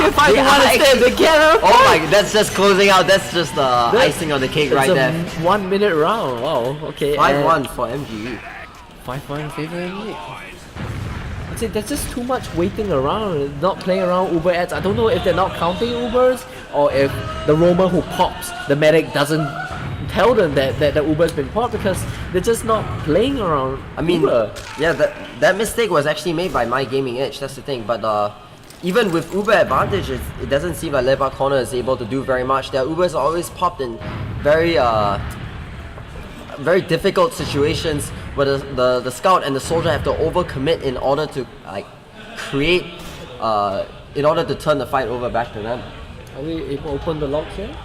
can't find the one instead. They can't. Oh my, that's just closing out. That's just the icing on the cake right there. 1 minute round. Wow. Okay. 5-1 for MGE. 5-1 in favor of MGE. I'd say there's just too much waiting around, not playing around Uber ads. I don't know if they're not counting Ubers or if the roamer who pops, the medic doesn't tell them that the Uber's been popped because they're just not playing around. I mean, Uber. yeah, that mistake was actually made by My Gaming Edge. That's the thing. But even with Uber advantage, it doesn't seem like Leopard Corner is able to do very much. Their Ubers are always popped in very difficult situations where the scout and the soldier have to overcommit in order to like create, in order to turn the fight over back to them. Are we able to open the locks here?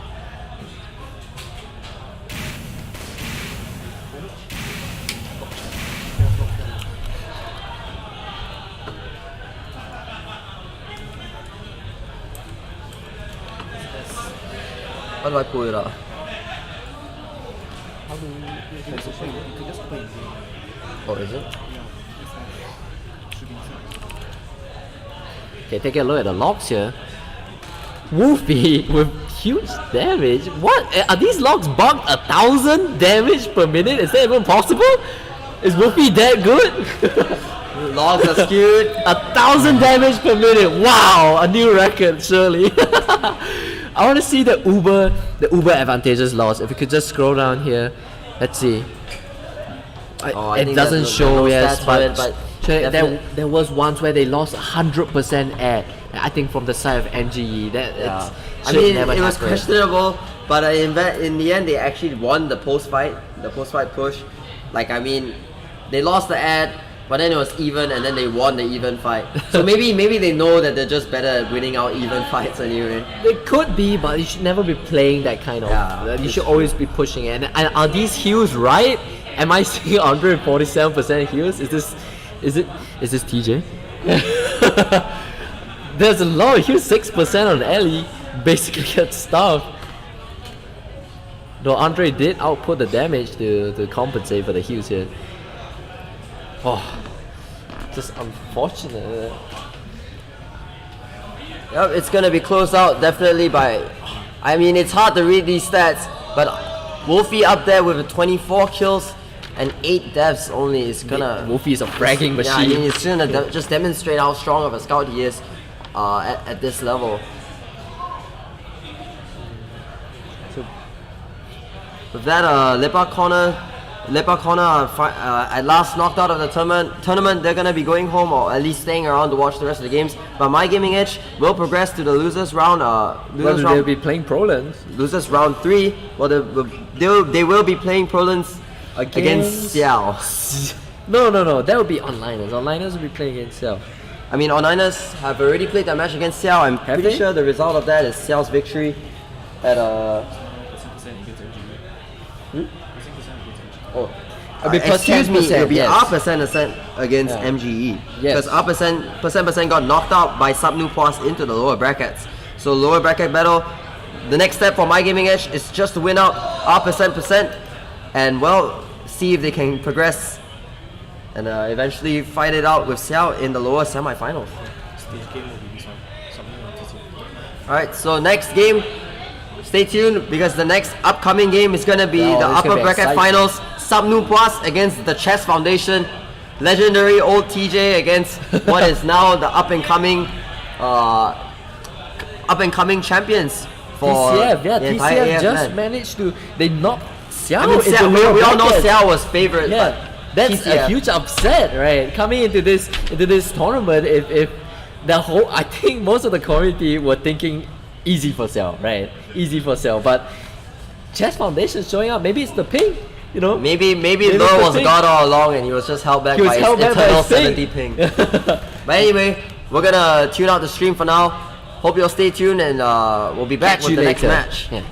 How do I pull it out? Oh, is it? Okay, take a look at the logs here. Wolfie with huge damage. What? Are these logs bugged 1,000 damage per minute? Is that even possible? Is Wolfie that good? Logs are skewed. 1,000 damage per minute. Wow, a new record surely. I want to see the Uber advantages lost. If we could just scroll down here, let's see. It doesn't show, yes, but there was once where they lost 100% ad. I think from the side of MGE. I mean, it was questionable, but in the end, they actually won the post fight push. Like, I mean, they lost the ad, but then it was even, and then they won the even fight. So maybe they know that they're just better at winning out even fights anyway. It could be, but you should never be playing that kind of. You should always be pushing it. And are these heals right? Am I seeing 147% heals? Is this TJ? There's a lot of heals, 6% on Ellie. Basically gets stuffed. Though Andre did output the damage to compensate for the heals here. Oh, just unfortunate. Yep, it's gonna be closed out definitely by. I mean, it's hard to read these stats, but Wolfie up there with 24 kills and 8 deaths only is gonna. Wolfie is a fragging machine. Yeah, I mean, it's gonna just demonstrate how strong of a scout he is at this level. So with that, Leopard Corner at last knocked out of the tournament. They're gonna be going home or at least staying around to watch the rest of the games. But My Gaming Edge will progress to the losers round. They'll be playing Prolans. Losers round 3. Well, they will be playing Prolans against Xiao. No. That will be onliners. Onliners will be playing against Xiao. I mean, onliners have already played that match against Xiao. I'm pretty sure the result of that is Xiao's victory at excuse me, it will be our percent against MGE. Because our percent got knocked out by Sub Nupois into the lower brackets. So lower bracket battle, the next step for My Gaming Edge is just to win out our percent and well, see if they can progress and eventually fight it out with Xiao in the lower semi-finals. Alright, so next game, stay tuned because the next upcoming game is going to be the upper bracket finals. Sub Nupois against the Chess Foundation. Legendary old TJ against what is now the up and coming champions for TCF. Yeah, the TCF just managed to knocked Xiao. I mean, we all know Xiao was favorite, but that's a huge upset, right? Coming into this tournament, if the whole, I think most of the community were thinking easy for Xiao, right? Easy for Xiao, but Chess Foundation showing up. Maybe it's the ping, you know. Maybe Lure was God all along, and he was just held back by his eternal 70 ping. But anyway, we're gonna tune out the stream for now. Hope you'll stay tuned, and we'll be back with the next match. Yeah.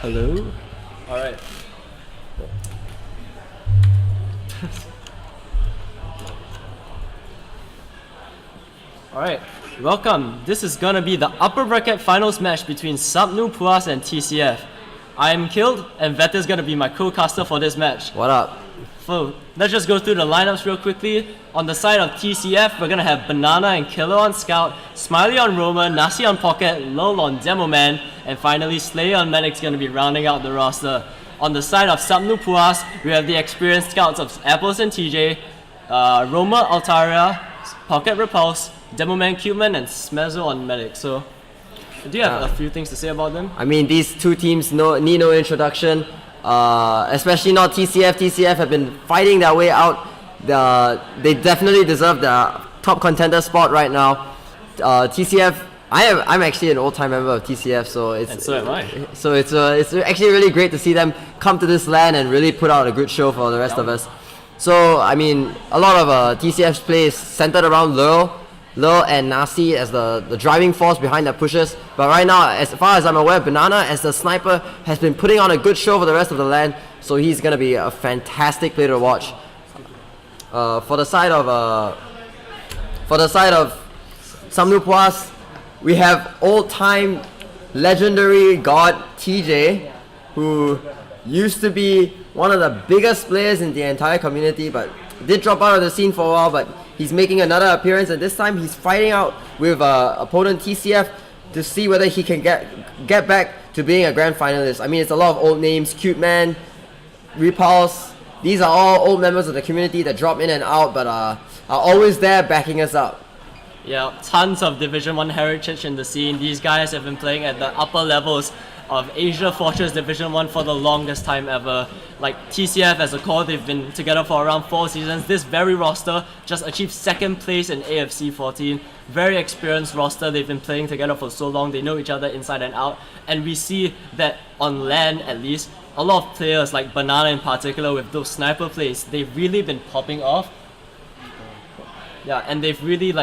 Hello? Alright. Alright, welcome. This is gonna be the upper bracket finals match between Sapnu Puas and TCF. I'm Killed, and Vetter's gonna be my co-caster for this match. What up? So, let's just go through the lineups real quickly. On the side of TCF, we're gonna have Banana and Killer on Scout, Smiley on Roamer, Nasi on Pocket, Lull on Demo Man, and finally Slayer on Medic's gonna be rounding out the roster. On the side of Sapnu Puas, we have the experienced scouts of Apples and TJ, Roamer Altaria, Pocket Repulse, Demoman Cubeman, and Smezzo on Medic. So, do you have a few things to say about them? I mean, these two teams need no introduction, especially not TCF. TCF have been fighting their way out. They definitely deserve the top contender spot right now. TCF, I'm actually an old-time member of TCF, so so am I. So it's actually really great to see them come to this LAN and really put out a good show for the rest of us. So I mean, a lot of TCF's play is centered around Lul and Nasi as the driving force behind their pushes. But right now, as far as I'm aware, Banana as the sniper has been putting on a good show for the rest of the LAN, so he's gonna be a fantastic player to watch. For the side of Sapnu Puas, we have old-time legendary god TJ, who used to be one of the biggest players in the entire community, but did drop out of the scene for a while. But he's making another appearance, and this time he's fighting out with opponent TCF to see whether he can get back to being a grand finalist. I mean, it's a lot of old names: Cute Man, Repulse. These are all old members of the community that drop in and out, but are always there backing us up. Yeah, tons of Division 1 heritage in the scene. These guys have been playing at the upper levels of AsiaFortress Division 1 for the longest time ever. Like TCF as a core, they've been together for around 4 seasons. This very roster just achieved 2nd place in AFC 14. Very experienced roster. They've been playing together for so long. They know each other inside and out. And we see that on LAN at least, a lot of players like Banana in particular with those sniper plays, they've really been popping off. Yeah, and they've really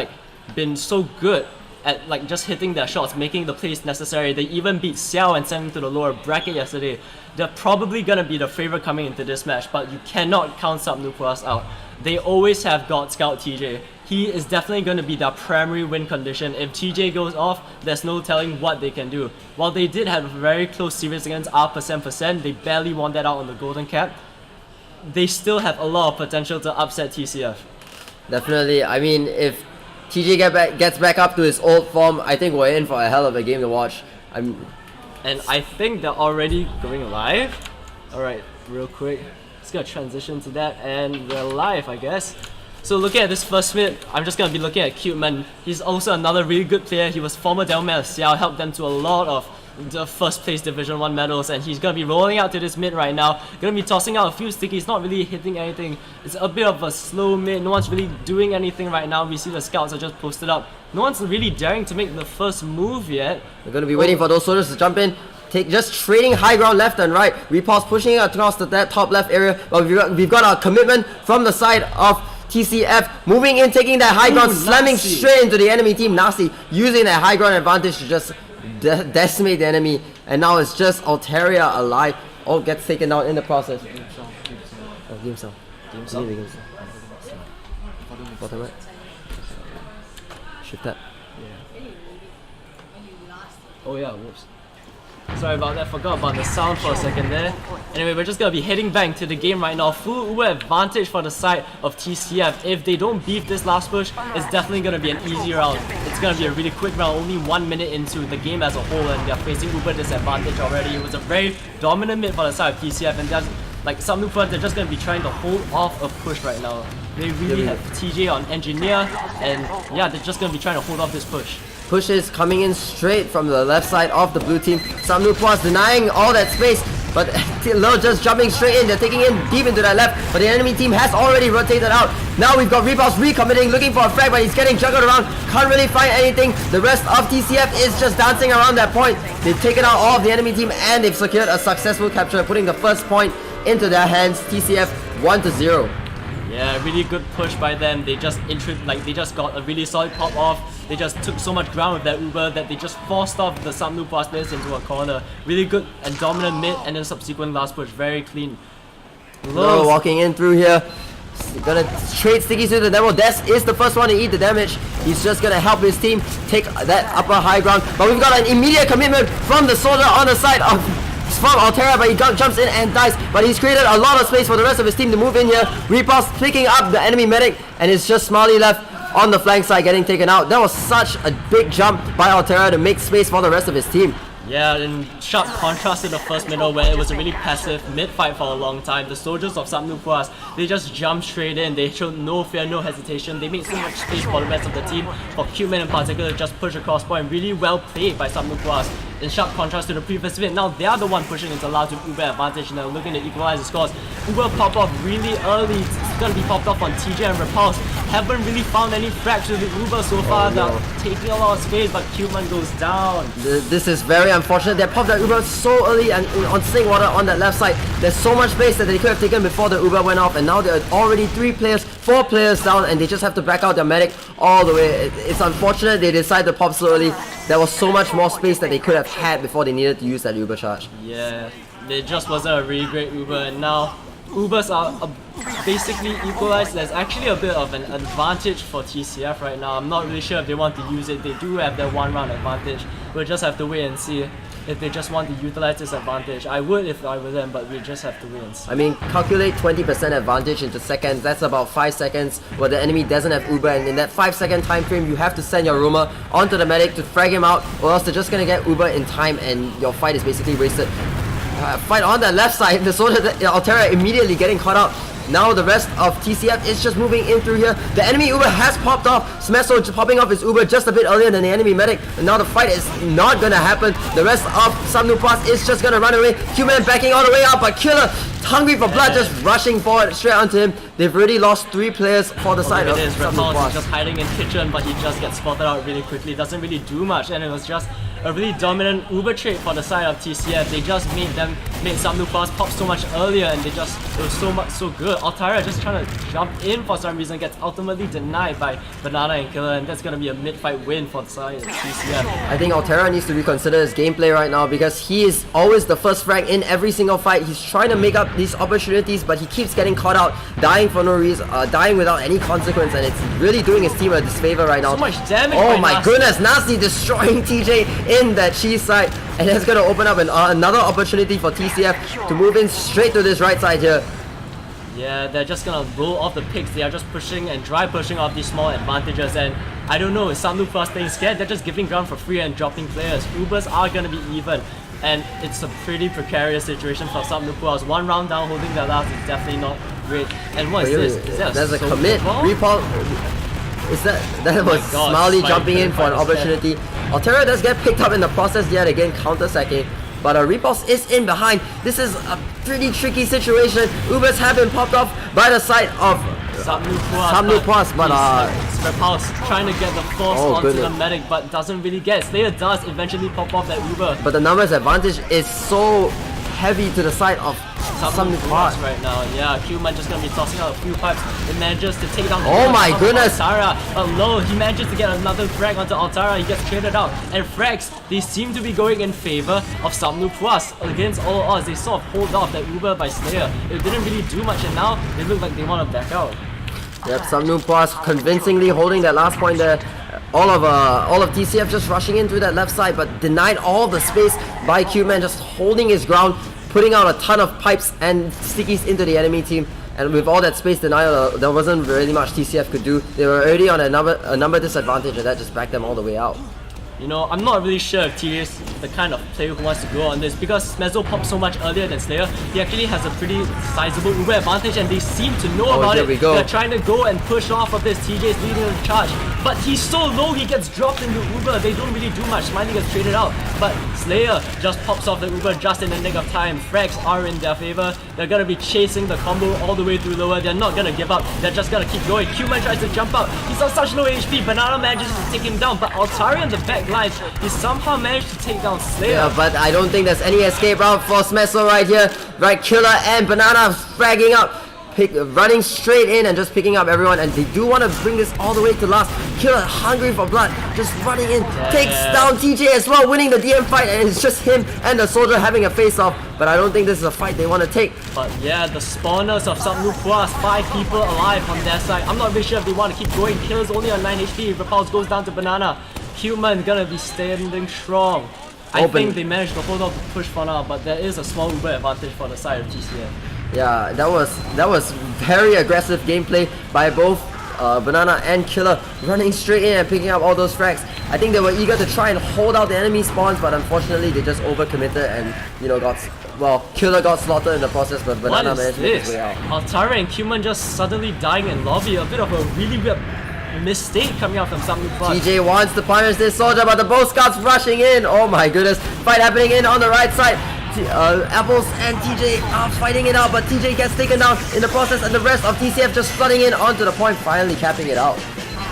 been so good at just hitting their shots, making the plays necessary. They even beat Xiao and sent him to the lower bracket yesterday. They're probably gonna be the favorite coming into this match, but you cannot count Sapnu Puas out. They always have God Scout TJ. He is definitely going to be their primary win condition. If TJ goes off, there's no telling what they can do. While they did have a very close series against R%, they barely won that out on the golden cap. They still have a lot of potential to upset TCF. Definitely. I mean, if TJ gets back up to his old form, I think we're in for a hell of a game to watch. And I think they're already going live. Alright, real quick. Just gonna transition to that, and we're live, I guess. So looking at this first mid, I'm just gonna be looking at Cute Man. He's also another really good player. He was former Delman of Xiao, helped them to a lot of the first place Division 1 medals, and he's gonna be rolling out to this mid right now. Gonna be tossing out a few stickies, not really hitting anything. It's a bit of a slow mid, no one's really doing anything right now. We see the scouts are just posted up. No one's really daring to make the first move yet. We're gonna be waiting for those soldiers to jump in. Just trading high ground left and right. Repulse pushing across that top left area, but we've got a commitment from the side of TCF, moving in, taking that high ground, slamming straight into the enemy team. Nasi using that high ground advantage to just decimate the enemy, and now it's just Altaria alive. All gets taken out in the process. Game cell. Bottom right. Shift that. Oh yeah, whoops. Sorry about that, forgot about the sound for a second there. Anyway, we're just gonna be heading back to the game right now. Full Uber advantage for the side of TCF. If they don't beef this last push, it's definitely gonna be an easy round. It's gonna be a really quick round, only 1 minute into the game as a whole, and they're facing Uber disadvantage already. It was a very dominant mid for the side of TCF, and that's like Sapnu Puas, they're just gonna be trying to hold off a push right now. They really have TJ on engineer, and yeah, they're just gonna be trying to hold off this push. Pushes coming in straight from the left side of the blue team. Sapnu Puas denying all that space, but Lil just jumping straight in. They're taking in deep into that left, but the enemy team has already rotated out. Now we've got Repulse recommitting, looking for a frag, but he's getting juggled around. Can't really find anything. The rest of TCF is just dancing around that point. They've taken out all of the enemy team, and they've secured a successful capture, putting the first point into their hands. TCF 1-0. Yeah, really good push by them. They just they just got a really solid pop off. They just took so much ground with that Uber that they just forced off the Samnu Plus players into a corner. Really good and dominant mid, and then subsequent last push, very clean. Lulls walking in through here. Gonna trade stickies to the demo. Des is the first one to eat the damage. He's just gonna help his team take that upper high ground. But we've got an immediate commitment from the soldier on the side of from Altera, but he jumps in and dies. But he's created a lot of space for the rest of his team to move in here. Repulse picking up the enemy medic, and it's just Smiley left on the flank side getting taken out. That was such a big jump by Altera to make space for the rest of his team. Yeah, in sharp contrast to the first middle where it was a really passive mid-fight for a long time, the soldiers of Samnu Plus, they just jumped straight in. They showed no fear, no hesitation. They made so much space for the rest of the team, for Cuteman in particular to just push across point. Really well played by Samnu Plus. In sharp contrast to the previous win, now they are the one pushing into large with Uber advantage and they're looking to equalize the scores. Uber pop off really early. It's gonna be popped off on TJ and Repulse. Haven't really found any frags with Uber so far. They're taking a lot of space, but Cuteman goes down. This is very unfortunate. They popped that Uber so early and on Sling Water on that left side. There's so much space that they could have taken before the Uber went off, and now they're already 4 players down, and they just have to back out their medic all the way. It's unfortunate they decided to pop slowly. There was so much more space that they could have had before they needed to use that Uber charge. Yeah, it just wasn't a really great Uber, and now Ubers are basically equalized. There's actually a bit of an advantage for TCF right now. I'm not really sure if they want to use it. They do have their 1 round advantage. We'll just have to wait and see if they just want to utilize this advantage. I would if I were them, but we just have to wait and see. I mean, calculate 20% advantage into seconds. That's about 5 seconds where the enemy doesn't have Uber, and in that 5-second time frame, you have to send your roamer onto the medic to frag him out, or else they're just gonna get Uber in time, and your fight is basically wasted. Fight on the left side, the soldier Altera immediately getting caught out. Now the rest of TCF is just moving in through here. The enemy Uber has popped off. Smeso popping off his Uber just a bit earlier than the enemy medic. And now the fight is not gonna happen. The rest of Samnu Plus is just gonna run away. Cuteman backing all the way out, but Killer, hungry for blood, just rushing forward straight onto him. They've already lost 3 players for the side of Samnu Plus. Just hiding in kitchen, but he just gets spotted out really quickly. Doesn't really do much, and it was just a really dominant Uber trade for the side of TCF. They just made Samnu Plus pop so much earlier, and it was so good. Altara just trying to jump in for some reason, gets ultimately denied by Banana and Killer, and that's gonna be a mid-fight win for the side of TCF. I think Altara needs to reconsider his gameplay right now, because he is always the first frag in every single fight. He's trying to make up these opportunities, but he keeps getting caught out, dying for no reason, dying without any consequence, and it's really doing his team a disfavor right now. So much damage. Oh my goodness, Nasty destroying TJ in that cheese side, and that's going to open up another opportunity for TCF to move in straight to this right side here. Yeah, they're just gonna roll off the picks. They are just pushing and dry pushing off these small advantages, and I don't know, is Samnu Plus playing scared? They're just giving ground for free and dropping players. Ubers are gonna be even, and it's a pretty precarious situation for Samnu Plus. 1 round down, holding their last is definitely not great. And what is this? Is that There's a commit. Repulse. Is that was Smiley jumping in for an opportunity. Altera does get picked up in the process yet again, counter-sacking. But Repulse is in behind. This is a pretty tricky situation. Ubers have been popped off by the side of Samnu Plus, but Repulse trying to get the force onto the medic, but doesn't really get. Slayer does eventually pop off that Uber. But the numbers advantage is so heavy to the side of Samnu Plus right now. Yeah, Cuteman just gonna be tossing out a few pipes. It manages to take down Altara. Although he manages to get another frag onto Altara, he gets traded out. And frags, they seem to be going in favor of Samnu Plus. Against all odds, they sort of pulled off that Uber by Slayer. It didn't really do much, and now they look like they want to back out. Yep, Samnu Plus convincingly holding that last point there. All of TCF just rushing in through that left side, but denied all the space by Cuteman, just holding his ground, putting out a ton of pipes and stickies into the enemy team. And with all that space denial, there wasn't really much TCF could do. They were already on a number disadvantage, and that just backed them all the way out. You know, I'm not really sure if TJ is the kind of player who wants to go on this, because Smezo popped so much earlier than Slayer. He actually has a pretty sizable Uber advantage, and they seem to know about it. They're trying to go and push off of this. TJ's leading the charge, but he's so low, he gets dropped into Uber. They don't really do much. Smiley gets traded out, but Slayer just pops off the Uber just in the nick of time. Frags are in their favor. They're gonna be chasing the combo all the way through lower. They're not gonna give up. They're just gonna keep going. Cuteman tries to jump out. He's on such low HP. Banana manages to take him down, but Altari on the back lines, he somehow managed to take down Slayer. Yeah, but I don't think there's any escape route for Smeso right here. Right, Killer and Banana fragging up. running straight in and just picking up everyone, and they do want to bring this all the way to last. Killer hungry for blood, just running in, takes down TJ as well, winning the DM fight, and it's just him and the soldier having a face-off. But I don't think this is a fight they want to take. But yeah, the spawners of Subnuquas, 5 people alive on their side. I'm not really sure if they want to keep going. Killer's only on 9 HP. Repulse goes down to Banana. Human gonna be standing strong. I think they managed to hold off the push for now, but there is a small Uber advantage for the side of TCF. Yeah, that was very aggressive gameplay by both Banana and Killer, running straight in and picking up all those frags. I think they were eager to try and hold out the enemy spawns, but unfortunately they just overcommitted and, you know, Killer got slaughtered in the process, but Banana managed to make his way out. Altara and Cuman just suddenly dying in lobby, a bit of a really weird mistake coming out from Subnuquas. TJ wants to punish this soldier, but the bow scouts rushing in. Oh my goodness, fight happening in on the right side. Apples and TJ are fighting it out, but TJ gets taken down in the process, and the rest of TCF just flooding in onto the point, finally capping it out.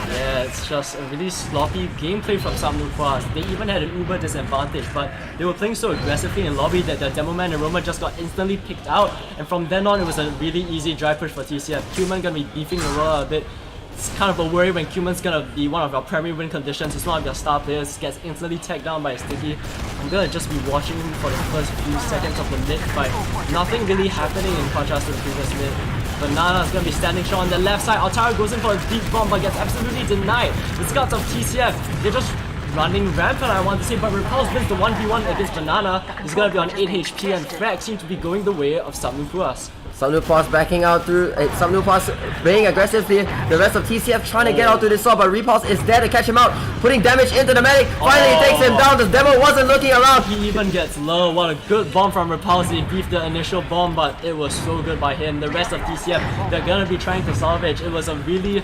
Yeah, it's just a really sloppy gameplay from Subnuquas. They even had an Uber disadvantage, but they were playing so aggressively in lobby that the Demo Man and Roma just got instantly picked out, and from then on it was a really easy dry push for TCF. Cuman gonna be beefing Aurora a bit. It's kind of a worry when Cuman's gonna be one of our primary win conditions. It's one of your star players, gets instantly tagged down by a sticky. I'm gonna just be watching him for the first few seconds of the mid fight. Nothing really happening in contrast to the previous mid. Banana's gonna be standing strong on the left side. Altara goes in for a deep bomb but gets absolutely denied. The scouts of TCF, they're just running rampant, I want to say, but Repulse wins the 1v1 against Banana. He's gonna be on 8 HP, and frags seem to be going the way of Subnuquas. Subnuquas backing out through, Subnuquas being aggressive here. The rest of TCF trying to get out to this sword, but Repulse is there to catch him out, putting damage into the medic. Finally he takes him down. The demo wasn't looking around. He even gets low. What a good bomb from Repulse. He beefed the initial bomb, but it was so good by him. The rest of TCF, they're gonna be trying to salvage. It was a really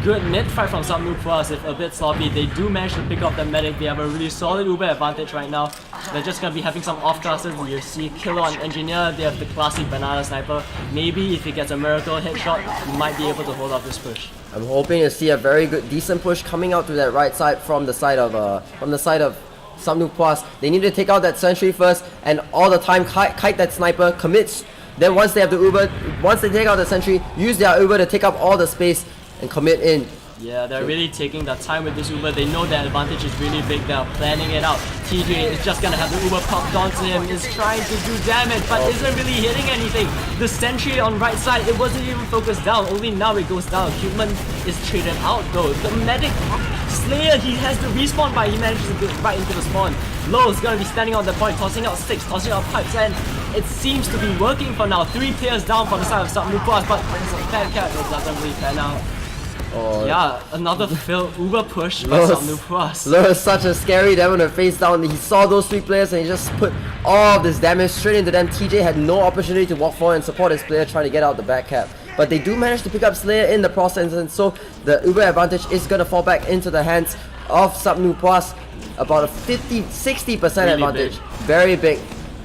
good mid fight from Subnuquas, if a bit sloppy. They do manage to pick up the medic. They have a really solid Uber advantage right now. They're just gonna be having some off classes. You see Killer on Engineer, they have the classic Banana Sniper. Maybe if he gets a miracle headshot, he might be able to hold off this push. I'm hoping to see a very good, decent push coming out to that right side from the side of Subnuquas. They need to take out that sentry first, and all the time kite that sniper, commits. Then once they have the Uber, once they take out the sentry, use their Uber to take up all the space and commit in. Yeah, they're really taking their time with this Uber. They know their advantage is really big. They're planning it out. TJ is just gonna have the Uber popped onto him, is trying to do damage, but isn't really hitting anything. The sentry on right side, it wasn't even focused down. Only now it goes down. Human is traded out though. The medic Slayer, he has the respawn, but he manages to get right into the spawn. Low is gonna be standing on the point, tossing out sticks, tossing out pipes, and it seems to be working for now. 3 players down for the side of Subnuquas, but it's a bad catch. It doesn't really pan out. Oh. Yeah, another failed Uber push by Subnuquas. Lo is such a scary demo to face down. He saw those 3 players and he just put all of this damage straight into them. TJ had no opportunity to walk forward and support his player trying to get out the back cap. But they do manage to pick up Slayer in the process, and so the Uber advantage is going to fall back into the hands of Subnuquas. About a 50-60% really advantage. Big. Very big.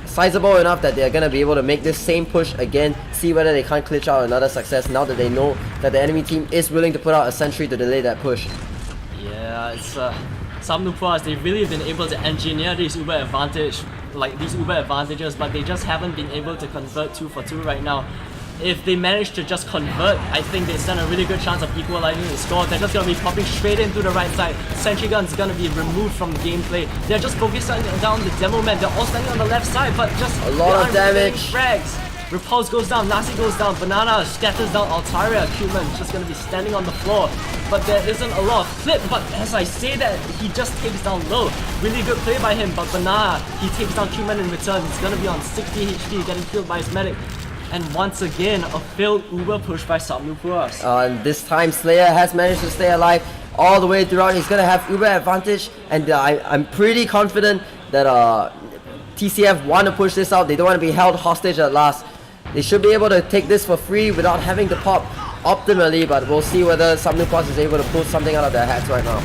Sizable enough that they're going to be able to make this same push again, see whether they can't glitch out another success now that they know that the enemy team is willing to put out a sentry to delay that push. Yeah, it's Subnuquas, they've really been able to engineer these Uber advantages, but they just haven't been able to convert 2 for 2 right now. If they manage to just convert, I think they stand a really good chance of equalizing the score. They're just going to be popping straight into the right side. Sentry gun's going to be removed from the gameplay. They're just focusing down the demo man. They're all standing on the left side, but just a lot of damage. Frags. Repulse goes down, Nasi goes down, Banana scatters down Altaria. Cuman's just going to be standing on the floor. But there isn't a lot of flip, but as I say that, he just takes down low. Really good play by him, but Banana, he takes down Cuman in return. He's going to be on 60 HP, getting killed by his medic. And once again, a failed Uber push by Subnuquas. And this time Slayer has managed to stay alive all the way throughout. He's going to have Uber advantage, and I'm pretty confident that TCF want to push this out. They don't want to be held hostage at last. They should be able to take this for free without having to pop optimally, but we'll see whether Subnuquas is able to pull something out of their hats right now.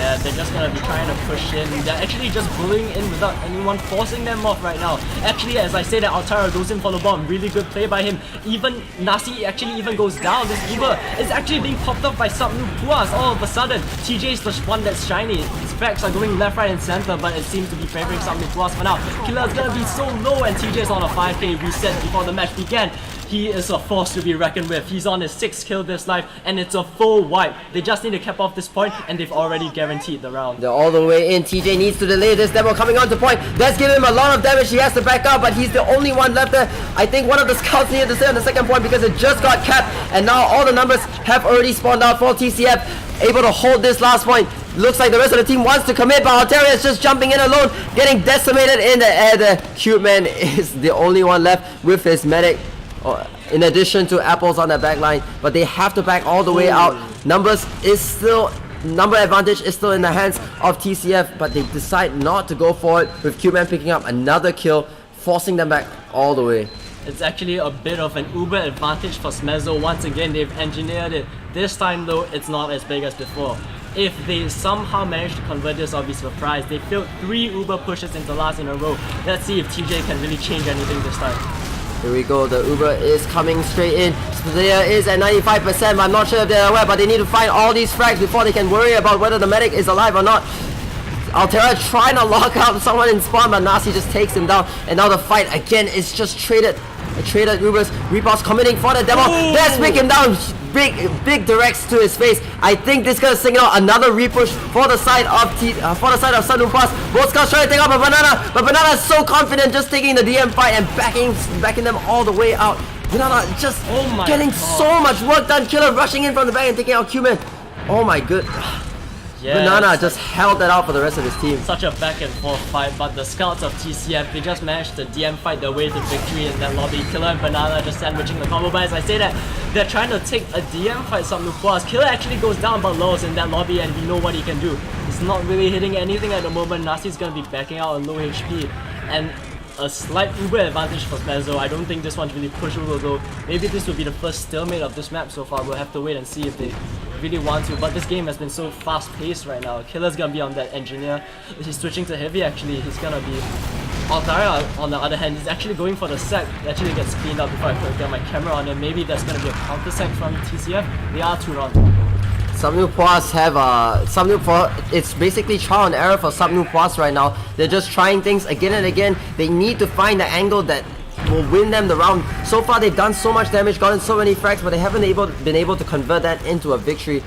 Yeah, they're just gonna be trying to push in. They're actually just bullying in without anyone forcing them off right now. Actually, as I say that, Altara goes in for the bomb. Really good play by him. Even Nasi actually even goes down. This Uber is actually being popped up by Subnuquas all of a sudden. TJ is the one that's shiny. His backs are going left, right, and center, but it seems to be favoring Subnuquas for now. Killer's gonna be so low, and TJ's on a 5k reset before the match began. He is a force to be reckoned with. He's on his 6th kill this life, and it's a full wipe. They just need to cap off this point, and they've already guaranteed the round. They're all the way in. TJ needs to delay this demo coming on to point. That's giving him a lot of damage. He has to back out, but he's the only one left there. I think one of the scouts needed to stay on the second point because it just got capped, and now all the numbers have already spawned out for TCF. Able to hold this last point. Looks like the rest of the team wants to commit, but Altaria is just jumping in alone, getting decimated in the air. The cute man is the only one left with his medic, in addition to Apples on the back line, but they have to back all the way out. Number advantage is still in the hands of TCF, but they decide not to go for it, with cute man picking up another kill, forcing them back all the way. It's actually a bit of an uber advantage for Smezzo. Once again, they've engineered it. This time though, it's not as big as before. If they somehow manage to convert this, I'll be surprised. They failed 3 uber pushes into last in a row. Let's see if TJ can really change anything this time. Here we go, the Uber is coming straight in. Player is at 95%, I'm not sure if they're aware, but they need to find all these frags before they can worry about whether the medic is alive or not. Altera trying to lock up someone in spawn, but Nasi just takes him down, and now the fight again is just traded Ubers. Repops committing for the demo. Let's pick him down. Big directs to his face. I think this is gonna signal another repush for the side of Sun Pass. Both scouts trying to take out Banana, but Banana is so confident, just taking the DM fight and backing them all the way out. Banana just getting so much work done. Killer rushing in from the back and taking out Cuman. Oh my god. Yes. Banana just held that out for the rest of his team. Such a back and forth fight, but the scouts of TCF, they just managed to DM fight their way to victory in that lobby. Killer and Banana just sandwiching the combo, but as I say that, they're trying to take a DM fight some Nufuas. Killer actually goes down but lulls in that lobby, and we know what he can do. He's not really hitting anything at the moment. Nasi's gonna be backing out on low HP, and a slight uber advantage for Smezzo. I don't think this one's really pushable though. Maybe this will be the first stalemate of this map so far. We'll have to wait and see if they really want to, but this game has been so fast paced right now. Killer's gonna be on that engineer. He's switching to heavy actually. He's gonna be Altaria on the other hand. He's actually going for the sec. It actually gets cleaned up before I put down my camera on him. Maybe there's gonna be a counter sec from TCF. They are 2-round. Subnupois have it's basically trial and error for Subnupois right now. They're just trying things again and again. They need to find the angle that will win them the round. So far they've done so much damage, gotten so many frags, but they haven't been able to convert that into a victory.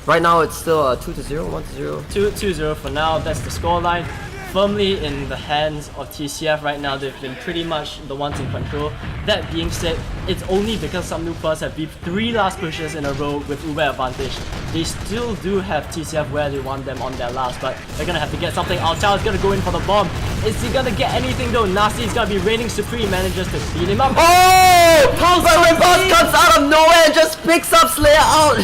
Right now it's still 2-0, 1-0. 2-0 for now. That's the scoreline. Firmly in the hands of TCF right now. They've been pretty much the ones in control. That being said, it's only because some new players have beat 3 last pushes in a row with uber advantage. They still do have TCF where they want them on their last, but they're gonna have to get something. Altao is gonna go in for the bomb. Is he gonna get anything though? Nasi is gonna be reigning supreme, manages to beat him up. Oh! But Riposte comes out of nowhere and just picks up Slayer out.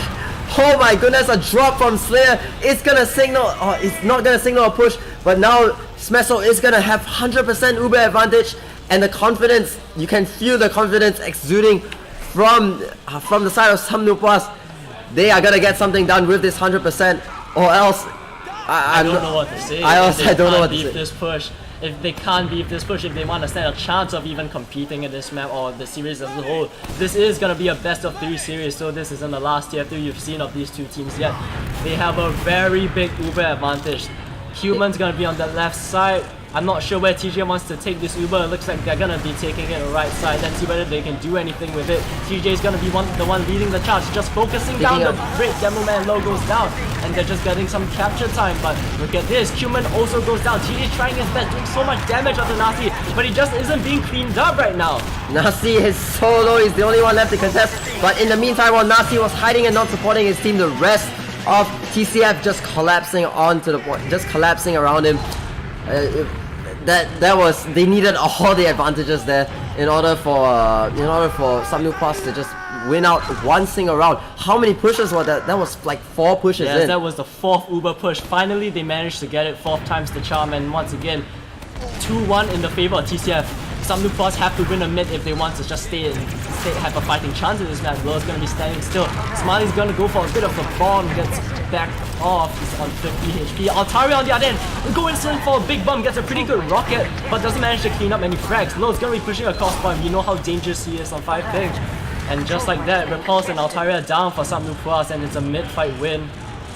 Oh my goodness, a drop from Slayer. It's gonna signal, it's not gonna signal a push, but now Smeso is gonna have 100% Uber advantage, and the confidence, you can feel the confidence exuding from the side of some Nupas. They are gonna get something done with this 100%, or else I don't know what to say. I don't know what to say. This push. If they can't beat this push, if they want to stand a chance of even competing in this map or the series as a whole, this is going to be a best of 3 series, so this isn't the last TF3 you've seen of these two teams yet. They have a very big Uber advantage. Human's going to be on the left side. I'm not sure where TJ wants to take this Uber. It looks like they're going to be taking it right side. Let's see whether they can do anything with it. TJ is going to be the one leading the charge, just focusing down. The great Demo Man low goes down, and they're just getting some capture time. But look at this, Human also goes down. TJ is trying his best, doing so much damage onto Nasi, but he just isn't being cleaned up right now. Nasi is so low, he's the only one left to contest. But in the meantime, while Nasi was hiding and not supporting his team, the rest of TCF just collapsing onto the point, just collapsing around him. They needed all the advantages there in order for some new players to just win out one single round. How many pushes was that? That was like 4 pushes. Yes, that was the 4th Uber push. Finally, they managed to get it 4th times the charm, and once again, 2-1 in the favor of TCF. Some new players have to win a mid if they want to just have a fighting chance in this match. Lulls gonna be standing still. Smiley's gonna go for a bit of a bomb, gets back off. He's on 50 HP. Altaria on the other end, going in for a big bomb, gets a pretty good rocket, but doesn't manage to clean up any frags. Lulls gonna be pushing a cost point. You know how dangerous he is on 5 ping. And just like that, Repulse and Altaria down for some new players, and it's a mid-fight win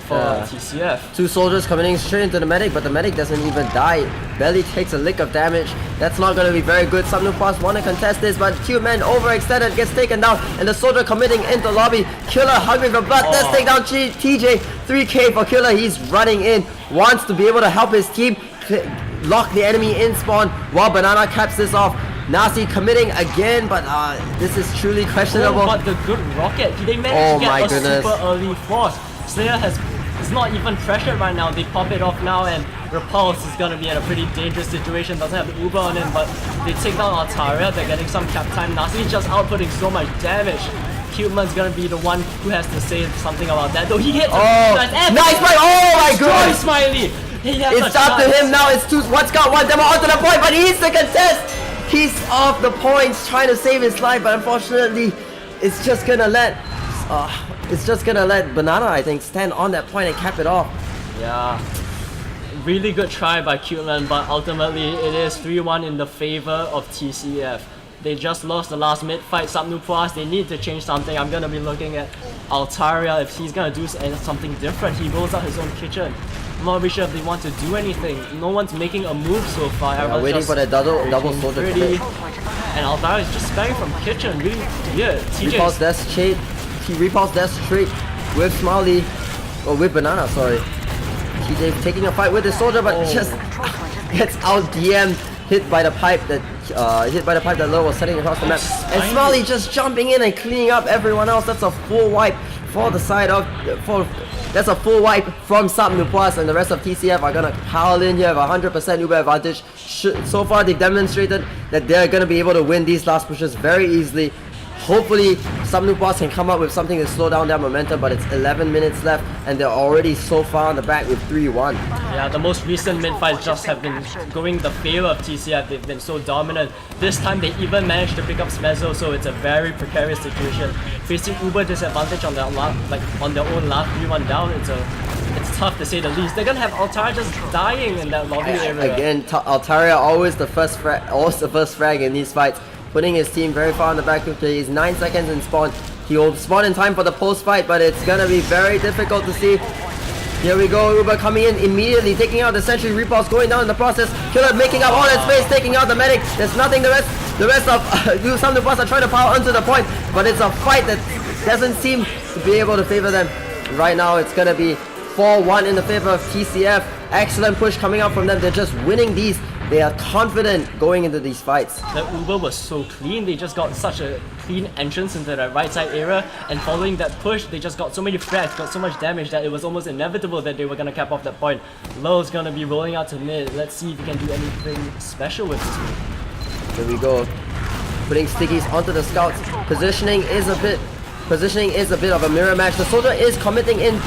for TCF. 2 soldiers coming straight into the medic, but the medic doesn't even die. Barely takes a lick of damage. That's not going to be very good. Samnupas want to contest this, but Q-Man overextended, gets taken down, and the soldier committing into lobby. Killer hungry for blood. Let's take down TJ. 3k for Killer. He's running in, wants to be able to help his team lock the enemy in spawn while Banana caps this off. Nasi committing again, but this is truly questionable. Oh, but the good rocket, they managed to get a super early force. Slayer is not even pressured right now. They pop it off now, and Repulse is gonna be in a pretty dangerous situation. Doesn't have the Uber on him, but they take down Altaria. They're getting some cap time. Nasi just outputting so much damage. Cuteman's gonna be the one who has to say something about that. Though he hits nice play! Oh my god! Smiley! It's up to him now. It's 2. What's got 1 demo onto the point, but he needs to contest. He's off the points, trying to save his life, but unfortunately, it's just gonna let Banana, I think, stand on that point and cap it off. Yeah, really good try by Cuteman, but ultimately it is 3-1 in the favor of TCF. They just lost the last mid fight. Subnupuas, they need to change something. I'm gonna be looking at Altaria if he's gonna do something different. He rolls out his own kitchen. I'm not really sure if they want to do anything. No one's making a move so far. Yeah, waiting for that double soldier commit. And Altaria is just sparing from kitchen. Really weird. Repulse dash straight. He repulse dash straight with Smiley, or with Banana. Sorry. TJ taking a fight with the soldier, but just gets out DM. Hit by the pipe that Lul was setting across the map. And Smiley just jumping in and cleaning up everyone else. That's a full wipe for the side of that's a full wipe from Subnupuas, and the rest of TCF are gonna pile in here with 100% Uber advantage. So far they've demonstrated that they're gonna be able to win these last pushes very easily. Hopefully Subnupuas can come up with something to slow down their momentum, but it's 11 minutes left and they're already so far on the back with 3-1. Yeah, the most recent mid-fights just have been going the favor of TCF. They've been so dominant. This time they even managed to pick up Smezzo, so it's a very precarious situation. Facing Uber disadvantage on their own last 3-1 down, it's tough to say the least. They're gonna have Altaria just dying in that lobby area. Again, Altaria always the first frag in these fights, putting his team very far on the back. He's 9 seconds in spawn. He will spawn in time for the post fight, but it's gonna be very difficult to see. Here we go, Uber coming in immediately, taking out the sentry. Repulse going down in the process. Killer making up all that space, taking out the medic. There's nothing. The rest of some of us are trying to power onto the point, but it's a fight that doesn't seem to be able to favor them. Right now, it's gonna be 4-1 in the favor of TCF. Excellent push coming out from them. They're just winning these. They are confident going into these fights. The Uber was so clean. They just got such a clean entrance into the right side area, and following that push, they just got so many frags, got so much damage that it was almost inevitable that they were gonna cap off that point. Lul's gonna be rolling out to mid. Let's see if he can do anything special with this move. Here we go. Putting stickies onto the scouts. Positioning is a bit of a mirror match. The soldier is committing in.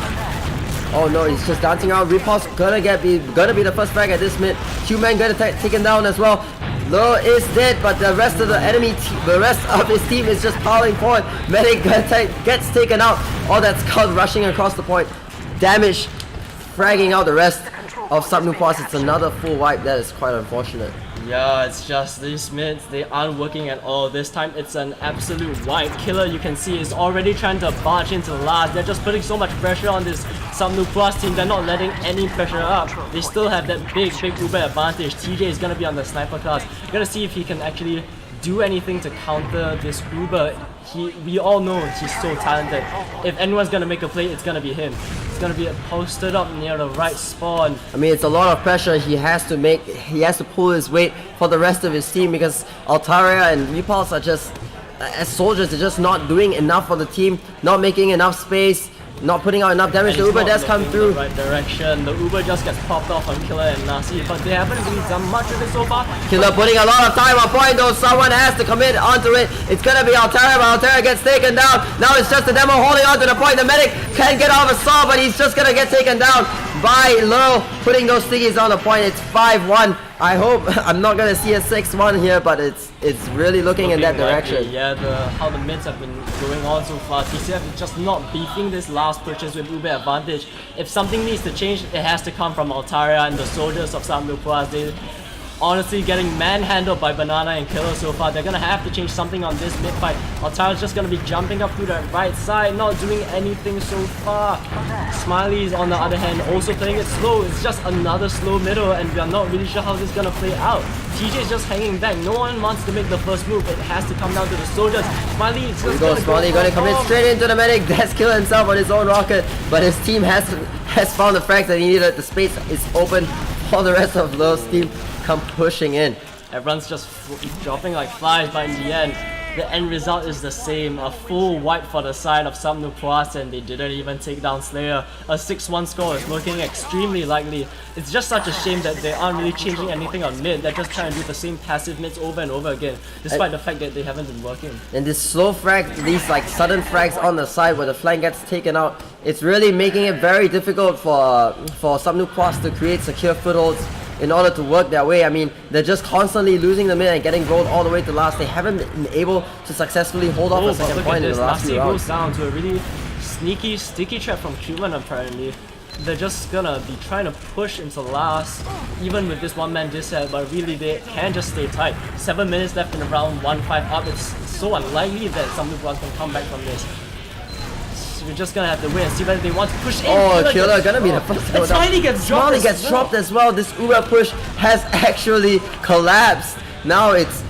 Oh no, he's just dancing around. Repulse gonna be the first frag at this mid. Q-Man gonna taken down as well. Lul is dead, but the rest of the rest of his team is just piling forward. Medic gets taken out. All that scout rushing across the point. Damage, fragging out the rest of Subnupuas. It's another full wipe. That is quite unfortunate. Yeah, it's just these mids, they aren't working at all. This time it's an absolute wipe. Killer, you can see, is already trying to barge into the last. They're just putting so much pressure on this Subnupuas team. They're not letting any pressure up. They still have that big Uber advantage. TJ is going to be on the sniper class. We're going to see if he can actually do anything to counter this Uber. We all know he's so talented. If anyone's going to make a play, it's going to be him. It's going to be posted up near the right spawn. I mean, it's a lot of pressure he has to pull his weight for the rest of his team, because Altaria and Repulse are just, as soldiers, they're just not doing enough for the team, not making enough space, not putting out enough damage. The Uber does come through. The right direction. The Uber just gets popped off on Killer and Nasi, but they haven't really done much of it so far. Killer putting a lot of time on point though. Someone has to commit onto it. It's gonna be Altaria, but Altaria gets taken down. Now it's just the demo holding onto the point. The medic can't get off a saw, but he's just gonna get taken down by Lul, putting those stickies on the point. It's 5-1. I hope I'm not gonna see a 6-1 here, but it's really looking in that direction. Yeah, how the mids have been going on so far. TCF is just not beefing this last pushes with Uber advantage. If something needs to change, it has to come from Altaria and the soldiers of Subnupuas. honestly getting manhandled by Banana and Killer so far. They're gonna have to change something on this mid fight. Altara's just gonna be jumping up through the right side, not doing anything so far. Smiley's on the other hand also playing it slow. It's just another slow middle, and we are not really sure how this is gonna play out. TJ is just hanging back. No one wants to make the first move. It has to come down to the soldiers. Smiley is just Smiley gonna commit straight into the medic. That's Killer himself on his own rocket, but his team has found the frags that he needed. The space is open for the rest of Lulls' team come pushing in. Everyone's just dropping like flies, but in the end result is the same. A full wipe for the side of Samnupoas, and they didn't even take down Slayer. A 6-1 score is looking extremely likely. It's just such a shame that they aren't really changing anything on mid. They're just trying to do the same passive mids over and over again, despite the fact that they haven't been working. And this slow frag, these like sudden frags on the side where the flank gets taken out, it's really making it very difficult for Samnupoas to create secure footholds in order to work their way. I mean, they're just constantly losing the mid and getting rolled all the way to last. They haven't been able to successfully hold off a second point in the last few rounds. Goes down to a really sneaky, sticky trap from Cuban apparently. They're just gonna be trying to push into last, even with this one-man disset, but really they can just stay tight. 7 minutes left in the round, 1-5 up. It's so unlikely that Samnupoas can come back from this. We're just gonna have to wait and see whether they want to push in. Oh, Killer gonna be the first to go down. Smiley gets dropped. Smiley gets dropped as well. This Uber push has actually collapsed. Now it's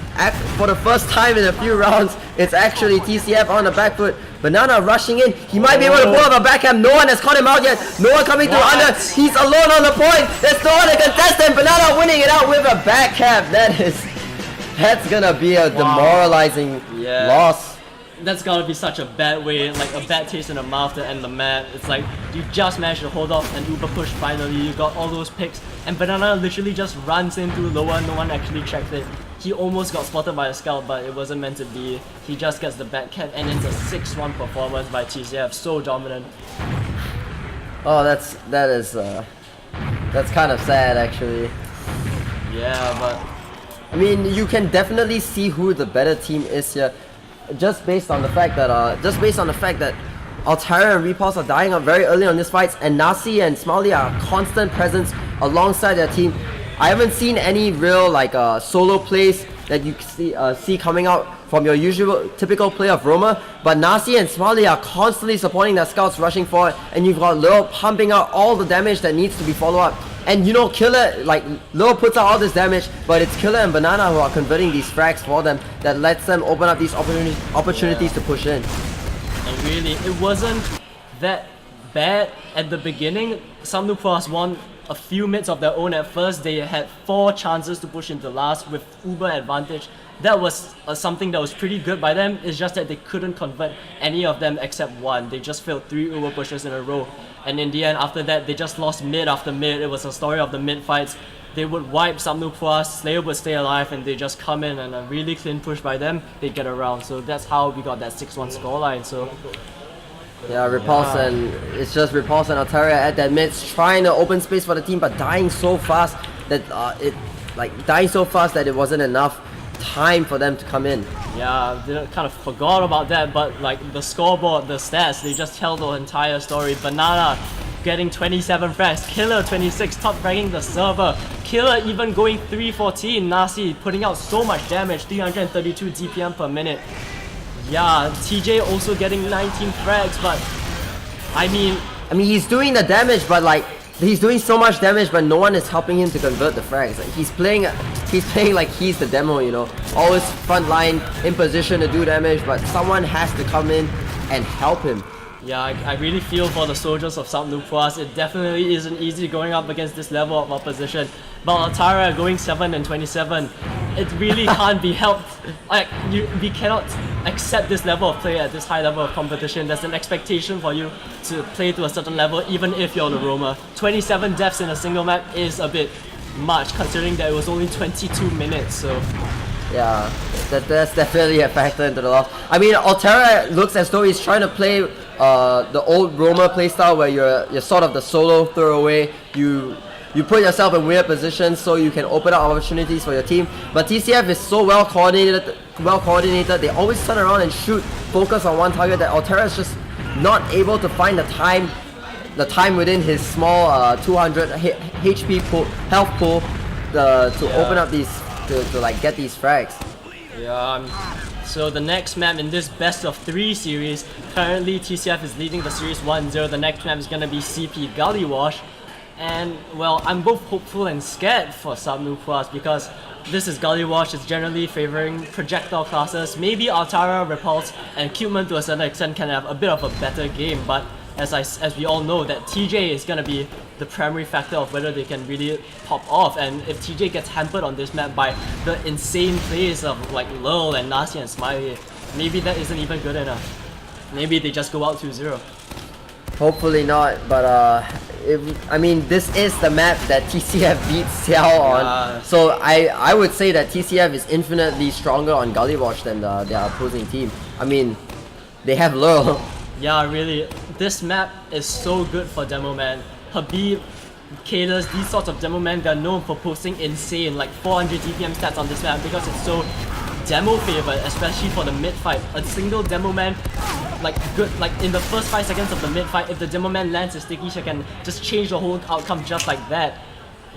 for the first time in a few rounds, it's actually TCF on the back foot. Banana rushing in. He might be able to pull off a backhand. No one has caught him out yet. No one coming through under. He's alone on the point. There's no one to contest him. Banana winning it out with a backhand. That's gonna be a demoralizing loss. That's gotta be such a bad way, like a bad taste in the mouth to end the match. It's like you just managed to hold off an Uber push finally, you got all those picks, and Banana literally just runs in through lower, no one actually checked it. He almost got spotted by a scout, but it wasn't meant to be. He just gets the back cap, and it's a 6-1 performance by TCF, so dominant. Oh, that's kind of sad actually. Yeah, but I mean, you can definitely see who the better team is here. Just based on the fact that Altara and Repulse are dying out very early on this fight, and Nasi and Smiley are a constant presence alongside their team. I haven't seen any real solo plays that you see coming out from your usual typical play of Roma, but Nasi and Smiley are constantly supporting their scouts rushing forward, and you've got Lil pumping out all the damage that needs to be followed up. And you know, Killer, Lil puts out all this damage, but it's Killer and Banana who are converting these frags for them that lets them open up these opportunities to push in. And really, it wasn't that bad at the beginning. Samnupoas won a few minutes of their own at first. They had 4 chances to push into last with Uber advantage. That was something that was pretty good by them. It's just that they couldn't convert any of them except one. They just failed 3 Uber pushes in a row. And in the end, after that, they just lost mid after mid. It was a story of the mid fights. They would wipe Samnupoas, Slayer would stay alive, and they just come in and a really clean push by them, they get around. So that's how we got that 6-1 scoreline. So yeah, Repulse and it's just Repulse and Altaria at that mid, trying to open space for the team, but dying so fast that it wasn't enough time for them to come in. Yeah, they kind of forgot about that, but like the scoreboard, the stats, they just tell the entire story. Banana getting 27 frags, Killer 26, top fragging the server, Killer even going 314, Nasi putting out so much damage, 332 DPM per minute. Yeah, TJ also getting 19 frags, but I mean he's doing the damage, but he's doing so much damage, but no one is helping him to convert the frags. He's playing like he's the demo, you know, always front line in position to do damage, but someone has to come in and help him. Yeah, I really feel for the soldiers of Samnupoas. It definitely isn't easy going up against this level of opposition. But Altara going 7 and 27, it really can't be helped. We cannot accept this level of play at this high level of competition. There's an expectation for you to play to a certain level, even if you're the Roma. 27 deaths in a single map is a bit much, considering that it was only 22 minutes. So yeah, that's definitely a factor into the loss. I mean, Altara looks as though he's trying to play the old Roma playstyle where you're sort of the solo throwaway. You put yourself in weird positions so you can open up opportunities for your team. But TCF is so well coordinated. They always turn around and shoot, focus on one target, that Altara is just not able to find the time within his small 200 HP health pool open up these to like get these frags. Yeah. So the next map in this best of 3 series, currently TCF is leading the series 1-0. The next map is gonna be CP Gully Wash. And well, I'm both hopeful and scared for Subnuquas because this is Gully Wash. It's generally favoring projectile classes. Maybe Altara, Repulse, and Cuteman to a certain extent can have a bit of a better game, but as we all know, that TJ is gonna be the primary factor of whether they can really pop off. And if TJ gets hampered on this map by the insane plays of like Lull and Nasi and Smiley, maybe that isn't even good enough. Maybe they just go out 2-0. Hopefully not, but I mean, this is the map that TCF beat Xiao on. So I would say that TCF is infinitely stronger on Gully Wash than their opposing team. I mean, they have Lull. Yeah, really, this map is so good for Demo Man. Habib, Kalos, these sorts of Demo Man, they're known for posting insane, like 400 DPM stats on this map because it's so demo favored, especially for the mid fight. A single Demo Man, like in the first 5 seconds of the mid fight, if the Demo Man lands his sticky, she can just change the whole outcome just like that.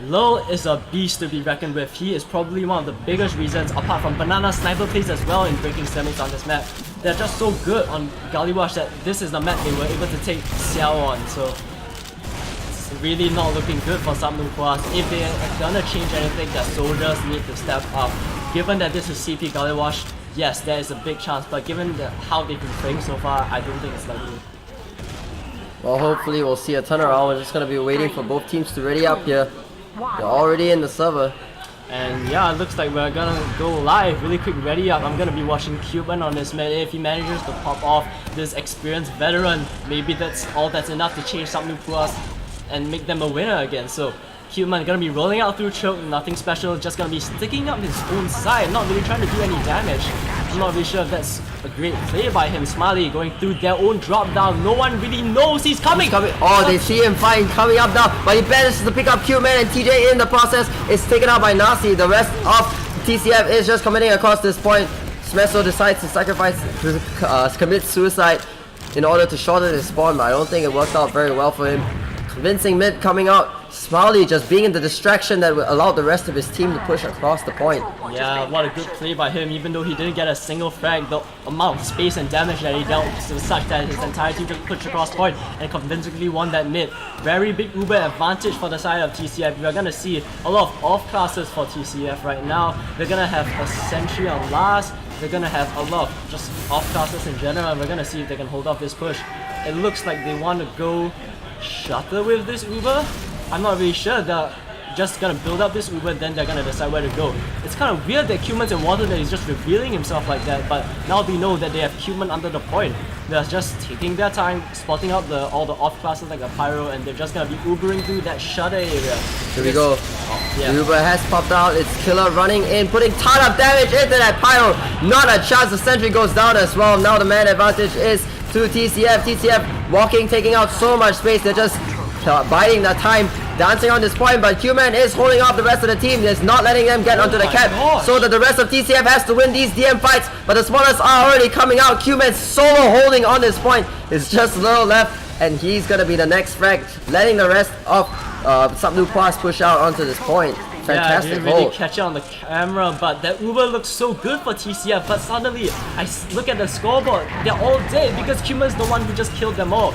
Lull is a beast to be reckoned with. He is probably one of the biggest reasons, apart from Banana sniper plays as well in breaking semis on this map. They're just so good on Gully Wash that this is the map they were able to take Xiao on. So it's really not looking good for Subnuquas. If they're gonna change anything, their soldiers need to step up. Given that this is CP Gully Wash, yes, there is a big chance, but given how they've been playing so far, I don't think it's likely. Well, hopefully we'll see a turnaround. We're just gonna be waiting for both teams to ready up here. They're already in the server. And yeah, it looks like we're gonna go live. Really quick ready up. I'm gonna be watching Cuban on this mid. If he manages to pop off this experienced veteran, maybe that's all that's enough to change Subnuquas and make them a winner again. So Cuban gonna be rolling out through choke, nothing special, just gonna be sticking up his own side, not really trying to do any damage. I'm not really sure if that's a great play by him. Smiley going through their own drop down. No one really knows he's coming. Oh, they see him fine coming up now, but he manages to pick up Q-Man, and TJ in the process is taken out by Nasi. The rest of TCF is just committing across this point. Smeso decides to sacrifice, commit suicide in order to shorten his spawn, but I don't think it worked out very well for him. Convincing mid coming out. Smiley just being in the distraction that allowed the rest of his team to push across the point. Yeah, what a good play by him. Even though he didn't get a single frag, the amount of space and damage that he dealt was such that his entire team just pushed across point and convincingly won that mid. Very big Uber advantage for the side of TCF. We're gonna see a lot of off classes for TCF right now. They're gonna have a sentry on last. They're gonna have a lot of just off classes in general, and we're gonna see if they can hold off this push. It looks like they want to go Shutter with this Uber. I'm not really sure. They're just gonna build up this Uber, then they're gonna decide where to go. It's kind of weird that Cuman's in water, that he's just revealing himself like that, but now we know that they have Cuman under the point. They're just taking their time, spotting out all the off classes like a Pyro, and they're just gonna be Ubering through that Shutter area. Here we go. The Uber has popped out. It's Killer running in, putting ton of damage into that Pyro. Not a chance. The sentry goes down as well. Now the man advantage is to TCF. TCF walking, taking out so much space. They're just biding that time, dancing on this point, but Q-Man is holding off the rest of the team. He's not letting them get onto the cap, so that the rest of TCF has to win these DM fights, but the spawners are already coming out. Q-Man solo holding on this point. It's just a little left, and he's gonna be the next frag, letting the rest of Subnuquas push out onto this point. Fantastic didn't really catch it on the camera, but that Uber looks so good for TCF, but suddenly I look at the scoreboard, they're all dead because Q-Man's the one who just killed them all.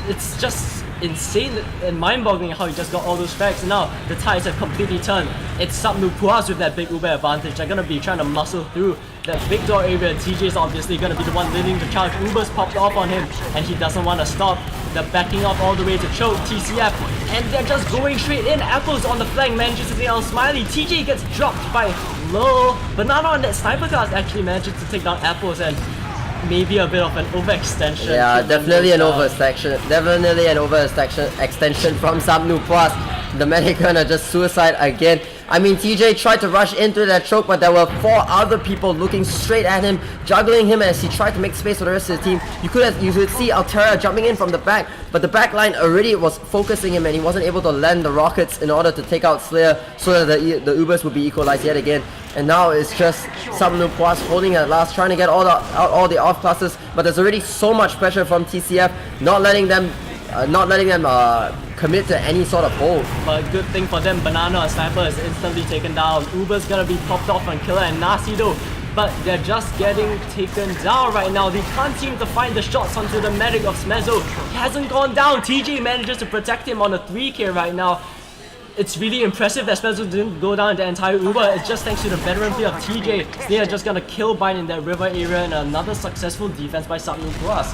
It's just insane and mind-boggling how he just got all those frags. Now the tides have completely turned. It's Subnuquas with that big Uber advantage. They're gonna be trying to muscle through that big door area. TJ is obviously gonna be the one leading the charge. Uber's popped off on him and he doesn't want to stop. They're backing off all the way to choke TCF, and they're just going straight in. Apples on the flank manages to take down Smiley. TJ gets dropped by Lull. Banana on that sniper class actually manages to take down Apples, and maybe a bit of an overextension. Yeah, definitely an overextension. Definitely an overextension from Subnuquas. The medic gonna just suicide again. I mean, TJ tried to rush into that choke, but there were 4 other people looking straight at him, juggling him as he tried to make space for the rest of the team. You could see Altera jumping in from the back, but the back line already was focusing him, and he wasn't able to land the rockets in order to take out Slayer, so that the Ubers would be equalized yet again. And now it's just Subnuquas holding at last, trying to get all the off classes, but there's already so much pressure from TCF, not letting them commit to any sort of hold. But good thing for them, Banana and Sniper is instantly taken down. Uber's gonna be popped off on Killer and Nasi though. But they're just getting taken down right now. They can't seem to find the shots onto the medic of Smezzo. He hasn't gone down. TJ manages to protect him on a 3K right now. It's really impressive that Smezzo didn't go down the entire Uber. It's just thanks to the veteran play of TJ. They are just gonna kill Bind in that river area, and another successful defense by Subnu Plus.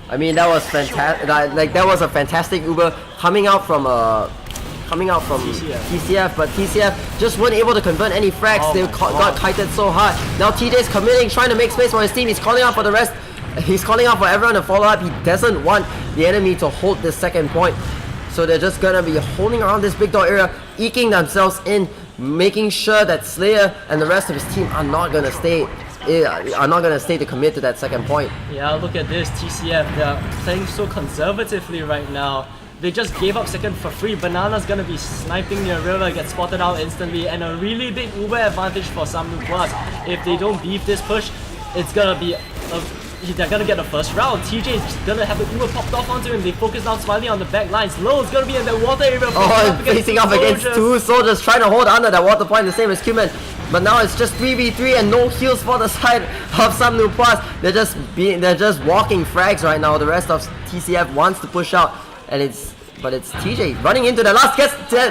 I mean, that was fantastic. Like that was a fantastic Uber coming out from TCF, but TCF just weren't able to convert any frags. Oh They got kited so hard. Now TJ's committing, trying to make space for his team. He's calling out for the rest. He's calling out for everyone to follow up. He doesn't want the enemy to hold this second point. So they're just gonna be holding around this big door area, eking themselves in, making sure that Slayer and the rest of his team are not gonna stay to commit to that second point. Yeah, look at this, TCF, they're playing so conservatively right now. They just gave up second for free. Banana's gonna be sniping near river, get spotted out instantly, and a really big Uber advantage for Subnu Plus. If they don't beef this push, it's gonna be they're gonna get the first round. TJ's gonna have the Uber popped off onto him. They focus now Smiley on the back lines. Lulls gonna be in the water area. Facing up against two soldiers, trying to hold under that water point, the same as Cuman. But now it's just 3v3 and no heals for the side of Subnu Plus. They're just walking frags right now. The rest of TCF wants to push out, and it's TJ running into the last,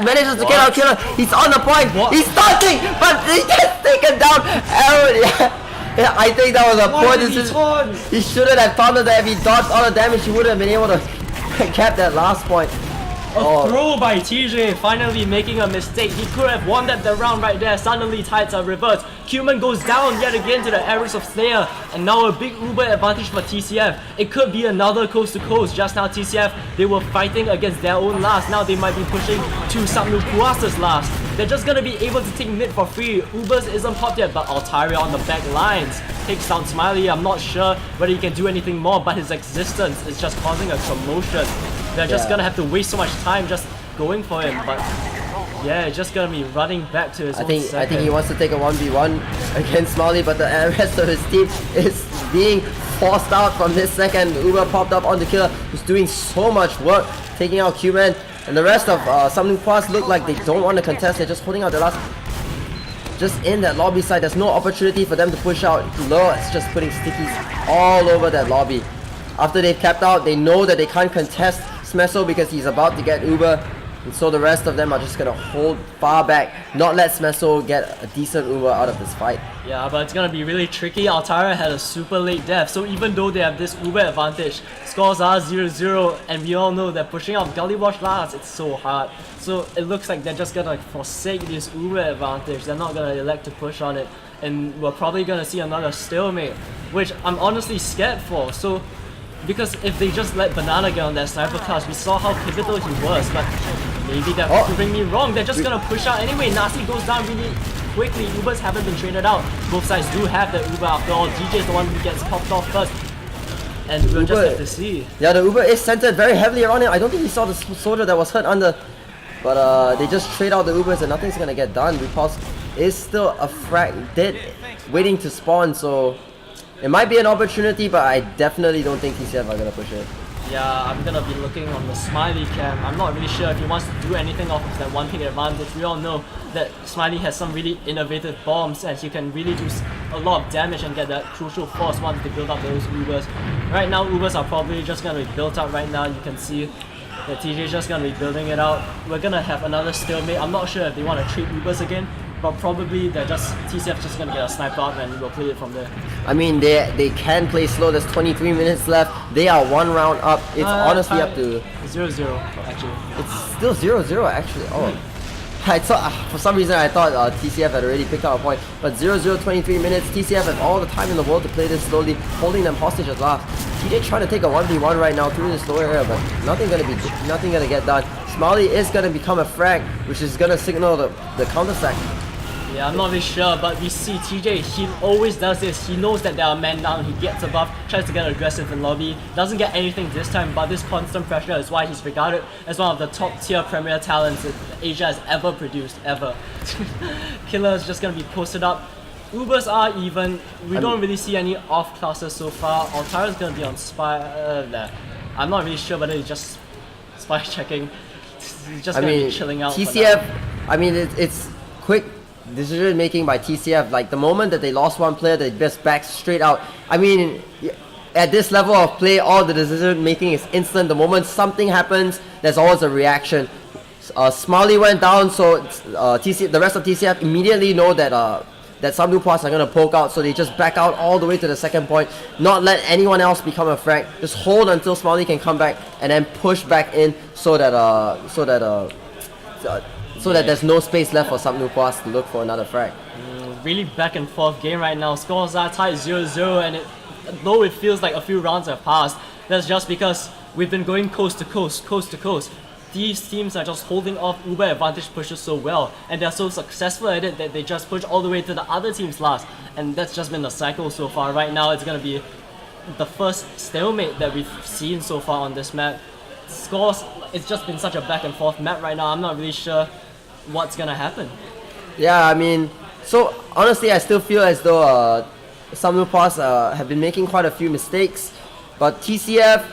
manages to get out Killer. He's on the point. He's starting, but he gets taken down. Yeah, I think that was a poor decision. He shouldn't have taunted that. If he dodged all the damage, he would have been able to cap that last point. A throw by TJ, finally making a mistake. He could have won that the round right there. Suddenly tides are reversed. Cuman goes down yet again to the arrows of Slayer, and now a big Uber advantage for TCF. It could be another coast to coast. Just now TCF, they were fighting against their own last. Now they might be pushing to Subnu Plus' last. They're just gonna be able to take mid for free. Ubers isn't popped yet, but Altaria on the back lines takes down Smiley. I'm not sure whether he can do anything more, but his existence is just causing a commotion. They're just gonna have to waste so much time just going for him, but yeah, just gonna be running back to his own second. I think he wants to take a 1v1 against Smiley, but the rest of his team is being forced out from this second. Uber popped up on the Killer, who's doing so much work, taking out Cuban, and the rest of Subnu Plus look like they don't want to contest. They're just holding out the last. Just in that lobby side, there's no opportunity for them to push out. It's just putting stickies all over that lobby. After they've capped out, they know that they can't contest Smeso because he's about to get Uber, and so the rest of them are just gonna hold far back, not let Smeso get a decent Uber out of this fight. Yeah, but it's gonna be really tricky. Altara had a super late death, so even though they have this Uber advantage, scores are 0-0, and we all know that pushing out Gully Wash last, it's so hard. So it looks like they're just gonna forsake this Uber advantage. They're not gonna elect to push on it, and we're probably gonna see another stalemate, which I'm honestly scared for. So because if they just let Banana get on that sniper class, we saw how pivotal he was, but maybe they're proving me wrong. They're just gonna push out anyway. Nasi goes down really quickly. Ubers haven't been traded out. Both sides do have the Uber after all. DJ is the one who gets popped off first, and we'll just have to see. Yeah, the Uber is centered very heavily around him. I don't think he saw the soldier that was hurt under, but they just trade out the Ubers and nothing's gonna get done. Repulse is still a frag dead, waiting to spawn, so it might be an opportunity, but I definitely don't think TCF are gonna push it. Yeah, I'm gonna be looking on the Smiley cam. I'm not really sure if he wants to do anything off of that one pick advantage. We all know that Smiley has some really innovative bombs, and he can really do a lot of damage and get that crucial force once they build up those Ubers. Right now, Ubers are probably just gonna be built up right now. You can see that TJ is just gonna be building it out. We're gonna have another stalemate. I'm not sure if they want to trade Ubers again, but probably TCF just gonna get a sniper out and we'll play it from there. I mean, they can play slow. There's 23 minutes left. They are one round up. It's honestly up to 0-0 actually. It's still 0-0 actually. Oh, I thought for some reason I thought TCF had already picked up a point, but 0-0, 23 minutes. TCF has all the time in the world to play this slowly, holding them hostage at last. TJ trying to take a 1v1 right now through this lower area, but nothing gonna get done. Smiley is gonna become a frag, which is gonna signal the counter stack. Yeah, I'm not really sure, but we see TJ, he always does this. He knows that there are men down, he gets above, tries to get aggressive in lobby, doesn't get anything this time, but this constant pressure is why he's regarded as one of the top tier premier talents that Asia has ever produced, ever. Killer is just gonna be posted up. Ubers are even, we don't really see any off classes so far. Altara is gonna be on Spy, I'm not really sure whether he just spy checking. He's just I gonna mean, be chilling out. TCF, I mean, it's quick decision making by TCF. Like the moment that they lost one player, they just back straight out. I mean, at this level of play, all the decision making is instant. The moment something happens, there's always a reaction. Smiley went down, so the rest of TCF immediately know that that some new pass are gonna poke out, so they just back out all the way to the second point, not let anyone else become a frag. Just hold until Smiley can come back, and then push back in so that there's no space left for some new pass to look for another frag. Really back and forth game right now. Scores are tied 0-0, and though it feels like a few rounds have passed, that's just because we've been going coast to coast, coast to coast. These teams are just holding off Uber advantage pushes so well, and they're so successful at it that they just push all the way to the other team's last, and that's just been the cycle so far. Right now it's gonna be the first stalemate that we've seen so far on this map. Scores, it's just been such a back and forth map right now. I'm not really sure what's gonna happen. Yeah, I mean, so honestly I still feel as though some new pass have been making quite a few mistakes, but TCF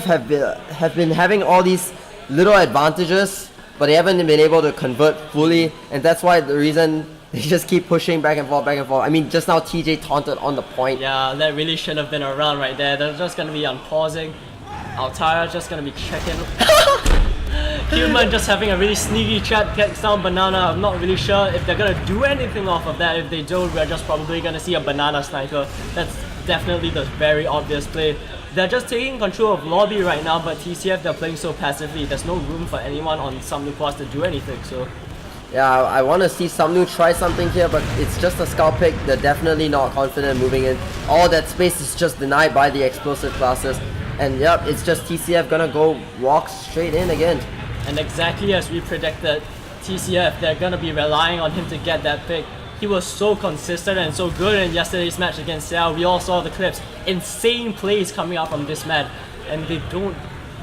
have been having all these little advantages, but they haven't been able to convert fully, and that's why the reason they just keep pushing back and forth, back and forth. I mean, just now TJ taunted on the point. Yeah, that really should have been around right there. They're just gonna be unpausing. Altara just gonna be checking. Human just having a really sneaky trap, gets down Banana. I'm not really sure if they're gonna do anything off of that. If they don't, we're just probably gonna see a Banana sniper. That's definitely the very obvious play. They're just taking control of lobby right now, but TCF, they're playing so passively. There's no room for anyone on some new quads to do anything, so... Yeah, I want to see Samnu try something here, but it's just a scout pick. They're definitely not confident moving in. All that space is just denied by the explosive classes. And yep, it's just TCF gonna go walk straight in again. And exactly as we predicted, TCF, they're gonna be relying on him to get that pick. He was so consistent and so good in yesterday's match against Seattle. We all saw the clips. Insane plays coming out from this man. And they don't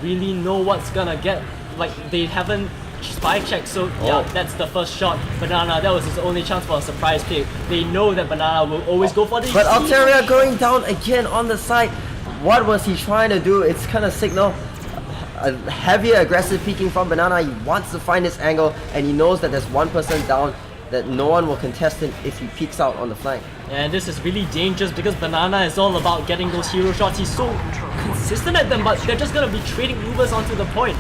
really know what's gonna get. Like, they haven't spy checked, so yeah, that's the first shot. Banana, that was his only chance for a surprise pick. They know that Banana will always go for the... But Altaria going down again on the side. What was he trying to do? It's kind of signal a heavier aggressive peeking from Banana. He wants to find this angle, and he knows that there's one person down, that no one will contest him if he peeks out on the flank. And this is really dangerous because Banana is all about getting those hero shots. He's so consistent at them, but they're just gonna be trading Ubers onto the point.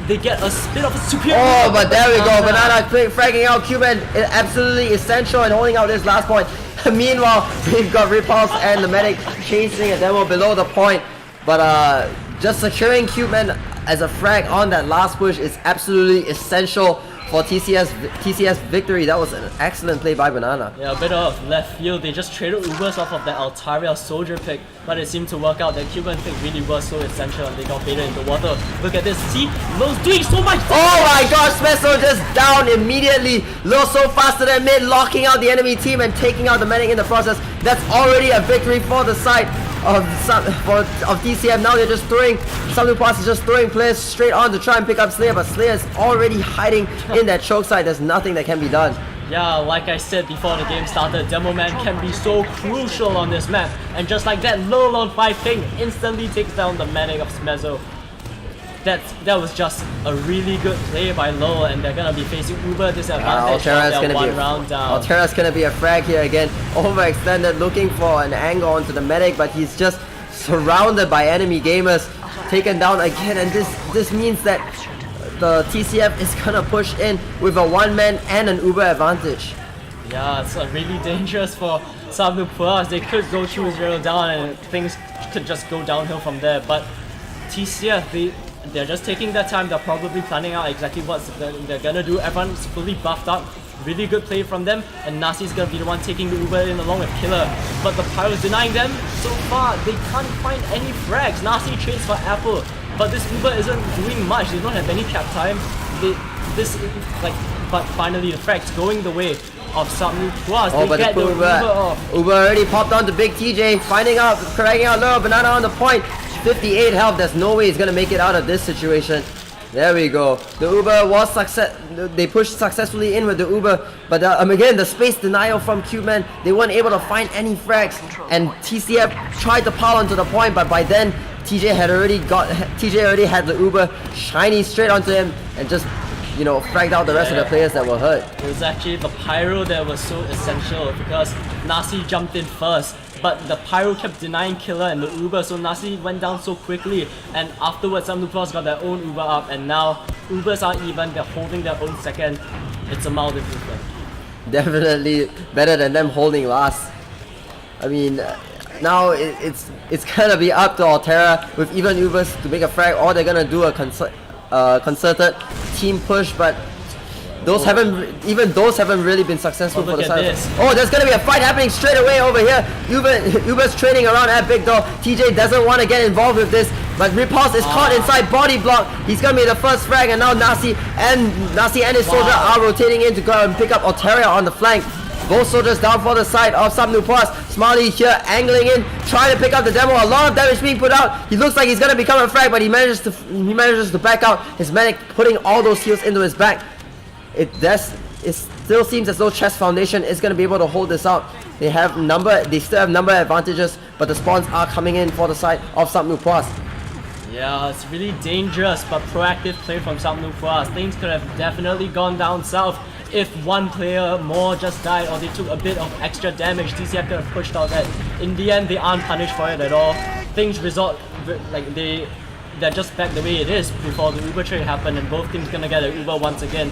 They get a bit of a superior... Oh, but there we go. Banana fragging out Cuban. Absolutely essential and holding out this last point. Meanwhile, we've got Repulse and the medic chasing a demo below the point. But just securing Cuban as a frag on that last push is absolutely essential for TCS victory. That was an excellent play by Banana. Yeah, a bit of left field. They just traded Ubers off of that Altaria soldier pick, but it seemed to work out. That Cuban pick really was so essential, and they got baited into water. Look at this. See? Lulls doing so much. Oh my gosh, Smeso just down immediately. Lulls so faster than mid, locking out the enemy team and taking out the medic in the process. That's already a victory for the side of TCM. Now they're just throwing, some new passes just throwing players straight on to try and pick up Slayer, but Slayer is already hiding in that choke side. There's nothing that can be done. Yeah, like I said before the game started, Demo Man can be so crucial on this map. And just like that, Lull on 5 ping instantly takes down the medic of Smezo. That was just a really good play by Lull, and they're gonna be facing Uber disadvantage on their one round down. Altera's gonna be a frag here again, overextended, looking for an angle onto the medic, but he's just surrounded by enemy gamers, taken down again, and this means that the TCF is gonna push in with a one-man and an Uber advantage. Yeah, it's really dangerous for Sabnu Plus. They could go 2-0 down and things could just go downhill from there, but TCF, they're just taking their time. They're probably planning out exactly what they're gonna do. Everyone's fully buffed up. Really good play from them, and Nasi's gonna be the one taking the Uber in along with Killer. But the Pyro's denying them. So far, they can't find any frags. Nasi trades for Apple, but this Uber isn't doing much. They don't have any cap time. But finally the frags going the way of Samnu Plus. Oh, but get the Uber off. Uber already popped onto Big TJ, finding out, cracking out low, Banana on the point. 58 health, there's no way he's gonna make it out of this situation. There we go. The Uber was they pushed successfully in with the Uber, but again, the space denial from Cubeman, they weren't able to find any frags, and TCF tried to pile onto the point, but by then, TJ already had the Uber shiny straight onto him and just, you know, fragged out the rest of the players that were hurt. It was actually the pyro that was so essential because Nasi jumped in first, but the pyro kept denying Killer and the Uber, so Nasi went down so quickly, and afterwards some Lupros got their own Uber up, and now Ubers are even, they're holding their own second. It's a mild improvement. Definitely better than them holding last. I mean, now it's gonna be up to Altera with even Ubers to make a frag, or they're gonna do a concerted team push, but those haven't really been successful for the side. Oh, there's gonna be a fight happening straight away over here. Uber's trading around at Big Door. TJ doesn't want to get involved with this, but Repulse is caught inside body block. He's gonna be the first frag, and now Nasi and his soldier are rotating in to go and pick up Altaria on the flank. Both soldiers down for the side of Subnoob Plus. Smiley here angling in, trying to pick up the demo. A lot of damage being put out. He looks like he's gonna become a frag, but he manages to back out. His medic putting all those heals into his back. It still seems as though Chess Foundation is gonna be able to hold this out. They still have number advantages, but the spawns are coming in for the side of Subnoob Plus. Yeah, it's really dangerous, but proactive play from Subnoob Plus. Things could have definitely gone down south if one player more just died or they took a bit of extra damage. TCF could have pushed out that. In the end, they aren't punished for it at all. Things result like they're just back the way it is before the Uber trade happened, and both teams gonna get an Uber once again.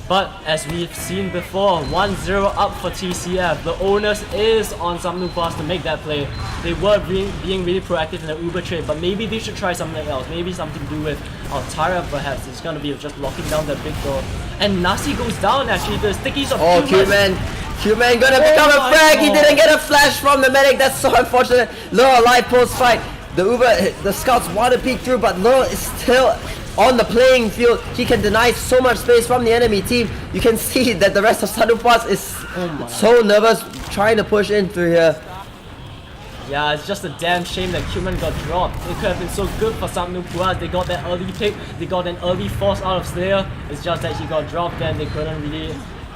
But as we've seen before, 1-0 up for TCF. The onus is on Subnoob Plus to make that play. They were being really proactive in the Uber trade, but maybe they should try something else. Maybe something to do with Altara perhaps. It's gonna be just locking down that Big Door. And Nasi goes down actually. The stickies of Q-Man gonna become a frag. He didn't get a flash from the medic. That's so unfortunate. Low alive post fight. The scouts want to peek through, but Low is still on the playing field. He can deny so much space from the enemy team. You can see that the rest of Subnoob Plus is so nervous trying to push in through here. Yeah, it's just a damn shame that Cuman got dropped. It could have been so good for Subnoob Plus. They got that early pick, they got an early force out of Slayer. It's just that he got dropped and they couldn't really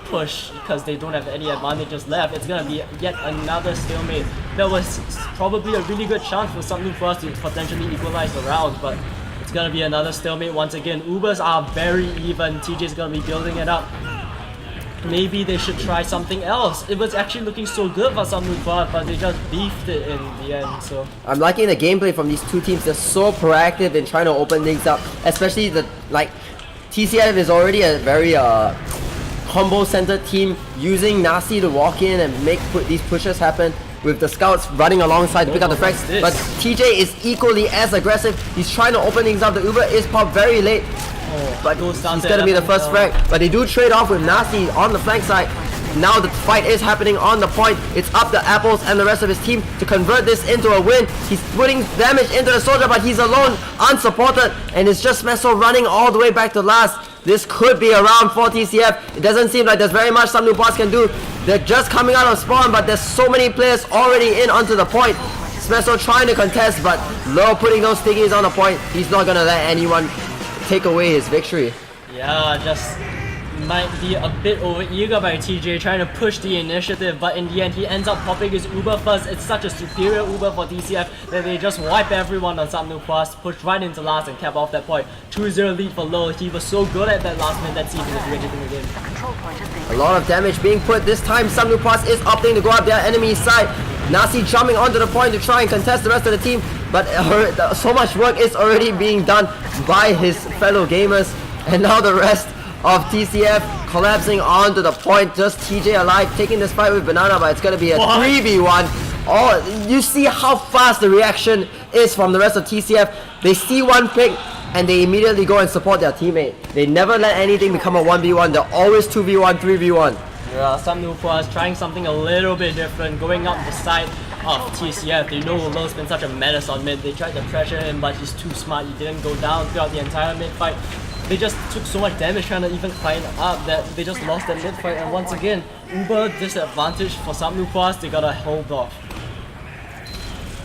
push because they don't have any advantages left. It's gonna be yet another stalemate. That was probably a really good chance for Subnoob Plus to potentially equalize the round, but it's gonna be another stalemate once again. Ubers are very even. TJ's gonna be building it up. Maybe they should try something else. It was actually looking so good for Subnoob Plus, but they just beefed it in the end. So I'm liking the gameplay from these two teams. They're so proactive in trying to open things up. Especially TCF is already a very combo-centered team, using Nasi to walk in and put these pushes happen, with the scouts running alongside to pick up the frags. But TJ is equally as aggressive. He's trying to open things up. The Uber is popped very late, but he's gonna be the first frag. But they do trade off with Nasi on the flank side. Now the fight is happening on the point. It's up to Apples and the rest of his team to convert this into a win. He's putting damage into the soldier, but he's alone, unsupported, and it's just Meso running all the way back to last. This could be a round for TCF. It doesn't seem like there's very much Subnoob Plus can do. They're just coming out of spawn, but there's so many players already in onto the point. Smeso trying to contest, but Low putting those stickies on the point. He's not gonna let anyone take away his victory. Yeah, just might be a bit over-eager by TJ trying to push the initiative, but in the end he ends up popping his Uber first. It's such a superior Uber for TCF that they just wipe everyone on Subnoob Plus, push right into last and cap off that point. 2-0 lead for Low. He was so good at that last minute. Let's see if he can do anything again. A lot of damage being put. This time Subnoob Plus is opting to go up their enemy's side. Nasi jumping onto the point to try and contest the rest of the team, but so much work is already being done by his fellow gamers, and now the rest of TCF collapsing onto the point. Just TJ alive, taking this fight with Banana, but it's gonna be a 3v1. Oh, you see how fast the reaction is from the rest of TCF. They see one pick and they immediately go and support their teammate. They never let anything become a 1v1. They're always 2v1, 3v1. Yeah, Subnoob Plus trying something a little bit different, going up the side of TCF. They know Low's been such a menace on mid. They tried to pressure him, but he's too smart. He didn't go down throughout the entire mid fight. They just took so much damage trying to even climb up that they just lost that mid fight. And once again, Uber disadvantage for Subnoob Plus. They gotta hold off.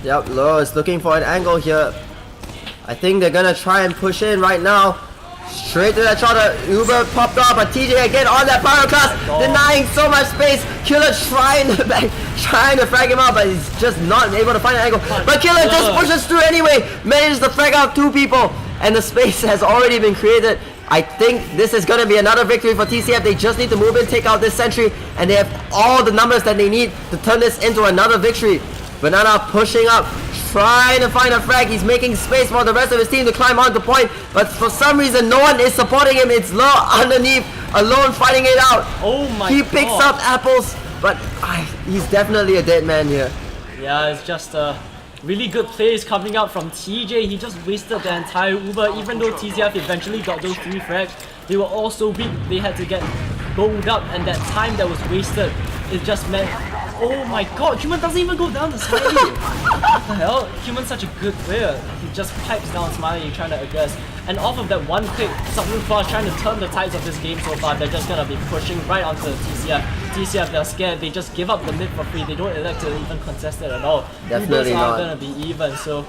Yep, Low is looking for an angle here. I think they're gonna try and push in right now. Straight to that shot, Uber popped off, but TJ again on that power class, denying so much space. Killer trying to frag him out, but he's just not able to find an angle. But Killer just pushes through anyway, manages to frag out 2 people, and the space has already been created. I think this is going to be another victory for TCF. They just need to move in, take out this sentry, and they have all the numbers that they need to turn this into another victory. Banana pushing up, trying to find a frag. He's making space for the rest of his team to climb onto point, but for some reason no one is supporting him. It's Low underneath, alone fighting it out. Oh my god. He picks up apples, but he's definitely a dead man here. Yeah, it's just really good plays coming out from TJ. He just wasted the entire Uber. Even though TCF eventually got those 3 frags, they were all so weak. They had to get bowled up, and that time that was wasted, it just meant, oh my god, Human doesn't even go down to Smiley. What the hell? Human's such a good player. He just pipes down Smiley trying to aggress. And off of that one pick, Subnoofa trying to turn the tides of this game so far. They're just gonna be pushing right onto TCF. TCF, they're scared. They just give up the mid for free. They don't elect to even contest it at all. Definitely Ubers not. are gonna be even. So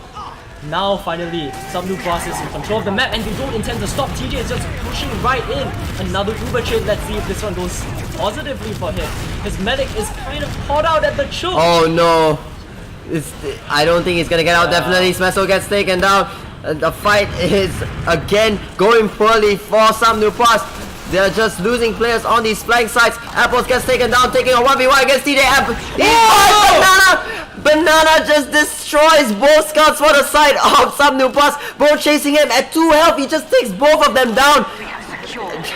now finally, Subnoofa is in control of the map, and they don't intend to stop. TJ is just pushing right in. Another Uber trade. Let's see if this one goes positively for him. His medic is kind of caught out at the choke. Oh no. I don't think he's gonna get out. Definitely Smeso gets taken down. The fight is again going poorly for Subnoofa. They're just losing players on these flank sides. Apples gets taken down, taking a 1v1 against TJ. Banana just destroys both scouts for the side of Subnoofa. Both chasing him at 2 health. He just takes both of them down.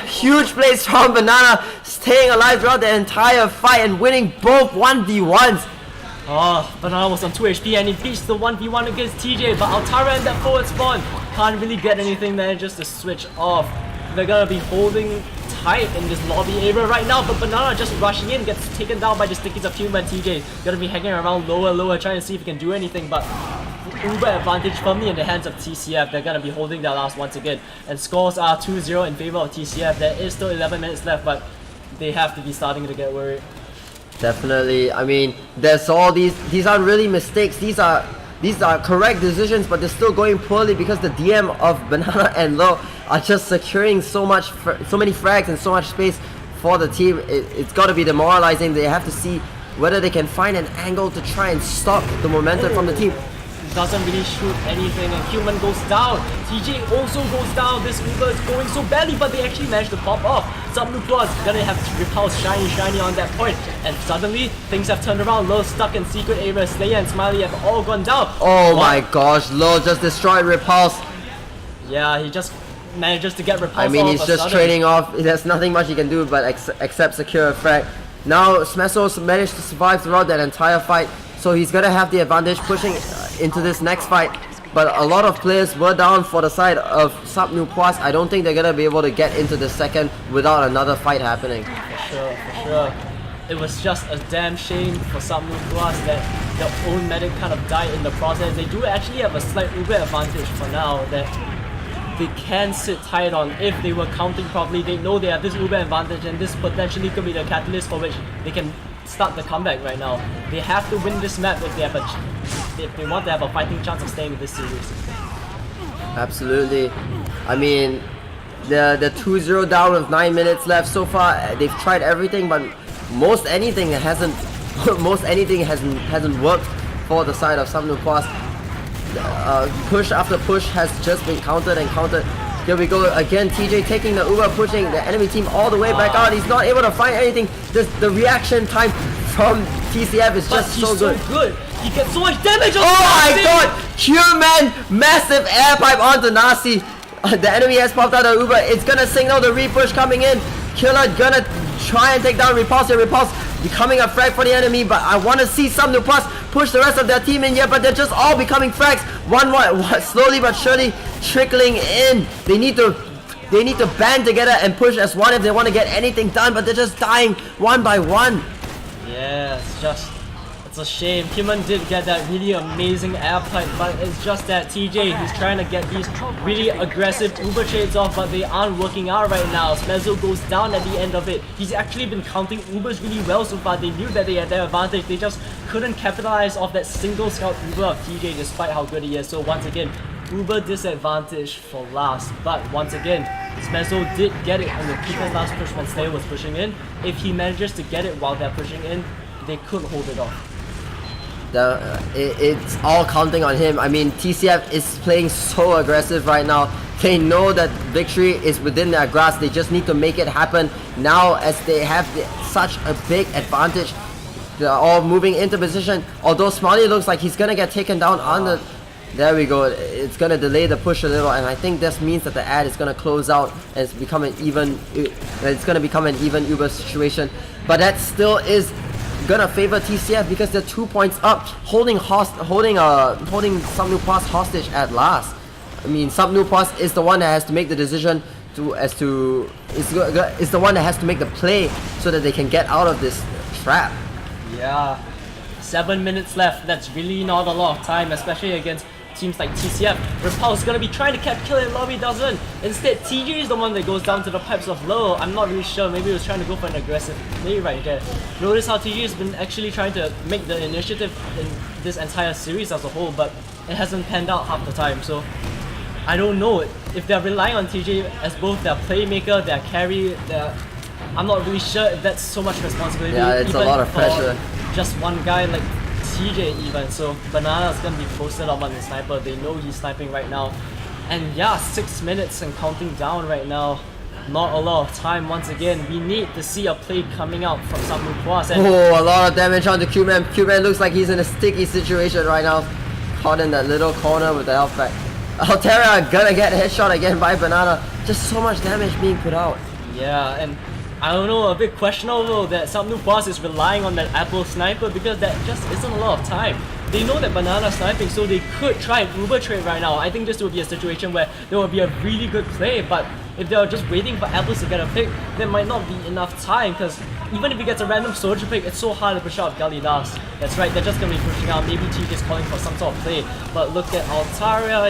Huge plays from Banana, staying alive throughout the entire fight and winning both 1v1s. Oh, Banana was on 2 HP and he beats the 1v1 against TJ, but Altara in that forward spawn can't really get anything there, just to switch off. They're gonna be holding tight in this lobby area right now, but Banana just rushing in, gets taken down by the stickies of Human. TJ gonna be hanging around lower, trying to see if he can do anything, but Uber advantage firmly in the hands of TCF. They're gonna be holding their last once again, and scores are 2-0 in favor of TCF. There is still 11 minutes left, but they have to be starting to get worried. Definitely. I mean, there's all these aren't really mistakes. These are correct decisions, but they're still going poorly because the DM of Banana and Low are just securing so many frags and so much space for the team. It's got to be demoralizing. They have to see whether they can find an angle to try and stop the momentum from the team. Doesn't really shoot anything, and Human goes down. TJ also goes down. This Uber is going so badly, but they actually managed to pop off. Subnoofa is gonna have to repulse shiny on that point, and suddenly things have turned around. Low stuck in secret areas. Slayer and Smiley have all gone down. Oh my gosh, Low just destroyed Repulse. Yeah, he just manages to get Repulse. I mean, he's just trading off. There's nothing much he can do but except secure a frag. Now Smeso's managed to survive throughout that entire fight, so he's gonna have the advantage pushing into this next fight. But a lot of players were down for the side of Subnoofa. I don't think they're gonna be able to get into the second without another fight happening. For sure. It was just a damn shame for Subnoofa that their own medic kind of died in the process. They do actually have a slight Uber advantage for now that they can sit tight on. If they were counting properly, they know they have this Uber advantage, and this potentially could be the catalyst for which they can start the comeback right now. They have to win this map if they want to have a fighting chance of staying in this series. Absolutely. I mean, the 2-0 down with 9 minutes left so far. They've tried everything, but most anything hasn't worked for the side of Subnoofa. Push after push has just been countered and countered. Here we go again. TJ taking the Uber, pushing the enemy team all the way back out. He's not able to find anything. The reaction time from TCF is just so good. He gets so much damage on my god! Human massive air pipe onto Nasi. The enemy has popped out of Uber. It's gonna signal the re-push coming in. Killer gonna try and take down Repulse. Repulse becoming a frag for the enemy, but I want to see Subnoofa push the rest of their team in here, but they're just all becoming frags. One, slowly but surely trickling in. They need to band together and push as one if they want to get anything done, but they're just dying one by one. Yeah, it's a shame. Human did get that really amazing air pipe, but it's just that TJ, he's trying to get these really aggressive Uber trades off, but they aren't working out right now. Smezo goes down at the end of it. He's actually been counting Ubers really well so far. They knew that they had their advantage. They just couldn't capitalize off that single scout Uber of TJ despite how good he is. So once again, Uber disadvantage for last, but once again, Smezzo did get it on the people's last push when Slayer was pushing in. If he manages to get it while they're pushing in, they could hold it off. It's all counting on him. I mean, TCF is playing so aggressive right now. They know that victory is within their grasp. They just need to make it happen now, as they have such a big advantage. They're all moving into position. Although Smiley looks like he's gonna get taken down on the... There we go. It's gonna delay the push a little, and I think this means that the ad is gonna close out and it's become an even... It's gonna become an even Uber situation. But that still is gonna favor TCF because they're 2 points up, holding Samnu Pas hostage at last. I mean, Samnu Pas is the one that has to make the decision is the one that has to make the play so that they can get out of this trap. Yeah, 7 minutes left. That's really not a lot of time, especially against teams like TCF. Repulse is gonna be trying to cap kill and Lobby doesn't. Instead, TJ is the one that goes down to the pipes of low. I'm not really sure. Maybe he was trying to go for an aggressive play right there. Notice how TJ has been actually trying to make the initiative in this entire series as a whole, but it hasn't panned out half the time. So I don't know if they're relying on TJ as both their playmaker, their carry, I'm not really sure if that's so much responsibility. Yeah, it's a lot of pressure. Just one guy like TJ even. So Banana's gonna be posted up on the sniper. They know he's sniping right now. And yeah, 6 minutes and counting down right now. Not a lot of time once again. We need to see a play coming out from Samnu Pas. Oh, a lot of damage on the Q-Man. Q-Man looks like he's in a sticky situation right now. Caught in that little corner with the health pack. Altera gonna get headshot again by Banana. Just so much damage being put out. Yeah, and I don't know, a bit questionable that Samnu Pas is relying on that Apple sniper because that just isn't a lot of time. They know that Banana's sniping, so they could try an Uber trade right now. I think this would be a situation where there will be a really good play, but if they're just waiting for Apples to get a pick, there might not be enough time, because even if he gets a random soldier pick, it's so hard to push out Galidas. That's right, they're just going to be pushing out. Maybe TJ is calling for some sort of play, but look at Altaria,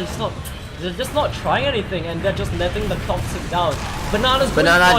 they're just not trying anything, and they're just letting the clock tick down. Banana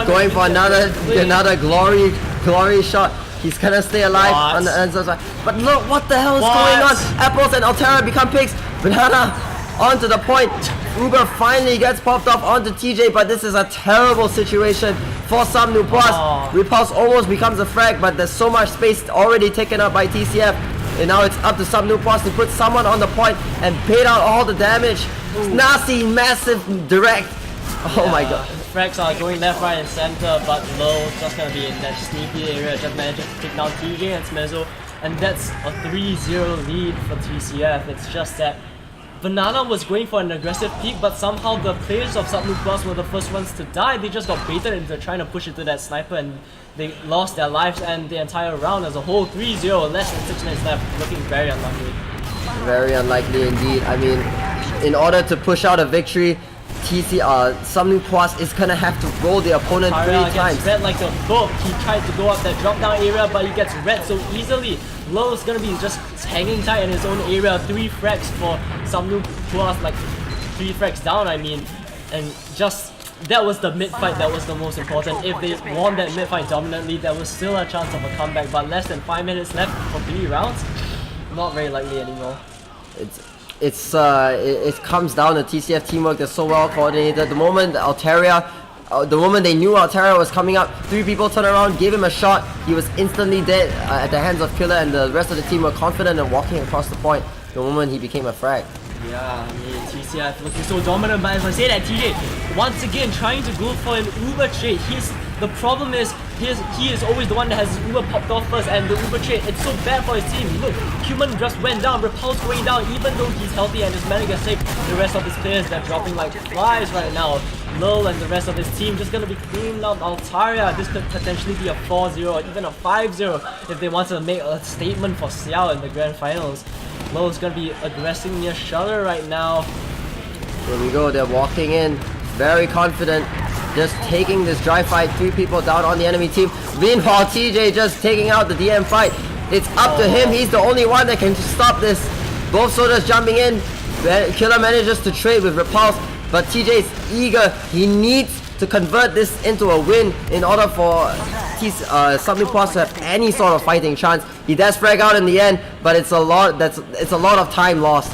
going for another glory shot. He's gonna stay alive on the end side. But look, what the hell is going on? Apples and Altera become picks. Banana onto the point. Uber finally gets popped off onto TJ, but this is a terrible situation for Samnu Pas. Repulse almost becomes a frag, but there's so much space already taken up by TCF. And now it's up to Samnu Pas to put someone on the point and bait out all the damage. Nasty, massive direct. Oh my god. Frags are going left, right, and center, but Low just gonna be in that sneaky area, just managing to take down TJ and Smezzo, and that's a 3-0 lead for TCF. It's just that Banana was going for an aggressive peek, but somehow the players of Samnu Pas were the first ones to die. They just got baited into trying to push into that sniper, and they lost their lives and the entire round as a whole. 3-0, less than 6 minutes left, looking very unlucky. Very unlikely indeed. I mean, in order to push out a victory, Samnu Pas is gonna have to roll the opponent 3 times. Gets red like a book. He tried to go up that drop down area, but he gets red so easily. Low is gonna be just hanging tight in his own area. 3 frags for Samnu Pas, like 3 frags down, I mean. And just, that was the mid fight that was the most important. If they won that mid fight dominantly, there was still a chance of a comeback, but less than 5 minutes left for 3 rounds, not very likely anymore. It comes down to TCF teamwork. They're so well coordinated. The moment they knew Altaria was coming up, 3 people turned around, gave him a shot. He was instantly dead at the hands of Killer, and the rest of the team were confident in walking across the point the moment he became a frag. Yeah, I mean, TCF looking so dominant, but as I say that, TJ, once again, trying to go for an Uber trade. The problem is, he is always the one that has his Uber popped off first, and the Uber trade, it's so bad for his team. Look, Human just went down, Repulse going down, even though he's healthy and his mana gets saved. The rest of his players, they're dropping like flies right now. Lul and the rest of his team just gonna be cleaning up Altaria. This could potentially be a 4-0 or even a 5-0 if they want to make a statement for Xiao in the grand finals. Lul is gonna be aggressing near Shutter right now. Here we go, they're walking in, very confident, just taking this dry fight, 3 people down on the enemy team. Meanwhile, TJ just taking out the DM fight. It's up to him, he's the only one that can stop this. Both soldiers jumping in, Killer manages to trade with Repulse, but TJ is eager, he needs to convert this into a win in order for Samnu Pas to have any sort of fighting chance. He does frag out in the end, but it's a lot of time lost.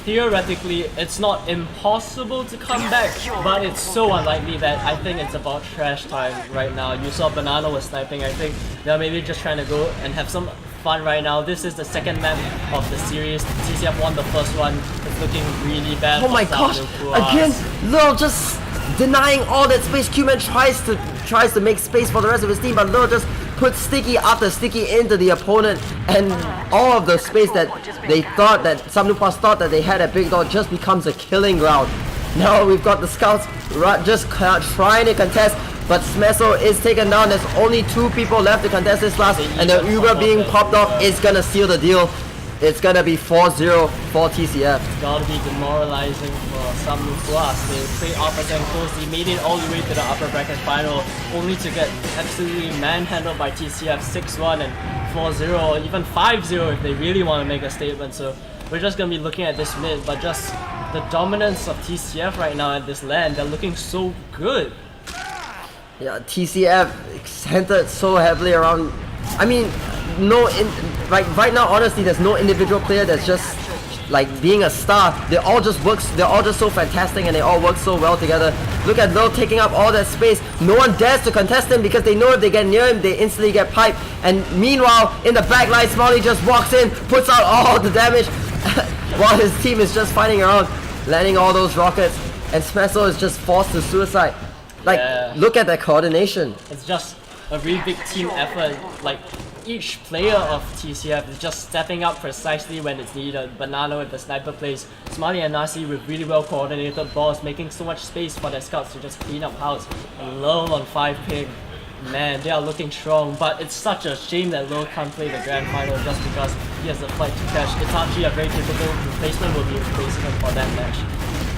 theoretically, it's not impossible to come back, but it's so unlikely that I think it's about trash time right now. You saw Banana was sniping. I think they're maybe just trying to go and have some fun right now. This is the second map of the series. TCF won the first one. It's looking really bad. Oh my gosh! Again, Lil just denying all that space. Q-Man tries to make space for the rest of his team, but Lil just puts sticky after sticky into the opponent, and all of the space that they thought that Samnupas thought that they had at Big Dog just becomes a killing ground. Now we've got the scouts just trying to contest, but Smeso is taken down. There's only 2 people left to contest this last, and the Uber being popped off is gonna seal the deal. It's gonna be 4-0 for TCF. It's gotta be demoralizing for Samnupas. They played opposite closely, made it all the way to the upper bracket final, only to get absolutely manhandled by TCF 6-1 and 4-0, or even 5-0 if they really want to make a statement. So we're just gonna be looking at this mid, but just the dominance of TCF right now at this LAN, they're looking so good. Yeah, TCF centered so heavily around. I mean, right now, honestly, there's no individual player that's just like being a star. They're all just so fantastic, and they all work so well together. Look at Lil taking up all that space. No one dares to contest him because they know if they get near him, they instantly get piped. And meanwhile, in the backline, Smalley just walks in, puts out all the damage, while his team is just fighting around, landing all those rockets, and Smeso is just forced to suicide. Like, look at that coordination. It's just a really big team effort. Like, each player of TCF is just stepping up precisely when it's needed. Banana with the sniper plays, Smiley and Nasi with really well coordinated balls, making so much space for their scouts to just clean up house. And Lul on 5 ping, man, they are looking strong, but it's such a shame that Lul can't play the grand final just because he has a flight to catch. Itachi, a very capable replacement, will be replacing him for that match.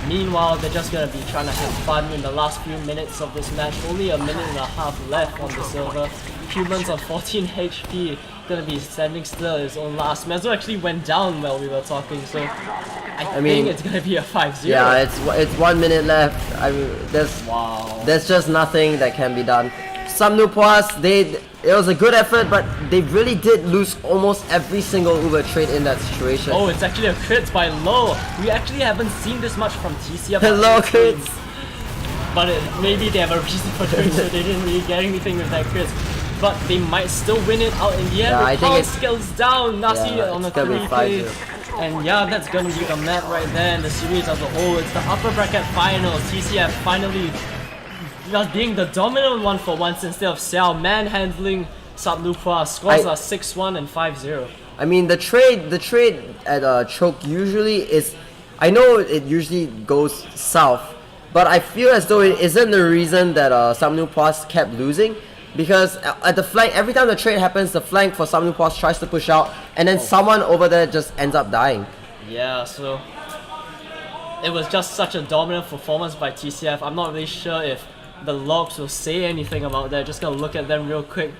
Meanwhile, they're just gonna be trying to have fun in the last few minutes of this match. Only a minute and a half left on the server. Humans on 14 HP, gonna be standing still at his own last. Mezzo actually went down while we were talking, so I mean, it's gonna be a 5-0. Yeah, it's 1 minute left. I mean, there's just nothing that can be done. Samnupas, it was a good effort, but they really did lose almost every single Uber trade in that situation. Oh, it's actually a crit by Low. We actually haven't seen this much from TCF. Low crits. But maybe they have a reason for doing so. They didn't really get anything with that crit. But they might still win it out in the end. Yeah, I think it's skills down. Nasi on the 3K. And yeah, that's gonna be the map right there in the series as a whole. It's the upper bracket finals. TCF finally just being the dominant one for once instead of Xiao manhandling Samnupas. Scores are 6-1 and 5-0. I mean, the trade at Choke usually is, I know it usually goes south, but I feel as though it isn't the reason that Samnupas kept losing. Because at the flank, every time the trade happens, the flank for Samnupas tries to push out, and then someone over there just ends up dying. Yeah, so it was just such a dominant performance by TCF. I'm not really sure if the logs will say anything about that. Just gonna look at them real quick.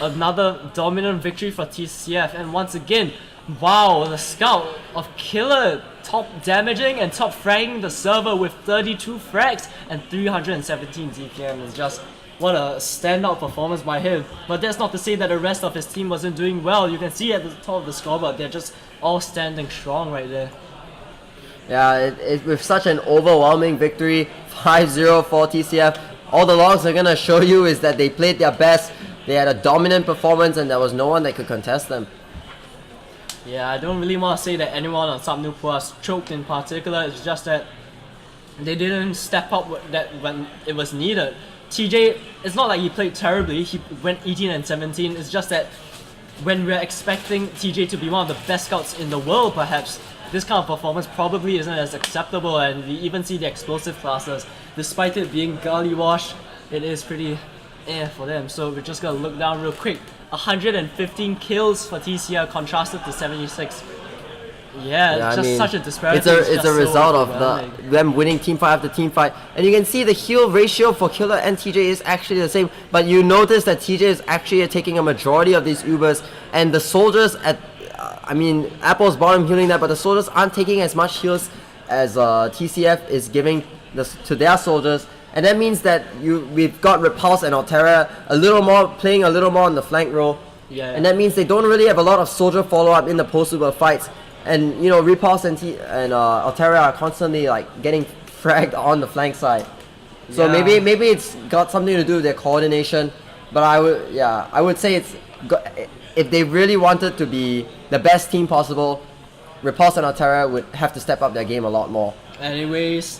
Another dominant victory for TCF, and once again, wow, the scout of Killer top damaging and top fragging the server with 32 frags and 317 DPM is just what a standout performance by him. But that's not to say that the rest of his team wasn't doing well. You can see at the top of the scoreboard, they're just all standing strong right there. Yeah, with such an overwhelming victory, 5-0 for TCF, all the logs are gonna show you is that they played their best, they had a dominant performance, and there was no one that could contest them. Yeah, I don't really want to say that anyone on Samnupas choked in particular. It's just that they didn't step up when it was needed. TJ, it's not like he played terribly, he went 18 and 17, it's just that when we're expecting TJ to be one of the best scouts in the world perhaps, this kind of performance probably isn't as acceptable, and we even see the explosive classes. Despite it being gully wash, it is pretty for them. So we're just gonna look down real quick. 115 kills for TCL contrasted to 76. Yeah, it's just such a disparity. It's a result of them winning team fight after team fight, and you can see the heal ratio for Killer and TJ is actually the same. But you notice that TJ is actually taking a majority of these Ubers, and the soldiers I mean, Apple's bottom healing that, but the soldiers aren't taking as much heals as TCF is giving to their soldiers, and that means that we've got Repulse and Altera playing a little more on the flank role. Yeah. And that means they don't really have a lot of soldier follow-up in the post-Uber fights. and you know, Repulse and Altera are constantly like getting fragged on the flank side. So Yeah. maybe it's got something to do with their coordination. But I would say if they really wanted to be the best team possible, Repulse and Altera would have to step up their game a lot more. Anyways,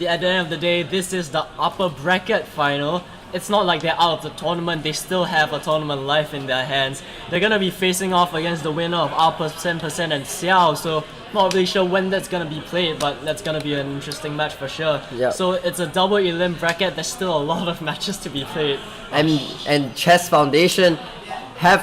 at the end of the day, this is the upper bracket final. It's not like they're out of the tournament, they still have a tournament life in their hands. They're gonna be facing off against the winner of our percent and Xiao, so not really sure when that's gonna be played, but that's gonna be an interesting match for sure. Yep. So it's a double elim bracket, there's still a lot of matches to be played. And Chess Foundation have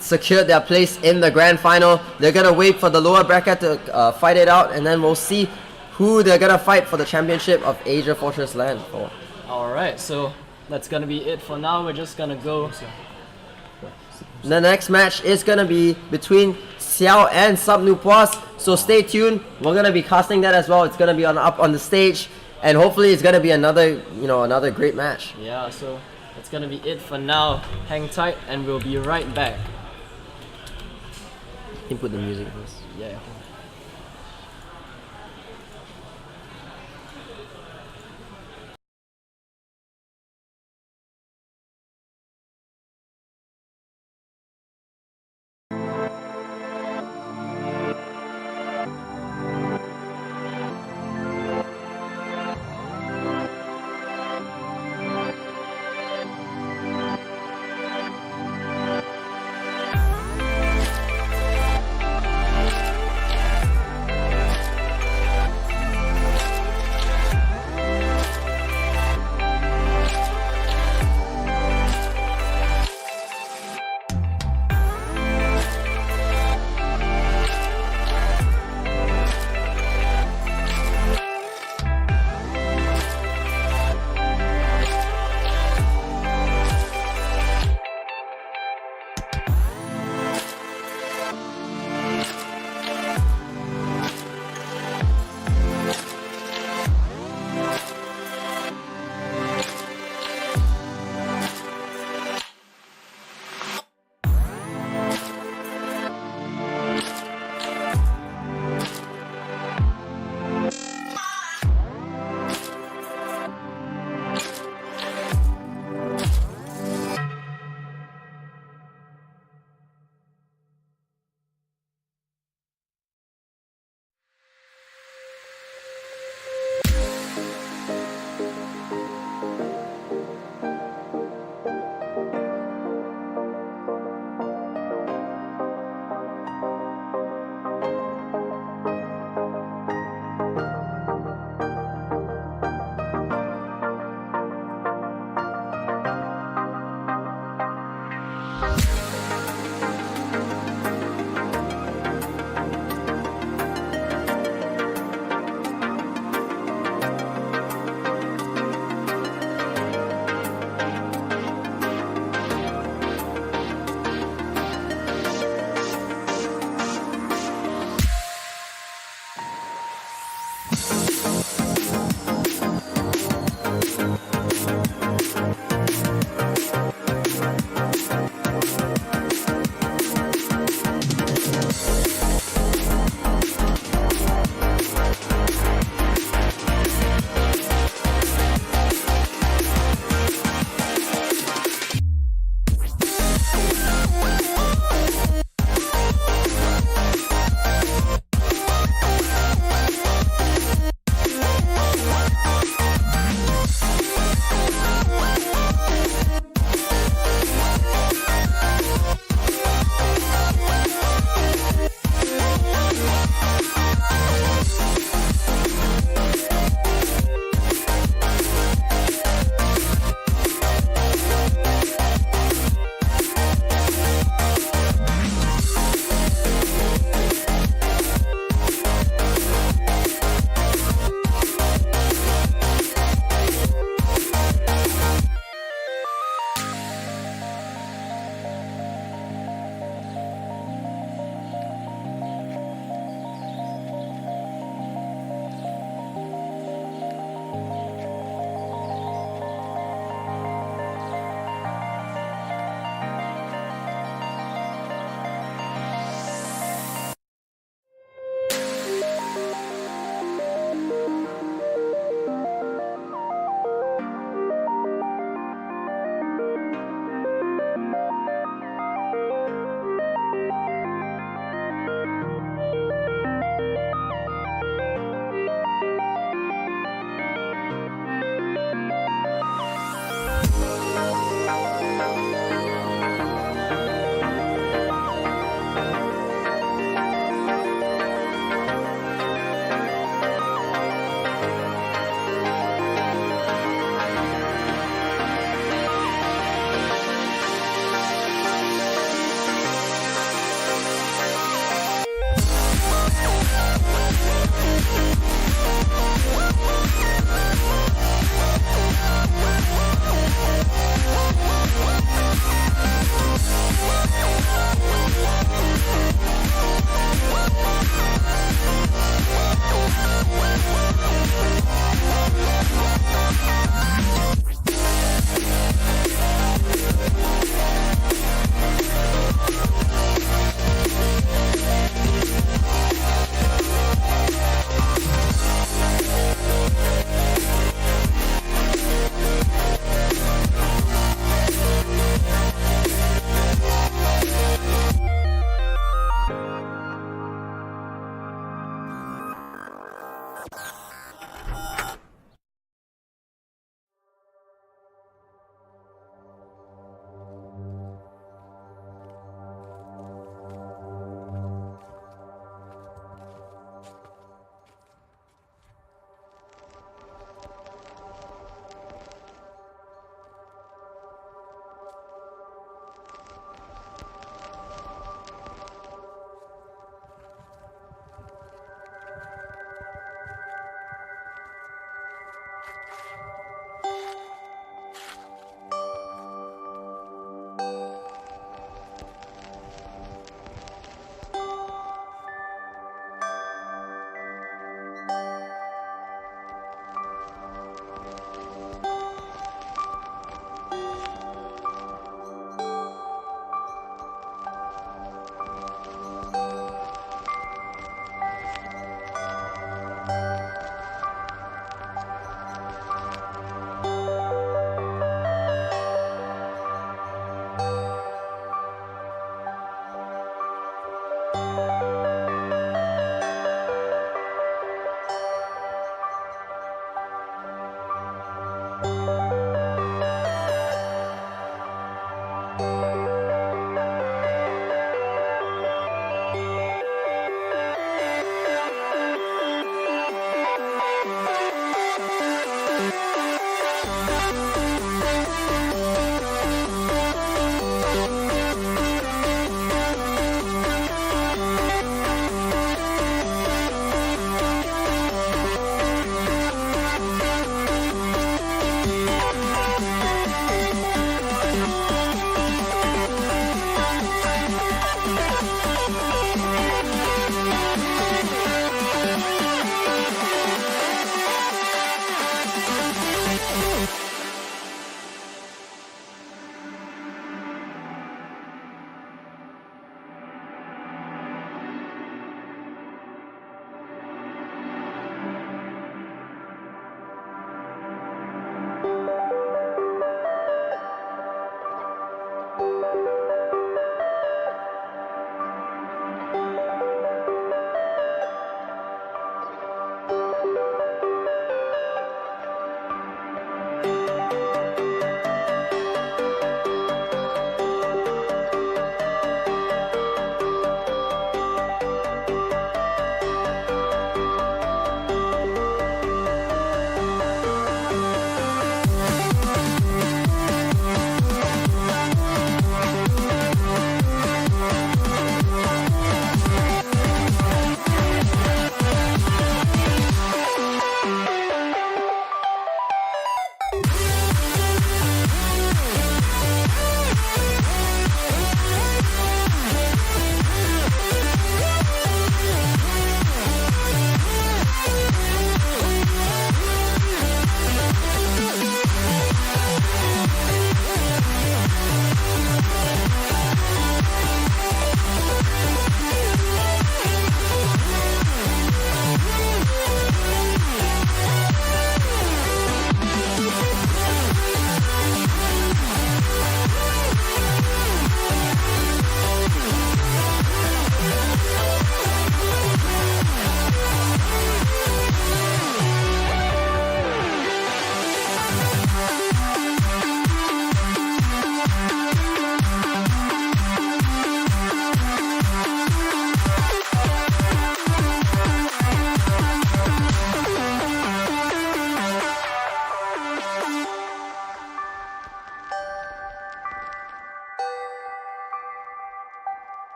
secured their place in the grand final. They're gonna wait for the lower bracket to fight it out, and then we'll see who they're gonna fight for the championship of AsiaFortress LAN for. Alright, so that's gonna be it for now. We're just gonna go. The next match is gonna be between Xiao and Subnupois, so stay tuned. We're gonna be casting that as well. It's gonna be up on the stage, and hopefully it's gonna be another great match. Yeah, so that's gonna be it for now. Hang tight and we'll be right back. Input the music first. Yeah.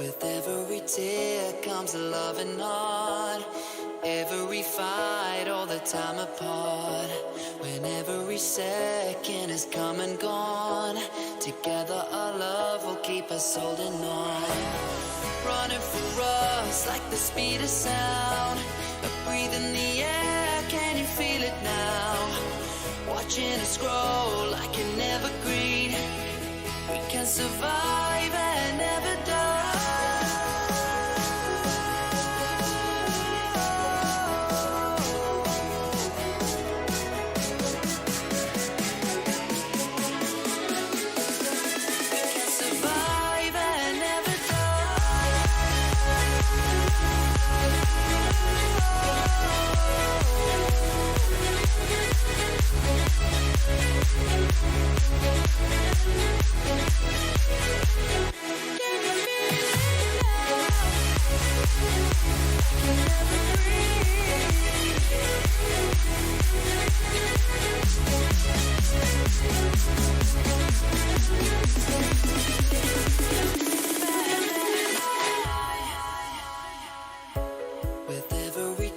With every tear comes a loving heart. Every fight, all the time apart. When every second is come and gone, together our love will keep us holding on. Running for us like the speed of sound. Breathe in the air, can you feel it now? Watching us grow like an evergreen. We can survive and never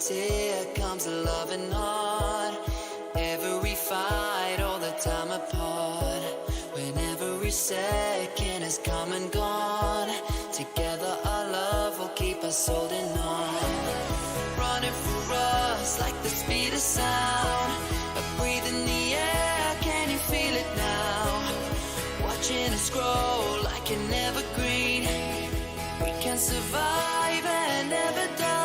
tear comes a loving heart. Every fight, all the time apart. When every second is come and gone, together our love will keep us holding on. Running for us like the speed of sound. Breathe in the air, can you feel it now? Watching us grow like an evergreen. We can survive and never die.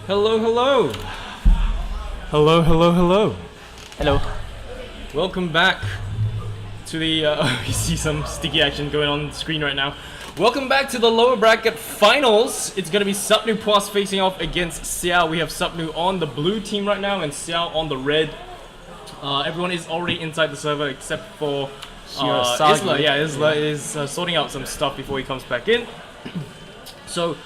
Hello, hello. Hello, hello, hello. Hello. Welcome back to the, you see some sticky action going on the screen right now. Welcome back to the lower bracket finals. It's gonna be Sapnu Pwas facing off against Xiao. We have Sapnu on the blue team right now and Xiao on the red. Everyone is already inside the server except for Isla. Yeah, Isla is sorting out some stuff before he comes back in. So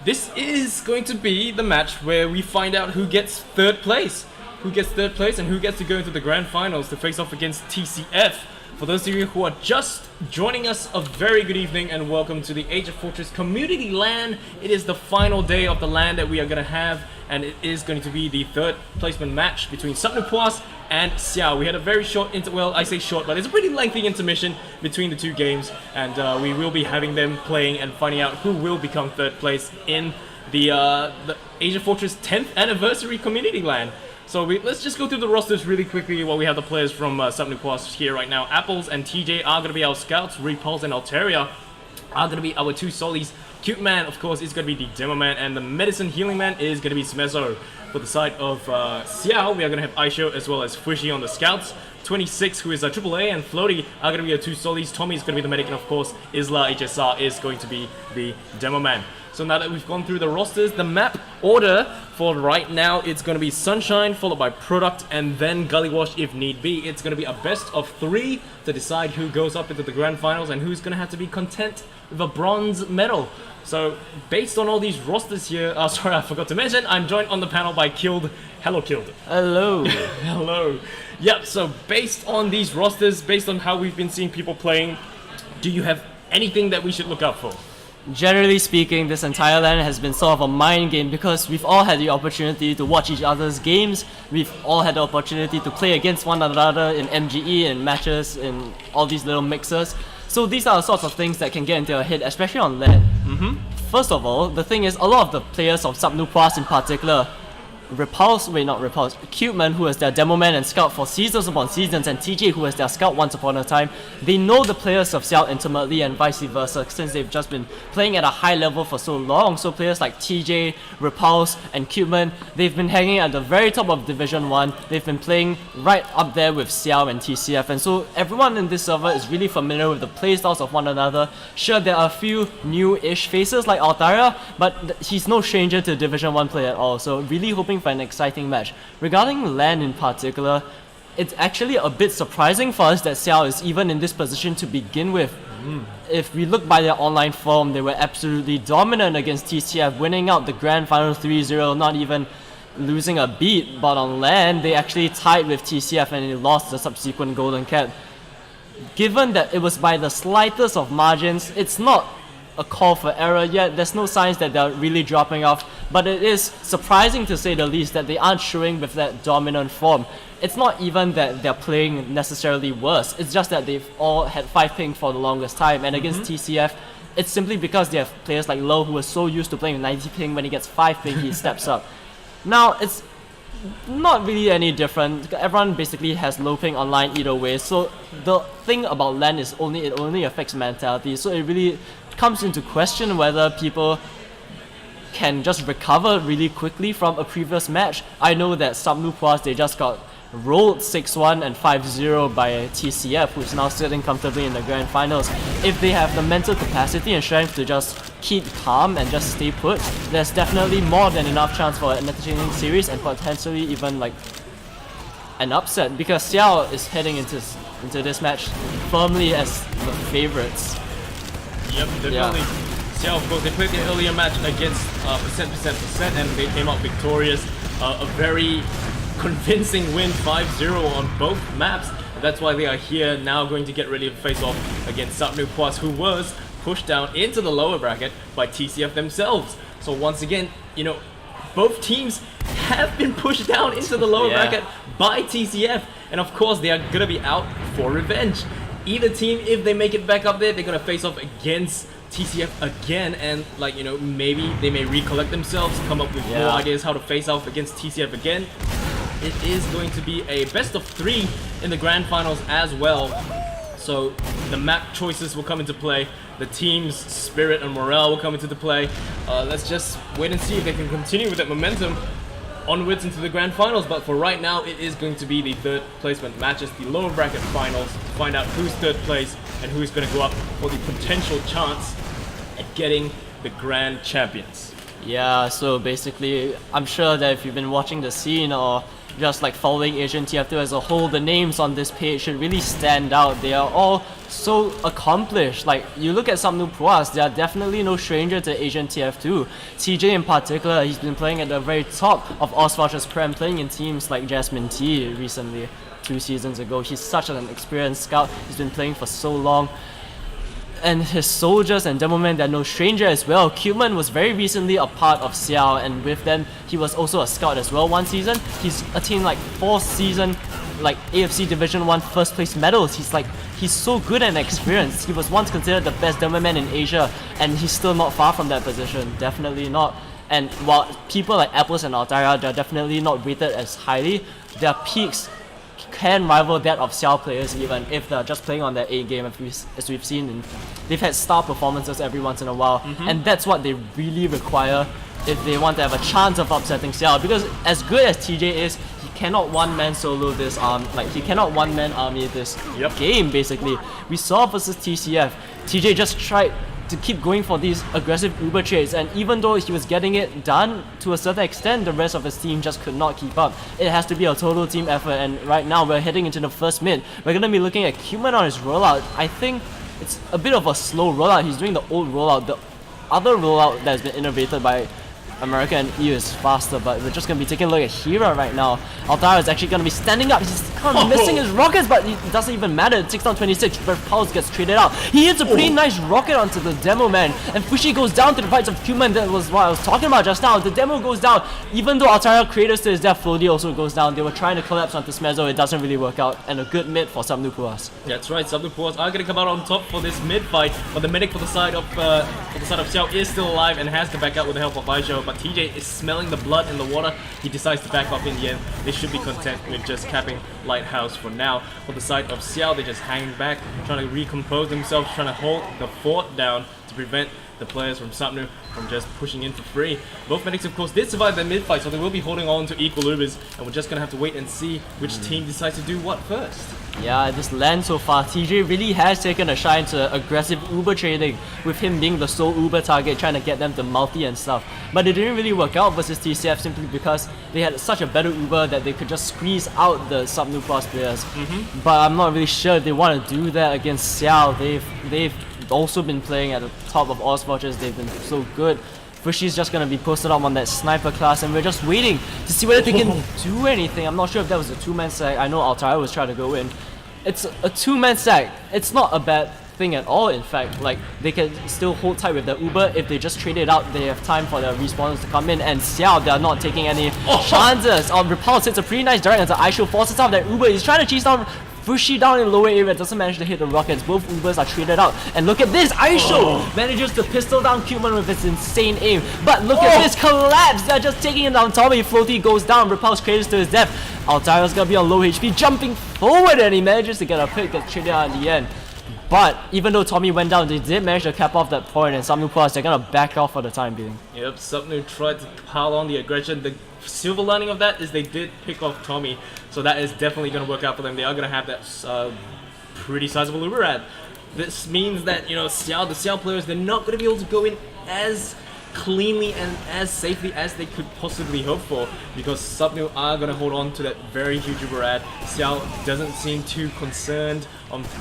this is going to be the match where we find out who gets third place. Who gets third place and who gets to go into the grand finals to face off against TCF. For those of you who are just joining us, a very good evening and welcome to the AsiaFortress Community LAN. It is the final day of the LAN that we are going to have, and it is going to be the third placement match between Sapnu Pwas and Xiao. We had a very short, well, I say short, but it's a pretty lengthy intermission between the two games, and we will be having them playing and finding out who will become third place in the AsiaFortress 10th anniversary Community LAN. So let's just go through the rosters really quickly while we have the players from Sapnu Pwas here right now. Apples and TJ are going to be our scouts. Repulse and Altaria are going to be our two solis. Cute Man, of course, is going to be the demo man, and the medicine healing man is going to be Smezo. For the side of Xiao, we are going to have Aisho as well as Fushi on the scouts. 26, who is a AAA, and Floaty are going to be our two solis. Tommy is going to be the medic, and of course, Isla HSR is going to be the demo man. So now that we've gone through the rosters, the map order for right now, it's going to be Sunshine, followed by Product, and then Gullywash if need be. It's going to be a best of 3 to decide who goes up into the grand finals and who's going to have to be content with a bronze medal. So based on all these rosters here, sorry, I forgot to mention, I'm joined on the panel by Killed. Hello, Killed. Hello. Hello. Yep, so based on these rosters, based on how we've been seeing people playing, do you have anything that we should look out for? Generally speaking, this entire LAN has been sort of a mind game because we've all had the opportunity to watch each other's games. We've all had the opportunity to play against one another in MGE and matches in all these little mixers. So these are the sorts of things that can get into your head, especially on LAN. First of all, the thing is, a lot of the players of Sapnu Pwas in particular, Cute Man, who was their demo man and scout for seasons upon seasons, and TJ, who was their scout once upon a time, they know the players of Xiao intimately and vice versa, since they've just been playing at a high level for so long. So players like TJ, Repulse, and Cute Man, they've been hanging at the very top of Division 1. They've been playing right up there with Xiao and TCF, and so everyone in this server is really familiar with the playstyles of one another. Sure, there are a few new-ish faces like Altaria, but he's no stranger to Division 1 play at all, so really hoping for an exciting match. Regarding LAN in particular, it's actually a bit surprising for us that Xiao is even in this position to begin with. If we look by their online form, they were absolutely dominant against TCF, winning out the grand final 3-0, not even losing a beat, but on LAN, they actually tied with TCF and they lost the subsequent Golden Cat. Given that it was by the slightest of margins, it's not a call for error yet. There's no signs that they're really dropping off, but it is surprising to say the least that they aren't showing with that dominant form. It's not even that they're playing necessarily worse, it's just that they've all had 5 ping for the longest time, and against TCF, it's simply because they have players like Low who are so used to playing with 90 ping. When he gets 5 ping, he steps up. Now, it's not really any different. Everyone basically has low ping online either way, so the thing about LAN is it only affects mentality, so it really comes into question whether people can just recover really quickly from a previous match. I know that Sapnu Pwas, they just got rolled 6-1 and 5-0 by TCF, who's now sitting comfortably in the grand finals. If they have the mental capacity and strength to just keep calm and just stay put, there's definitely more than enough chance for an entertaining series and potentially even like an upset, because Xiao is heading into this match firmly as the favorites. Yep, definitely. Xiao, of course, they played the earlier match against percent, and they came out victorious. A very convincing win, 5-0 on both maps. That's why they are here now, going to get ready to face off against Sapnu Pwas, who was pushed down into the lower bracket by TCF themselves. So once again, you know, both teams have been pushed down into the lower bracket by TCF, and of course they are gonna be out for revenge. Either team, if they make it back up there, they're gonna face off against TCF again, and like, you know, maybe they may recollect themselves, come up with more ideas how to face off against TCF again. It is going to be a best of 3 in the grand finals as well. So the map choices will come into play, the team's spirit and morale will come into the play. Let's just wait and see if they can continue with that momentum onwards into the grand finals. But for right now, it is going to be the third placement matches, the lower bracket finals, to find out who's third place and who's going to go up for the potential chance at getting the grand champions. Yeah, so basically, I'm sure that if you've been watching the scene or just like following Asian TF2 as a whole, the names on this page should really stand out. They are all so accomplished. Like, you look at Sapnu Puas, they are definitely no stranger to Asian TF2. TJ in particular, he's been playing at the very top of AsiaFortress Prem, playing in teams like Jasmine T recently, 2 seasons ago. He's such an experienced scout, he's been playing for so long. And his soldiers and Demoman, they're no stranger as well. Cuman was very recently a part of Xiao, and with them, he was also a scout as well 1 season. He's attained like 4th season, like AFC Division 1 first place medals. He's so good and experienced. He was once considered the best Demoman in Asia, and he's still not far from that position. Definitely not. And while people like Apples and Altaira, they're definitely not rated as highly, their peaks can rival that of Xiao players even if they're just playing on their A game, as we've seen. And they've had star performances every once in a while, and that's what they really require if they want to have a chance of upsetting Xiao. Because as good as TJ is, he cannot one-man solo this he cannot one-man army this game basically. We saw versus TCF, TJ just tried to keep going for these aggressive Uber trades, and even though he was getting it done to a certain extent, the rest of his team just could not keep up. It has to be a total team effort, and right now we're heading into the first mid. We're going to be looking at Cuman on his rollout. I think it's a bit of a slow rollout. He's doing the old rollout. The other rollout that has been innovated by America and EU is faster, but we're just going to be taking a look at Hira right now. Altaira is actually going to be standing up. He's kind of missing his rockets, but it doesn't even matter. 6 down 26, but Pulse gets traded out. He hits a pretty nice rocket onto the demo man, and Fushi goes down to the rights of Cuman. That was what I was talking about just now. The demo goes down. Even though Altaira craters to his death, Floaty also goes down. They were trying to collapse onto Smezzo. It doesn't really work out, and a good mid for Sapnu Puas. That's right, Sapnu Puas are going to come out on top for this mid fight, but the medic for the side of Xiao is still alive and has to back out with the help of Aisho, but TJ is smelling the blood in the water. He decides to back off in the end. They should be content with just capping Lighthouse for now. For the side of Xiao, they're just hanging back, trying to recompose themselves, trying to hold the fort down to prevent the players from Sapnu from just pushing in for free. Both medics, of course, did survive the mid-fight, so they will be holding on to equal Ubers, and we're just going to have to wait and see which team decides to do what first. Yeah, this LAN so far, TJ really has taken a shine to aggressive Uber trading, with him being the sole Uber target, trying to get them to multi and stuff. But it didn't really work out versus TCF simply because they had such a better Uber that they could just squeeze out the Sapnu Puas players. But I'm not really sure if they want to do that against Xiao. They've also been playing at the top of AsiaFortress. They've been so good. Fushi's just going to be posted up on that sniper class, and we're just waiting to see whether they can do anything. I'm not sure if that was a 2-man sack. I know Altaira was trying to go in. It's a 2-man sack. It's not a bad thing at all, in fact. Like, they can still hold tight with the Uber. If they just trade it out, they have time for their respawners to come in, and Xiao, they're not taking any chances. Repulse hits a pretty nice direct into Aisho, forces out that Uber. He's trying to chase down Fushi down in lower area, doesn't manage to hit the rockets. Both Ubers are traded out. And look at this, Aisho manages to pistol down Cuman with his insane aim. But look at this collapse, they're just taking him down. Tommy Floaty goes down, Repulse craters to his death. Altaira's gonna be on low HP, jumping forward, and he manages to get a pick, gets traded out in the end. But even though Tommy went down, they did manage to cap off that point, and Sapnu Puas, they're gonna back off for the time being. Yep, Sapnu tried to pile on the aggression. The silver lining of that is they did pick off Tommy, so that is definitely going to work out for them. They are going to have that pretty sizable Uber ad. This means that, you know, the Xiao players, they're not going to be able to go in as cleanly and as safely as they could possibly hope for, because Sapnu are going to hold on to that very huge Uber ad. Xiao doesn't seem too concerned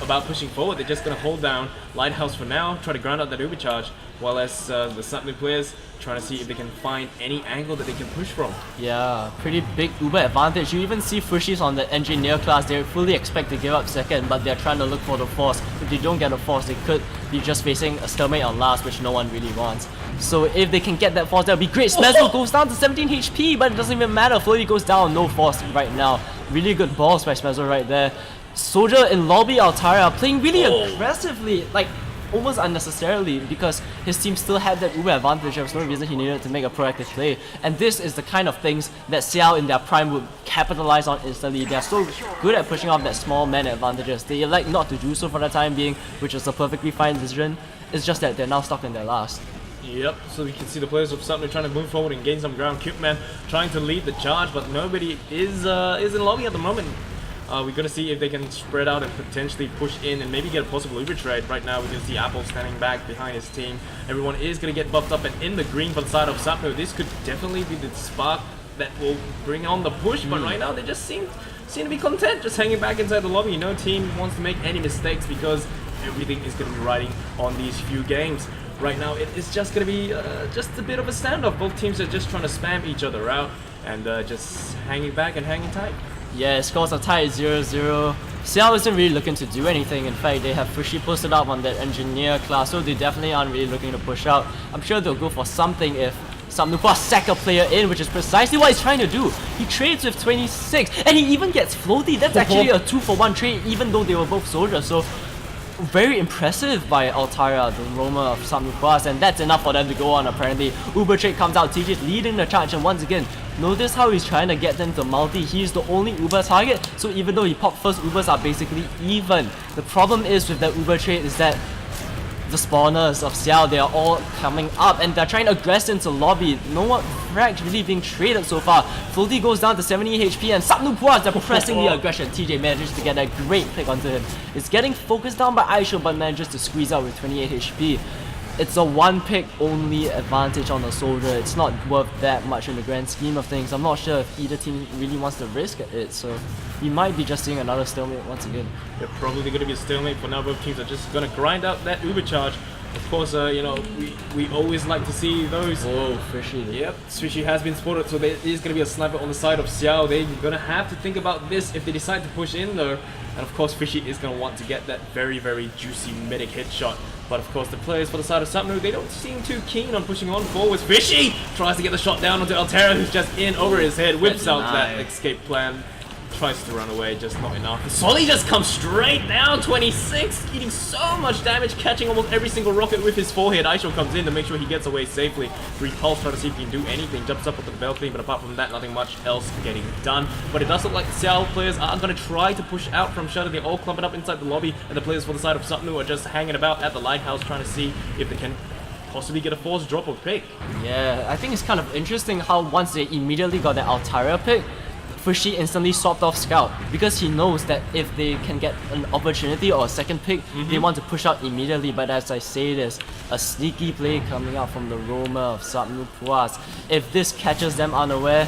about pushing forward. They're just going to hold down Lighthouse for now, try to grind out that Uber charge, while as the Sapnu players trying to see if they can find any angle that they can push from. Yeah, pretty big Uber advantage. You even see Fushis on the engineer class. They fully expect to give up second, but they're trying to look for the force. If they don't get a force, they could be just facing a stalemate on last, which no one really wants. So if they can get that force, that would be great. Smezzo goes down to 17 HP, but it doesn't even matter. Floaty goes down, no force right now. Really good balls by Smezzo right there. Soldier in lobby, Altaira playing really aggressively. Like, almost unnecessarily because his team still had that uber advantage. There was no reason he needed to make a proactive play. And this is the kind of things that Seattle in their prime would capitalize on instantly. They're so good at pushing off that small man advantages. They elect not to do so for the time being, which is a perfectly fine decision. It's just that they're now stuck in their last. Yep, so we can see the players of Sapnu trying to move forward and gain some ground. Cuteman trying to lead the charge, but nobody is in lobby at the moment. We're going to see if they can spread out and potentially push in and maybe get a possible Uber trade. Right now we can see Apple standing back behind his team. Everyone is going to get buffed up and in the green for the side of Sapnu. This could definitely be the spark that will bring on the push, but right now they just seem to be content just hanging back inside the lobby. No team wants to make any mistakes because everything is going to be riding on these few games. Right now it's just going to be just a bit of a standoff. Both teams are just trying to spam each other out and just hanging back and hanging tight. Yeah, scores are tied 0-0. Seattle isn't really looking to do anything. In fact, they have Fushi posted up on that engineer class, so they definitely aren't really looking to push out. I'm sure they'll go for something if Samnupua sack a player in, which is precisely what he's trying to do. He trades with 26, and he even gets floaty. That's actually a 2-for-1 trade, even though they were both soldiers. So very impressive by Altara, the roamer of Samnupua, and that's enough for them to go on apparently. Uber trade comes out, TJ's leading the charge, and once again, notice how he's trying to get them to multi. He's the only Uber target, so even though he popped first, Ubers are basically even. The problem is with that Uber trade is that the spawners of Seattle, they are all coming up and they're trying to aggress into lobby. No one frags really being traded so far. Floaty goes down to 70 HP and Samnupua, they're pressing the aggression. TJ manages to get a great pick onto him. It's getting focused down by Aisho but manages to squeeze out with 28 HP. It's a one pick only advantage on the soldier. It's not worth that much in the grand scheme of things. I'm not sure if either team really wants to risk it, so we might be just seeing another stalemate once again. They're probably going to be a stalemate for now. Both teams are just going to grind out that Uber charge. Of course, you know, we always like to see those. Whoa, Fishy. Yep, Fishy has been spotted, so there is going to be a sniper on the side of Xiao. They're going to have to think about this if they decide to push in though. And of course, Fishy is going to want to get that very, very juicy medic headshot. But of course, the players for the side of Sapnu, they don't seem too keen on pushing on forwards. Fishy tries to get the shot down onto Altera, who's just in over his head, whips out that escape plan. Tries to run away, just not enough. Solly just comes straight down, 26, eating so much damage, catching almost every single rocket with his forehead. Aisho comes in to make sure he gets away safely. Repulse trying to see if he can do anything, jumps up with the balcony, but apart from that, nothing much else getting done. But it does look like the Seattle players are going to try to push out from Shutter. They're all clumping up inside the lobby, and the players for the side of Sapnu are just hanging about at the lighthouse trying to see if they can possibly get a forced drop or pick. Yeah, I think it's kind of interesting how once they immediately got that Altara pick, Fushi instantly swapped off Scout because he knows that if they can get an opportunity or a second pick, they want to push out immediately. But as I say, there's a sneaky play coming out from the roamer of Sapnupua. If this catches them unaware,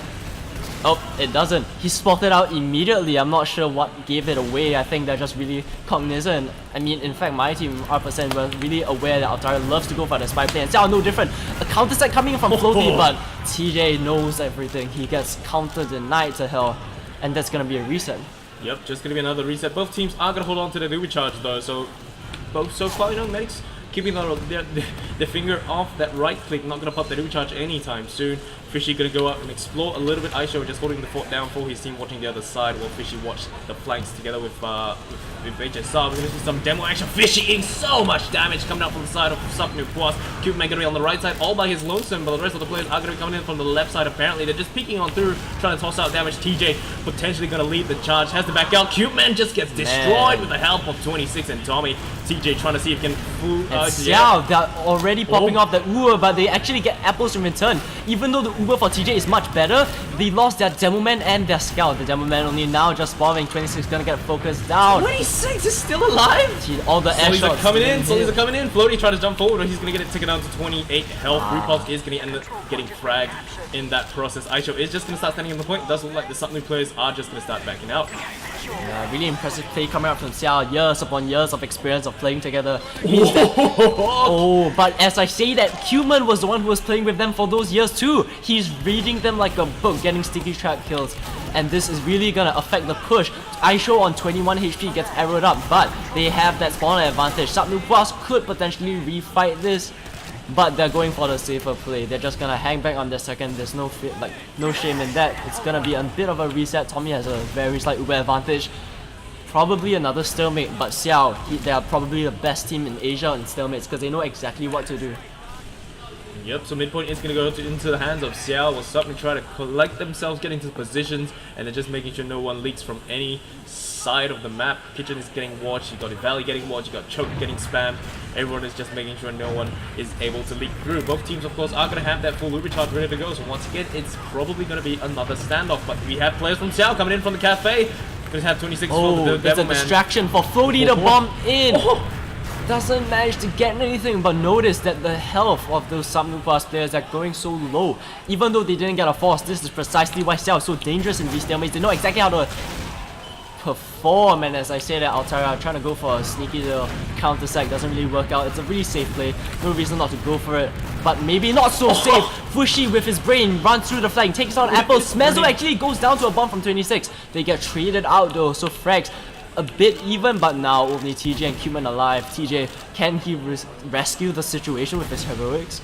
oh, it doesn't. He spotted out immediately. I'm not sure what gave it away. I think they're just really cognizant. I mean, in fact, my team, R% were really aware that Altara loves to go for the spy play. And Xiao no different. A counter set coming in from Floaty, but TJ knows everything. He gets countered denied to hell. And that's gonna be a reset. Yep, just gonna be another reset. Both teams are gonna hold on to the Uber charge though, so both so far, you know, medics keeping their finger off that right click, not gonna pop the Uber charge anytime soon. Fishy gonna go out and explore a little bit. Aisho just holding the fort down for his team, watching the other side while Fishy watch the flanks together with HSR. We're gonna see some demo action. Fishy eating so much damage coming out from the side of Sapnupua. Cuteman gonna be on the right side all by his lonesome, but the rest of the players are gonna be coming in from the left side apparently. They're just peeking on through, trying to toss out damage. TJ potentially gonna lead the charge, has to back out. Cuteman just gets destroyed with the help of 26 and Tommy. TJ trying to see if he can fool yeah, they're already popping off the Uber, but they actually get apples in return. Even though the Uber for TJ is much better, they lost their Demo Man and their Scout. The Demo Man only now just spawning. 26 gonna get focused down. 26 is still alive! All the air shots are coming in, Soldies are coming in. Floaty trying to jump forward, but he's gonna get it taken down to 28 health. Repulse is gonna end up getting fragged in that process. Aisho is just gonna start standing on the point. It does look like the Sapnu players are just gonna start backing out. Yeah, really impressive play coming out from Xiao. Years upon years of experience of playing together. Means that, oh, but as I say that, Cuteman was the one who was playing with them for those years too. He's reading them like a book, getting sticky track kills. And this is really gonna affect the push. Aisho on 21 HP gets arrowed up, but they have that spawner advantage. Sapnupua could potentially refight this, but they're going for the safer play. They're just gonna hang back on their second. There's no shame in that. It's gonna be a bit of a reset. Tommy has a very slight Uber advantage. probably another stalemate, but Xiao, they are probably the best team in Asia in stalemates because they know exactly what to do. Yep, so midpoint is going to go into the hands of Xiao. Will suddenly try to collect themselves, get into positions, and they're just making sure no one leaks from any side of the map. Kitchen is getting watched, you got Valley getting watched, you got Choke getting spammed. Everyone is just making sure no one is able to leak through. Both teams, of course, are going to have that full loop recharge ready to go. So once again, it's probably going to be another standoff. But we have players from Xiao coming in from the cafe. Going to have 26 for the there's a distraction for Floaty to bomb in. Doesn't manage to get anything, but notice that the health of those Subnoopas players are going so low. Even though they didn't get a force, this is precisely why Xiao is so dangerous in these stalemates. They know exactly how to perform, and as I say that, Altara trying to go for a sneaky little counter sack, doesn't really work out. It's a really safe play, no reason not to go for it, but maybe not so safe. Fushi with his brain runs through the flank, takes out Apple. Smezzo actually goes down to a bomb from 26. They get traded out though, so frags a bit even, but now only TJ and Cuban alive. TJ, can he rescue the situation with his heroics?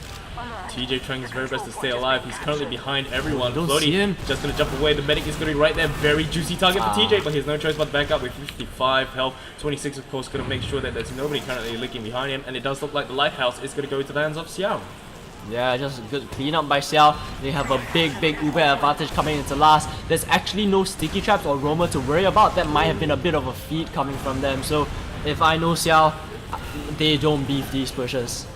TJ trying his very best to stay alive. He's currently behind everyone. Don't see him. Just gonna jump away. The medic is gonna be right there. Very juicy target for TJ, but he has no choice but to back up with 55 health. 26, of course, gonna make sure that there's nobody currently leaking behind him, and it does look like the lighthouse is gonna go to the hands of Xiao. Yeah, just a good clean up by Xiao. They have a big Uber advantage coming into last. There's actually no sticky traps or roamer to worry about. That might have been a bit of a feed coming from them. So if I know Xiao, they don't beef these pushes.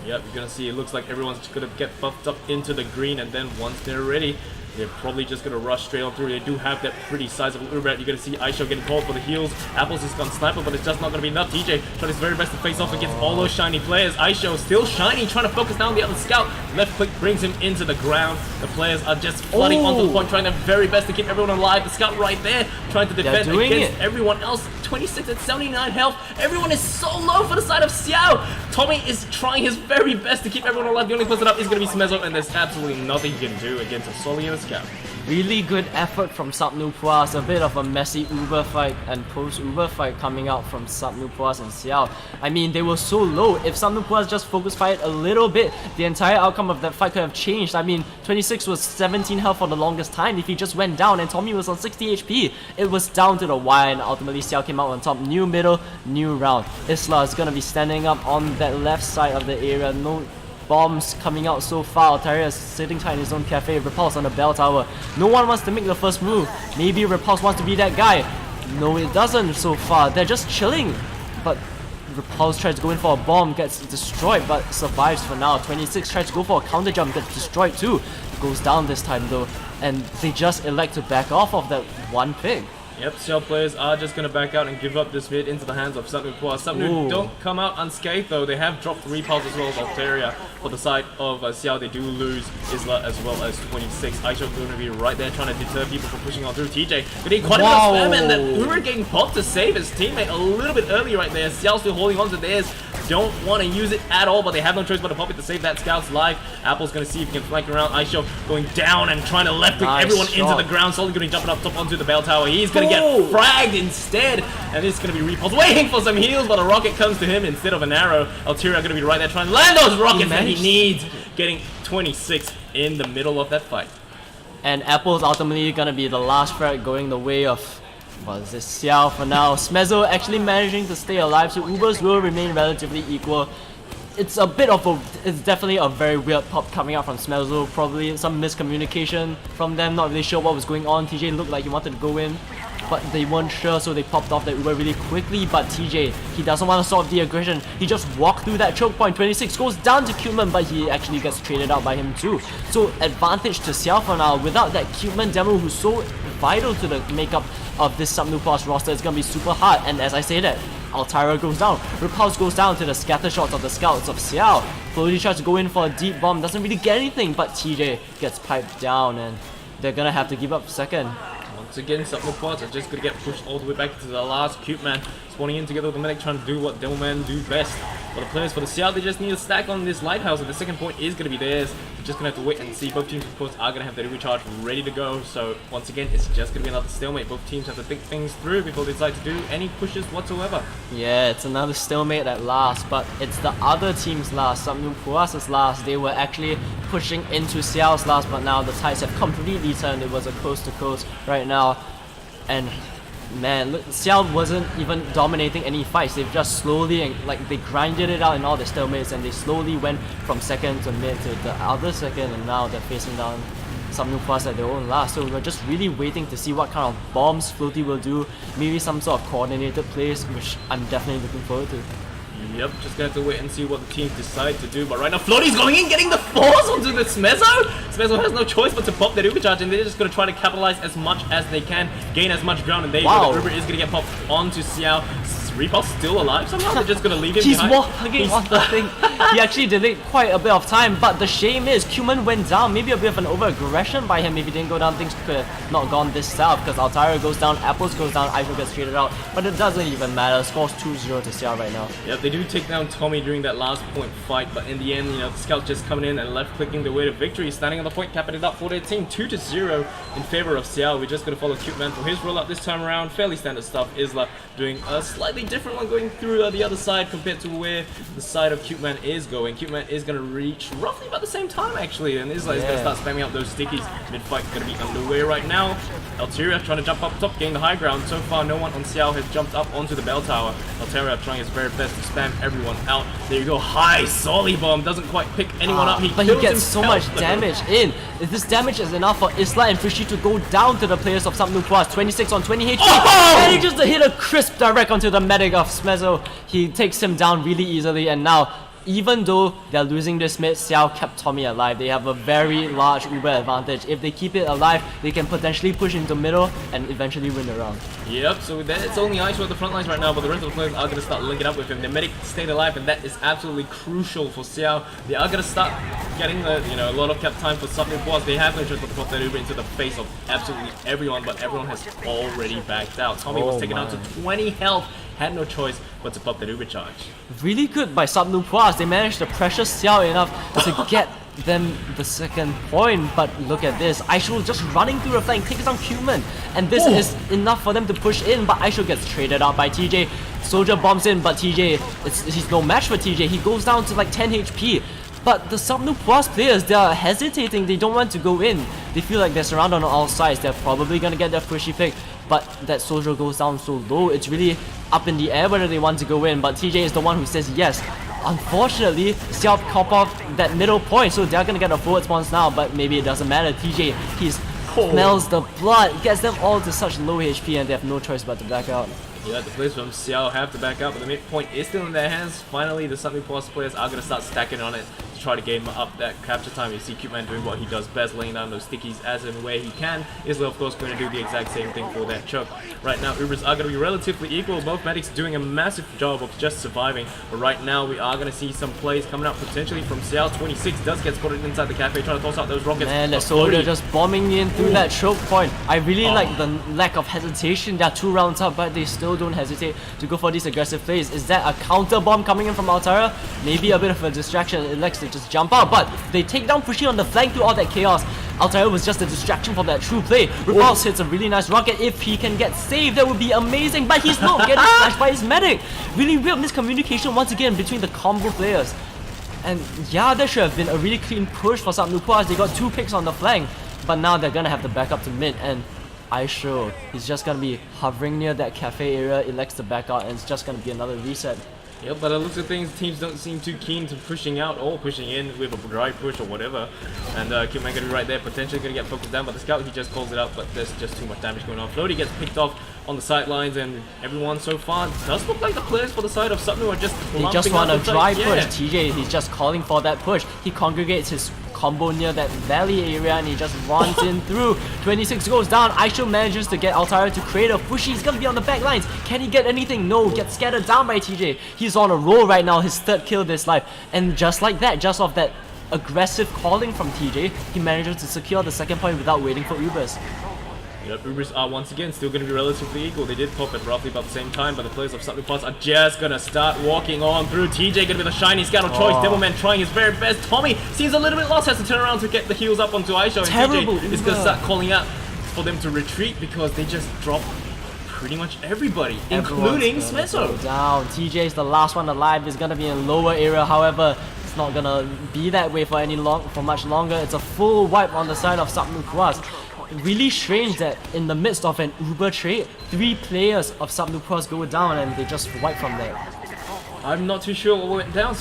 Yep, you're gonna see it looks like everyone's gonna get buffed up into the green, and then once they're ready, they're probably just gonna rush straight on through. They do have that pretty sizable Uber. You're gonna see Aisho getting called for the heals. Apples is gone sniper, but it's just not gonna be enough. TJ trying his very best to face off against all those shiny players. Aisho still shiny, trying to focus down the other scout. Left click brings him into the ground. The players are just flooding onto the point, trying their very best to keep everyone alive. The scout right there, trying to defend against everyone else. 26 and 79 health. Everyone is so low for the side of Xiao. Tommy is trying his very best to keep everyone alive. The only person up is going to be Smezzo, and there's absolutely nothing he can do against a Soli and a Scout. Really good effort from Subnoopas. A bit of a messy Uber fight and post-Uber fight coming out from Subnoopas and Xiao. I mean, they were so low. If Subnoopas just focus fight a little bit, the entire outcome of that fight could have changed. I mean, 26 was 17 health for the longest time. If he just went down and Tommy was on 60 HP, it was down to the wire, and ultimately Xiao came out on top. New middle, new round. Isla is going to be standing up on that left side of the area. No bombs coming out so far. Altaria is sitting tight in his own cafe. Repulse on the bell tower. No one wants to make the first move. Maybe Repulse wants to be that guy. No, it doesn't so far. They're just chilling. But Repulse tries to go in for a bomb, gets destroyed, but survives for now. 26 tries to go for a counter jump, gets destroyed too. Goes down this time though, and they just elect to back off of that one pig. Yep, Xiao players are just going to back out and give up this mid into the hands of Subnoopas. Subnoop don't come out unscathed though. They have dropped Repulse as well as Altaria. For the side of Xiao, they do lose Isla as well as 26. Aisho going to be right there trying to deter people from pushing on through. TJ getting quite a bit of spam, and then Ura getting popped to save his teammate a little bit early right there. Xiao still holding on to theirs. Don't want to use it at all, but they have no choice but to pop it to save that Scout's life. Apple's going to see if he can flank around. Aisho going down and trying to left click everyone into the ground. Solly going to jump up top onto the bell tower. He's going to get fragged instead, and it's going to be Repulse waiting for some heals, but a rocket comes to him instead of an arrow. Altaria going to be right there trying to land those rockets that he needs, getting 26 in the middle of that fight. And Apple's ultimately going to be the last frag going the way of, what is this, Xiao for now. Smezzo actually managing to stay alive, so Ubers will remain relatively equal. It's a bit of a, it's definitely a very weird pop coming out from Smezzo. Probably some miscommunication from them, not really sure what was going on. TJ looked like he wanted to go in, but they weren't sure, so they popped off that Uber really quickly. But TJ, he doesn't want to solve the aggression. He just walked through that choke point. 26 goes down to Cuteman, but he actually gets traded out by him too. So advantage to Xiao for now. Without that Cuteman demo who's so vital to the makeup of this Subnoopas roster, it's gonna be super hard. And as I say that, Altaira goes down. Repulse goes down to the scatter shots of the scouts of Xiao. Floaty tries to go in for a deep bomb, doesn't really get anything, but TJ gets piped down, and they're gonna have to give up second. Once again, Subnoopas are just going to get pushed all the way back to the last. Cuteman spawning in together with the medic, trying to do what Devilman do best. For the players for the Xiao, they just need a stack on this lighthouse, and the second point is going to be theirs. They're just going to have to wait and see. Both teams, of course, are going to have their recharge ready to go. So once again, it's just going to be another stalemate. Both teams have to think things through before they decide to do any pushes whatsoever. Yeah, it's another stalemate at last, but it's the other team's last. Subnoopas' last. They were actually pushing into Xiao's last, but now the tides have completely turned. It was a coast to coast right now, and man, look, Xiao wasn't even dominating any fights. They've just slowly and like they grinded it out in all the stalemates, and they slowly went from second to mid to the other second, and now they're facing down some Plus at their own last. So we're just really waiting to see what kind of bombs Floaty will do. Maybe some sort of coordinated plays, which I'm definitely looking forward to. Yep, just gonna have to wait and see what the teams decide to do. But right now, Floaty's going in, getting the force onto the Smezzo. Smezzo has no choice but to pop that Uber charge, and they're just gonna try to capitalize as much as they can, gain as much ground, and there you go. The Uber is gonna get popped onto Xiao. Repulse still alive somehow. They're just gonna leave him behind. He's walking on the thing. He actually delayed quite a bit of time, but the shame is Qman went down. Maybe a bit of an over-aggression by him. If he didn't go down, things could have not gone this south, because Altira goes down, Apples goes down, Aisho gets traded out. But it doesn't even matter. Scores 2-0 to Xiao right now. Yep, they do take down Tommy during that last point fight, but in the end, you know, the Scout just coming in and left-clicking the way to victory, standing on the point, capping it up for their team, 2-0 in favor of Xiao. We're just gonna follow Cuteman for his rollout this time around. Fairly standard stuff. Isla doing a slightly different one, going through the other side compared to where the side of Cuteman is going. Cuteman is going to reach roughly about the same time actually, and Isla is going to start spamming out those stickies. Mid-fight going to be underway right now. Alteria trying to jump up top, gain the high ground. So far no one on Xiao has jumped up onto the bell tower. Alteria trying his very best to spam everyone out. There you go, high Solly bomb, doesn't quite pick anyone up. But he gets so much damage in. If this damage is enough for Isla and Fishy to go down to the players of Subnoob Plus, 26 on 20 HP, and he just hit a crisp direct onto the medic of Smezzo. He takes him down really easily, and now, even though they're losing this mid, Xiao kept Tommy alive. They have a very large Uber advantage. If they keep it alive, they can potentially push into middle and eventually win the round. Yep, so with that, it's only Aisho at the front lines right now, but the rest of the players are going to start linking up with him. The medic stayed alive, and that is absolutely crucial for Xiao. They are going to start getting the, you know, a lot of cap time for something boss. They have no choice but to pop that Uber into the face of absolutely everyone, but everyone has already backed out. Tommy was taken down to 20 health, had no choice but to pop that Uber charge. Really good by Subnoob Plus. They managed to pressure Xiao enough to get them the second point, but look at this. Aisho just running through the flank, takes down Qman, and this is enough for them to push in, but Aisho gets traded out by TJ. Soldier bombs in, but TJ, he's no match for TJ. He goes down to like 10 HP. But the Subnoob Plus players, they are hesitating. They don't want to go in. They feel like they're surrounded on all sides. They're probably going to get their pushy pick. But that soldier goes down so low. It's really up in the air whether they want to go in. But TJ is the one who says yes. Unfortunately, Xiao cop off that middle point. So they're going to get a forward spawns now. But maybe it doesn't matter. TJ, he smells the blood. Gets them all to such low HP. And they have no choice but to back out. Yeah, the players from Xiao have to back up, but the midpoint is still in their hands. Finally, the Subnoob Plus players are going to start stacking on it to try to game up that capture time. You see Cuteman doing what he does best, laying down those stickies as and where he can. Isla, of course, going to do the exact same thing for that choke. Right now, Ubers are going to be relatively equal. Both medics doing a massive job of just surviving. But right now, we are going to see some plays coming up potentially from Xiao. 26 does get spotted inside the cafe, trying to toss out those rockets. Man, that soldier just bombing in through that choke point. I really like the lack of hesitation. They're 2 rounds up, but they still don't hesitate to go for these aggressive plays. Is that a counter bomb coming in from Altara? Maybe a bit of a distraction. It likes to just jump out, but they take down Fushi on the flank through all that chaos. Altara was just a distraction from that true play. Repulse hits a really nice rocket. If he can get saved, that would be amazing, but he's not getting slashed by his medic. Really weird miscommunication once again between the combo players. And yeah, there should have been a really clean push for Subnoob Plus. They got 2 picks on the flank, but now they're gonna have to back up to mid, and Aisho, he's just gonna be hovering near that cafe area, elects to back out, and it's just gonna be another reset. Yep, but it looks at things, teams don't seem too keen to pushing out or pushing in with a dry push or whatever. And Cuteman gonna be right there, potentially gonna get focused down, but the Scout, he just calls it out, but there's just too much damage going on. Floaty gets picked off on the sidelines, and everyone so far does look like the players for the side of Subnoob are just they just want a dry push. TJ, he's just calling for that push. He congregates his combo near that valley area, and he just runs in through. 26 goes down. Aisho manages to get Altara to create a push. He's gonna be on the back lines. Can he get anything? No, gets scattered down by TJ. He's on a roll right now, his 3rd kill this life. And just like that, just off that aggressive calling from TJ, he manages to secure the 2nd point without waiting for Ubers. Yep, Ubers are once again still going to be relatively equal. They did pop at roughly about the same time, but the players of Subnoob Plus are just going to start walking on through. TJ going to be the shiny scout of choice. Devilman trying his very best. Tommy seems a little bit lost, has to turn around to get the heals up onto Aisho. And Terrible TJ is going to start calling out for them to retreat because they just dropped pretty much everybody, including Smezzo. Down. TJ is the last one alive. Is going to be in lower area, however. It's not going to be that way for much longer. It's a full wipe on the side of Subnoob Plus. really strange that in the midst of an Uber trade, 3 players of Subnupros go down and they just wipe from there. I'm not too sure what went down.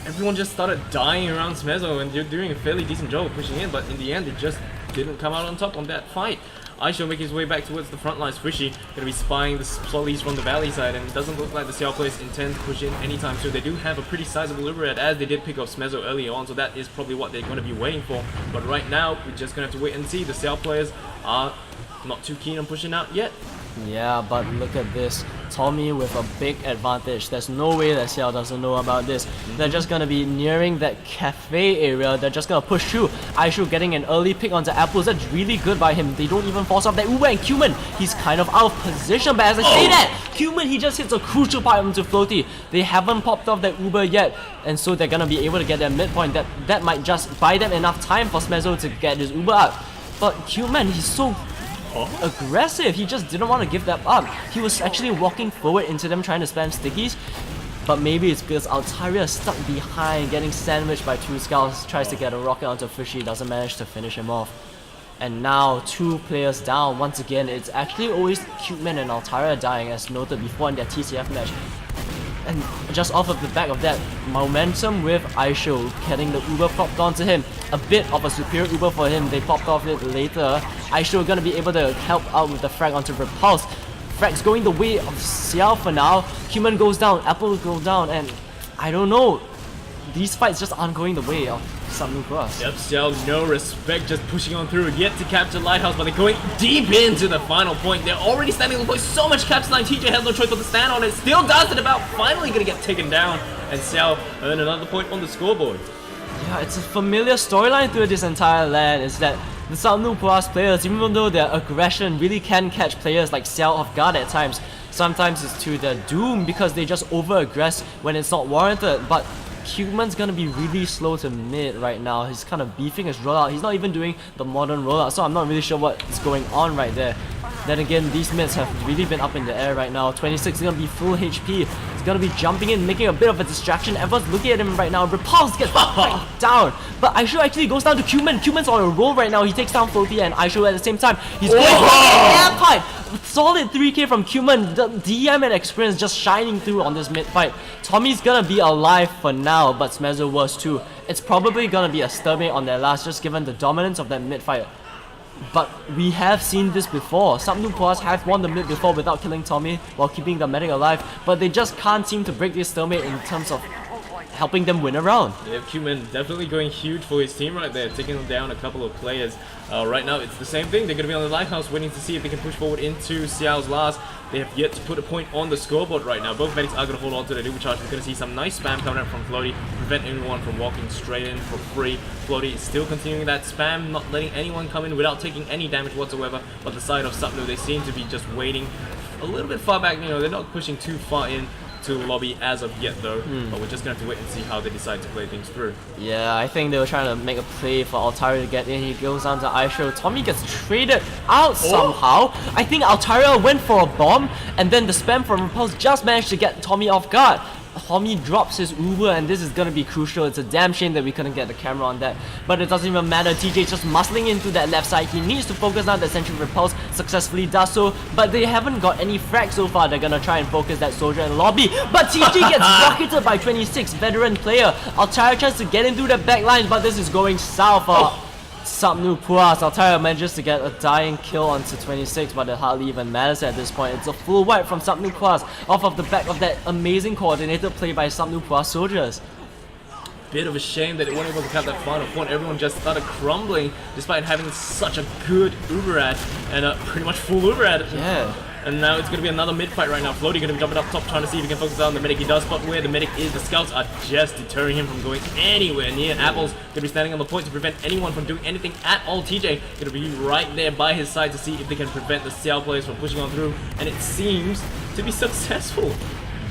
Everyone just started dying around Smezzo, and they're doing a fairly decent job of pushing in, but in the end, it just didn't come out on top on that fight. Aisho making his way back towards the front lines. Fishy going to be spying the Sollies from the valley side, and it doesn't look like the Xiao players intend to push in anytime soon. They do have a pretty sizable overhead, as they did pick up Smezzo earlier on, so that is probably what they're going to be waiting for. But right now, we're just going to have to wait and see. The Xiao players are not too keen on pushing out yet. Yeah, but look at this. Tommy with a big advantage. There's no way that Xiao doesn't know about this. They're just gonna be nearing that cafe area. They're just gonna push through. Aishu getting an early pick onto apples. That's really good by him. They don't even force off that Uber, and Cuman, he's kind of out of position, but as I say that, Cuman, he just hits a crucial part onto Floaty. They haven't popped off that Uber yet, and so they're gonna be able to get their midpoint. That might just buy them enough time for Smezzo to get his Uber out. But Cuman, he's so aggressive. He just didn't want to give that up. He was actually walking forward into them trying to spam stickies, but maybe it's because Altaria is stuck behind, getting sandwiched by 2 scouts, tries to get a rocket onto Fishy, doesn't manage to finish him off. And now 2 players down. Once again, it's actually always Cuteman and Altaria dying, as noted before in their TCF match. And just off of the back of that, momentum with Aisho getting the Uber popped onto him. A bit of a superior Uber for him. They popped off it later. Aisho gonna be able to help out with the frag onto Repulse. Frag's going the way of Xiao for now. Human goes down, Apple goes down, and I don't know. These fights just aren't going the way of Subnupros. Yep, Xiao, no respect, just pushing on through, yet to capture Lighthouse, but they're going deep into the final point. They're already standing on the point, so much capture line, TJ has no choice but to stand on it, still does it, about finally gonna get taken down, and Xiao earn another point on the scoreboard. Yeah, it's a familiar storyline through this entire LAN, is that the Subnupros players, even though their aggression really can catch players like Xiao off guard at times, sometimes it's to their doom because they just over-aggress when it's not warranted. But Human's gonna be really slow to mid right now. He's kind of beefing his rollout. He's not even doing the modern rollout, so I'm not really sure what's going on right there. Then again, these mids have really been up in the air right now. 26 is gonna be full HP. He's gonna be jumping in, making a bit of a distraction. Everyone's looking at him right now. Repulse gets knocked down. But Aisho actually goes down to Cuman. Cuman's on a roll right now. He takes down Floaty and Aisho at the same time. He's going for an air pipe. Solid 3k from Cuman. The DM and experience just shining through on this mid fight. Tommy's gonna be alive for now, but Smezzo was too. It's probably gonna be a stalemate on their last, just given the dominance of that mid fight. But we have seen this before. Subnupros have won the mid before without killing Tommy while keeping the medic alive, but they just can't seem to break this stalemate in terms of helping them win a round. Yeah, Cuman definitely going huge for his team right there, taking down a couple of players. Right now it's the same thing. They're going to be on the Lighthouse waiting to see if they can push forward into Xiao's last. They have yet to put a point on the scoreboard right now. Both medics are going to hold on to their Uber charge. We're going to see some nice spam coming up from Floaty, prevent anyone from walking straight in for free. Floaty is still continuing that spam, not letting anyone come in without taking any damage whatsoever. But the side of Subnu, they seem to be just waiting a little bit far back. You know, they're not pushing too far in to the lobby as of yet though, but we're just gonna have to wait and see how they decide to play things through. Yeah, I think they were trying to make a play for Altaria to get in. He goes down to Aisho. Tommy gets traded out somehow. I think Altaria went for a bomb, and then the spam from Repulse just managed to get Tommy off guard. Tommy drops his Uber, and this is gonna be crucial. It's a damn shame that we couldn't get the camera on that, but it doesn't even matter. TJ's just muscling into that left side. He needs to focus on that Sentry Repulse, successfully does so, but they haven't got any frags so far. They're gonna try and focus that soldier in the lobby, but TJ gets rocketed by 26, veteran player. Altaria tries to get in through the back lines, but this is going south for Subnupros. Altaria manages to get a dying kill onto 26, but it hardly even matters at this point. It's a full wipe from Subnupros off of the back of that amazing coordinated play by Subnupros soldiers. Bit of a shame that they weren't able to cap that final point. Everyone just started crumbling despite having such a good Uberad and a pretty much full Uberad. Yeah. And now it's going to be another mid fight right now. Floaty going to be jumping up top trying to see if he can focus on the medic. He does spot where the medic is. The scouts are just deterring him from going anywhere near. Apple's going to be standing on the point to prevent anyone from doing anything at all. TJ going to be right there by his side to see if they can prevent the Xiao players from pushing on through. And it seems to be successful.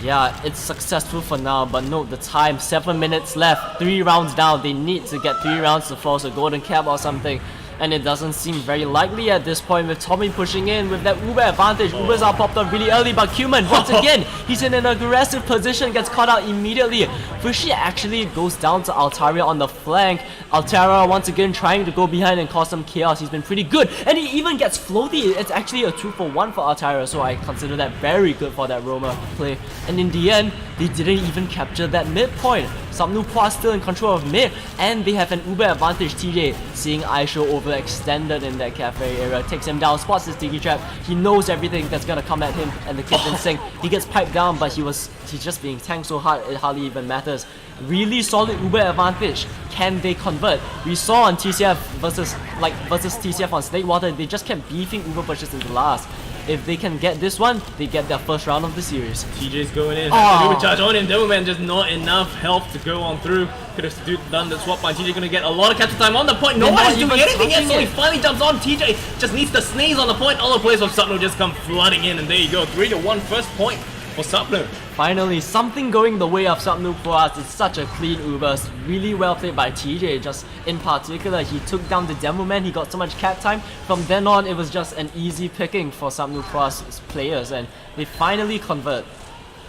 Yeah, it's successful for now, but note the time, 7 minutes left, 3 rounds down. They need to get 3 rounds to force a golden cap or something. and it doesn't seem very likely at this point with Tommy pushing in with that Uber advantage. Uber's out popped up really early, but Cuman, once again, he's in an aggressive position, gets caught out immediately. Fushi actually goes down to Altaria on the flank. Altaria once again trying to go behind and cause some chaos. He's been pretty good, and he even gets floaty. It's actually a 2-for-1 for Altaria, so I consider that very good for that Roma play. And in the end, they didn't even capture that mid point. Samnupwa still in control of mid, and they have an Uber advantage. TJ seeing Aisho overextended in that cafe area, takes him down, spots his sticky trap. He knows everything that's gonna come at him, and the kid didn't sink. He gets piped down, but he's just being tanked so hard it hardly even matters. Really solid Uber advantage. Can they convert? We saw on TCF versus TCF on Snakewater, they just kept beefing Uber pushes into last. If they can get this one, they get their first round of the series. TJ's going in, has to do a charge on him. Devilman just not enough health to go on through. Could have done the swap by TJ, gonna get a lot of capture time on the point. No one is doing anything yet, so he finally jumps on. TJ just needs to sneeze on the point. All the players of Supno just come flooding in, and there you go, 3-1 first point for Supno. Finally, something going the way of Supno for us. It's such a clean Uber. Really well played by TJ. Just in particular, he took down the Demo Man. He got so much cap time. From then on, it was just an easy picking for Supno Plus players, and they finally convert.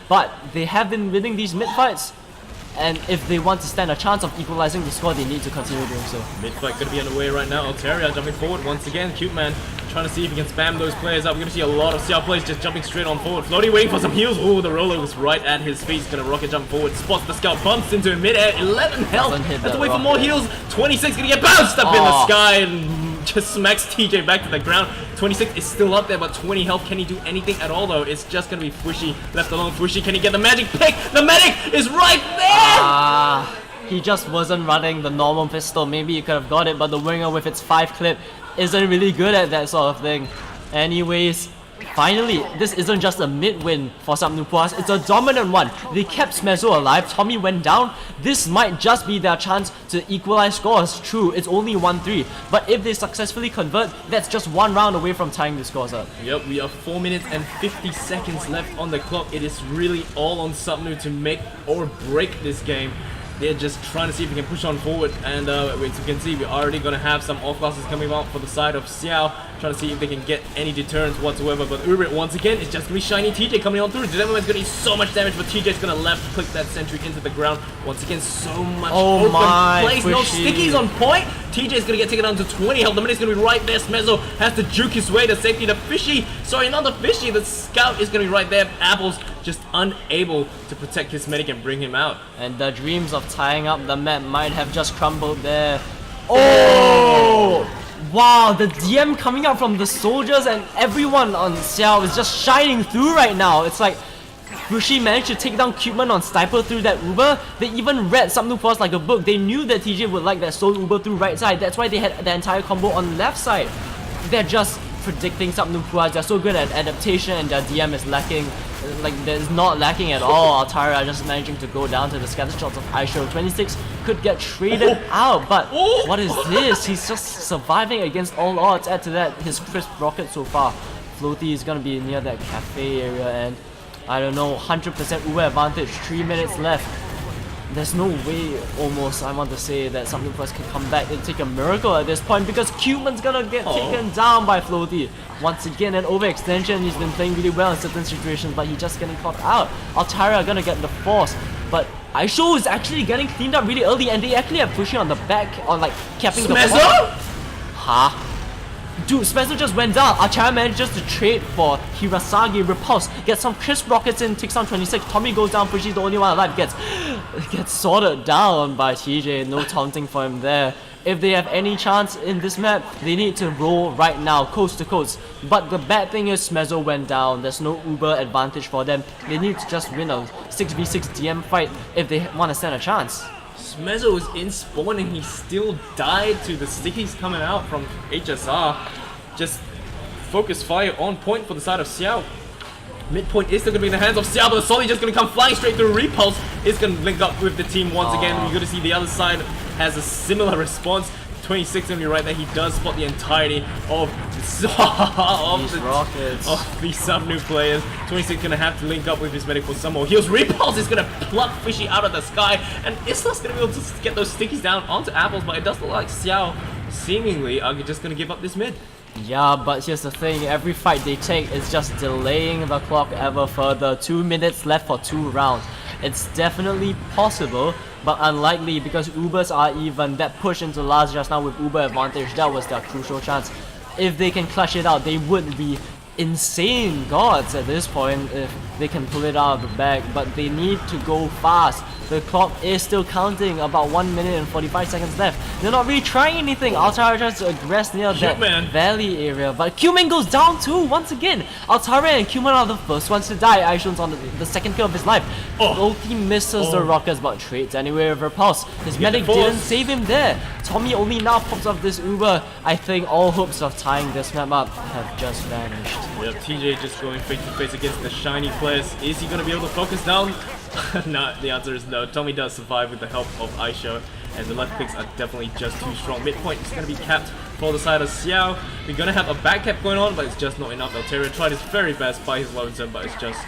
But they have been winning these mid fights, and if they want to stand a chance of equalizing the score, they need to continue doing so. Mid fight gonna be underway right now. Altaria jumping forward once again. Cute Man trying to see if he can spam those players up. We're gonna see a lot of CR players just jumping straight on forward. Floaty waiting for some heals. Oh, the roller was right at his feet. He's gonna rocket jump forward. Spots the scout, bumps into him mid-air. 11 health. Has to wait for more heals. 26 gonna get bounced up in the sky and just smacks TJ back to the ground. 26 is still up there, but 20 health. Can he do anything at all though? It's just gonna be Fushi left alone. Fushi, can he get the magic pick? The medic is right there! He just wasn't running the normal pistol. Maybe he could have got it, but the winger with its 5 clip isn't really good at that sort of thing. Anyways, finally, this isn't just a mid-win for Samnupuas, it's a dominant one. They kept Smezo alive, Tommy went down. This might just be their chance to equalize scores. True, it's only 1-3, but if they successfully convert, that's just one round away from tying the scores up. Yep, we are 4 minutes and 50 seconds left on the clock. It is really all on Supnu to make or break this game. They're just trying to see if we can push on forward, and as you can see, we're already going to have some off-classes coming out for the side of Xiao, trying to see if they can get any deterrence whatsoever. But Uber, once again, it's just going to be shiny TJ coming on through. The Demoman's going to do so much damage, but TJ's going to left click that sentry into the ground. Once again, so much open place, no stickies on point. TJ's going to get taken down to 20 health. The minute's going to be right there. Smezo has to juke his way to safety. The Fishy, sorry, not the Fishy, the Scout is going to be right there. Apples just unable to protect his medic and bring him out. And the dreams of tying up the map might have just crumbled there. Oh! Wow, the DM coming out from the soldiers and everyone on Xiao is just shining through right now. It's like Fushi managed to take down Cubeman on Stiper through that Uber. They even read Supnu Force like a book. They knew that TJ would like that solo Uber through right side. That's why they had the entire combo on left side. They're just predicting Supnu Force. They're so good at adaptation, and their DM is lacking. Like, there's not lacking at all. Altaria just managing to go down to the scatter shots of Aisho. 26 could get traded out, but what is this? He's just surviving against all odds. Add to that his crisp rocket so far. Floaty is gonna be near that cafe area, and I don't know, 100% Uber advantage, 3 minutes left. There's no way, almost, I want to say that Something Plus can come back and take a miracle at this point, because Cuban's gonna get taken down by Floaty. Once again, an overextension. He's been playing really well in certain situations, but he's just getting caught out. Altaria gonna get the force, but Aisho is actually getting cleaned up really early, and they actually are pushing on the back, on like capping the point. Huh? Dude, Spencer just went down. Altaria manages to trade for Hirasagi, repulse, gets some crisp rockets in, takes down 26. Tommy goes down, Fushi's the only one alive, gets sorted down by TJ. No taunting for him there. If they have any chance in this map, they need to roll right now, coast to coast. But the bad thing is Smezo went down. There's no Uber advantage for them. They need to just win a 6v6 DM fight if they want to stand a chance. Smezo was in spawn and he still died to the stickies coming out from HSR. Just focus fire on point for the side of Xiao. Midpoint is still going to be in the hands of Xiao, but the Solly just going to come flying straight through. Repulse is going to link up with the team once again. We're going to see the other side has a similar response. 26 going to be right there. He does spot the entirety of the Supnu players. 26 going to have to link up with his medic for some more heals. Repulse is going to pluck Fishy out of the sky, and Isla's going to be able to get those stickies down onto Apples, but it does look like Xiao seemingly are just gonna give up this mid. Yeah, but here's the thing, every fight they take is just delaying the clock ever further. 2 minutes left for 2 rounds. It's definitely possible, but unlikely because Ubers are even. That push into last just now with Uber advantage, that was their crucial chance. If they can clutch it out, they would be insane gods at this point if they can pull it out of the bag, but they need to go fast. The clock is still counting, about 1 minute and 45 seconds left. They're not really trying anything. Altaria tries to aggress near that valley area, but Qman goes down too once again. Altaria and Qman are the first ones to die. Aishun's on the second kill of his life. Ulti misses the rockets, but trades anyway with Repulse. His medic didn't save him there. Tommy only now pops off this Uber. I think all hopes of tying this map up have just vanished. Yep, TJ just going face to face against the shiny players. Is he going to be able to focus down? No, the answer is no. Tommy does survive with the help of Aisho, and the left picks are definitely just too strong. Midpoint is going to be capped for the side of Xiao. We're going to have a back cap going on, but it's just not enough. Altaria tried his very best by his lonesome, but it's just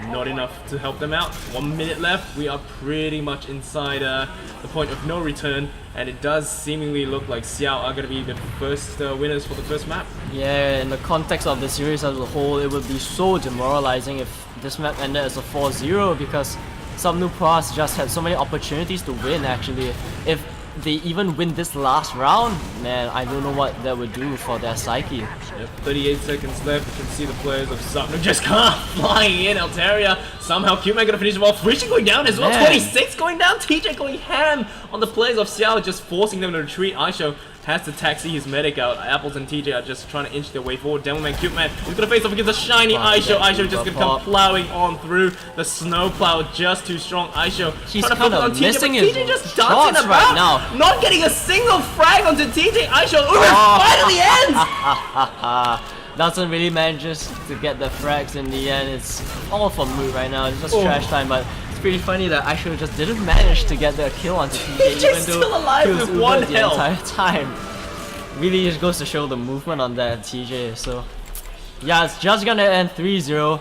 not enough to help them out. 1 minute left. We are pretty much inside the point of no return, and it does seemingly look like Xiao are going to be the first winners for the first map. Yeah, in the context of the series as a whole, it would be so demoralizing if this map ended as a 4-0 because Subnupras just had so many opportunities to win actually. If they even win this last round, man, I don't know what that would do for their psyche. Yep, 38 seconds left. You can see the players of Subnu just flying in. Altaria somehow Qman gonna finish them off. Frisching going down as well. Man. 26 going down. TJ going ham on the players of Xiao, just forcing them to retreat. Aisho has to taxi his medic out. Apples and TJ are just trying to inch their way forward. Demoman, Qman is gonna face off against a shiny Aisho. Aisho just gonna come plowing on through. The snow plow just too strong. Aisho He's trying to kind focus of on TJ, missing but his TJ just shots dancing about, right now. not getting a single frag onto TJ. Aisho, finally ends! Doesn't really manage to get the frags in the end. It's all for mood right now. It's just trash time, but it's pretty funny that Aisho just didn't manage to get the kill onto TJ even still though alive he was with 1 Ubered the health. entire time. Really just goes to show the movement on that TJ. So yeah, it's just gonna end 3-0.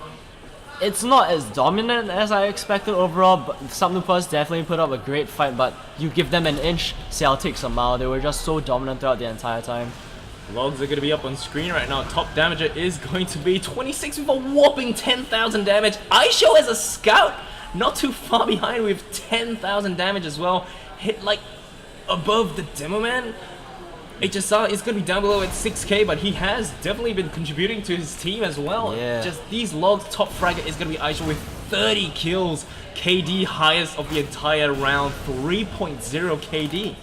It's not as dominant as I expected overall, but Subnupers definitely put up a great fight, but you give them an inch, Xiao takes a mile. They were just so dominant throughout the entire time. Logs are going to be up on screen right now. Top damager is going to be 26 with a whopping 10,000 damage. Aisho as a scout, not too far behind with 10,000 damage as well. Hit like above the demo man. HSR is going to be down below at 6k, but he has definitely been contributing to his team as well. Yeah. Just these logs, top fragger is going to be Aisho with 30 kills. KD highest of the entire round, 3.0 KD.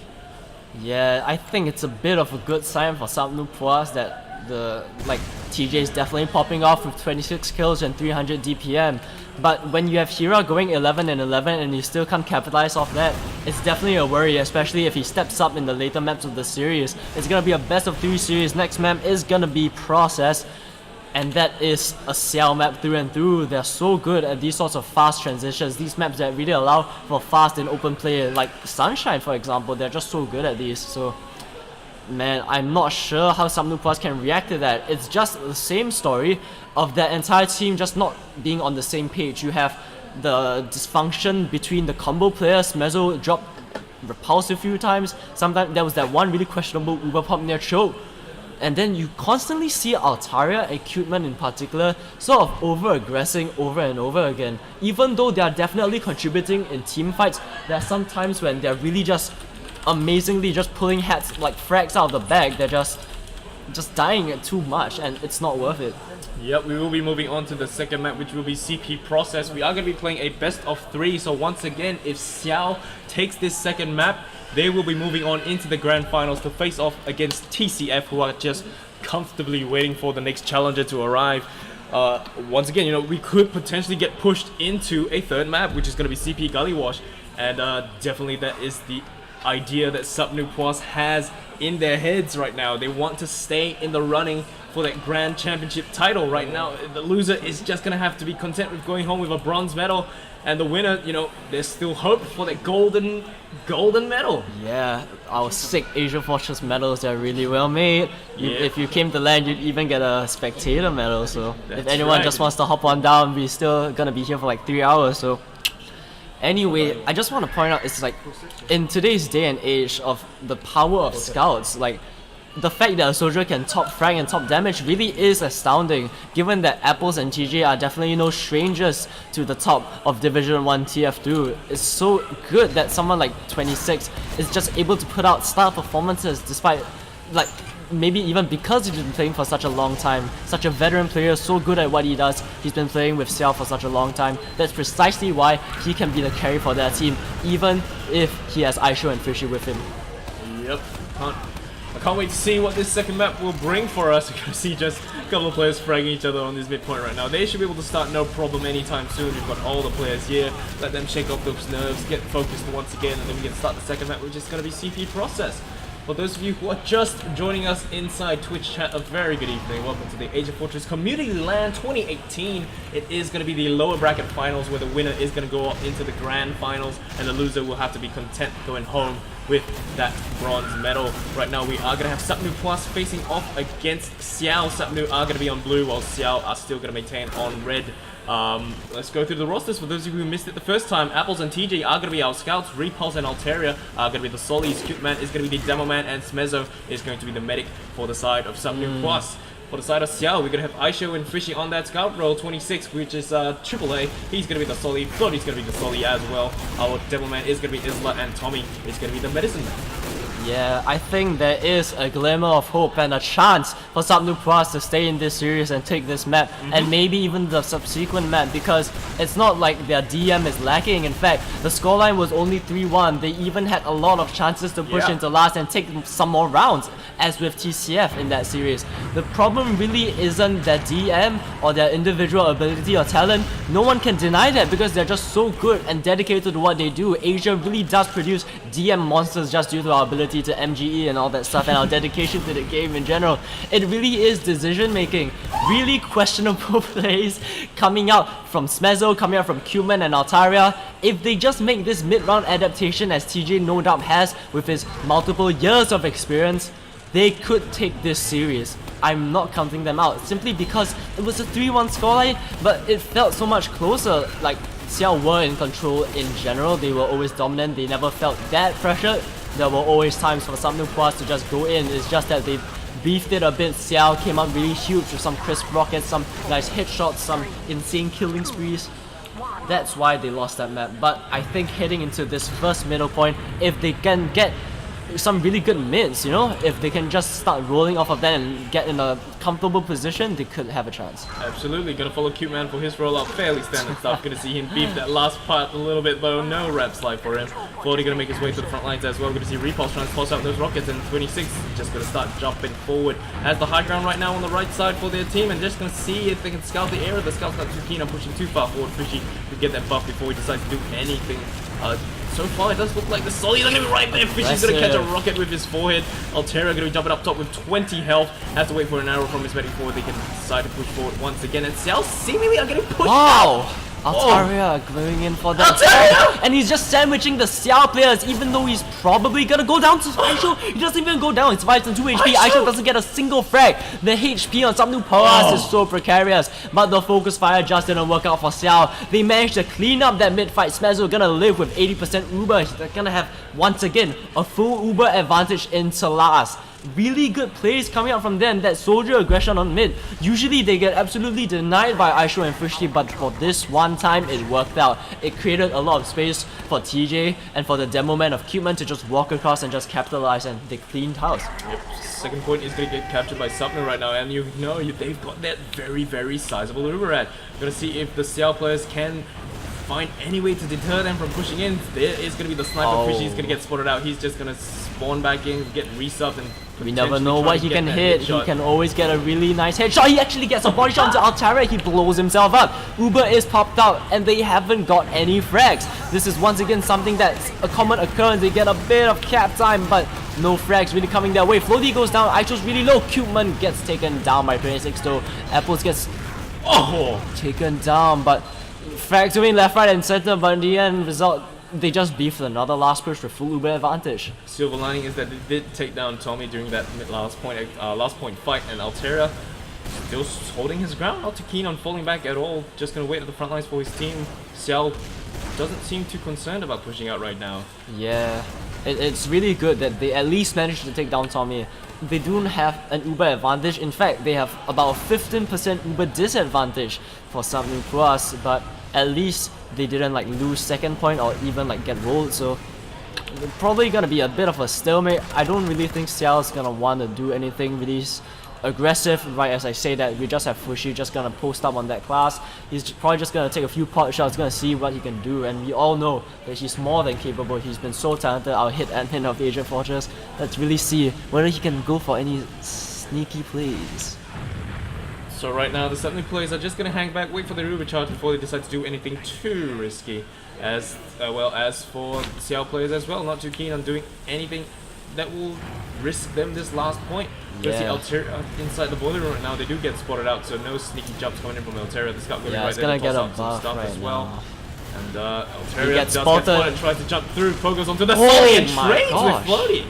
Yeah, I think it's a bit of a good sign for Subnupras that TJ is definitely popping off with 26 kills and 300 DPM. But when you have Hira going 11 and 11 and you still can't capitalize off that, it's definitely a worry, especially if he steps up in the later maps of the series. It's gonna be a best of 3 series. Next map is gonna be Process, and that is a Xiao map through and through. They're so good at these sorts of fast transitions, these maps that really allow for fast and open play, like Sunshine for example. They're just so good at these. So man, I'm not sure how Subnupras can react to that. It's just the same story of that entire team just not being on the same page. You have the dysfunction between the combo players. Mezzo dropped Repulse a few times. Sometimes there was that one really questionable Uber pop near choke. And then you constantly see Altaria and Cuteman in particular sort of over-aggressing over and over again. Even though they are definitely contributing in team fights, there are some times when they're really just amazingly just pulling hats like frags out of the bag. They're just dying too much, and it's not worth it. Yep, we will be moving on to the second map, which will be CP Process. We are going to be playing a best of 3, so once again, if Xiao takes this second map, they will be moving on into the grand finals to face off against TCF, who are just comfortably waiting for the next challenger to arrive. Once again, you know, we could potentially get pushed into a third map, which is going to be CP Gully Wash, and definitely that is the idea that Subnupras has in their heads right now. They want to stay in the running for that grand championship title right now. The loser is just gonna have to be content with going home with a bronze medal, and the winner, you know, there's still hope for that golden medal. Yeah, our sick AsiaFortress medals are really well made. If you came to LAN, you'd even get a spectator medal. So if anyone just wants to hop on down, we're still gonna be here for like 3 hours. So anyway, I just want to point out, it's like in today's day and age of the power of scouts, like the fact that a soldier can top frag and top damage really is astounding, given that Apples and TJ are definitely no strangers to the top of Division 1 TF2. It's so good that someone like 26 is just able to put out star performances despite, like, maybe even because he's been playing for such a long time, such a veteran player, so good at what he does. He's been playing with Xiao for such a long time. That's precisely why he can be the carry for their team, even if he has Aisho and Fishy with him. Yep. I can't wait to see what this second map will bring for us. We're going to see just a couple of players fragging each other on this midpoint right now. They should be able to start no problem anytime soon. We've got all the players here. Let them shake off those nerves, get focused once again, and then we can start the second map, which is going to be CP Process. For those of you who are just joining us inside Twitch chat, a very good evening. Welcome to the AsiaFortress Community LAN 2018. It is going to be the lower bracket finals where the winner is going to go into the grand finals and the loser will have to be content going home with that bronze medal. Right now we are going to have Sapnu Plus facing off against Xiao. Sapnu are going to be on blue while Xiao are still going to maintain on red. Let's go through the rosters for those of you who missed it the first time. Apples and TJ are going to be our scouts. Repulse and Alteria are going to be the solis. Cute Man is going to be the demo man, and Smezo is going to be the medic for the side of Sapnu Plus. For the side of Xiao, we're going to have Aisho and Fishy on that scout role. 26, which is AAA. He's going to be the soli. Floaty's going to be the soli as well. Our demo man is going to be Isla, and Tommy is going to be the medicine man. Yeah, I think there is a glimmer of hope and a chance for Sapnu Plus to stay in this series and take this map, and maybe even the subsequent map, because it's not like their DM is lacking. In fact, the scoreline was only 3-1. They even had a lot of chances to push into last and take some more rounds, as with TCF in that series. The problem really isn't their DM or their individual ability or talent. No one can deny that because they're just so good and dedicated to what they do. Asia really does produce DM monsters just due to our ability to MGE and all that stuff and our dedication to the game in general. It really is decision making. Really questionable plays coming out from Smezo, coming out from Cuman and Altaria. If they just make this mid-round adaptation as TJ no doubt has with his multiple years of experience, they could take this series. I'm not counting them out simply because it was a 3-1 scoreline, but it felt so much closer. Like, Xiao were in control in general. They were always dominant. They never felt that pressured. There were always times for Sapnu Plus to just go in. It's just that they beefed it a bit. Xiao came out really huge with some crisp rockets, some nice headshots, some insane killing sprees. That's why they lost that map. But I think heading into this first middle point, if they can get some really good mids, you know, if they can just start rolling off of that and get in a comfortable position, they could have a chance. Absolutely, gonna follow Cute Man for his rollout, fairly standard stuff. Gonna see him beef that last part a little bit though, no rep slide for him. 40 gonna make his way to the front lines as well. Gonna see Repulse trying to toss out those rockets, and 26 just gonna start jumping forward. Has the high ground right now on the right side for their team, and just gonna see if they can scout the area. The scout's not too keen on pushing too far forward. Fishy could get that buff before he decides to do anything. So far, it does look like the Solly's gonna be right there. Fishy's gonna catch a rocket with his forehead. Altera gonna be jumping up top with 20 health. Has to wait for an arrow from his medic before they can decide to push forward once again. And Xiao seemingly are getting pushed out. Altaria going in for that. And he's just sandwiching the Xiao players, even though he's probably gonna go down to Aisho. He doesn't even go down. He survives on 2 HP. Aisho doesn't get a single frag. The HP on Sapnu Plus is so precarious, but the focus fire just didn't work out for Xiao. They managed to clean up that mid-fight. Smezo gonna live with 80% Uber. They're gonna have, once again, a full Uber advantage into last. Really good plays coming out from them. That soldier aggression on mid. Usually they get absolutely denied by Aisho and Fishy, but for this one time it worked out. It created a lot of space for TJ and for the demo man of Cuteman to just walk across and just capitalize, and they cleaned house. Yep. Second point is going to get captured by Sapnu right now, and you know they've got that very, very sizable Uber ad. Gonna see if the Xiao players can find any way to deter them from pushing in. There is going to be the sniper. Fishy is going to get spotted out. He's just going to spawn back in, get resubbed, and we never know what he can hit. He can always get a really nice headshot. He actually gets a body shot into Altara. He blows himself up. Uber is popped out and they haven't got any frags. This is once again something that's a common occurrence. They get a bit of cap time, but no frags really coming their way. Floaty goes down. Aisho's really low. Cuteman gets taken down by 26 though. Apples gets taken down, but frags away left, right, and center. But in the end result, they just beefed another last push with full Uber advantage. Silver lining is that they did take down Tommy during that last point fight, and Altera still holding his ground, not too keen on falling back at all. Just gonna wait at the front lines for his team. Xiao doesn't seem too concerned about pushing out right now. Yeah, It's really good that they at least managed to take down Tommy. They don't have an Uber advantage. In fact, they have about 15% Uber disadvantage for Subnu Plus, but at least they didn't like lose second point or even like get rolled. So probably gonna be a bit of a stalemate. I don't really think Xiao is gonna want to do anything really aggressive. Right as I say that, we just have Fushi just gonna post up on that class. He's probably just gonna take a few pot shots, gonna see what he can do, and we all know that he's more than capable. He's been so talented, our hit admin of AsiaFortress. Let's really see whether he can go for any sneaky plays. So right now the Subnu players are just gonna hang back, wait for the Uber charge before they decide to do anything too risky. As well as for Xiao players as well, not too keen on doing anything that will risk them this last point. You see Altera inside the boiler room right now, they do get spotted out, so no sneaky jumps coming in from Altera. The scout going right there to toss out some stuff as well. And Altera does get spotted, tries to jump through, Pogo's onto the Sully and trades with Floaty.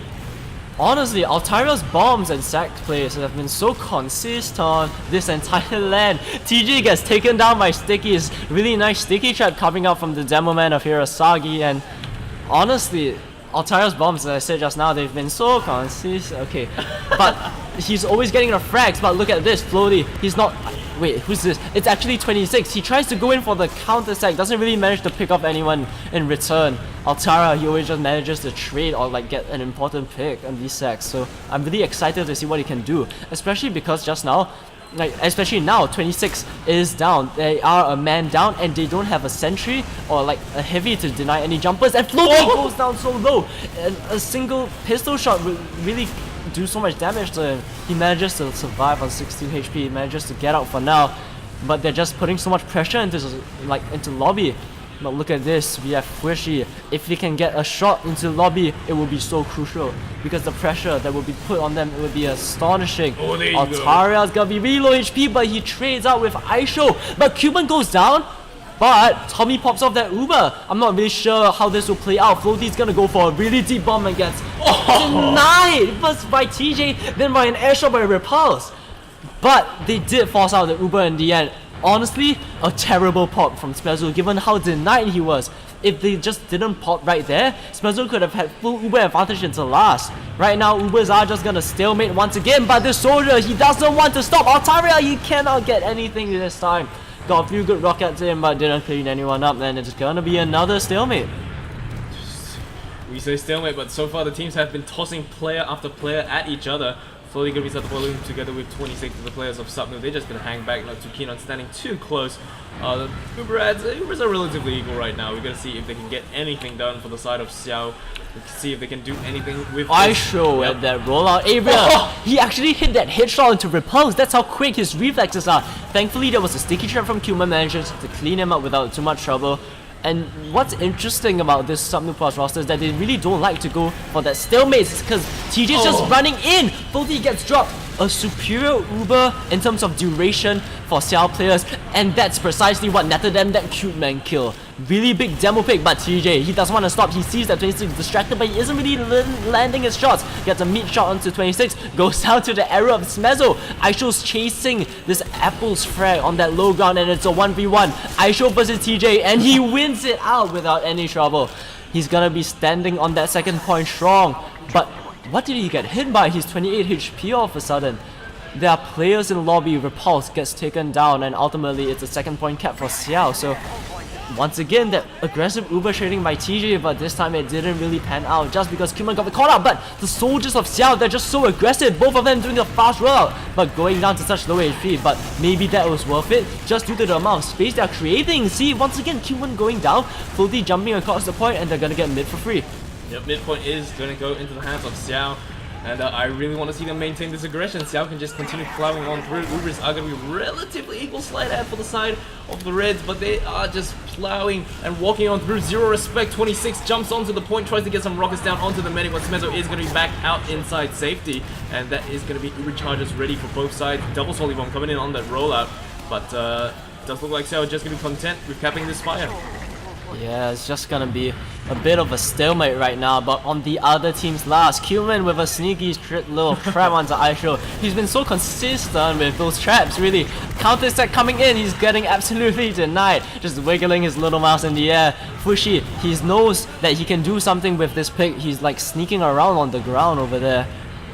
Honestly, Altaria's bombs and sack plays have been so consistent this entire LAN. TJ gets taken down by Sticky's really nice sticky trap coming out from the demo man of Hirasagi, and honestly, Altaria's bombs, as I said just now, they've been so consistent. Okay, but he's always getting the frags. But look at this, Floaty. He's not. Wait, who's this? It's actually 26. He tries to go in for the counter sack, doesn't really manage to pick off anyone in return. Altaria, he always just manages to trade or like get an important pick on these sacks. So I'm really excited to see what he can do, especially because just now, especially now, 26 is down. They are a man down and they don't have a sentry or like a heavy to deny any jumpers. And Floaty goes down so low. And a single pistol shot will really do so much damage to him. He manages to survive on 16 HP. He manages to get out for now. But they're just putting so much pressure into lobby. But look at this, we have Fushi. If they can get a shot into lobby, it will be so crucial. Because the pressure that will be put on them, it will be astonishing. Altaria's gonna be really low HP, but he trades out with Aisho. But Cuban goes down, but Tommy pops off that Uber. I'm not really sure how this will play out. Floaty's gonna go for a really deep bomb and gets denied. First by TJ, then by an air shot by Repulse. But they did force out the Uber in the end. Honestly, a terrible pop from Spezzo given how denied he was. If they just didn't pop right there, Spezzo could have had full Uber advantage into last. Right now, Ubers are just gonna stalemate once again, but this soldier, he doesn't want to stop. Altaria, he cannot get anything this time. Got a few good rockets in, but didn't clean anyone up, and it's gonna be another stalemate. We say stalemate, but so far the teams have been tossing player after player at each other. Slowly gonna reset the volume together with 26 of the players of Subnu. They're just gonna hang back, not too keen on standing too close. The Ubers are relatively equal right now. We're gonna see if they can get anything done for the side of Xiao. We can see if they can do anything with Aisho at that rollout area. He actually hit that headshot into Repulse. That's how quick his reflexes are. Thankfully, there was a sticky trap from Kuma, manages to clean him up without too much trouble. And what's interesting about this Subnu Plus roster is that they really don't like to go for that stalemate because TJ's just running in. Floaty gets dropped. A superior Uber in terms of duration for Xiao players, and that's precisely what netted them that cute man kill. Really big demo pick, but TJ, he doesn't want to stop. He sees that 26 is distracted, but he isn't really landing his shots. Gets a meat shot onto 26, goes down to the arrow of Smezzo. Aisho's chasing this Apple's frag on that low ground, and it's a 1v1. Aisho versus TJ, and he wins it out without any trouble. He's gonna be standing on that second point strong, but what did he get hit by? He's 28 HP all of a sudden. There are players in lobby, Repulse gets taken down, and ultimately it's a second point cap for Xiao. So once again, that aggressive Uber trading by TJ, but this time it didn't really pan out just because Kuman got the call out. But the soldiers of Xiao, they're just so aggressive, both of them doing a fast rollout, but going down to such low HP. But maybe that was worth it just due to the amount of space they're creating. See, once again, Kuman going down, Floaty jumping across the point, and they're gonna get mid for free. Yep, midpoint is going to go into the hands of Xiao, and I really want to see them maintain this aggression. Xiao can just continue plowing on through. Ubers are going to be relatively equal slight ahead for the side of the Reds, but they are just plowing and walking on through. Zero respect. 26 jumps onto the point, tries to get some rockets down onto the medic, but Smezzo is going to be back out inside safety, and that is going to be Uber charges ready for both sides. Double Solly Bomb coming in on that rollout, but does look like Xiao is just going to be content with capping this fire. Yeah, it's just gonna be a bit of a stalemate right now, but on the other team's last, Cuman with a sneaky little trap onto Aisho. He's been so consistent with those traps, really. Counter set coming in, he's getting absolutely denied. Just wiggling his little mouse in the air. Fushi, he knows that he can do something with this pick. He's like sneaking around on the ground over there.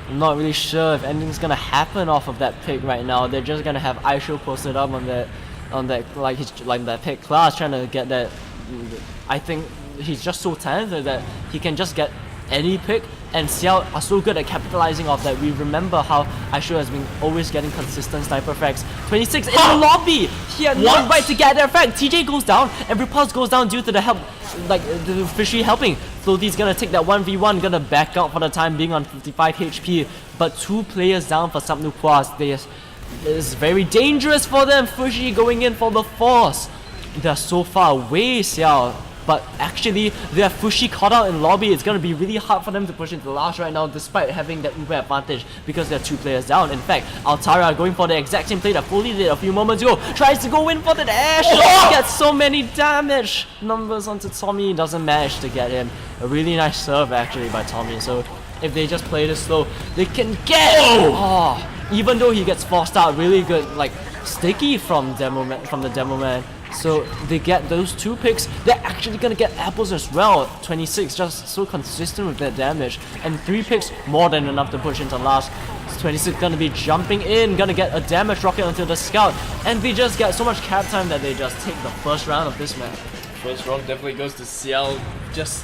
I'm not really sure if anything's gonna happen off of that pick right now. They're just gonna have Aisho posted up on that that pick class, trying to get that. I think he's just so talented that he can just get any pick, and Xiao are so good at capitalizing off that. We remember how Aisho has been always getting consistent sniper frags. 26 in the lobby! He had no right to get that frag. TJ goes down, and Repulse goes down due to the help, like the Fishy helping. Floaty's gonna take that 1v1, gonna back out for the time being on 55 HP, but 2 players down for Sapnupois. It's very dangerous for them. Fushi going in for the force. They're so far away, Xiao. But actually, they have Fushi caught out in lobby. It's going to be really hard for them to push into the last right now, despite having that uber advantage, because they're 2 players down. In fact, Altara going for the exact same play that Foley did a few moments ago. Tries to go in for the dash. Gets so many damage numbers onto Tommy. Doesn't manage to get him. A really nice serve actually by Tommy. So if they just play this slow, they can get. Even though he gets forced out, really good like sticky from the demo man. So they get those 2 picks. They're actually gonna get apples as well. 26 just so consistent with their damage, and 3 picks more than enough to push into last. 26 gonna be jumping in, gonna get a damage rocket onto the scout, and they just get so much cap time that they just take the first round of this match. First round definitely goes to Xiao. Just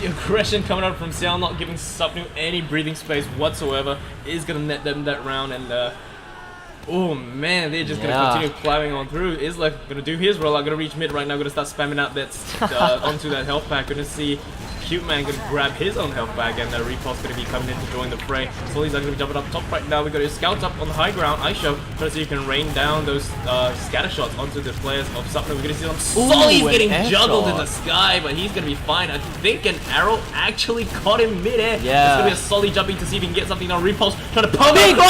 the aggression coming out from Xiao, not giving Sapnu any breathing space whatsoever, is gonna net them that round. And oh man, they're just gonna continue plowing on through. Isla gonna do his rollout, gonna reach mid right now, gonna start spamming out that onto that health pack. Gonna see Cute Man gonna grab his own health pack, and Repulse gonna be coming in to join the fray. Sully's gonna be jumping up top right now. We got his scouts up on the high ground. Aisho trying to see if he can rain down those scatter shots onto the players of Sapna. We're gonna see them. Sully's getting juggled in the sky, but he's gonna be fine. I think an arrow actually caught him midair. Yeah. It's gonna be a Sully jumping to see if he can get something on Repulse. Trying to pump Big it.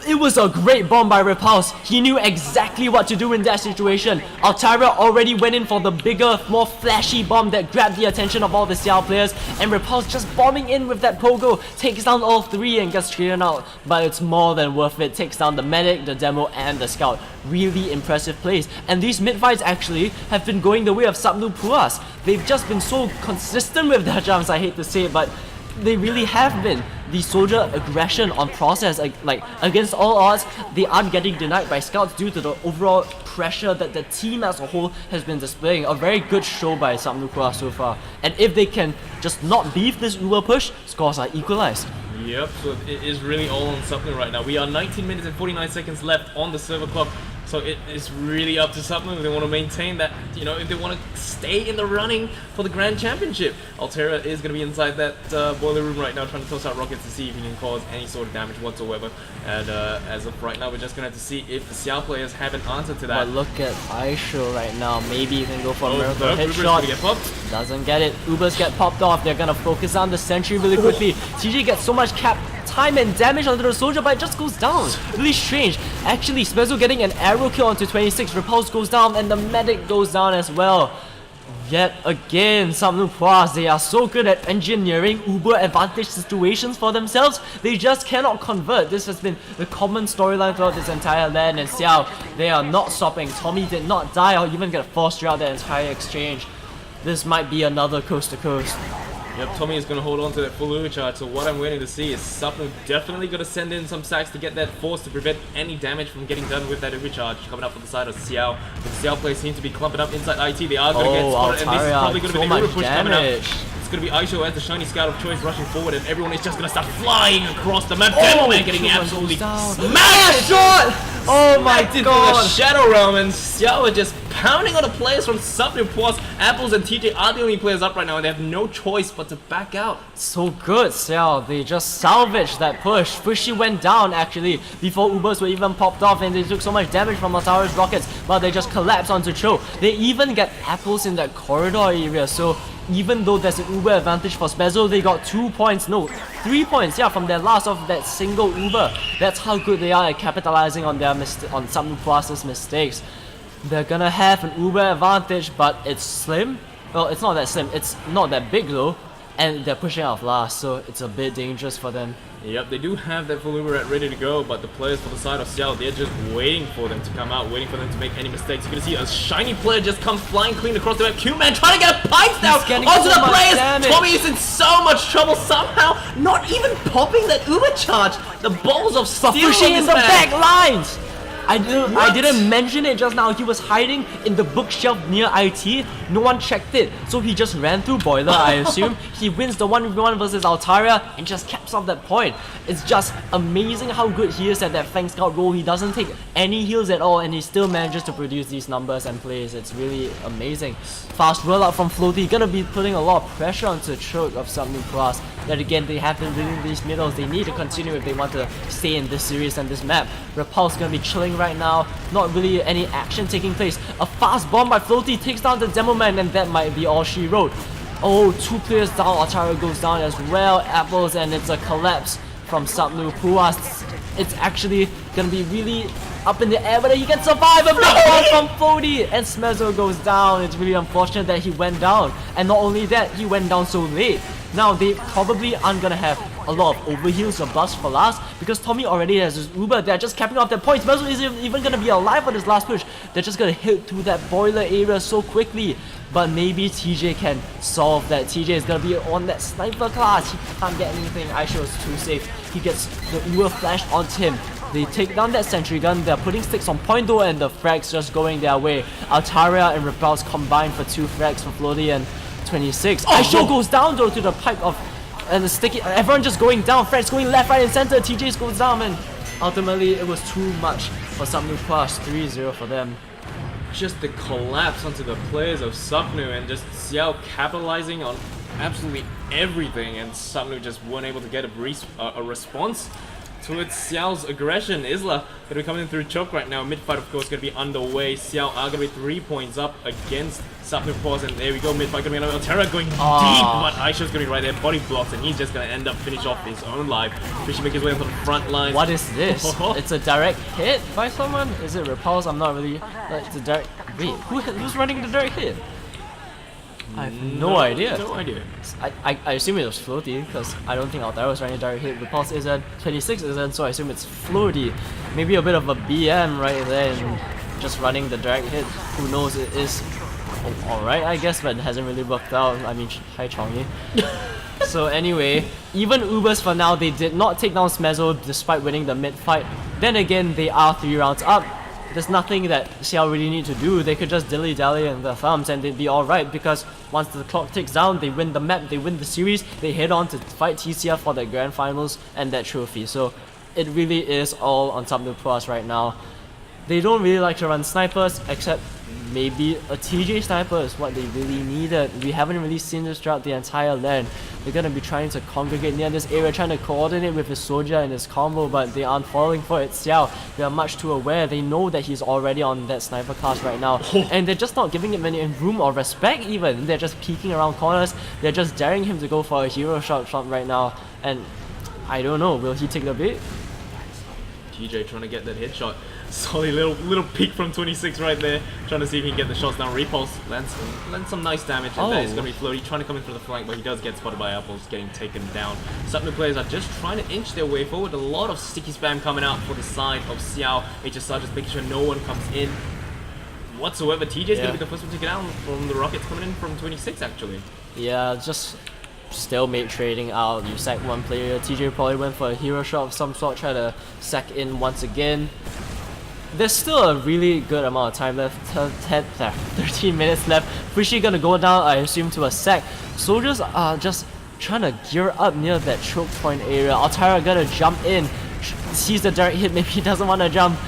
It was a great bomb by Repulse. He knew exactly what to do in that situation. Altara already went in for the bigger, more flashy bomb that grabbed the attention of all the Xiao players, and Repulse just bombing in with that pogo, takes down all 3 and gets traded out. But it's more than worth it. Takes down the medic, the demo, and the scout. Really impressive plays. And these mid-fights actually have been going the way of Sapnupois. They've just been so consistent with their jumps, I hate to say it, but they really have been. The soldier aggression on process, like against all odds, they aren't getting denied by scouts due to the overall pressure that the team as a whole has been displaying. A very good show by Sapnupois so far. And if they can just not beef this Uber push, scores are equalized. Yep, so it is really all on Sapnu right now. We are 19 minutes and 49 seconds left on the server clock. So it is really up to Sapnu if they want to maintain that, if they want to stay in the running for the Grand Championship. Altera is going to be inside that boiler room right now, trying to toss out rockets to see if he can cause any sort of damage whatsoever. And as of right now, we're just going to have to see if the Xiao players have an answer to that. But look at Aisho right now. Maybe you can go for a miracle Uber's headshot. gonna get popped. Doesn't get it. Ubers get popped off. They're going to focus on the sentry really quickly. TJ gets so much cap time and damage onto the soldier, but it just goes down. Really strange. Actually, Spezzo getting an arrow kill onto 26. Repulse goes down, and the medic goes down as well. Yet again, Sapnupois, they are so good at engineering uber advantage situations for themselves. They just cannot convert. This has been the common storyline throughout this entire LAN, and Xiao, they are not stopping. Tommy did not die or even get forced throughout the entire exchange. This might be another coast to coast. Yep, Tommy is going to hold on to that full Uber charge, so what I'm waiting to see is Sapnu definitely going to send in some sacks to get that force to prevent any damage from getting done with that Uber charge coming up from the side of Xiao. But the Xiao players seem to be clumping up inside IT. They are going to get spotted, and this is probably going to be the Uber push coming up. It's going to be Aisho as the shiny scout of choice rushing forward, and everyone is just going to start flying across the map. Demoman getting absolutely smashed! Oh my god! Into the Shadow Realm, and Xiao are just pounding on the players from Sapnupois. Apples and TJ are the only players up right now, and they have no choice but to back out. So good, Xiao. They just salvaged that push. Fushi went down actually before Ubers were even popped off, and they took so much damage from Altara's rockets, but they just collapsed onto Cho. They even get apples in that corridor area, so even though there's an Uber advantage for Spezzo, they got 2 points, no, 3 points, from their last of that single Uber. That's how good they are at capitalizing on their on Sapnupois' mistakes. They're gonna have an Uber advantage, but it's slim. Well, it's not that slim, it's not that big though. and they're pushing out of last, so it's a bit dangerous for them. Yep, they do have that full Uber ready to go, but the players for the side of Xiao, they're just waiting for them to come out, waiting for them to make any mistakes. You're gonna see a shiny player just come flying clean across the map. Q-Man trying to get a pipe down onto the players. Tommy is in so much trouble somehow, not even popping that Uber charge. The balls of steel in the back lines. I didn't mention it just now. He was hiding in the bookshelf near IT. No one checked it, so he just ran through Boiler, I assume. He wins the 1v1 versus Altaria and just caps off that point. It's just amazing how good he is at that flank scout role. He doesn't take any heals at all, and he still manages to produce these numbers and plays. It's really amazing. Fast rollout from Floaty, gonna be putting a lot of pressure onto the choke of Subnoob Plus. That again, they have been winning these middles. They need to continue if they want to stay in this series and this map. Repulse gonna be chilling right now. Not really any action taking place. A fast bomb by Floaty takes down the Demo Man, and that might be all she wrote. Oh, 2 players down. Altaria goes down as well. Apples, and it's a collapse from Subnoob Plus. It's actually gonna be really up in the air, but he can survive. A big bomb from Floaty, and Smezzo goes down. It's really unfortunate that he went down, and not only that, he went down so late. Now they probably aren't gonna have a lot of overheals or buffs for last because Tommy already has his Uber. They're just capping off their points. Smezzo isn't even gonna be alive for this last push. They're just gonna hit through that boiler area so quickly. But maybe TJ can solve that. TJ is gonna be on that sniper class. He can't get anything. Aisho is too safe. He gets the Uber flashed onto him. They take down that sentry gun. They're putting sticks on point though, and the frags just going their way. Altaria and Repulse combined for 2 frags for Floaty and 26. Aisho goes down though to the pipe of and the sticky. Everyone just going down. Frags going left, right, and center. TJ goes down, and ultimately it was too much for Subnoob Plus. 3-0 for them. Just the collapse onto the players of Subnoob and just Xiao capitalizing on absolutely everything, and Subnoob just weren't able to get a response towards Xiao's aggression. Isla gonna be coming in through choke right now. Mid fight of course gonna be underway. Xiao are gonna be 3 points up against Subnoob Plus, and there we go. Mid fight gonna be another Terra going deep, but Aisha's gonna be right there, body blocks, and he's just gonna end up finish off his own life. Fishy make his way onto the front line. What is this? It's a direct hit by someone? Is it Repulse? I'm not really. It's a direct. Wait, who's running the direct hit? I have no idea. No idea. I assume it was Floaty because I don't think Altaria was running a direct hit. Repulse isn't, 26 isn't, so I assume it's Floaty. Maybe a bit of a BM right there and just running the direct hit. Who knows, it is alright I guess, but it hasn't really worked out. I mean, hi Chongi. So anyway, even Ubers for now, they did not take down Smezzo despite winning the mid fight. Then again, they are 3 rounds up. There's nothing that Xiao really need to do. They could just dilly-dally in their thumbs and they'd be alright, because once the clock ticks down, they win the map, they win the series, they head on to fight TCF for the grand finals and that trophy. So it really is all on Subnoob Plus right now. They don't really like to run snipers, except maybe a TJ sniper is what they really needed. We haven't really seen this throughout the entire LAN. They're gonna be trying to congregate near this area, trying to coordinate with his soldier and his combo, but they aren't falling for it. Xiao, they are much too aware. They know that he's already on that sniper class right now, and they're just not giving him any room or respect even. They're just peeking around corners. They're just daring him to go for a hero shot right now, and I don't know, will he take the bait? TJ trying to get that headshot. Solid little peek from 26 right there, trying to see if he can get the shots down. Repulse lands some nice damage, and there is going to be Floaty trying to come in from the flank, but he does get spotted by Apples, getting taken down. Subnoob players are just trying to inch their way forward. A lot of sticky spam coming out for the side of Xiao. HSR just making sure no one comes in whatsoever. TJ's going to be the first one to get down from the rockets coming in from 26 actually. Yeah, just stalemate trading out. You sack one player, TJ probably went for a hero shot of some sort, try to sack in once again. There's still a really good amount of time left, 13 minutes left. Fishy gonna go down, I assume, to a sack. Soldiers are just trying to gear up near that choke point area. Altaria gonna jump in, sees the direct hit, maybe he doesn't want to jump.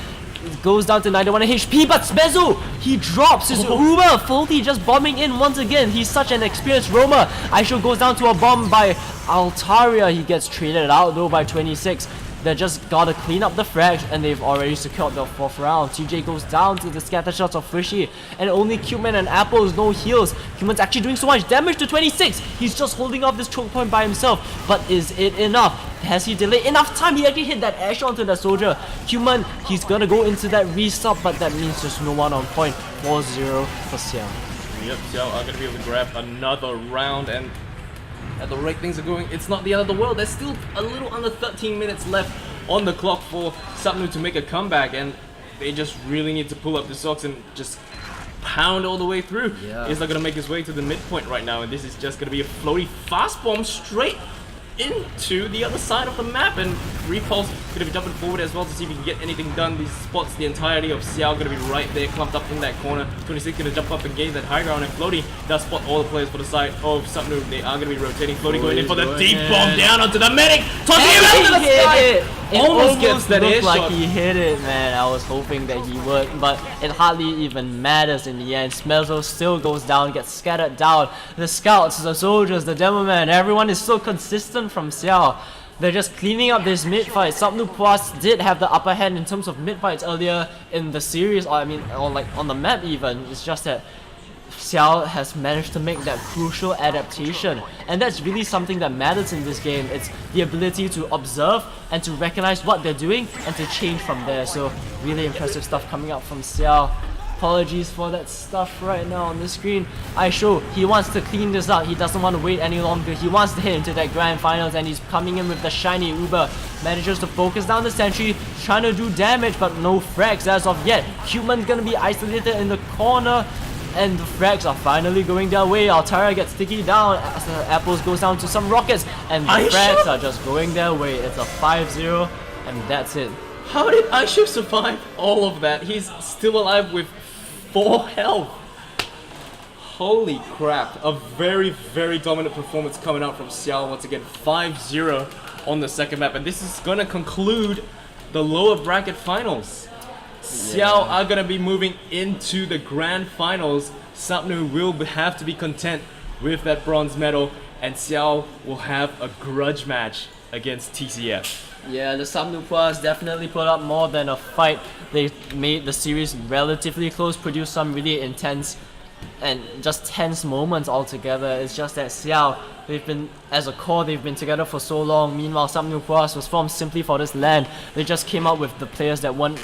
It goes down to 91 HP, but Smezzo, he drops his Uber. Faulty just bombing in once again. He's such an experienced roamer. Aisho goes down to a bomb by Altaria. He gets traded out though by 26. They just gotta clean up the frags, and they've already secured the 4th round. TJ goes down to the scatter shots of Fishy, and only Cubeman and Apples, no heals. Cubeman's actually doing so much damage to 26. He's just holding off this choke point by himself, but is it enough? Has he delayed enough time? He actually hit that ash onto the soldier. Cubeman, he's gonna go into that restock, but that means there's no one on point. 4-0 for Xiao. Yep, Xiao are gonna be able to grab another round, and at the rate things are going, it's not the end of the world. There's still a little under 13 minutes left on the clock for Sapnu to make a comeback, and they just really need to pull up the socks and just pound all the way through. Yeah. He's not gonna make his way to the midpoint right now, and this is just gonna be a floaty fast bomb straight into the other side of the map, and Repulse gonna be jumping forward as well to see if he can get anything done. These spots the entirety of Xiao gonna be right there, clumped up in that corner. 26 gonna jump up and gain that high ground, and Floaty does spot all the players for the side of Sapnu. They are gonna be rotating. Floaty going in for the deep bomb down onto the medic, tossing him out to the sky. It Almost gets that looked air like shot. he hit it, man. I was hoping that he would, but it hardly even matters in the end. Smelzo still goes down, gets scattered down. The scouts, the soldiers, the demo man, everyone is so consistent from Xiao. They're just cleaning up this mid fight. Sapnu Plus did have the upper hand in terms of mid fights earlier in the series, or I mean, or like on the map even. It's just that Xiao has managed to make that crucial adaptation, and that's really something that matters in this game. It's the ability to observe and to recognize what they're doing and to change from there. So really impressive stuff coming out from Xiao. Apologies for that stuff right now on the screen. Aisho, he wants to clean this out. He doesn't want to wait any longer. He wants to hit into that grand finals, and he's coming in with the shiny Uber. Manages to focus down the sentry, trying to do damage, but no frags as of yet. Human's gonna be isolated in the corner, and the frags are finally going their way. Altara gets sticky down as the apples goes down to some rockets, and the frags are just going their way. It's a 5-0, and that's it. How did Aishu survive all of that? He's still alive with 4 health. Holy crap. A very, very dominant performance coming out from Xiao once again. 5-0 on the second map. And this is going to conclude the lower bracket finals. Xiao are going to be moving into the grand finals. Sapnu will have to be content with that bronze medal. And Xiao will have a grudge match against TCF. Yeah, the Sapnu Plus definitely put up more than a fight. They made the series relatively close, produced some really intense and just tense moments altogether. It's just that Xiao, they've been, as a core, they've been together for so long. Meanwhile, Sapnu Plus was formed simply for this LAN. They just came up with the players that weren't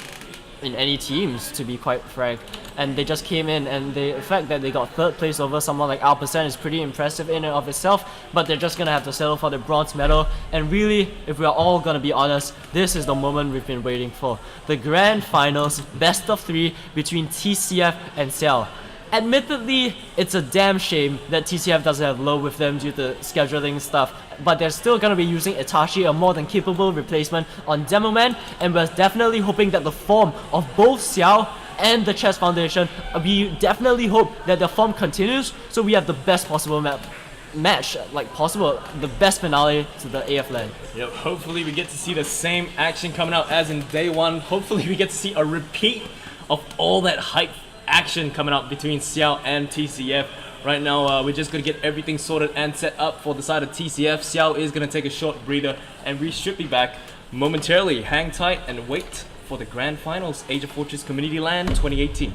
in any teams, to be quite frank. And they just came in, and the fact that they got 3rd place over someone like Alpercent is pretty impressive in and of itself, but they're just gonna have to settle for the bronze medal. And really, if we're all gonna be honest, this is the moment we've been waiting for. The grand finals, best of 3 between TCF and Xiao. Admittedly, it's a damn shame that TCF doesn't have Low with them due to scheduling stuff, but they're still gonna be using Itachi, a more than capable replacement, on Demo Man, and we're definitely hoping that the form of both Xiao and the Chess Foundation, we definitely hope that the form continues, so we have the best possible match, like possible, the best finale to the AF LAN. Yep, hopefully we get to see the same action coming out as in day one. Hopefully we get to see a repeat of all that hype action coming out between Xiao and TCF. Right now, we're just going to get everything sorted and set up for the side of TCF. Xiao is going to take a short breather, and we should be back momentarily. Hang tight and wait for the grand finals, AsiaFortress Community LAN 2018.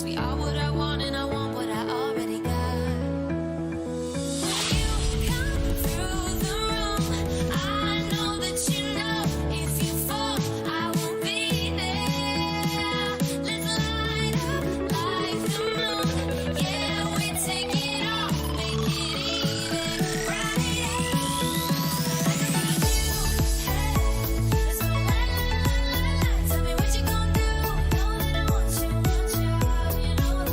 We are what I want and I want what I already got. You come through the room, I know that you know. If you fall, I will be there. Let's light up like the moon. Yeah, we take it off, make it even brighter. Like I need you, hey, that's what I like. Tell me what you gon' do. Know that I want you, you know that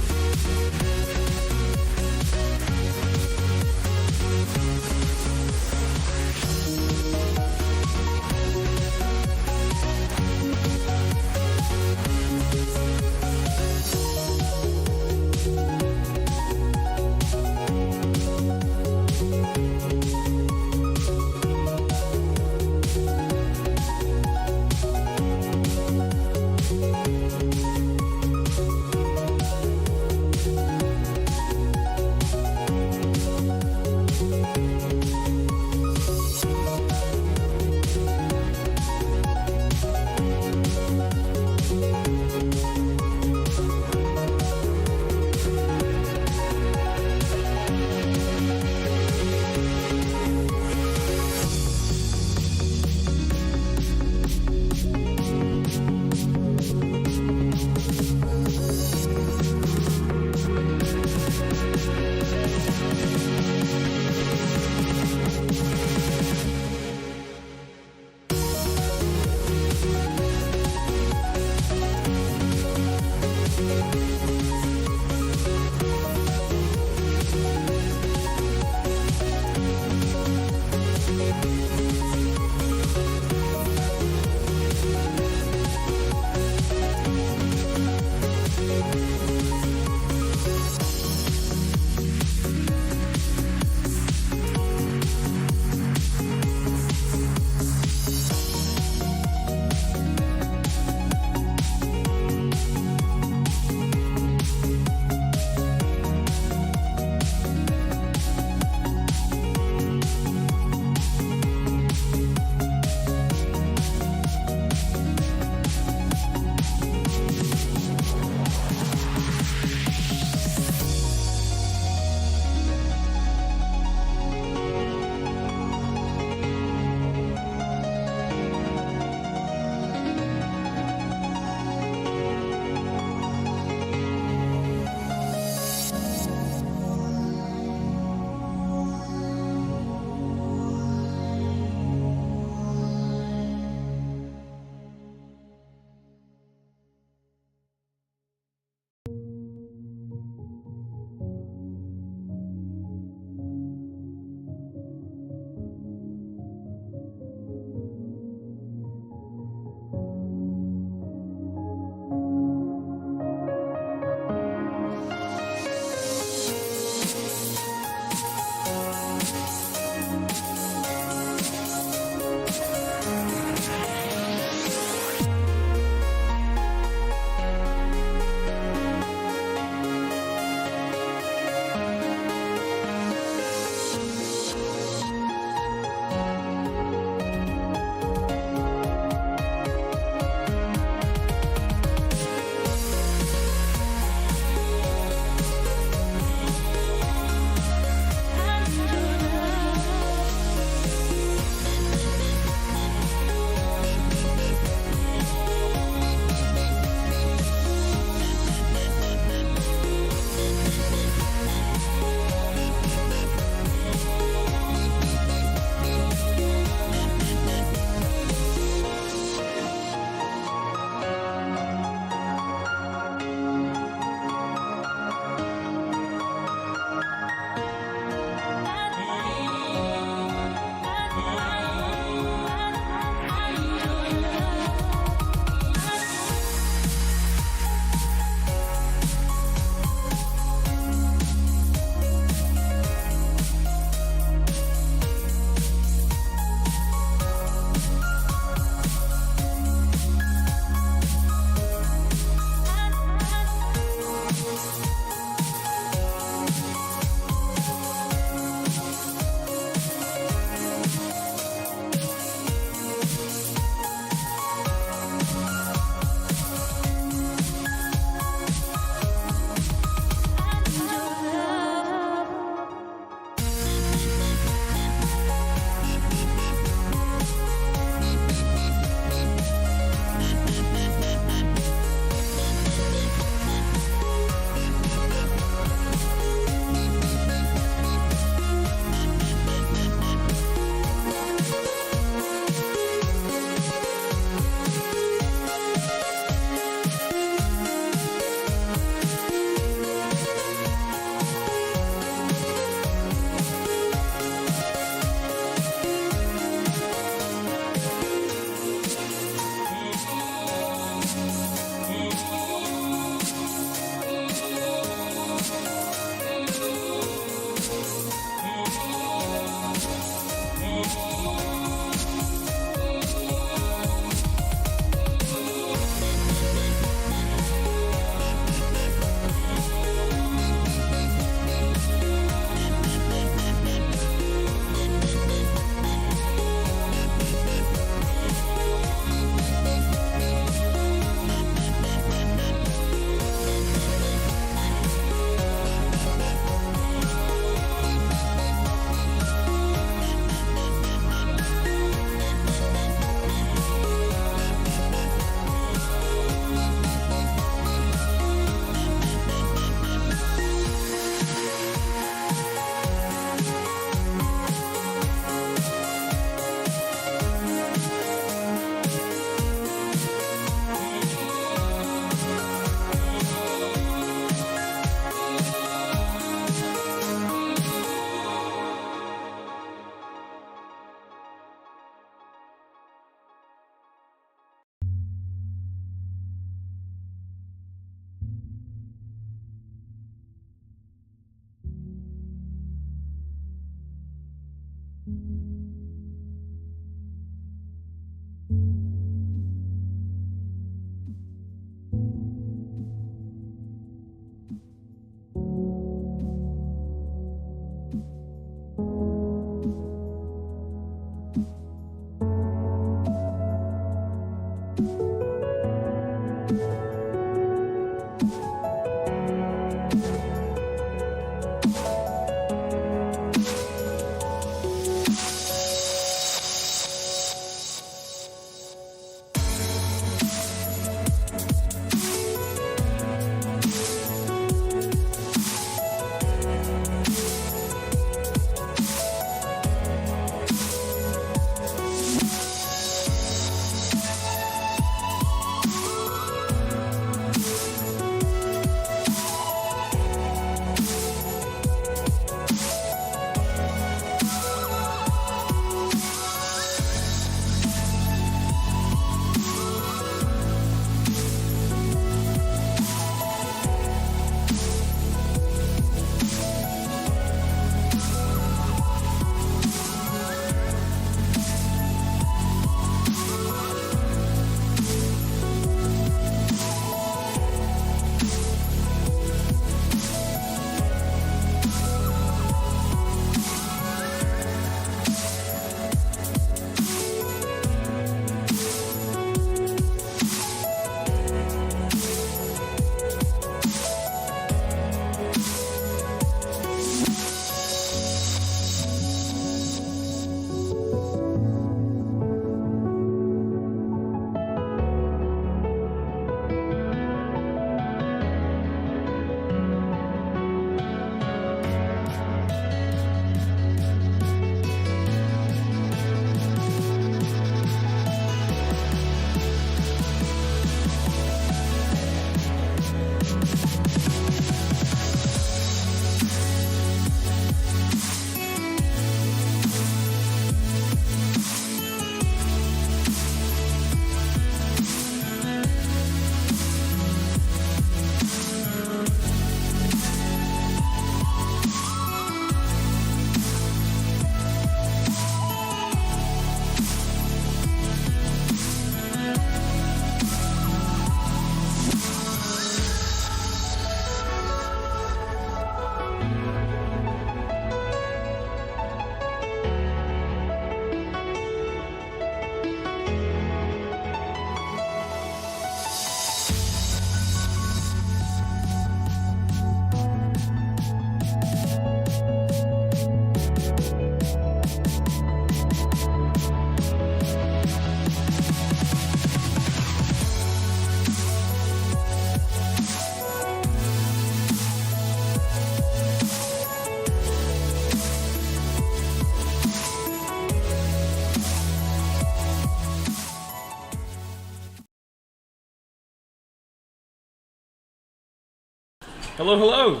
Hello, hello.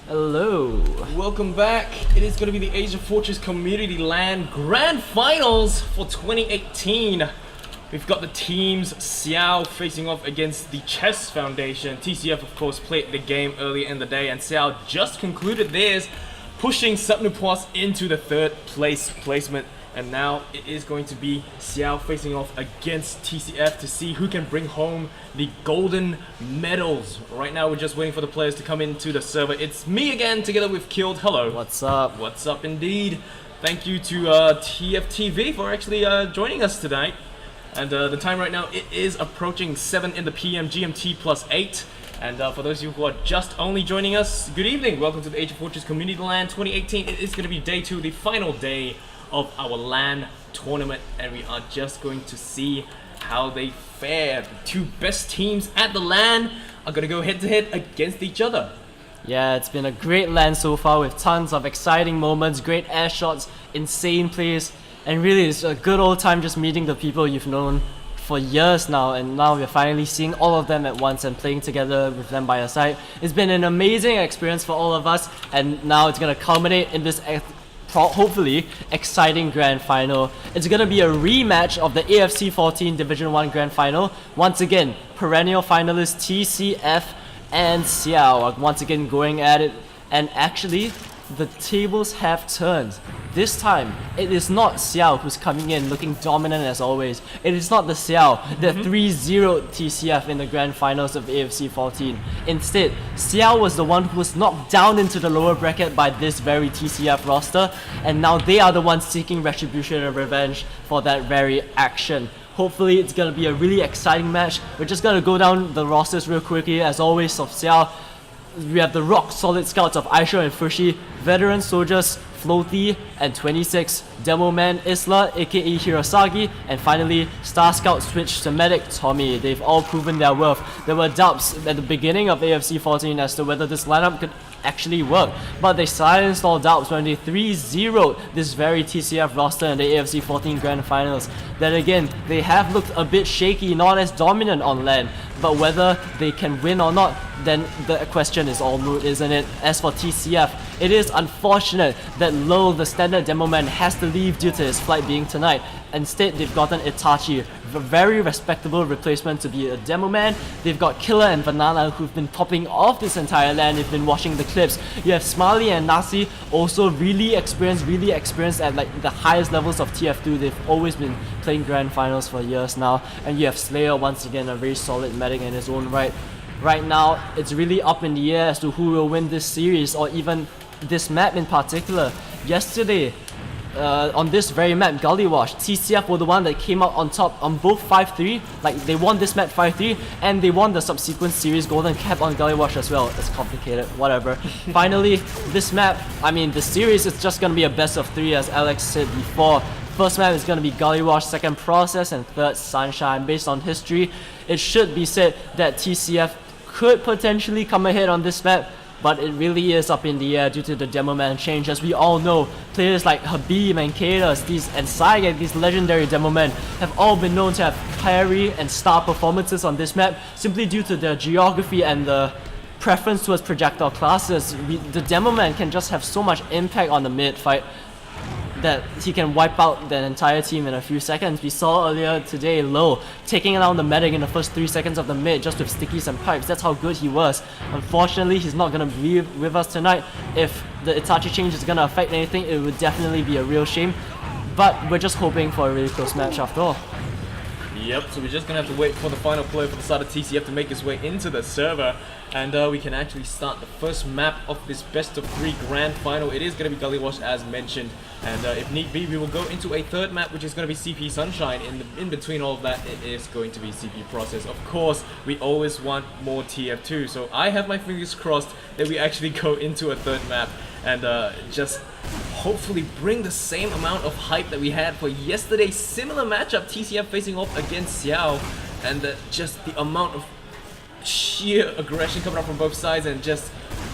Hello. Welcome back. It is going to be the AsiaFortress Community LAN Grand Finals for 2018. We've got the teams Xiao facing off against the Chess Foundation. TCF, of course, played the game earlier in the day, and Xiao just concluded theirs, pushing Subnupois into the third place placement. And now it is going to be Xiao facing off against TCF to see who can bring home the golden medals. Right now we're just waiting for the players to come into the server. It's me again together with Killed. Hello. What's up? What's up indeed. Thank you to TFTV for actually joining us tonight. And the time right now, it is approaching 7 in the PM GMT plus 8. And for those of you who are just only joining us, good evening. Welcome to the AsiaFortress Community LAN 2018. It is going to be day 2, the final day of our LAN tournament, and we are just going to see how they fare. The 2 best teams at the LAN are going to go head to head against each other. Yeah, it's been a great LAN so far with tons of exciting moments, great air shots, insane plays, and really it's a good old time just meeting the people you've known for years now, and now we're finally seeing all of them at once and playing together with them by your side. It's been an amazing experience for all of us, and now it's going to culminate in this hopefully exciting grand final. It's gonna be a rematch of the AFC 14 Division 1 grand final. Once again, perennial finalists TCF and Xiao are once again going at it, and actually the tables have turned. This time, it is not Xiao who's coming in looking dominant as always. It is not the Xiao that 3-0 TCF in the grand finals of AFC 14. Instead, Xiao was the one who was knocked down into the lower bracket by this very TCF roster, and now they are the ones seeking retribution and revenge for that very action. Hopefully, it's gonna be a really exciting match. We're just gonna go down the rosters real quickly. As always, of Xiao, we have the rock solid scouts of Aisha and Fushi, veteran soldiers Floaty and 26, Demo Man Isla aka Hirosagi, and finally Star Scout switch to Medic Tommy. They've all proven their worth. There were doubts at the beginning of AFC 14 as to whether this lineup could actually work, but they silenced all doubts when they 3-0'd this very TCF roster in the AFC 14 Grand Finals. Then again, they have looked a bit shaky, not as dominant on LAN, but whether they can win or not, then the question is all moot, isn't it? As for TCF, it is unfortunate that Lull, the standard demo man, has to leave due to his flight being tonight. Instead, they've gotten Itachi, a very respectable replacement to be a demo man. They've got Killer and Banana, who've been popping off this entire LAN. They've been watching the clips. You have Smiley and Nasi, also really experienced at like the highest levels of TF2. They've always been playing grand finals for years now. And you have Slayer, once again, a very solid medic in his own right. Right now, it's really up in the air as to who will win this series, or even this map in particular. Yesterday, on this very map, Gully Wash, TCF were the one that came out on top on both 5-3. Like, they won this map 5-3, and they won the subsequent series Golden Cap on Gully Wash as well. It's complicated, whatever. Finally, this map, I mean, the series is just gonna be a best of 3, as Alex said before. First map is gonna be Gully Wash, second Process, and third Sunshine. Based on history, it should be said that TCF could potentially come ahead on this map, but it really is up in the air due to the demo man change. As we all know, players like Habib and Kados, and Saigek, these legendary demo men, have all been known to have carry and star performances on this map simply due to their geography and the preference towards projectile classes. The demo man can just have so much impact on the mid fight that he can wipe out the entire team in a few seconds. We saw earlier today Low taking down the medic in the first 3 seconds of the mid just with stickies and pipes. That's how good he was. Unfortunately, he's not going to be with us tonight. If the Itachi change is going to affect anything, it would definitely be a real shame. But we're just hoping for a really close match after all. Yep, so we're just going to have to wait for the final player for the side of TCF to make his way into the server. And we can actually start the first map of this best of 3 grand final. It is going to be Gully Wash as mentioned. And if need be, we will go into a third map, which is going to be CP Sunshine. In between all of that, it is going to be CP Process. Of course, we always want more TF2. So I have my fingers crossed that we actually go into a third map and just hopefully bring the same amount of hype that we had for yesterday's similar matchup, TCF facing off against Xiao, and just the amount of sheer aggression coming up from both sides and just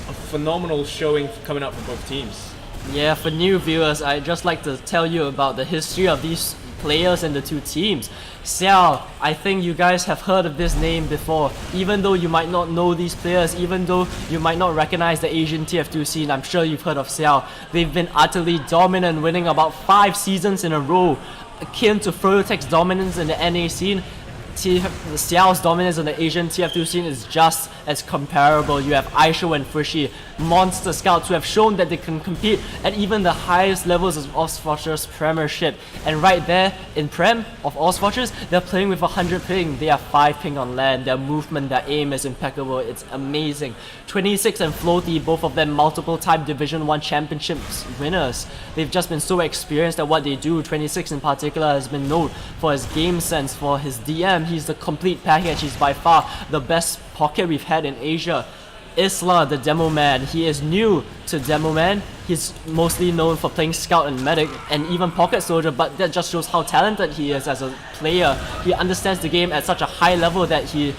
a phenomenal showing coming out from both teams. Yeah, for new viewers, I'd just like to tell you about the history of these players in the two teams. Xiao, I think you guys have heard of this name before. Even though you might not know these players, even though you might not recognize the Asian TF2 scene, I'm sure you've heard of Xiao. They've been utterly dominant, winning about 5 seasons in a row, akin to Furotech's dominance in the NA scene. Xiao's dominance on the Asian TF2 scene is just as comparable. You have Aisho and Frishi, monster scouts who have shown that they can compete at even the highest levels of AsiaFortress Premiership. And right there in Prem of AsiaFortress, they're playing with 100 ping. They have 5 ping on LAN. Their movement, their aim is impeccable. It's amazing. 26 and Floaty, both of them multiple time Division 1 championships winners. They've just been so experienced at what they do. 26 in particular has been known for his game sense, for his DM. He's the complete package. He's by far the best pocket we've had in Asia. Isla, the demo man, he is new to demo man. He's mostly known for playing scout and medic and even pocket soldier, but that just shows how talented he is as a player. He understands the game at such a high level that he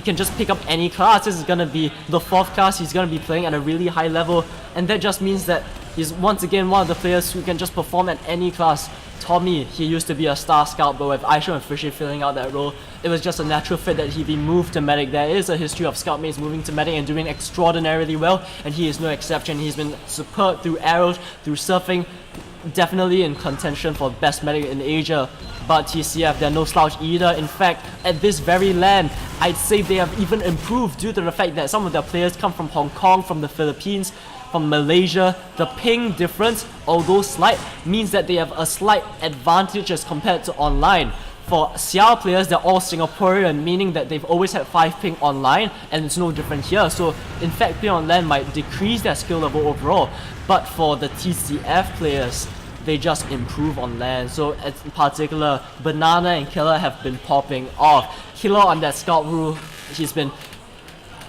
can just pick up any class. This is gonna be the 4th class he's gonna be playing at a really high level, and that just means that he's once again one of the players who can just perform at any class. Tommy, he used to be a star scout, but with Aisho and Frishi filling out that role, it was just a natural fit that he be moved to medic. There is a history of scout mates moving to medic and doing extraordinarily well, and he is no exception. He's been superb through arrows, through surfing, definitely in contention for best medic in Asia. But TCF, they're no slouch either. In fact, at this very LAN, I'd say they have even improved due to the fact that some of their players come from Hong Kong, from the Philippines, from Malaysia. The ping difference, although slight, means that they have a slight advantage as compared to online. For Xiao players, they're all Singaporean, meaning that they've always had 5 ping online, and it's no different here. So, in fact, ping on LAN might decrease their skill level overall. But for the TCF players, they just improve on LAN. So, in particular, Banana and Killer have been popping off. Killer on that scout rule, he's been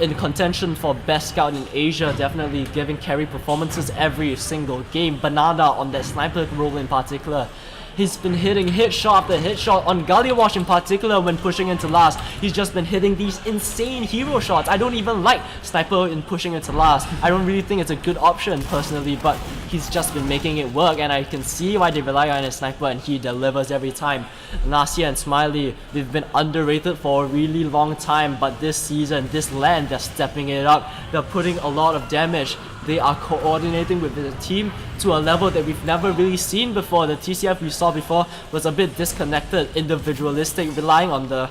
in contention for best scout in Asia, definitely giving carry performances every single game. Banana on that sniper role in particular, he's been hitting hit shot after hit shot on Gully Wash in particular when pushing into last. He's just been hitting these insane hero shots. I don't even like sniper in pushing into last. I don't really think it's a good option personally, but he's just been making it work, and I can see why they rely on a sniper, and he delivers every time. Nasia and Smiley, they've been underrated for a really long time, but this season, this LAN, they're stepping it up. They're putting a lot of damage. They are coordinating with the team to a level that we've never really seen before. The TCF we saw before was a bit disconnected, individualistic, relying on the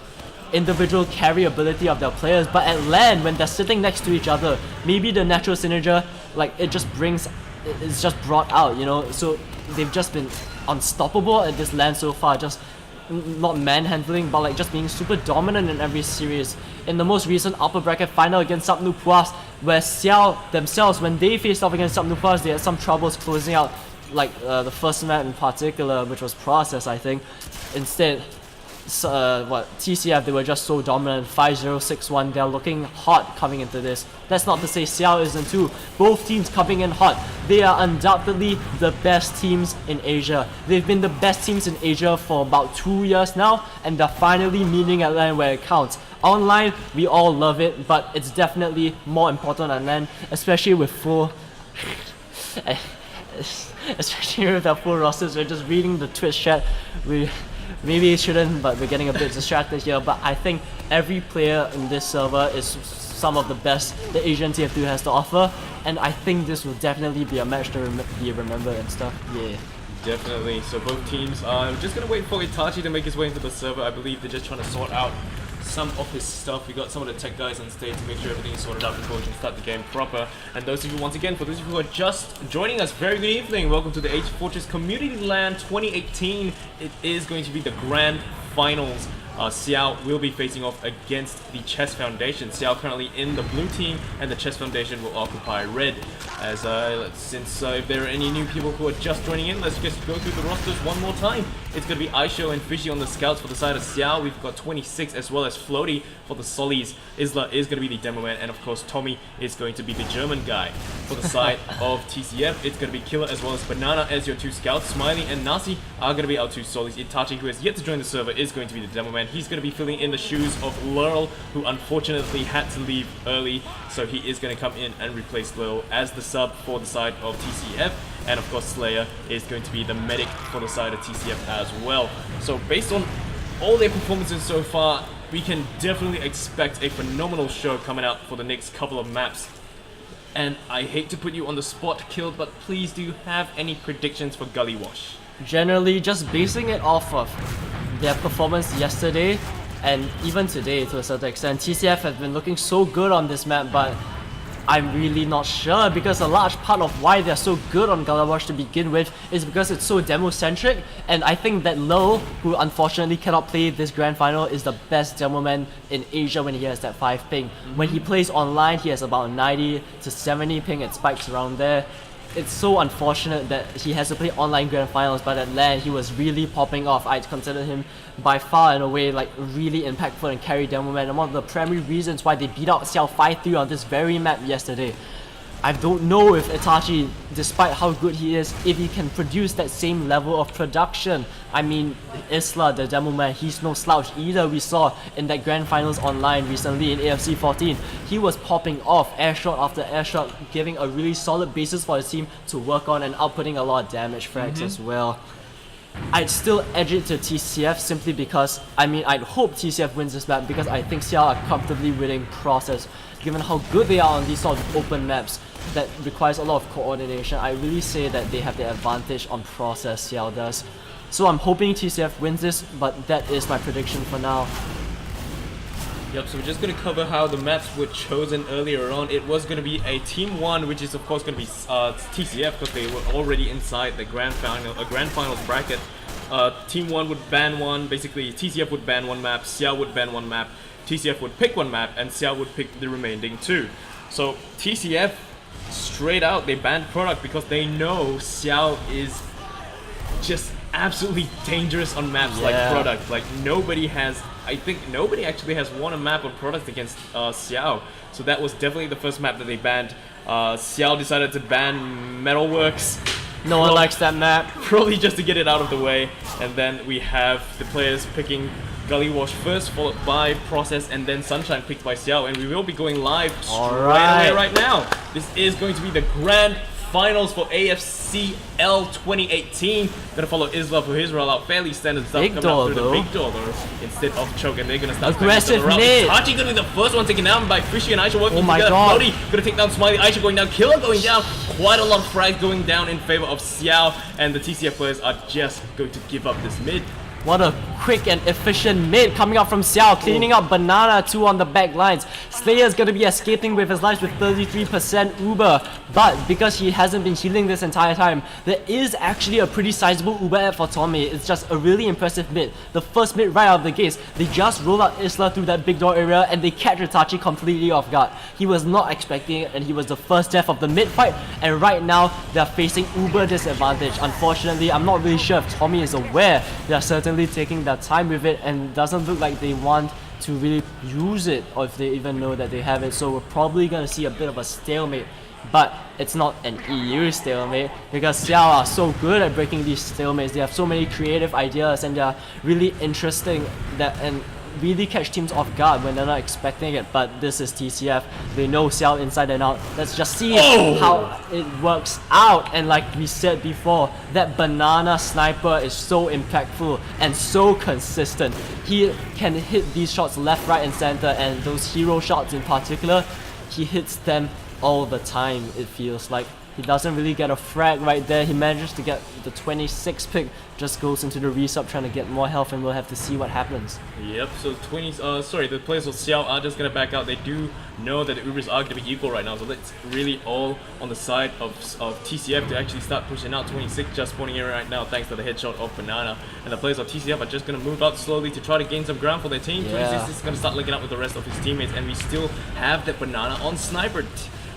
individual carry ability of their players. But at LAN, when they're sitting next to each other, maybe the natural synergy, like it's just brought out, you know. So they've just been unstoppable at this LAN so far. Just not manhandling, but like just being super dominant in every series. In the most recent upper bracket final against Sapnu Puas, where Xiao themselves, when they faced off against Sapnu Puas, they had some troubles closing out, like the first map in particular, which was Process, I think. Instead, TCF, they were just so dominant. 5-0, 6-1, they're looking hot coming into this. That's not to say Xiao isn't too. Both teams coming in hot. They are undoubtedly the best teams in Asia. They've been the best teams in Asia for about 2 years now, and they're finally meeting at LAN where it counts. Online, we all love it, but it's definitely more important at LAN, especially with full... especially with our full rosters. We're just reading the Twitch chat. Maybe it shouldn't, but we're getting a bit distracted here. But I think every player in this server is some of the best the Asian TF2 has to offer, and I think this will definitely be a match to be remembered and stuff. Yeah. Definitely. So both teams are just gonna wait for Itachi to make his way into the server. I believe they're just trying to sort out some of his stuff. We got some of the tech guys on stage to make sure everything is sorted out before we can start the game proper. And those of you, once again, for those of you who are just joining us, very good evening. Welcome to the AsiaFortress Community LAN 2018. It is going to be the grand finals. Xiao will be facing off against the Chess Foundation. Xiao currently in the blue team, and the Chess Foundation will occupy red. As since if there are any new people who are just joining in, let's just go through the rosters one more time. It's going to be Aisho and Fishy on the scouts for the side of Xiao. We've got 26 as well as Floaty for the Solis. Isla is going to be the demo man, and of course Tommy is going to be the German guy. For the side of TCF, it's going to be Killer as well as Banana as your 2 scouts. Smiley and Nasi are going to be our 2 Solis. Itachi, who has yet to join the server, is going to be the demo man. He's going to be filling in the shoes of Lurl, who unfortunately had to leave early, so he is going to come in and replace Lurl as the sub for the side of TCF. and of course Slayer is going to be the medic for the side of TCF as well. So based on all their performances so far, we can definitely expect a phenomenal show coming out for the next couple of maps. And I hate to put you on the spot, Kill, but please, do you have any predictions for Gully Wash? Generally, just basing it off of their performance yesterday and even today to a certain extent, TCF has been looking so good on this map, but I'm really not sure, because a large part of why they're so good on Gully Wash to begin with is because it's so demo-centric, and I think that Lull, who unfortunately cannot play this grand final, is the best demo man in Asia when he has that 5 ping. When he plays online, he has about 90 to 70 ping, it spikes around there. It's so unfortunate that he has to play online grand finals, but at LAN he was really popping off. I'd consider him by far in a way like really impactful and carry demo man, and one of the primary reasons why they beat out Xiao 5-3 on this very map yesterday. I don't know if Itachi, despite how good he is, if he can produce that same level of production. I mean, Isla, the demo man, he's no slouch either. We saw in that grand finals online recently in AFC 14, he was popping off air shot after air shot, giving a really solid basis for his team to work on and outputting a lot of damage frags as well. I'd still edge it to TCF simply because, I mean, I'd hope TCF wins this map because I think Xiao are comfortably winning process. Given how good they are on these sort of open maps that requires a lot of coordination, I really say that they have the advantage on process, Xiao does. So I'm hoping TCF wins this, but that is my prediction for now. Yep, so we're just going to cover how the maps were chosen earlier on. It was going to be a Team 1, which is of course going to be TCF, because they were already inside the grand finals bracket. Team 1 would ban one, basically TCF would ban one map, Xiao would ban one map, TCF would pick one map, and Xiao would pick the remaining 2. So TCF, straight out, they banned product because they know Xiao is just absolutely dangerous on maps like product. Like I think nobody actually has won a map on product against Xiao. So that was definitely the first map that they banned. Xiao decided to ban Metalworks. No one likes that map. Probably just to get it out of the way. And then we have the players picking Gully Wash first, followed by Process, and then Sunshine picked by Xiao. And we will be going live straight away right now. This is going to be the grand finals for AFCL 2018. Gonna follow Isla for his rollout. Fairly standard stuff Big coming out through door, the big door though. Instead of choke, and they're gonna start aggressive mid. Hachi gonna be the first one taken down by Fishy and Aisha working Oh my together. god. Brody gonna take down Smiley. Aisha going down. Killer going down. Quite a lot of frags going down in favor of Xiao, and the TCF players are just going to give up this mid. What a quick and efficient mid coming out from Xiao, cleaning up Banana 2 on the back lines. Slayer's gonna be escaping with his life with 33% Uber, but because he hasn't been healing this entire time, there is actually a pretty sizable Uber ad for Tommy. It's just a really impressive mid. The first mid right out of the gates, they just roll out Isla through that big door area and they catch Itachi completely off guard. He was not expecting it and he was the first death of the mid fight, and right now they're facing Uber disadvantage. Unfortunately, I'm not really sure if Tommy is aware. They're certainly taking their time with it, and it doesn't look like they want to really use it, or if they even know that they have it. So we're probably gonna see a bit of a stalemate, but it's not an EU stalemate because Xiao are so good at breaking these stalemates. They have so many creative ideas and they're really interesting and really catch teams off guard when they're not expecting it. But this is TCF. They know Xiao inside and out. Let's just see how it works out. And like we said before, that Banana sniper is so impactful and so consistent. He can hit these shots left, right and center, and those hero shots in particular, he hits them all the time, it feels like. He doesn't really get a frag right there. He manages to get the 26 pick, just goes into the resub trying to get more health, and we'll have to see what happens. Yep, so the players of Xiao are just gonna back out. They do know that the Ubers are gonna be equal right now, so that's really all on the side of TCF to actually start pushing out. 26 just spawning in right now thanks to the headshot of Banana, and the players of TCF are just gonna move out slowly to try to gain some ground for their team. 26 is gonna start linking up with the rest of his teammates, and we still have that Banana on sniper.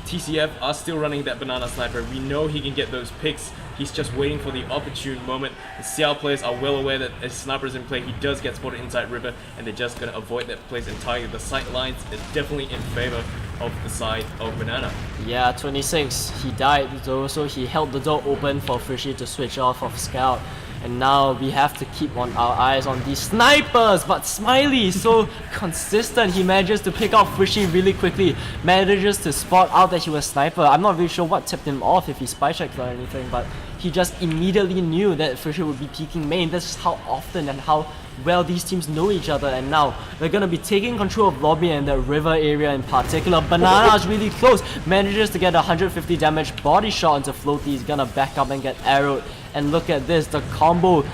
TCF are still running that Banana sniper. We know he can get those picks. He's just waiting for the opportune moment. The Xiao players are well aware that as sniper is in play, he does get spotted inside river, and they're just gonna avoid that place entirely. The sight lines is definitely in favor of the side of Banana. Yeah, 26. He died though, so he held the door open for Fishy to switch off of Scout. And now we have to keep on our eyes on these snipers, but Smiley is so consistent. He manages to pick out Frishy really quickly, manages to spot out that he was sniper. I'm not really sure what tipped him off, if he spy checked or anything, but he just immediately knew that Frishy would be peeking main. That's how often and how well these teams know each other, and now they're gonna be taking control of lobby and the river area in particular. Banana is really close, manages to get 150 damage body shot into Floaty. He's gonna back up and get arrowed. And look at this, the combo.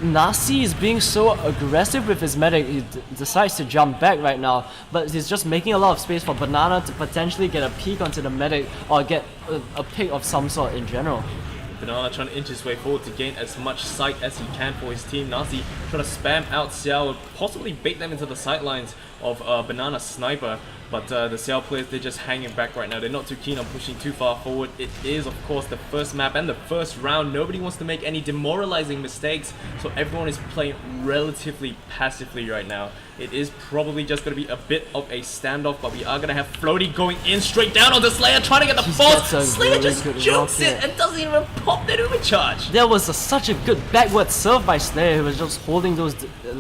Nasi is being so aggressive with his medic. He decides to jump back right now, but he's just making a lot of space for Banana to potentially get a peek onto the medic or get a pick of some sort in general. Banana trying to inch his way forward to gain as much sight as he can for his team. Nasi trying to spam out Xiao, possibly bait them into the sidelines of Banana Sniper. But the Xiao players, they're just hanging back right now. They're not too keen on pushing too far forward. It is, of course, the first map and the first round. Nobody wants to make any demoralizing mistakes, so everyone is playing relatively passively right now. It is probably just going to be a bit of a standoff, but we are going to have Floaty going in straight down on the Slayer, trying to get the boss. Slayer just jukes it and doesn't even pop that overcharge. There was such a good backward serve by Slayer, who was just holding those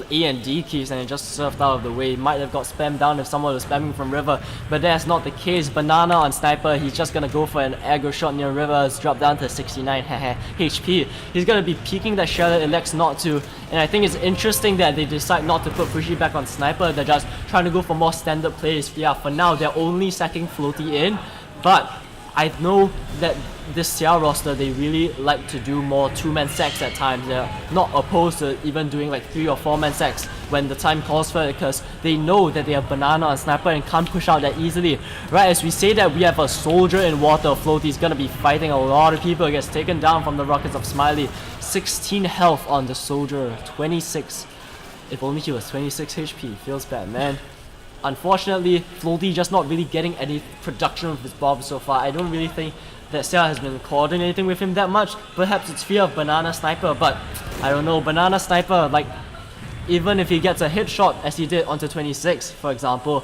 A and D keys and it just surfed out of the way. He might have got spammed down if someone was spamming from River, but that's not the case. Banana on Sniper, he's just gonna go for an aggro shot near River. It's dropped down to 69 HP. He's gonna be peeking that Shredder, elects not to, and I think it's interesting that they decide not to put Frishy back on Sniper. They're just trying to go for more standard plays. Yeah, for now they're only sacking Floaty in, but I know that this Xiao roster, they really like to do more two-man sacks at times. They're not opposed to even doing like 3 or 4-man sacks when the time calls for it, because they know that they have Banana and Sniper and can't push out that easily. Right, as we say that we have a soldier in water, Floaty's gonna be fighting a lot of people, gets taken down from the rockets of Smiley. 16 health on the soldier, 26. If only he was 26 HP, feels bad, man. Unfortunately, Floaty just not really getting any production of his bomb so far. I don't really think that Xiao has been coordinating with him that much. Perhaps it's fear of Banana Sniper, but I don't know. Banana Sniper, like, even if he gets a hit shot as he did onto 26, for example,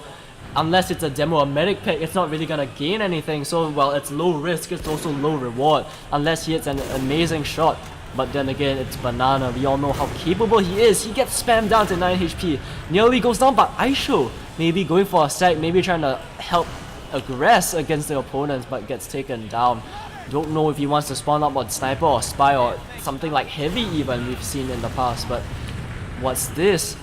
unless it's a demo or medic pick, it's not really gonna gain anything. So, well, it's low risk, it's also low reward, unless he hits an amazing shot. But then again, it's Banana. We all know how capable he is. He gets spammed down to 9 HP. Nearly goes down, but Aisho maybe going for a sack, maybe trying to help aggress against the opponents, but gets taken down. Don't know if he wants to spawn up on Sniper or Spy or something like Heavy even we've seen in the past. But what's this?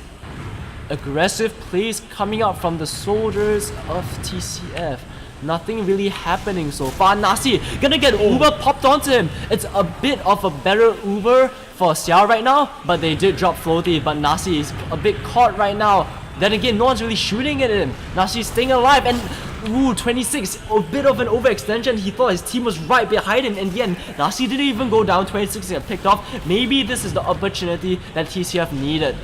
Aggressive plays coming out from the soldiers of TCF. Nothing really happening so far. Nasi gonna get Uber popped onto him. It's a bit of a better Uber for Xiao right now, but they did drop Floaty, but Nasi is a bit caught right now. Then again, no one's really shooting at him. Nasi's staying alive, and ooh, 26, a bit of an overextension. He thought his team was right behind him. In the end, Nasi didn't even go down. 26 got picked off. Maybe this is the opportunity that TCF needed.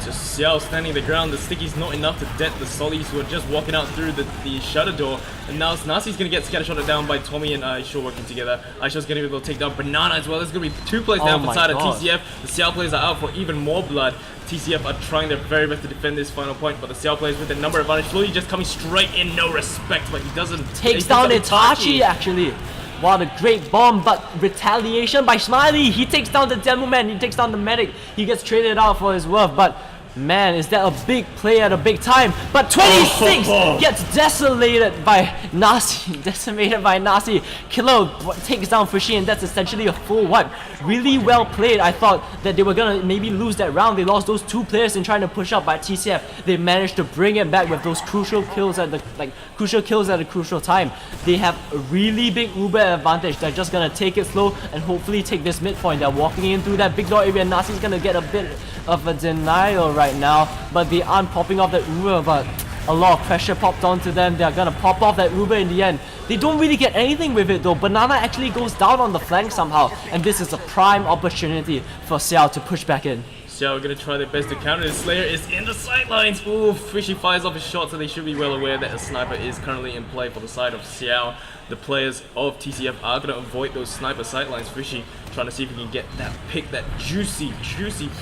Just Xiao standing the ground, the sticky's not enough to dent the Solis who are just walking out through the shutter door. And now Nasi's gonna get scattershotted down by Tommy and Aisha working together. Aisha's gonna be able to take down Banana as well. There's gonna be 2 players down for side of TCF. The Xiao players are out for even more blood. TCF are trying their very best to defend this final point, but the Xiao players with the number advantage. Slowly just coming straight in, no respect, but he doesn't. Takes down Itachi actually. What a great bomb, but retaliation by Smiley. He takes down the demo man, he takes down the medic. He gets traded out for his worth, but man, is that a big play at a big time. But 26 gets desolated by Nasi. Decimated by Nasi. Killer takes down Frishy, and that's essentially a full wipe. Really well played. I thought that they were gonna maybe lose that round. They lost those 2 players in trying to push up, by TCF they managed to bring it back with those crucial kills at the crucial time. They have a really big Uber advantage. They're just gonna take it slow and hopefully take this midpoint. They're walking in through that big door area. Nasi's gonna get a bit of a denial right now, but they aren't popping off that Uber, but a lot of pressure popped onto them. They're gonna pop off that Uber in the end. They don't really get anything with it though. Banana actually goes down on the flank somehow, and this is a prime opportunity for Xiao to push back in. Xiao are gonna try their best to counter this. Slayer is in the sidelines. Ooh, Fishy fires off his shot, so they should be well aware that a sniper is currently in play for the side of Xiao. The players of TCF are gonna avoid those sniper sidelines. Fishy trying to see if he can get that pick, that juicy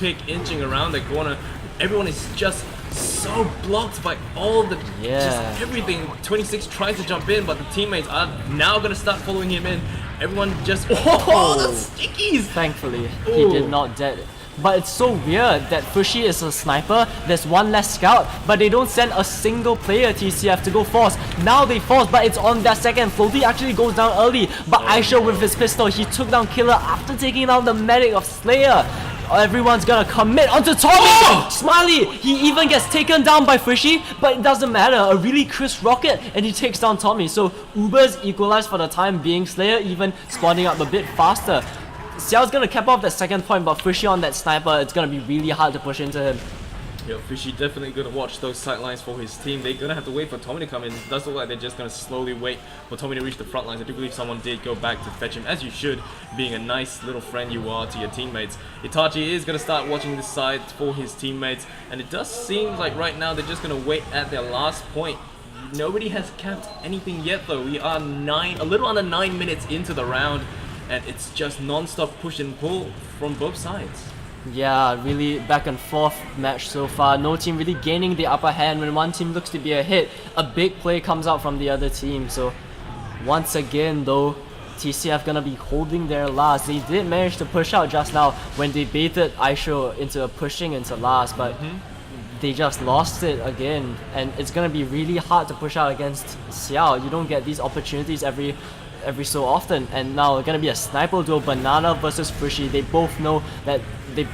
pick inching around the corner. everyone is just so blocked by all the just everything. 26 tries to jump in, but the teammates are now gonna start following him in. Everyone just the stickies. Thankfully, he did not dead. But it's so weird that Fushi is a sniper, there's one less scout, but they don't send a single player TCF to go force. Now they force, but it's on their second. Floaty actually goes down early, but Aisha with his pistol, he took down Killer after taking down the medic of Slayer. Everyone's gonna commit onto Tommy! Smiley! He even gets taken down by Fushi, but it doesn't matter. A really crisp rocket, and he takes down Tommy. So Uber's equalized for the time being. Slayer even spawning up a bit faster. Xiao's gonna cap off that second point, but Fushi on that sniper, it's gonna be really hard to push into him. Yo, Fishy definitely gonna watch those sidelines for his team. They're gonna have to wait for Tommy to come in. It does look like they're just gonna slowly wait for Tommy to reach the front lines. I do believe someone did go back to fetch him, as you should, being a nice little friend you are to your teammates. Itachi is gonna start watching this side for his teammates, and it does seem like right now they're just gonna wait at their last point. Nobody has capped anything yet though. We are a little under 9 minutes into the round, and it's just non-stop push and pull from both sides. Yeah, really back and forth match so far. No team really gaining the upper hand. When one team looks to be a hit, a big play comes out from the other team. So once again though, TCF gonna be holding their last. They did manage to push out just now when they baited Aisho into pushing into last, but they just lost it again. And it's gonna be really hard to push out against Xiao. You don't get these opportunities every so often. And now it's gonna be a sniper duel, Banana versus Fushi. They both know that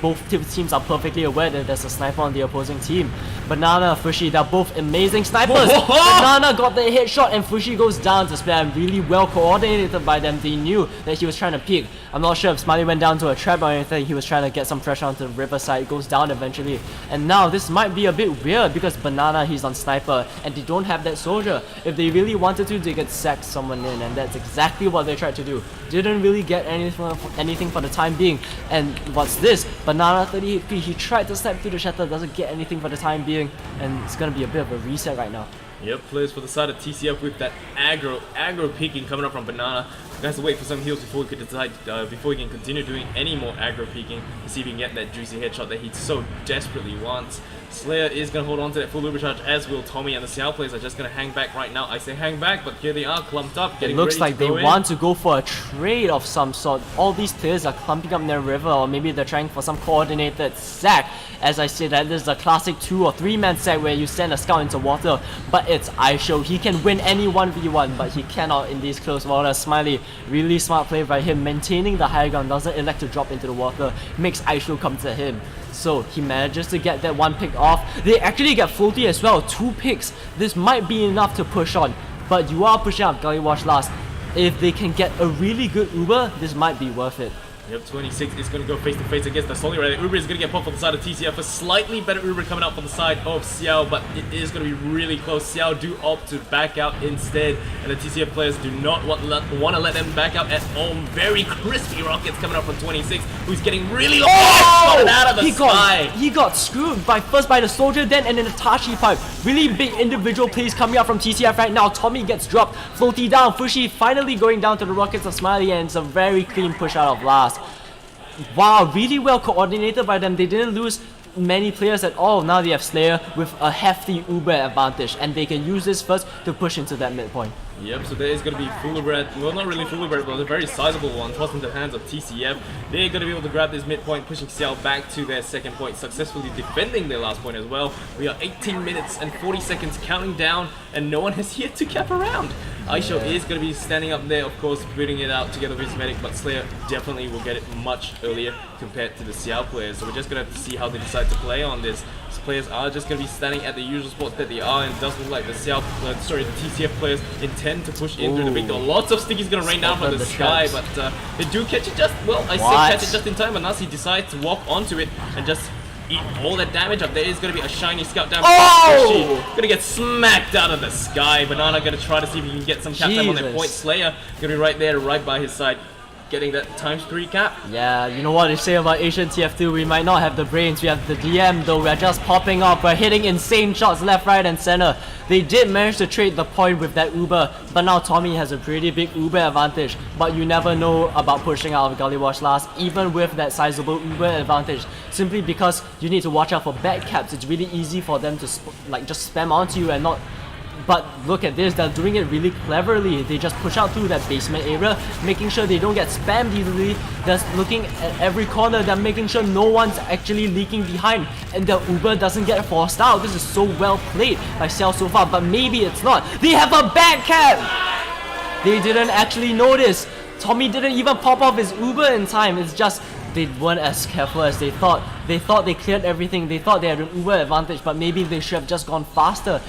both teams are perfectly aware that there's a sniper on the opposing team. Banana, Fushi, they're both amazing snipers. Banana got the headshot and Fushi goes down to spare. Really well coordinated by them. They knew that he was trying to peek. I'm not sure if Smiley went down to a trap or anything. He was trying to get some pressure onto the riverside. Goes down eventually. And now this might be a bit weird because Banana, he's on sniper and they don't have that soldier. If they really wanted to, they could sack someone in, and that's exactly what they tried to do. Didn't really get anything for the time being. And what's this? Banana 30 HP, he tried to step through the shatter, doesn't get anything for the time being, and it's gonna be a bit of a reset right now. Yep, players for the side of TCF with that aggro peeking coming up from Banana. He has to wait for some heals before he could decide, before he can continue doing any more aggro peeking to see if he can get that juicy headshot that he so desperately wants. Slayer is going to hold on to that full uber charge, as will Tommy, and the Xiao players are just going to hang back right now. I say hang back, but here they are clumped up, getting ready to go in. It looks like they want to go for a trade of some sort. All these players are clumping up near river, or maybe they're trying for some coordinated sack. As I said, that this is a classic 2 or 3 man sack where you send a scout into water, but it's Aisho. He can win any 1v1, but he cannot in these close waters. Smiley, really smart play by him, maintaining the high ground, doesn't elect to drop into the water, makes Aisho come to him. So he manages to get that one pick off. They actually get floaty as well, 2 picks. This might be enough to push on, but you are pushing up Gully Wash last. If they can get a really good Uber, this might be worth it. Yep, 26 is going to go face to face against the Solly right there. Uber is going to get popped on the side of TCF. A slightly better Uber coming out from the side of Xiao, but it is going to be really close. Xiao do opt to back out instead, and the TCF players do not want to let them back out at all. Very crispy rockets coming out from 26, who's getting really low. Out of the sky. He got screwed first by the soldier, then and then the Tachi pipe. Really big individual plays coming out from TCF right now. Tommy gets dropped, floaty down. Fushi finally going down to the rockets of Smiley, and it's a very clean push out of last. Wow, really well coordinated by them. They didn't lose many players at all. Now they have Slayer with a hefty Uber advantage, and they can use this first to push into that midpoint. Yep, so there is going to be full bread, well not really full bread, but a very sizable one tossed into the hands of TCF. They're going to be able to grab this midpoint, pushing Xiao back to their second point, successfully defending their last point as well. We are 18 minutes and 40 seconds counting down, and no one has yet to cap around. Aisho is going to be standing up there, of course, booting it out together with his medic, but Slayer definitely will get it much earlier compared to the Xiao players. So we're just going to have to see how they decide to play on this. These players are just going to be standing at the usual spots that they are, and it does look like the TCF players intend to push in through the big door. Lots of stickies going to rain down from the sky, but they do catch it just, well, I say catch it just in time, but Nasi decides to walk onto it and just eat all that damage up. There is going to be a shiny scout down. Gonna get smacked out of the sky. Banana gonna try to see if he can get some cap time on that point. Slayer gonna be right there, right by his side. getting that ×3 cap. Yeah, you know what they say about Asian TF2, we might not have the brains, we have the DM though, we're just popping up, we're hitting insane shots left, right and center. They did manage to trade the point with that Uber, but now Tommy has a pretty big Uber advantage, but you never know about pushing out of Gully Wash last, even with that sizable Uber advantage, simply because you need to watch out for back caps. It's really easy for them to just spam onto you and not. But look at this, they're doing it really cleverly. They just push out through that basement area, making sure they don't get spammed easily. They're looking at every corner, they're making sure no one's actually leaking behind, and the Uber doesn't get forced out. This is so well played by Xiao so far, but maybe it's not. They have a back cap! They didn't actually notice. Tommy didn't even pop off his Uber in time. It's just they weren't as careful as they thought. They thought they cleared everything. They thought they had an Uber advantage, but maybe they should have just gone faster.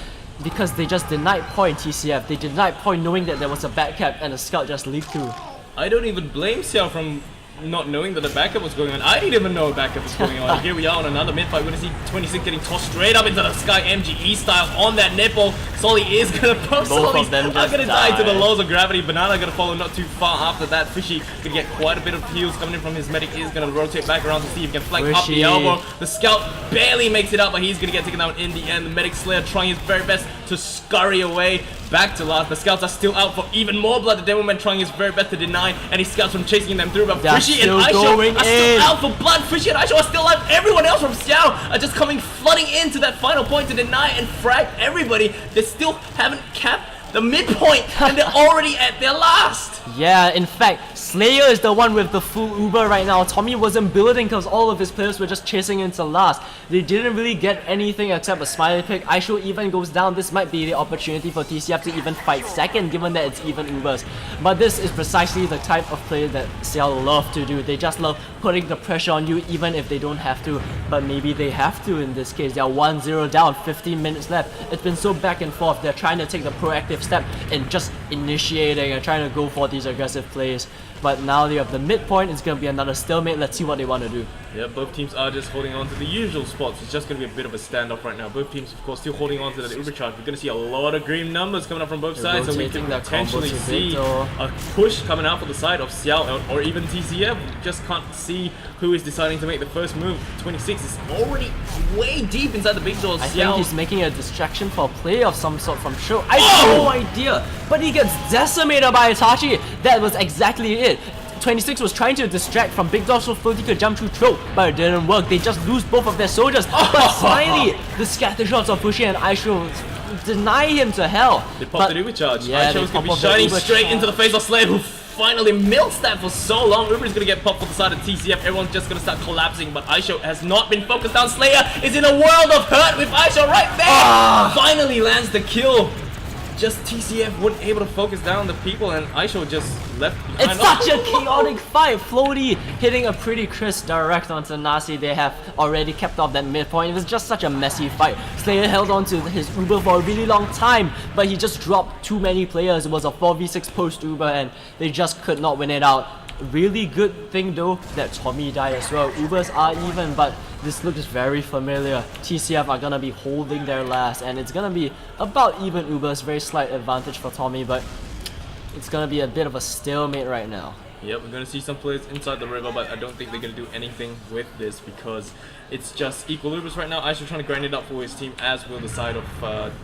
Because they just denied point TCF. They denied point knowing that there was a back cap and a scout just leaked through. I don't even blame Xiao from not knowing that the backup was going on. I didn't even know a backup was going on. Here we are on another mid fight. We're gonna see 26 getting tossed straight up into the sky, MGE style on that nipple. Solly is gonna post. Both of them just gonna die to the died. laws of gravity. Banana gonna follow not too far after that. Fishy gonna get quite a bit of heals coming in from his medic. Is gonna rotate back around to see if he can flank up the Fishy. elbow. The scout barely makes it out, but he's gonna get taken down in the end. The medic Slayer trying his very best to scurry away back to last. The scouts are still out for even more blood. The Demoman trying his very best to deny any scouts from chasing them through, but They're Fishy and still Aisho going are still in. out for blood. Fishy and Aisho are still alive. Everyone else from Xiao are just coming flooding into that final point to deny and frag everybody. They still haven't capped the midpoint and they're already at their last. Yeah, in fact, Slayer is the one with the full Uber right now. Tommy wasn't building because all of his players were just chasing into last. They didn't really get anything except a smiley pick. Aisho even goes down. This might be the opportunity for TCF to even fight second, given that it's even Ubers. But this is precisely the type of play that Xiao love to do. They just love putting the pressure on you even if they don't have to. But maybe they have to in this case. They're 1-0 down, 15 minutes left. It's been so back and forth. They're trying to take the proactive step in just initiating and trying to go for these aggressive plays. But now they have the midpoint. It's going to be another stalemate. Let's see what they want to do. Yeah, both teams are just holding on to the usual spots. It's just going to be a bit of a standoff right now. Both teams, of course, still holding on to the Uber charge. We're going to see a lot of green numbers coming up from both sides, so we can rotating their potentially combos a see bit, though. a push coming out for the side of Xiao or even TCF. We just can't see who is deciding to make the first move. 26 is already way deep inside the big doors. I think he's making a distraction for a play of some sort from Sho. I have no idea, but he gets decimated by Itachi. That was exactly it. 26 was trying to distract from big doors so Floaty could jump through choke, but it didn't work. They just lose both of their soldiers. But Smiley, the scatter shots of Fushi and Aisho deny him to hell. They popped the Uber charge. Yeah, Aisho's they going to be pop off the shining Uber straight charge. into the face of Slayer, who finally milks that for so long. Uber is going to get popped for the side of TCF. Everyone's just going to start collapsing, but Aisho has not been focused down. Slayer is in a world of hurt with Aisho right there. Finally lands the kill. Just TCF weren't able to focus down the people, and Aisho just left behind. It's such a chaotic fight. Floaty hitting a pretty crisp direct onto Nasi. They have already kept off that midpoint. It was just such a messy fight. Slayer held on to his Uber for a really long time, but he just dropped too many players. It was a 4v6 post Uber, and they just could not win it out. Really good thing though that Tommy died as well. Ubers are even, but this looks very familiar. TCF are gonna be holding their last, and it's gonna be about even Ubers. Very slight advantage for Tommy, but it's gonna be a bit of a stalemate right now. Yep, we're going to see some players inside the river, but I don't think they're going to do anything with this because it's just equal Ubers right now. Aisha trying to grind it up for his team, as will the side of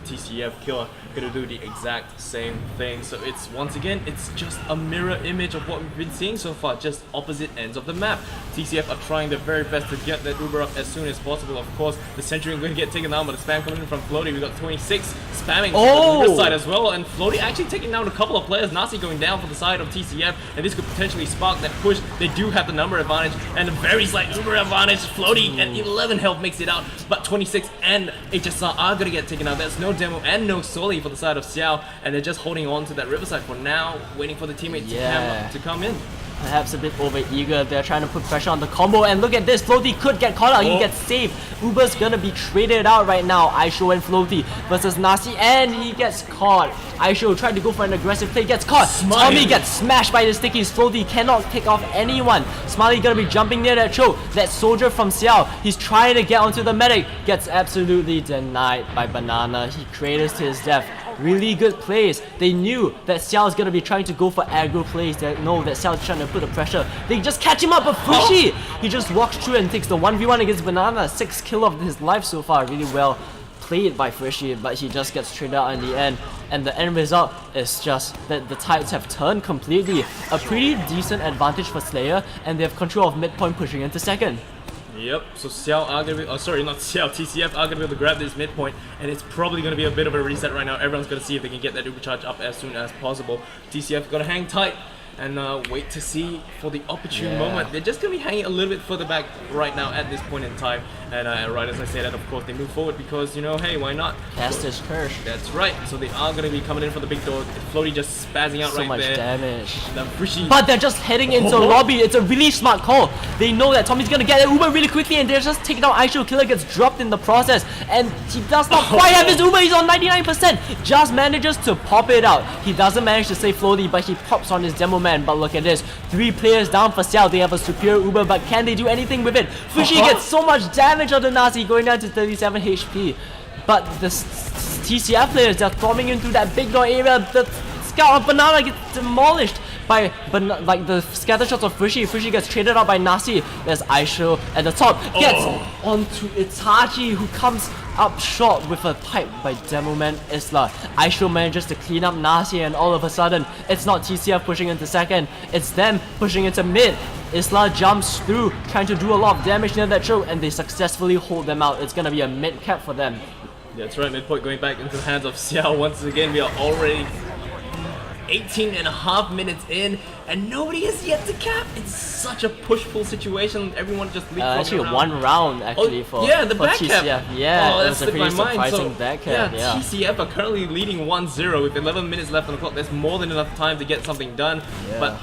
TCF. Killer going to do the exact same thing. So it's, once again, it's just a mirror image of what we've been seeing so far, just opposite ends of the map. TCF are trying their very best to get that Uber up as soon as possible. Of course, the Century going to get taken down, but the spam coming in from Floaty. We got 26 spamming on the Uber side as well, and Floaty actually taking down a couple of players. Nasi going down for the side of TCF, and this could potentially spark that push. They do have the number advantage and a very slight Uber advantage. Floaty at 11 health makes it out, but 26 and HSR are going to get taken out. There's no demo and no Soli for the side of Xiao, and they're just holding on to that Riverside for now, waiting for the teammate to come in. Perhaps a bit over eager. They're trying to put pressure on the combo, and look at this. Floaty could get caught out. He gets saved. Uber's gonna be traded out right now. Aisho and Floaty versus Nasi, and he gets caught. Aisho tried to go for an aggressive play, gets caught. Tommy gets smashed by the stickies. Floaty cannot pick off anyone. Smiley gonna be jumping near that choke. That soldier from Xiao, he's trying to get onto the medic, gets absolutely denied by Banana. He created his death. really good plays. They knew that Xiao is gonna be trying to go for aggro plays. They know that Xiao is trying to put the pressure. They just catch him up, but Fushi, he just walks through and takes the 1v1 against Banana. 6 kill of his life so far. Really well played by Frishi, but he just gets traded out in the end. And the end result is just that the tides have turned completely. A pretty decent advantage for Slayer, and they have control of midpoint pushing into second. Yep, so Xiao are gonna be, oh sorry, not Xiao, TCF are gonna be able to grab this midpoint, and it's probably gonna be a bit of a reset right now. Everyone's gonna see if they can get that Uber charge up as soon as possible. TCF gotta hang tight and wait to see for the opportune moment. They're just gonna be hanging a little bit further back right now at this point in time. And right as I say that, of course, they move forward because, you know, hey, why not? Cast his curse. That's right. So they are going to be coming in for the big door. Floaty just spazzing out So right much there. damage. The Frishi. But they're just heading into lobby. It's a really smart call. They know that Tommy's gonna get an Uber really quickly, and they're just taking out Aisho. Killer gets dropped in the process, and he does not quite have his Uber. He's on 99%. Just manages to pop it out. He doesn't manage to save Floaty, but he pops on his demo man. But look at this. 3 players down for Xiao. They have a superior Uber, but can they do anything with it? Fushi gets so much damage on the Nazi, going down to 37 HP. But the TCF players, they're storming into that big door area. The scout of Banana gets demolished by like the scatter shots of Fushi. Fushi gets traded out by Nasi. There's Aisho at the top. Gets onto Itachi, who comes up short with a pipe by Demoman Isla. Aisho manages to clean up Nasi, and all of a sudden, it's not TCF pushing into second. It's them pushing into mid. Isla jumps through, trying to do a lot of damage near that choke, and they successfully hold them out. It's gonna be a mid cap for them. That's right, midpoint going back into the hands of Xiao. Once again, we are already 18.5 minutes in, and nobody has yet to cap. It's such a push-pull situation. Everyone just leapfrogging Actually, around. 1 round actually for the for back cap. TCF. Yeah, oh, it that was a slipped pretty my mind. surprising So, back cap. Yeah. TCF are currently leading 1-0 with 11 minutes left on the clock. There's more than enough time to get something done, but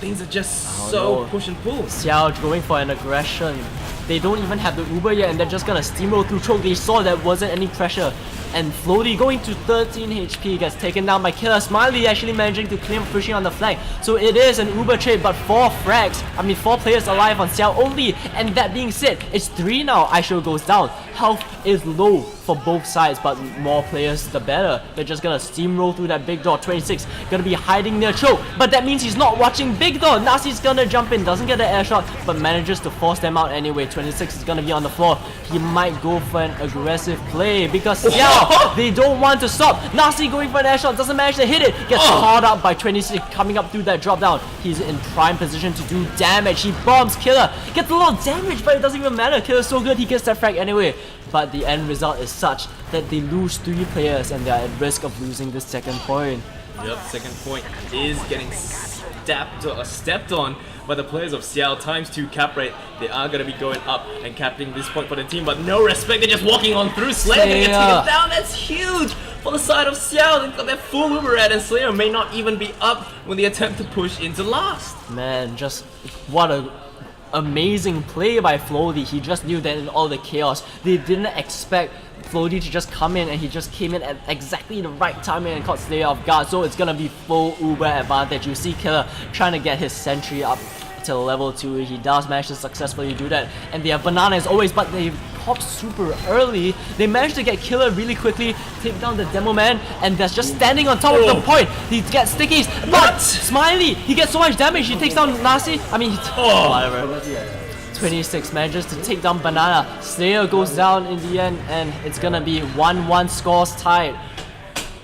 things are just so no. push and pull. Xiao going for an aggression. They don't even have the Uber yet, and they're just gonna steamroll through choke. They saw there wasn't any pressure. And Floaty going to 13 HP gets taken down by Killer. Smiley actually managing to claim Fushi on the flank. So it is an Uber trade, but 4 players alive on Xiao only. And that being said, it's 3 now. Aisho goes down. Health is low for both sides, but more players the better. They're just gonna steamroll through that big door. 26 gonna be hiding near choke, but that means he's not watching big door. Nasi's gonna jump in, doesn't get the air shot, but manages to force them out anyway. 26 is gonna be on the floor. He might go for an aggressive play because Xiao, they don't want to stop. Nasi going for an air shot, doesn't manage to hit it. Gets caught up by 26 coming up through that drop down. He's in prime position to do damage. He bombs Killer, gets a lot of damage, but it doesn't even matter. Killer's so good, he gets that frag anyway. But the end result is such that they lose 3 players, and they are at risk of losing the second point. Yep, second point is getting stepped on by the players of Xiao. ×2 cap rate. They are going to be going up and capping this point for the team, but no respect. They're just walking on through. Slayer gonna get taken down. That's huge for the side of Xiao. They've got their full Uber at, and Slayer may not even be up when they attempt to push into last. Man, just what a amazing play by Floaty. He just knew that in all the chaos, they didn't expect Floaty to just come in, and he just came in at exactly the right timing and caught Slayer off guard. So it's gonna be full Uber advantage. You see Killer trying to get his sentry up to level 2. He does manage to successfully do that, and they have Banana as always, but they pop super early. They managed to get Killer really quickly, take down the demo man, and that's just standing on top of the point. He gets stickies, but Smiley, he gets so much damage. He takes down Nasi. I mean, whatever. 26 manages to take down Banana. Slayer goes down in the end, and it's gonna be 1-1 scores tied.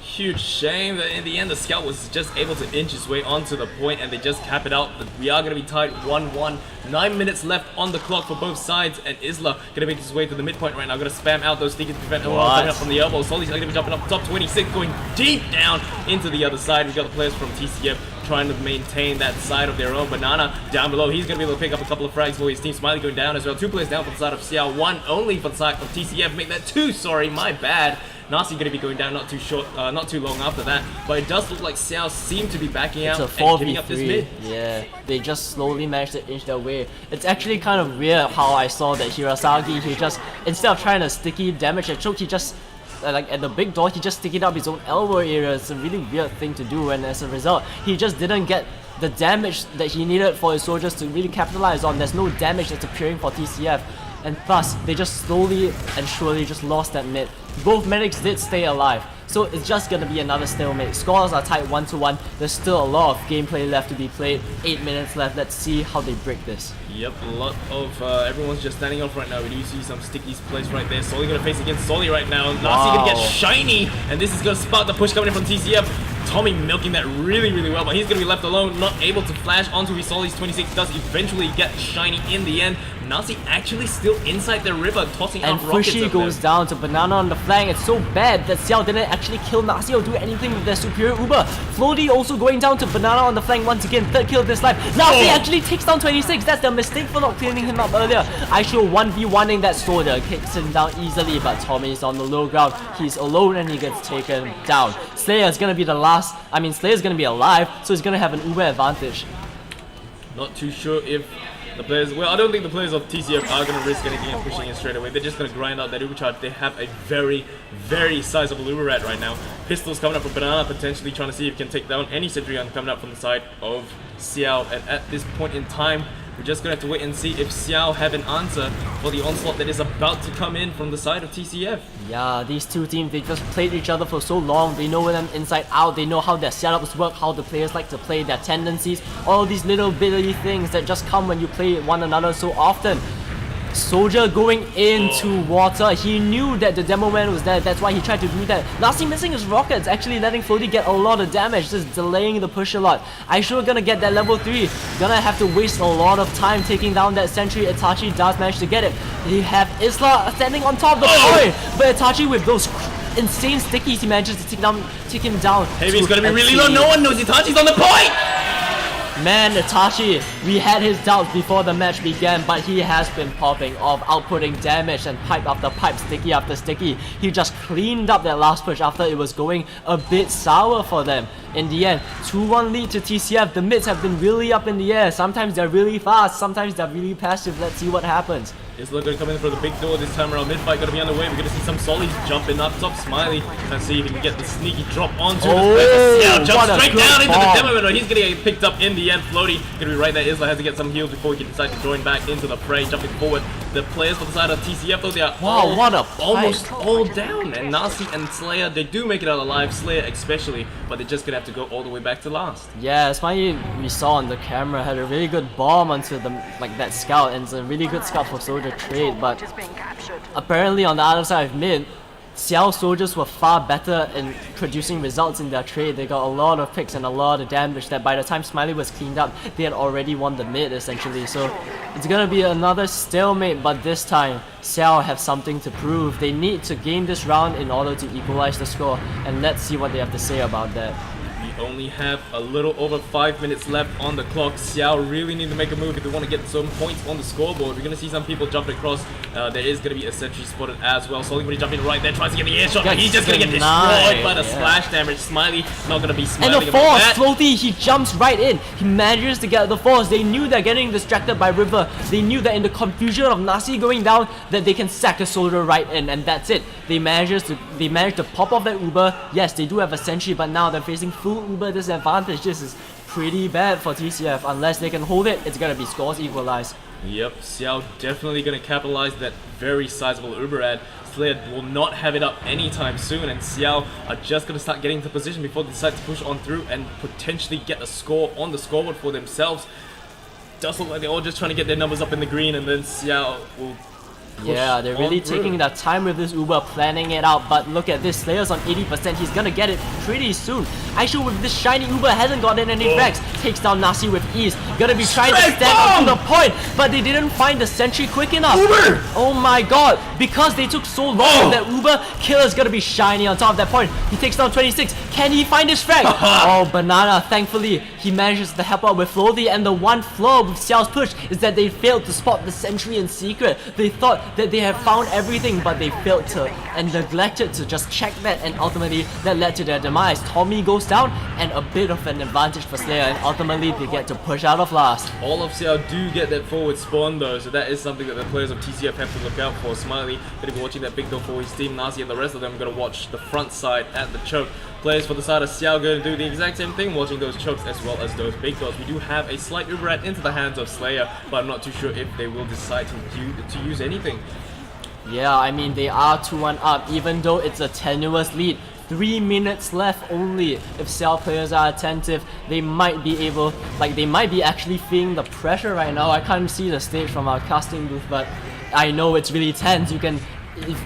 Huge shame that in the end the scout was just able to inch his way onto the point, and they just cap it out. But we are going to be tied 1-1. 9 minutes left on the clock for both sides, and Isla going to make his way to the midpoint right now. Going to spam out those sneakers to prevent anyone coming up from the elbow. Solly's going to be jumping up top. 26 going deep down into the other side. We've got the players from TCF trying to maintain that side of their own. Banana down below. He's going to be able to pick up a couple of frags for his team. Smiley going down as well. 2 players down for the side of Xiao. 1 only for the side of TCF. Make that 2. Sorry, my bad. Nasi going to be going down not too long after that, but it does look like Xiao seem to be backing out and giving up this mid. Yeah, they just slowly managed to inch their way. It's actually kind of weird how I saw that Hirasagi, he just, instead of trying to sticky damage and choke, he just, like at the big door, he just sticking up his own elbow area. It's a really weird thing to do, and as a result, he just didn't get the damage that he needed for his soldiers to really capitalize on. There's no damage that's appearing for TCF. And thus, they just slowly and surely just lost that mid. Both medics did stay alive, So it's just gonna be another stalemate. Scores are tied 1-1. There's still a lot of gameplay left to be played. 8 minutes left. Let's see how they break this. Yep, a lot of everyone's just standing off right now. We do see some stickies placed right there. Solly gonna face against Solly right now. Nasi gonna get shiny, and this is gonna spark the push coming in from TCF. Tommy milking that really, really well, but he's gonna be left alone, not able to flash onto Solly's 26. Does eventually get shiny in the end. Nasi actually still inside the river, tossing And out rockets. Fushi goes down to Banana on the flank. It's so bad that Xiao didn't actually kill Nasi or do anything with their superior Uber. Floaty also going down to Banana on the flank once again. Third kill this life. Nasi actually takes down 26. That's their mistake for not cleaning him up earlier. Aisho 1v1ing that soldier. Kicks him down easily, but Tommy's on the low ground. He's alone and he gets taken down. Slayer's gonna be the last. Slayer's gonna be alive, so he's gonna have an Uber advantage. Not too sure if the players, well, I don't think the players of TCF are going to risk anything and pushing in straight away. They're just going to grind out that Uber charge. They have a very, very sizable Uber rat right now. Pistols coming up from Banana, potentially trying to see if he can take down any sentry gun coming up from the side of Xiao. And at this point in time, we're just going to have to wait and see if Xiao have an answer for the onslaught that is about to come in from the side of TCF. Yeah, these two teams, they just played each other for so long. They know them inside out. They know how their setups work, how the players like to play, their tendencies, all these little bitty things that just come when you play one another so often. Soldier going into water. He knew that the demo man was there. That's why he tried to do that. Nasi missing his rockets, actually letting Floaty get a lot of damage, just delaying the push a lot. Aisho gonna get that level 3. Gonna have to waste a lot of time taking down that sentry. Itachi does manage to get it. They have Isla standing on top of the point, but Itachi with those insane stickies, he manages to take him down. Heavy's gonna be really low. No one knows Itachi's on the point! Man, Itachi, we had his doubts before the match began, but he has been popping off, outputting damage and pipe after pipe, sticky after sticky. He just cleaned up that last push after it was going a bit sour for them. In the end, 2-1 lead to TCF. The mids have been really up in the air. Sometimes they're really fast, sometimes they're really passive. Let's see what happens. Isla gonna come in for the big door this time around. Mid-fight gonna be underway. We're gonna see some Sollies jumping up top. Smiley and see if he can get the sneaky drop onto the player. Yeah, jump straight down into the demo window. He's gonna get picked up in the end. Floaty gonna be right there. Isla has to get some heals before he can decide to join back into the fray. Jumping forward. The players for the side of TCF, though, they are almost all down. And Nasi and Slayer, they do make it out alive. Slayer especially, but they're just gonna have to go all the way back to last. Yeah, Smiley, we saw on the camera, had a really good bomb onto the that scout, and it's a really good scout for Soldier trade, but apparently on the other side of mid, Xiao soldiers were far better in producing results in their trade. They got a lot of picks and a lot of damage that by the time Smiley was cleaned up, they had already won the mid essentially. So it's gonna be another stalemate, but this time Xiao have something to prove. They need to gain this round in order to equalize the score, and let's see what they have to say about that. We only have a little over 5 minutes left on the clock. Xiao really need to make a move if they want to get some points on the scoreboard. We're going to see some people jumping across. There is going to be a sentry spotted as well. Solly jumping right there, tries to get the air shot, but he's just going to get destroyed by the splash damage. Smiley not going to be smiling and the about force, that. Floaty, he jumps right in. He manages to get the force. They knew they're getting distracted by River. They knew that in the confusion of Nasi going down, that they can sack a soldier right in, and that's it. They managed to pop off that Uber. Yes, they do have a sentry, but now they're facing full Uber disadvantage. This is pretty bad for TCF. Unless they can hold it, it's gonna be scores equalized. Yep, Xiao definitely going to capitalize that very sizable Uber ad. Slayer will not have it up anytime soon, and Xiao are just going to start getting into position before they decide to push on through and potentially get a score on the scoreboard for themselves. Does look like they're all just trying to get their numbers up in the green, and then Xiao will yeah, they're really taking their time with this Uber, planning it out, but look at this, Slayer's on 80%, he's gonna get it pretty soon. Aisho with this shiny Uber hasn't gotten any frags, takes down Nasi with ease, gonna be trying to stand up to the point, but they didn't find the sentry quick enough. Uber! Oh my god, because they took so long, that Uber, Killer's gonna be shiny on top of that point. He takes down 26, can he find his frag? Oh, Banana, thankfully, he manages to help out with Floaty, and the one flaw with Xiao's push is that they failed to spot the sentry in secret. They thought that they have found everything, but they failed to and neglected to just check that, and ultimately that led to their demise. Tommy goes down and a bit of an advantage for Slayer, and ultimately they get to push out of last. All of Xiao do get that forward spawn though, so that is something that the players of TCF have to look out for. Smiley gonna be watching that big door for his team. Nasi and the rest of them gonna watch the front side at the choke. Players for the side of Xiao gonna do the exact same thing, watching those chokes as well as those big doors. We do have a slight Uberat into the hands of Slayer, but I'm not too sure if they will decide to use anything. Yeah, I mean, they are 2-1 up, even though it's a tenuous lead. 3 minutes left only. If Seoul players are attentive, they might be able, they might be actually feeling the pressure right now. I can't see the stage from our casting booth, but I know it's really tense.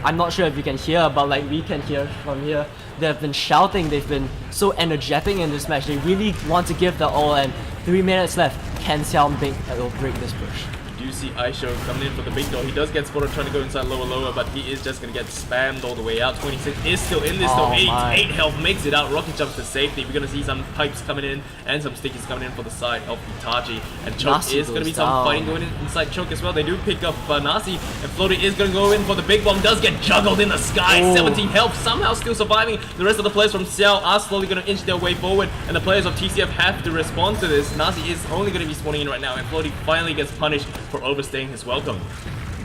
I'm not sure if you can hear, but we can hear from here. They've been shouting, they've been so energetic in this match. They really want to give their all, and 3 minutes left. Can Seoul break this push? You see Aisho coming in for the big door. He does get spotted trying to go inside lower, but he is just going to get spammed all the way out. 26 is still in this though. 8 health makes it out. Rocket jumps to safety. We're going to see some pipes coming in and some stickies coming in for the side of Itachi. And Choke Nasi is going to be goes some down. fighting going in inside Choke as well. They do pick up Nasi, and Floaty is going to go in for the big bomb. Does get juggled in the sky. Oh. 17 health, somehow still surviving. The rest of the players from Seoul are slowly going to inch their way forward, and the players of TCF have to respond to this. Nasi is only going to be spawning in right now, and Floaty finally gets punished for overstaying his welcome.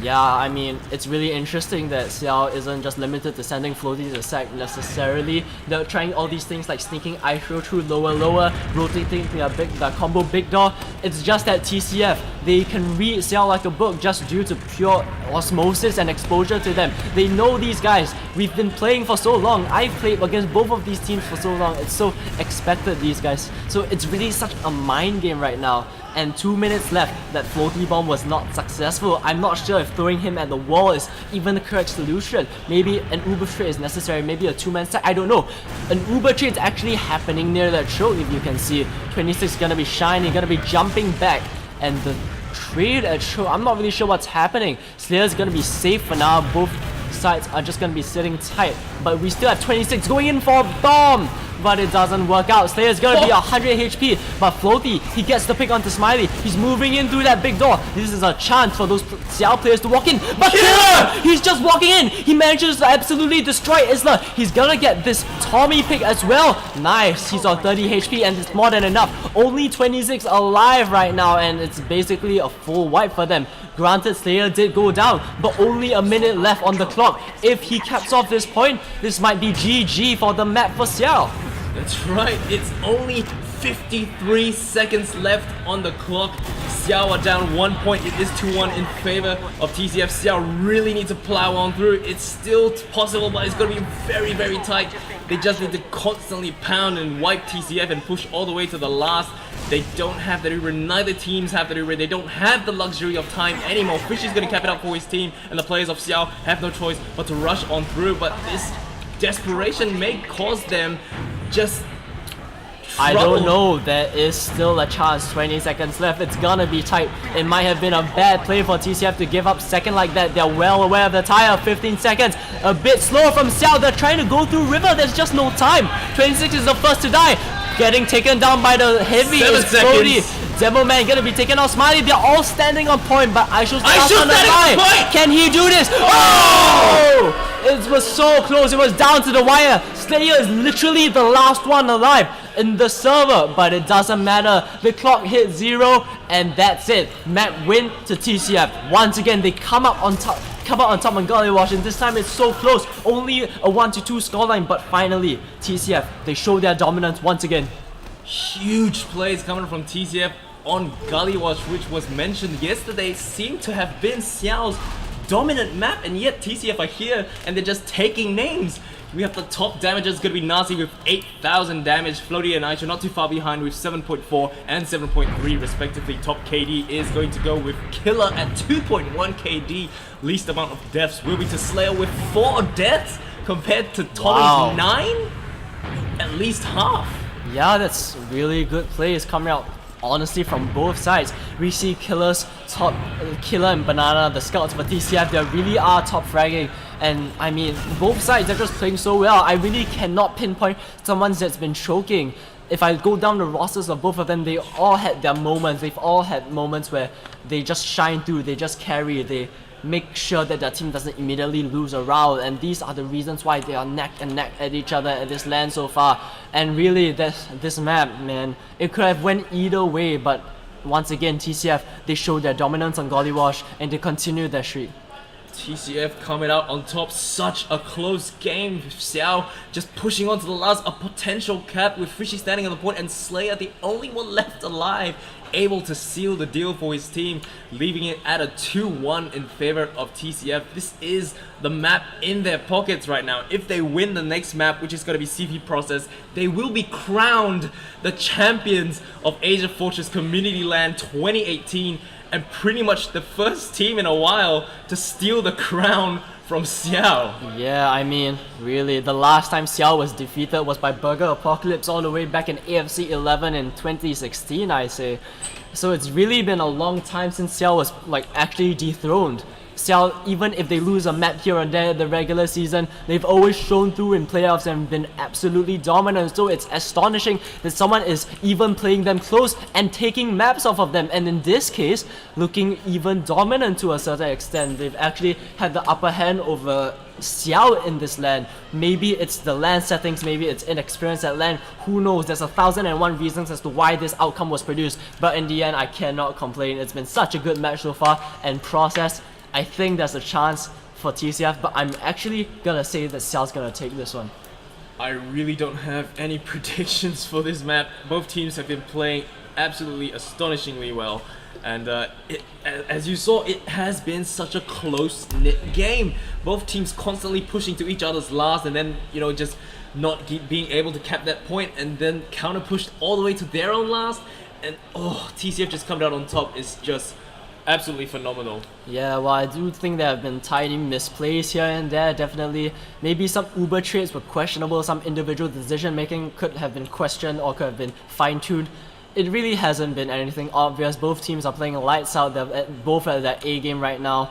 Yeah, I mean, it's really interesting that Xiao isn't just limited to sending Floaty to sack necessarily. They're trying all these things like sneaking Aisho through lower, rotating the combo big door. It's just that TCF, they can read Xiao like a book just due to pure osmosis and exposure to them. They know these guys. We've been playing for so long. I've played against both of these teams for so long. It's so expected, these guys. So it's really such a mind game right now. And 2 minutes left, that floaty bomb was not successful. I'm not sure if throwing him at the wall is even the correct solution. Maybe an Uber trade is necessary, maybe a 2-man stack, I don't know. An Uber trade is actually happening near that choke, if you can see. 26 is gonna be shining, gonna be jumping back. And the trade at choke, I'm not really sure what's happening. Slayer's gonna be safe for now, both sides are just gonna be sitting tight. But we still have 26 going in for a bomb! But it doesn't work out. Slayer's gonna be 100 HP, but Floaty, he gets the pick onto Smiley. He's moving in through that big door. This is a chance for those Xiao players to walk in. But Killer! He's just walking in. He manages to absolutely destroy Isla. He's gonna get this Tommy pick as well. Nice. He's on 30 HP and it's more than enough. Only 26 alive right now, and it's basically a full wipe for them. Granted, Slayer did go down, but only a minute left on the clock. If he caps off this point, this might be GG for the map for Xiao. That's right, it's only 53 seconds left on the clock. Xiao are down 1 point. It is 2-1 in favor of TCF. Xiao really need to plow on through. It's still possible, but it's going to be very, very tight. They just need to constantly pound and wipe TCF and push all the way to the last. They don't have the reroll. Neither teams have the reroll. They don't have the luxury of time anymore. Fish is going to cap it up for his team, and the players of Xiao have no choice but to rush on through. But this desperation may cause them just I trouble. don't know, there is still a chance. 20 seconds left, it's gonna be tight. It might have been a bad play for TCF to give up second like that. They're well aware of the tire. 15 seconds, a bit slow from Xiao. They're trying to go through river, there's just no time. 26 is the first to die, getting taken down by the heavy 7 Brody. seconds. Devilman gonna be taken out. Smiley, they're all standing on point, but Aisho's last on the standing on line. point! Can he do this? Oh! It was so close, it was down to the wire. Slayer is literally the last one alive in the server, but it doesn't matter. The clock hit 0, and that's it. Map win to TCF. Once again, they come up on top on Gully Wash, and this time it's so close. Only a 1-2 scoreline, but finally, TCF, they show their dominance once again. Huge plays coming from TCF on Gully Wash, which was mentioned yesterday, seemed to have been Xiao's dominant map, and yet TCF are here and they're just taking names. We have the top damagers going to be Nazi with 8,000 damage, Floaty and Aisha not too far behind with 7.4 and 7.3 respectively. Top KD is going to go with Killer at 2.1 KD. Least amount of deaths will be to Slayer with 4 deaths compared to Tommy's 9? At least half. Yeah, that's really good plays coming out, honestly, from both sides. We see Killer and Banana, the scouts for TCF, they really are top fragging. And I mean, both sides, they're just playing so well. I really cannot pinpoint someone that's been choking. If I go down the rosters of both of them, they all had their moments. They've all had moments where they just shine through, they just carry, they make sure that their team doesn't immediately lose a round, and these are the reasons why they are neck and neck at each other at this LAN so far. And really, this map, man, it could have went either way, but once again, TCF, they showed their dominance on Gully Wash and they continue their streak. TCF coming out on top. Such a close game. Xiao just pushing on to the last, a potential cap with Fishy standing on the point and Slayer the only one left alive, able to seal the deal for his team, leaving it at a 2-1 in favor of TCF. This is the map in their pockets right now. If they win the next map, which is going to be CP Process, they will be crowned the champions of AsiaFortress Community LAN 2018, and pretty much the first team in a while to steal the crown from Xiao. Yeah, I mean, really, the last time Xiao was defeated was by Burger Apocalypse all the way back in AFC 11 in 2016, I say. So it's really been a long time since Xiao was like actually dethroned. Xiao, even if they lose a map here or there in the regular season, they've always shown through in playoffs and been absolutely dominant. So it's astonishing that someone is even playing them close and taking maps off of them. And in this case, looking even dominant to a certain extent. They've actually had the upper hand over Xiao in this LAN. Maybe it's the LAN settings, maybe it's inexperience at LAN, who knows. There's 1,001 reasons as to why this outcome was produced, but in the end I cannot complain. It's been such a good match so far, and Process, I think there's a chance for TCF, but I'm actually gonna say that Xiao's gonna take this one. I really don't have any predictions for this map. Both teams have been playing absolutely astonishingly well, and as you saw, it has been such a close-knit game. Both teams constantly pushing to each other's last, and then, you know, just not being able to cap that point, and then counter pushed all the way to their own last, and oh, TCF just coming out on top is just absolutely phenomenal. Yeah, well, I do think there have been tiny misplays here and there, definitely. Maybe some Uber trades were questionable, some individual decision making could have been questioned or could have been fine-tuned. It really hasn't been anything obvious. Both teams are playing lights out, they're both at their A game right now.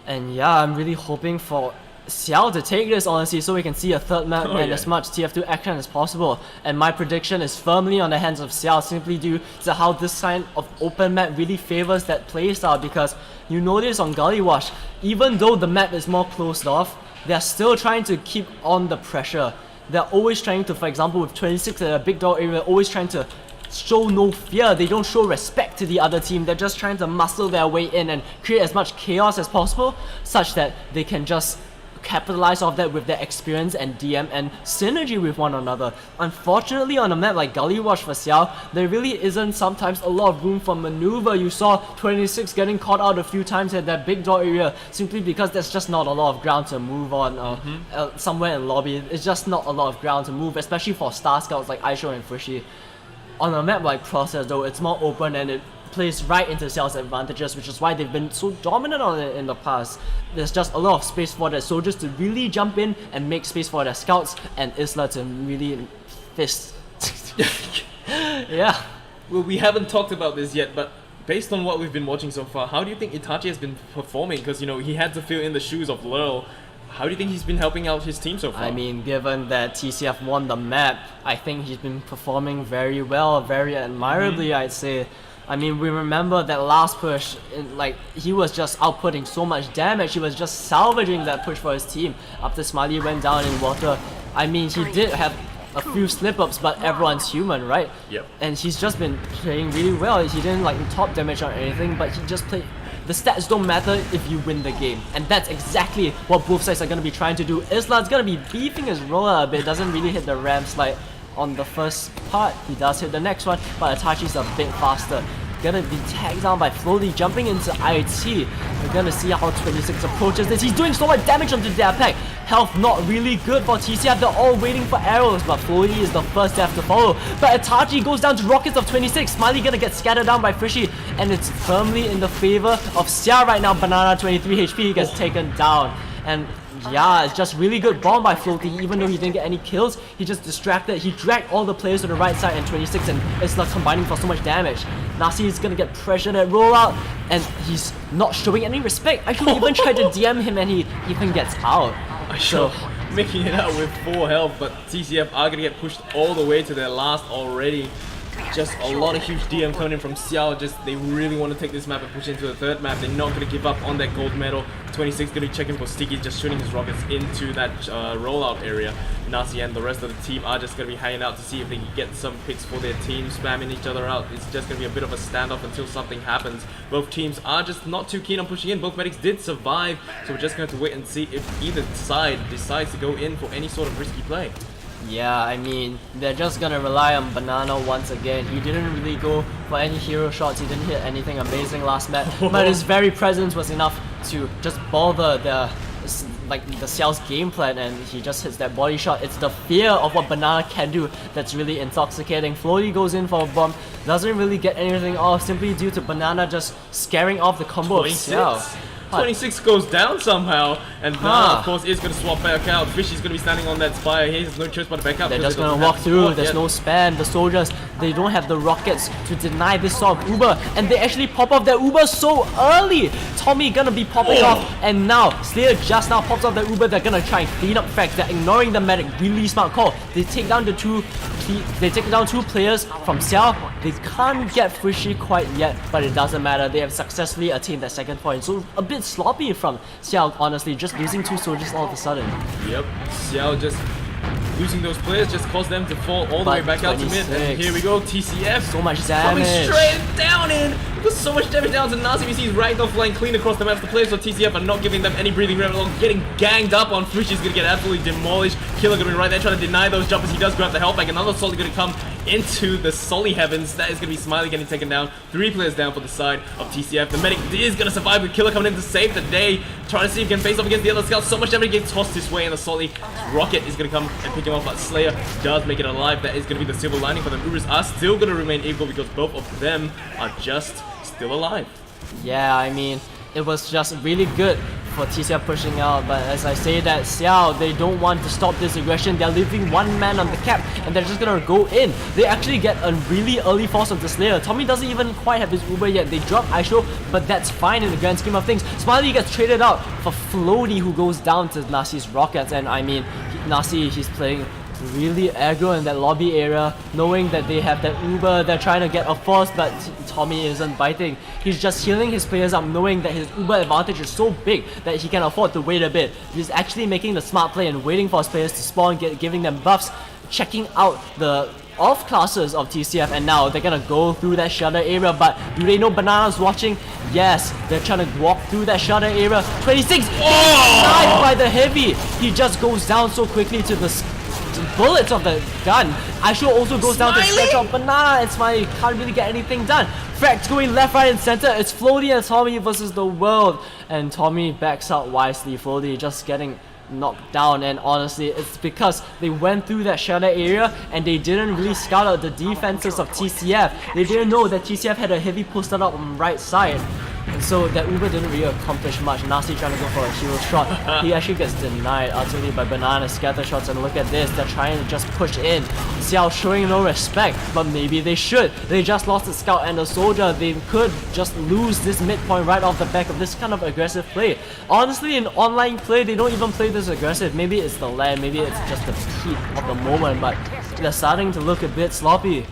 And yeah, I'm really hoping for Xiao to take this, honestly, so we can see a third map and as much TF2 action as possible. And my prediction is firmly on the hands of Xiao, simply due to how this kind of open map really favors that playstyle, because you notice on Gully Wash, even though the map is more closed off, they're still trying to keep on the pressure. They're always trying to, for example with 26 at a big door area, always trying to show no fear. They don't show respect to the other team. They're just trying to muscle their way in and create as much chaos as possible, such that they can just capitalize off that with their experience and DM and synergy with one another. Unfortunately, on a map like Gully Wash for Xiao, there really isn't sometimes a lot of room for maneuver. You saw 26 getting caught out a few times at that big door area simply because there's just not a lot of ground to move on. Somewhere in lobby, it's just not a lot of ground to move, especially for star scouts like Aisho and Frishy. On a map like Process though, it's more open and it plays right into Xiao's advantages, which is why they've been so dominant on it in the past. There's just a lot of space for their soldiers to really jump in and make space for their scouts, and Isla to really fist. Yeah. Well, we haven't talked about this yet, but based on what we've been watching so far, how do you think Itachi has been performing? Because, you know, he had to fill in the shoes of Lurl. How do you think he's been helping out his team so far? I mean, given that TCF won the map, I think he's been performing very well, very admirably, I'd say. I mean, we remember that last push, he was just outputting so much damage. He was just salvaging that push for his team after Smiley went down in water. I mean, he did have a few slip-ups, but everyone's human, right? Yep. And he's just been playing really well. He didn't top damage or anything, but he just played. The stats don't matter if you win the game, and that's exactly what both sides are going to be trying to do. Isla's going to be beefing his roller a bit, doesn't really hit the ramp slide on the first part. He does hit the next one, but Itachi's a bit faster. Gonna be tagged down by Floaty jumping into IT. We're gonna see how 26 approaches this. He's doing so much damage onto their pack. Health not really good for TCF. They're all waiting for arrows, but Floaty is the first to have to follow. But Itachi goes down to rockets of 26. Smiley gonna get scattered down by Frishy, and it's firmly in the favor of Xia right now. Banana 23 HP, he gets taken down. And yeah, it's just really good bomb by Floaty. Even though he didn't get any kills, he just distracted. He dragged all the players to the right side, and 26 and Isla combining for so much damage. Nasi is gonna get pressured at rollout, and he's not showing any respect. I should even try to DM him, and he even gets out. So making it out with 4 health, but TCF are gonna get pushed all the way to their last already. Just a lot of huge DM coming in from Xiao. Just they really want to take this map and push into the third map. They're not going to give up on that gold medal. 26 going to be checking for Sticky, just shooting his rockets into that rollout area. Nasi and the rest of the team are just going to be hanging out to see if they can get some picks for their team, spamming each other out. It's just going to be a bit of a standoff until something happens. Both teams are just not too keen on pushing in. Both medics did survive, so we're just going to have to wait and see if either side decides to go in for any sort of risky play. Yeah, I mean, they're just gonna rely on Banana once again. He didn't really go for any hero shots, he didn't hit anything amazing last match, but his very presence was enough to just bother the Xiao's game plan, and he just hits that body shot. It's the fear of what Banana can do that's really intoxicating. Floaty goes in for a bomb, doesn't really get anything off simply due to Banana just scaring off the combo of Xiao. 26 goes down somehow, and Banana, of course, is going to swap back out. Fishy's going to be standing on that spire. He has no choice but to back up. They're just going to walk through. There's no span. The soldiers, they don't have the rockets to deny this sort of Uber, and they actually pop off their Uber so early. Tommy gonna be popping off, and now Slayer just now pops off their Uber. They're gonna try and clean up facts. They're ignoring the medic. Really smart call. They take down the two players from Xiao. They can't get Fishy quite yet, but it doesn't matter. They have successfully attained that second point. So a bit sloppy from Xiao, honestly, just losing two soldiers all of a sudden. Yep, Xiao just losing those players just caused them to fall all the way back out to mid. And here we go, TCF. So much damage. Coming straight down in. There's so much damage down to Nasi. We see he's right off line clean across the map. The players of TCF are not giving them any breathing room at all. Getting ganged up on. Fishy's gonna get absolutely demolished. Killer gonna be right there trying to deny those jumpers. He does grab the help back. Another Solly gonna come into the Solly heavens. That is gonna be Smiley getting taken down. 3 players down for the side of TCF. The medic is gonna survive with Killer coming in to save the day. Trying to see if he can face off against the other scouts. So much damage gets tossed his way, and the Solly rocket is gonna come and pick him off. But Slayer does make it alive. That is gonna be the silver lining for them. Ubers are still gonna remain equal because both of them are just still alive. Yeah, I mean, it was just really good for TCF pushing out, but as I say that, Xiao, they don't want to stop this aggression. They're leaving one man on the cap, and they're just gonna go in. They actually get a really early force of the Slayer. Tommy doesn't even quite have his Uber yet. They drop Aisho, but that's fine in the grand scheme of things. Smiley gets traded out for Floaty, who goes down to Nasi's rockets, and I mean, Nasi, he's playing really aggro in that lobby area, knowing that they have that Uber. They're trying to get a force, but Tommy isn't biting. He's just healing his players up, knowing that his Uber advantage is so big that he can afford to wait a bit. He's actually making the smart play and waiting for his players to spawn, giving them buffs, checking out the off classes of TCF, and now they're gonna go through that shutter area. But do they know Banana's watching? Yes, they're trying to walk through that shutter area. 26 sniped by the heavy. He just goes down so quickly to the bullets of the gun. Aisho also goes down to stretch out Banana, and Smiley can't really get anything done. Frags going left, right, and center. It's Floaty and Tommy versus the world, and Tommy backs out wisely. Floaty just getting knocked down, and honestly, it's because they went through that shutter area and they didn't really scout out the defenses of TCF. They didn't know that TCF had a heavy posted up on the right side. And so that Uber didn't really accomplish much. Nasi trying to go for a hero shot. He actually gets denied utterly by Banana scatter shots, and look at this, they're trying to just push in. Xiao showing no respect, but maybe they should. They just lost the scout and the soldier. They could just lose this midpoint right off the back of this kind of aggressive play. Honestly, in online play, they don't even play this aggressive. Maybe it's the LAN, maybe it's just the heat of the moment, but they're starting to look a bit sloppy.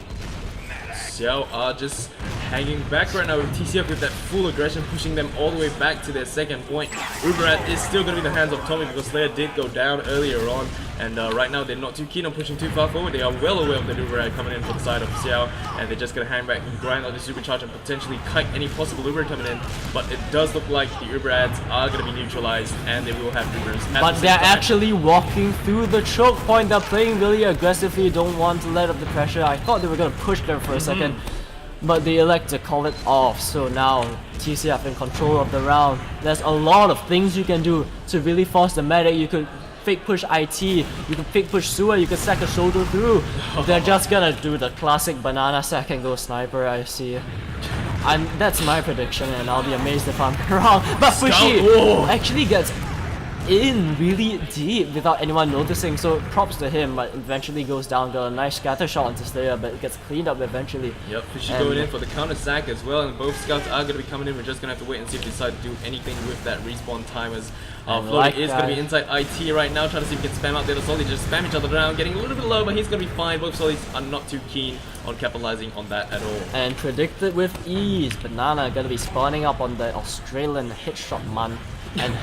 Xiao are just hanging back right now with TCF with that full aggression, pushing them all the way back to their second point. Uberat is still going to be in the hands of Tommy because Slayer did go down earlier on, and right now they're not too keen on pushing too far forward. They are well aware of the Uberat coming in for the side of Xiao, and they're just going to hang back and grind on the supercharge and potentially kite any possible Uberat coming in. But it does look like the Uberats are going to be neutralized, and they will have Uberats. But they're actually walking through the choke point. They're playing really aggressively, don't want to let up the pressure. I thought they were going to push them for a second, but they elect to call it off. So now TCF in control of the round. There's a lot of things you can do to really force the medic. You could fake push IT, you can fake push sewer, you could sack a soldier through. They're just gonna do the classic Banana sack and go sniper, I see. That's my prediction, and I'll be amazed if I'm wrong. But Fushi actually gets in really deep without anyone noticing. So props to him, but eventually goes down, got a nice scatter shot onto Slayer, but it gets cleaned up eventually. Yep, Fishy And- going in for the counter sack as well, and both scouts are going to be coming in. We're just going to have to wait and see if they decide to do anything with that respawn time, as Floaty like is going to that. be inside IT right now, trying to see if he can spam out the other Soldies, just spam each other down, getting a little bit low, but he's going to be fine. Both Soldies are not too keen on capitalizing on that at all. And predicted with ease, Banana gonna be spawning up on the Australian headshot man. And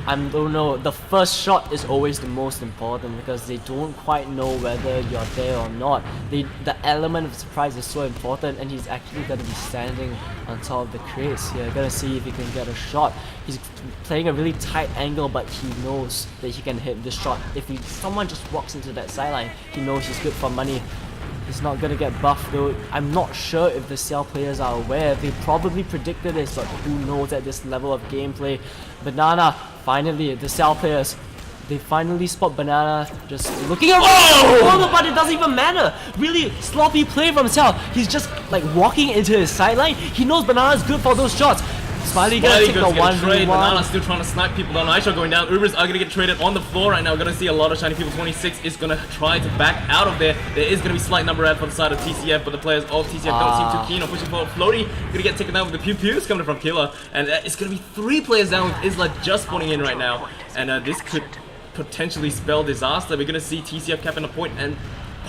I don't know, the first shot is always the most important because they don't quite know whether you're there or not. The element of surprise is so important, and he's actually gonna be standing on top of the crates here. Gonna see if he can get a shot. He's playing a really tight angle, but he knows that he can hit this shot. If someone just walks into that sideline, he knows he's good for money. He's not gonna get buffed though. I'm not sure if the Cell players are aware. They probably predicted this, but who knows at this level of gameplay. Banana, finally, the Cell players, they finally spot Banana just looking around. Oh, but it doesn't even matter. Really sloppy play from Cell. He's just like walking into his sideline. He knows Banana's good for those shots. Smiley gonna take the goes to get a trade. 1v1. Banana still trying to snipe people down. Aisha going down. Ubers are going to get traded on the floor right now. We're going to see a lot of shiny people. 26 is going to try to back out of there. There is going to be slight number ad for the side of TCF, but the players of TCF don't seem too keen on pushing forward. Floaty going to get taken down with the pew-pews coming from Killer. And it's going to be 3 players down with Isla just spawning in right now. And this could potentially spell disaster. We're going to see TCF capping a point and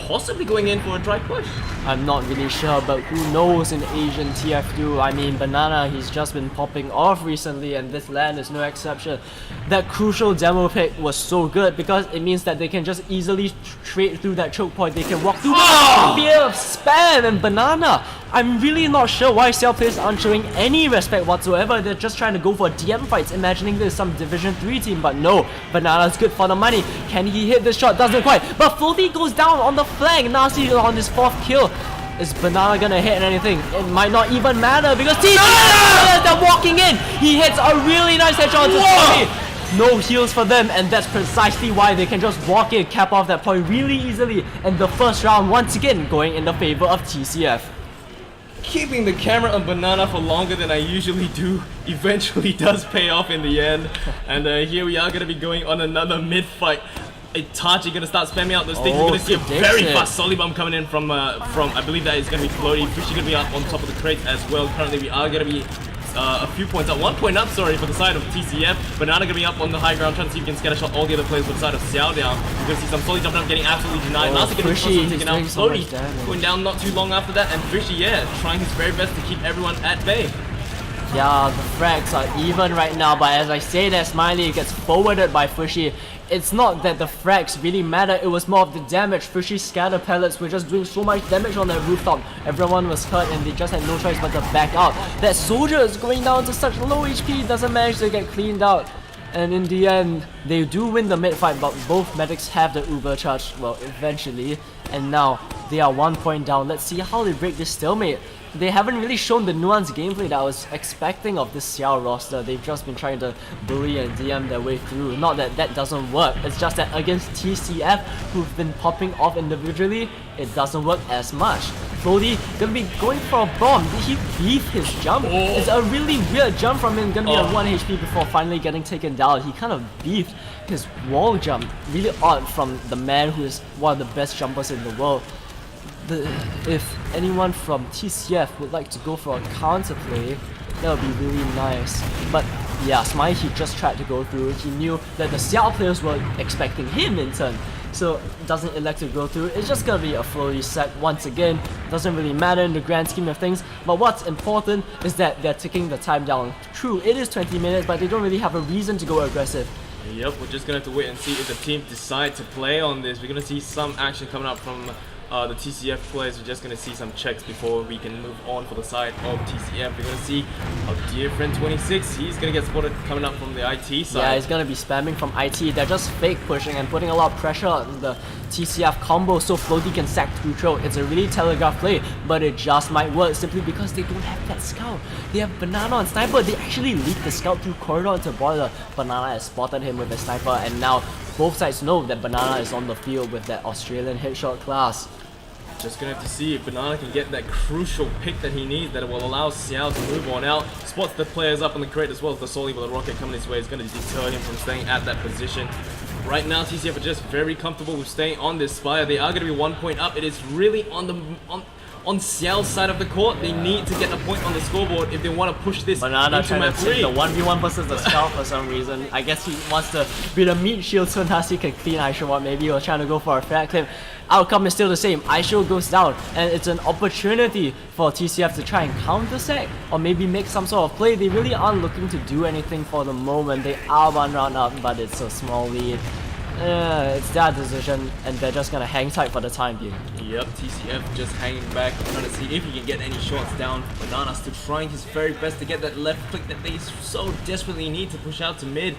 possibly going in for a dry push. I'm not really sure, but who knows in Asian TF2. I mean, Banana, he's just been popping off recently, and this LAN is no exception. That crucial demo pick was so good because it means that they can just easily trade through that choke point. They can walk through the fear of spam, and Banana, I'm really not sure why Cell players aren't showing any respect whatsoever. They're just trying to go for DM fights, imagining there's some Division 3 team, but no, Banana's good for the money. Can he hit this shot? Doesn't quite, but Floaty goes down on the flank. Nasi on his 4th kill. Is Banana gonna hit anything? It might not even matter because TCF, they're walking in. He hits a really nice headshot to Floaty. No heals for them, and that's precisely why they can just walk in, cap off that point really easily. And the first round, once again, going in the favor of TCF. Keeping the camera on Banana for longer than I usually do eventually does pay off in the end. And here we are going to be going on another mid-fight. Itachi gonna start spamming out those things. We're gonna see a very fast Solly Bomb coming in from I believe that is gonna be Floaty. Fishy gonna be up on top of the crate as well. Currently we are gonna be a few points up, 1 point up, sorry, for the side of TCF. Banana gonna be up on the high ground, trying to see if he can scatter shot all the other players for the side of Xiao down. We're gonna see some Solly jumping up, getting absolutely denied. Nasi gonna be constantly taken out. Floaty going down not too long after that, and Fishy, yeah, trying his very best to keep everyone at bay. Yeah, the frags are even right now, but as I say that, Smiley gets forwarded by Fishy. It's not that the frags really matter, it was more of the damage. Fishy's scatter pellets were just doing so much damage on that rooftop. Everyone was hurt and they just had no choice but to back out. That soldier is going down to such low HP, doesn't manage to get cleaned out. And in the end, they do win the mid fight, but both medics have the Uber charge, well, eventually. And now, they are 1 point down. Let's see how they break this stalemate. They haven't really shown the nuanced gameplay that I was expecting of this Xiao roster. They've just been trying to bully and DM their way through. Not that that doesn't work, it's just that against TCF, who've been popping off individually, it doesn't work as much. Floaty gonna be going for a bomb. Did he beef his jump? It's a really weird jump from him, gonna be at 1 HP before finally getting taken down. He kind of beefed his wall jump. Really odd from the man who is one of the best jumpers in the world. If anyone from TCF would like to go for a counter play, that would be really nice. But yeah, Smiley, he just tried to go through. He knew that the Xiao players were expecting him in turn, so doesn't elect to go through. It's just gonna be a Floaty set once again. Doesn't really matter in the grand scheme of things, but what's important is that they're taking the time down. True, it is 20 minutes, but they don't really have a reason to go aggressive. Yep, we're just gonna have to wait and see if the team decide to play on this. We're gonna see some action coming up from the TCF players. We're just going to see some checks before we can move on for the side of TCF. We're going to see our dear friend 26. He's going to get spotted coming up from the IT side. Yeah, he's going to be spamming from IT. They're just fake pushing and putting a lot of pressure on the TCF combo so Floaty can sack through throat. It's a really telegraphed play, but it just might work simply because they don't have that scout. They have Banana and Sniper. They actually leaked the scout through corridor into Boiler. Banana has spotted him with a Sniper, and now both sides know that Banana is on the field with that Australian headshot class. Just gonna have to see if Banana can get that crucial pick that he needs that will allow Xiao to move on out. Spots the players up on the crate as well as the Soli with the rocket coming his way is going to deter him from staying at that position. Right now, TCF are just very comfortable with staying on this spire. They are going to be 1 point up. It is really on Xiao's side of the court. They need to get a point on the scoreboard if they want to push this Banana into trying map to take 3. the 1v1 versus the scout for some reason. I guess he wants to be the meat shield so Nasi can clean Aisha. Maybe he was trying to go for a fair clip. Outcome is still the same. Aisha goes down, and it's an opportunity for TCF to try and counter-sack or maybe make some sort of play. They really aren't looking to do anything for the moment. They are 1 round up, but it's a small lead. It's their decision, and they're just gonna hang tight for the time being. Yep, TCF just hanging back, trying to see if he can get any shots down. Banana still trying his very best to get that left click that they so desperately need to push out to mid.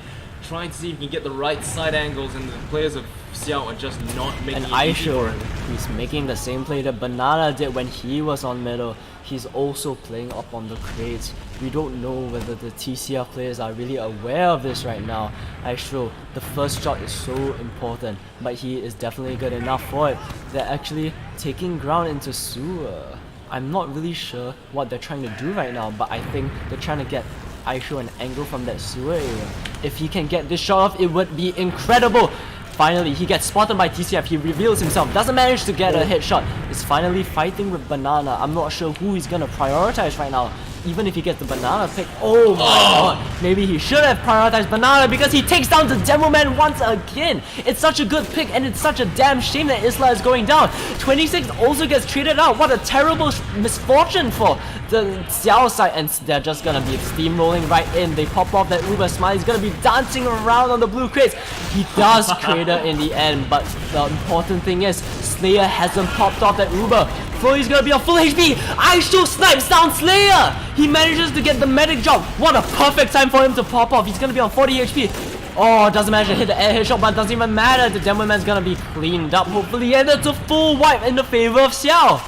Trying to see if he can get the right side angles, and the players of Xiao are just not making And it easy for Aisha, him. he's making the same play that Banana did when he was on middle. He's also playing up on the crates. We don't know whether the TCF players are really aware of this right now. Aisha, the first shot is so important, but he is definitely good enough for it. They're actually taking ground into sewer. I'm not really sure what they're trying to do right now, but I think they're trying to get Aisha an angle from that sewer area. If he can get this shot off, it would be incredible. Finally, he gets spotted by TCF. He reveals himself, doesn't manage to get a headshot. Is finally fighting with Banana. I'm not sure who he's gonna prioritize right now. Even if he gets the Banana pick, oh my god, maybe he should have prioritized Banana because he takes down the Demo Man once again. It's such a good pick, and it's such a damn shame that Isla is going down. 26 also gets traded out. What a terrible misfortune for the Xiao side, and they're just gonna be steamrolling right in. They pop off that Uber Smile. He's gonna be dancing around on the blue crates. He does crater in the end, but the important thing is Slayer hasn't popped off that Uber. He's gonna be on full HP. Aisha snipes down Slayer. He manages to get the medic drop. What a perfect time for him to pop off. He's gonna be on 40 HP. Oh, doesn't manage to hit the air headshot, but it doesn't even matter. The Demo Man's gonna be cleaned up, hopefully, and it's a full wipe in the favor of Xiao.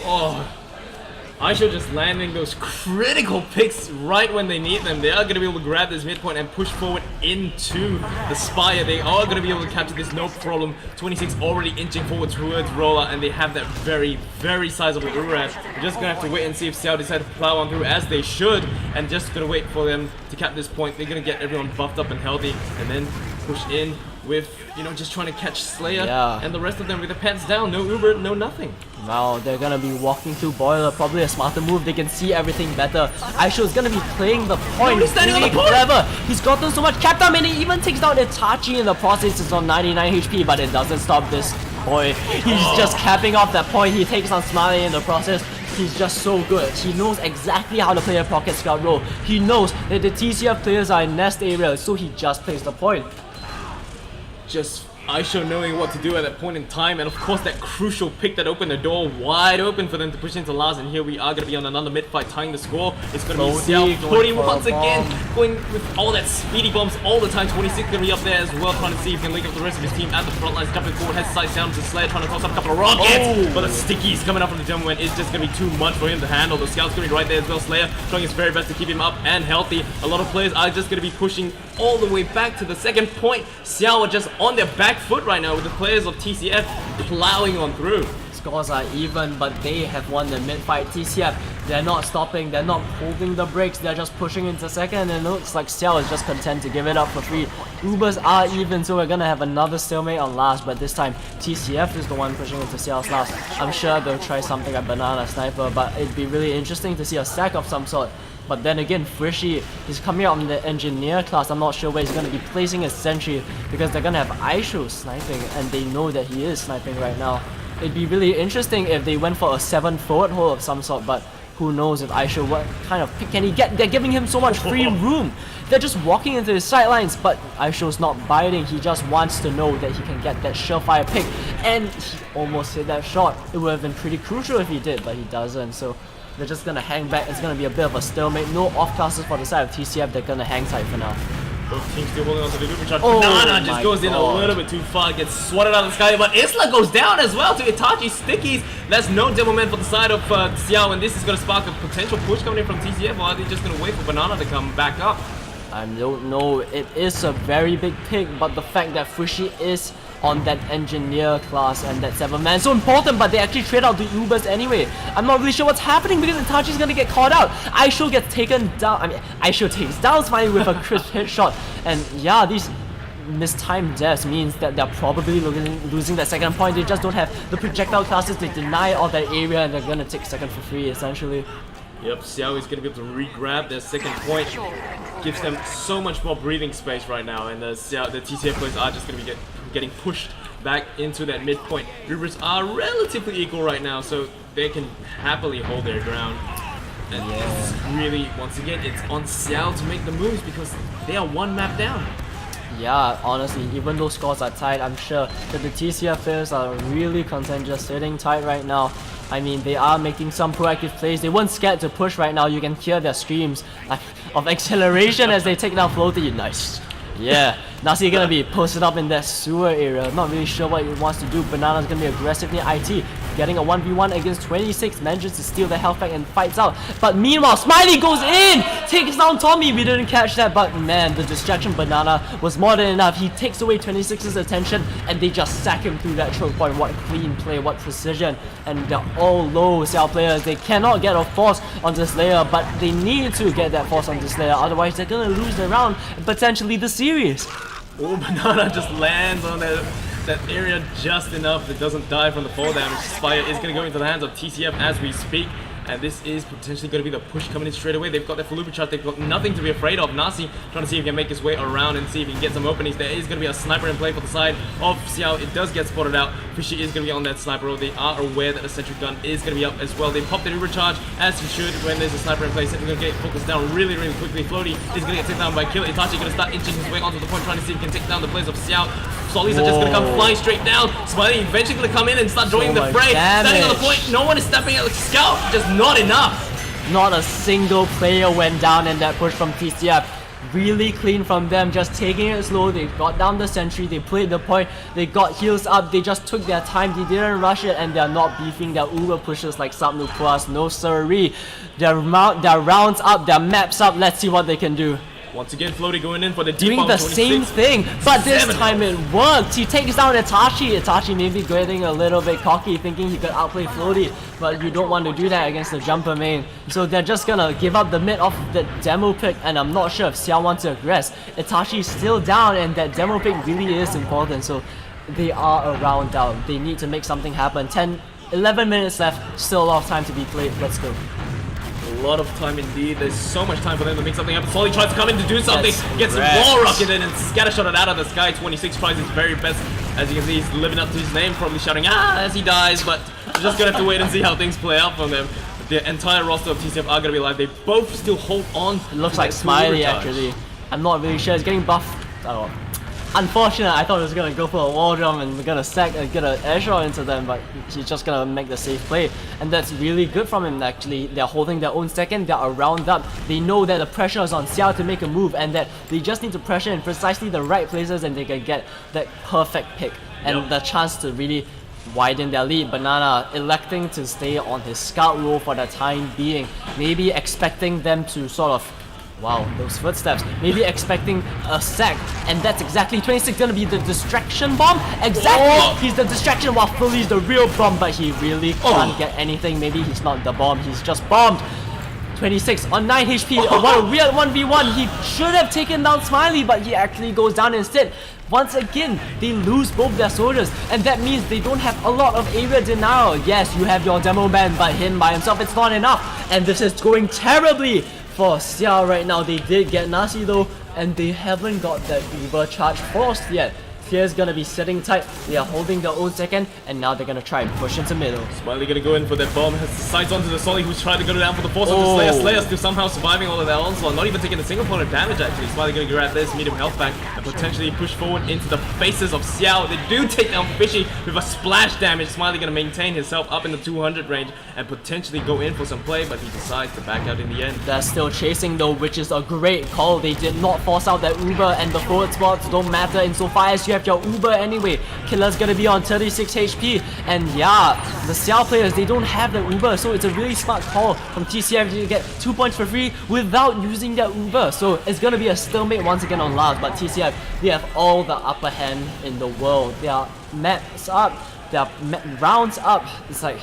Oh, Aisha just landing those critical picks right when they need them. They are going to be able to grab this midpoint and push forward into the spire. They are going to be able to capture this no problem. 26 already inching forward towards Roller, and they have that very, very sizable Uran. We're just going to have to wait and see if Xiao decide to plow on through as they should, and just going to wait for them to cap this point. They're going to get everyone buffed up and healthy, and then push in with, you know, just trying to catch Slayer, and the rest of them with their pants down. No Uber, no nothing. Wow, they're gonna be walking through Boiler, probably a smarter move. They can see everything better. Aisha's gonna be playing the point. He's standing on the point. Clever. He's gotten so much cap time, and he even takes down Itachi in the process. It's on 99 HP, but it doesn't stop this boy. He's just capping off that point. He takes on Smiley in the process. He's just so good. He knows exactly how to play a pocket scout role. He knows that the TCF players are in nest area, so he just plays the point. Just Aisha knowing what to do at that point in time, and of course that crucial pick that opened the door wide open for them to push into last. And here we are going to be on another mid fight, tying the score. It's going to be Xiao Cody once again, going with all that speedy bombs all the time. 26 going to be up there as well, trying to see if he can link up the rest of his team at the front lines. Jumping forward, has sights down to Slayer, trying to toss up a couple of rockets, but the stickies coming up from the Demo Man is just going to be too much for him to handle. The Scout's going to be right there as well. Slayer trying his very best to keep him up and healthy. A lot of players are just going to be pushing all the way back to the second point. Xiao are just on their back foot right now with the players of TCF plowing on through. Scores are even, but they have won the mid-fight. TCF, they're not stopping, they're not holding the brakes, they're just pushing into second, and it looks like Xiao is just content to give it up for free. Ubers are even, so we're gonna have another stalemate on last, but this time TCF is the one pushing into Xiao's last. I'm sure they'll try something like Banana Sniper, but it'd be really interesting to see a stack of some sort. But then again, Frishy is coming out in the engineer class. I'm not sure where he's going to be placing his sentry because they're going to have Aishu sniping, and they know that he is sniping right now. It'd be really interesting if they went for a 7 forward hole of some sort, but who knows if Aishu, what kind of pick can he get? They're giving him so much free room. They're just walking into his sidelines, but Aishu's not biting. He just wants to know that he can get that surefire pick, and he almost hit that shot. It would have been pretty crucial if he did, but he doesn't. So they're just gonna hang back. It's gonna be a bit of a stalemate. No off-classes for the side of TCF. They're gonna hang tight for now. Both teams still holding on to the Uber charge. Oh Banana just my goes in a God. little bit too far, gets swatted out of the sky, but Isla goes down as well to Itachi's stickies. That's no Demo Man for the side of Xiao, and this is going to spark a potential push coming in from TCF, or are they just going to wait for Banana to come back up? I don't know. It is a very big pick, but the fact that Fushi is on that engineer class and that 7-man. So important, but they actually trade out the Ubers anyway. I'm not really sure what's happening because Itachi's gonna get caught out. Aisho gets taken down. I mean, Aisho takes down Smiley with a crisp hit shot. And yeah, these mistimed deaths means that they're probably losing that second point. They just don't have the projectile classes. They deny all that area and they're gonna take second for free essentially. Yep, Xiao is going to be able to re-grab their second point. Gives them so much more breathing space right now, and the TCF players are just going to be getting pushed back into that midpoint. Rivers are relatively equal right now, so they can happily hold their ground. And it's really, once again, it's on Xiao to make the moves because they are one map down. Yeah, honestly, even though scores are tight, I'm sure that the TCF players are really content just sitting tight right now. I mean, they are making some proactive plays. They weren't scared to push right now. You can hear their screams of acceleration as they take down Floaty. Nice. Yeah, Nasi gonna be posted up in that sewer area. Not really sure what he wants to do. Banana's gonna be aggressive near IT. Getting a 1v1 against 26, manages to steal the health pack and fights out. But meanwhile, Smiley goes in! Takes down Tommy. We didn't catch that, but man, the distraction Banana was more than enough. He takes away 26's attention and they just sack him through that choke point. What clean play, what precision. And they're all low Xiao players. They cannot get a force on this layer, but they need to get that force on this layer. Otherwise, they're gonna lose the round and potentially the series. Oh, Banana just lands on that area just enough. It doesn't die from the fall damage. Spire is going to go into the hands of TCF as we speak. And this is potentially going to be the push coming in straight away. They've got their Falupa charge. They've got nothing to be afraid of. Nasi trying to see if he can make his way around and see if he can get some openings. There is going to be a sniper in play for the side of Xiao. It does get spotted out. Fishy is going to be on that sniper roll. They are aware that the sentry gun is going to be up as well. They pop their overcharge as he should when there's a sniper in place. They're going to get focused down really, really quickly. Floaty is going to get taken down by Killer. Itachi going to start inching his way onto the point, trying to see if he can take down the players of Xiao. Sollies are just going to come flying straight down. Smiley eventually going to come in and start joining the fray. Standing on the point, no one is stepping out. Scout, just not enough. Not a single player went down in that push from TCF. Really clean from them, just taking it slow. They got down the sentry, they played the point, they got heals up, they just took their time, they didn't rush it, and they're not beefing their uber pushes like Sapnu Plus. No siree. Their rounds up, their maps up. Let's see what they can do. Once again, Floaty going in for the deep doing the same thing, but this time it worked. He takes down Itachi. Itachi maybe getting a little bit cocky, thinking he could outplay Floaty, but you don't want to do that against the jumper main. So they're just gonna give up the mid off the demo pick, and I'm not sure if Xiao wants to aggress. Itachi's still down, and that demo pick really is important, so they are around down. They need to make something happen. 11 minutes left, still a lot of time to be played. Let's go. A lot of time indeed. There's so much time for them to make something happen. Solly tries to come in to do something. That's Gets correct. wall rocketed and scattershotted out of the sky. 26 tries his very best. As you can see, he's living up to his name, probably shouting ah as he dies. But we're just gonna have to wait and see how things play out from them. The entire roster of TCF are gonna be alive. They both still hold on. It looks like Smiley actually. I'm not really sure. It's getting buffed. Oh. Unfortunate, I thought he was gonna go for a wall jump and gonna sack and get an air shot into them, but he's just gonna make the safe play, and that's really good from him actually. They're holding their own second, they're around up, they know that the pressure is on Xiao to make a move, and that they just need to pressure in precisely the right places and they can get that perfect pick and the chance to really widen their lead. Banana electing to stay on his scout role for the time being, maybe expecting them to sort of wow, those footsteps. Maybe expecting a sack, and that's exactly 26 gonna be the distraction bomb. Exactly, he's the distraction while Philly's the real bomb, but he really can't get anything. Maybe he's not the bomb, he's just bombed. 26 on 9 HP. What a weird 1v1. He should have taken down Smiley, but he actually goes down instead. Once again, they lose both their soldiers, and that means they don't have a lot of area denial. Yes, you have your demo man, but him by himself, it's not enough. And this is going terribly for Xiao right now. They did get Nasi though, and they haven't got that Uber charge forced yet. Fear's gonna be sitting tight, they are holding their own second, and now they're gonna try and push into middle. Smiley gonna go in for that bomb, has sights onto the Solly who's trying to go down for the force of the Slayer. Slayer still somehow surviving all of that onslaught, not even taking a single point of damage actually. Smiley gonna grab this medium health back and potentially push forward into the faces of Xiao. They do take down Fishy with a splash damage. Smiley gonna maintain himself up in the 200 range and potentially go in for some play, but he decides to back out in the end. They're still chasing though, which is a great call. They did not force out that Uber, and the forward spots don't matter insofar as you you have your Uber anyway. Killer's gonna be on 36 HP, and yeah, the Xiao players, they don't have the Uber, so it's a really smart call from TCF to get 2 points for free without using their Uber. So it's gonna be a stalemate once again on last, but TCF, they have all the upper hand in the world. Their maps up, their rounds up. It's like,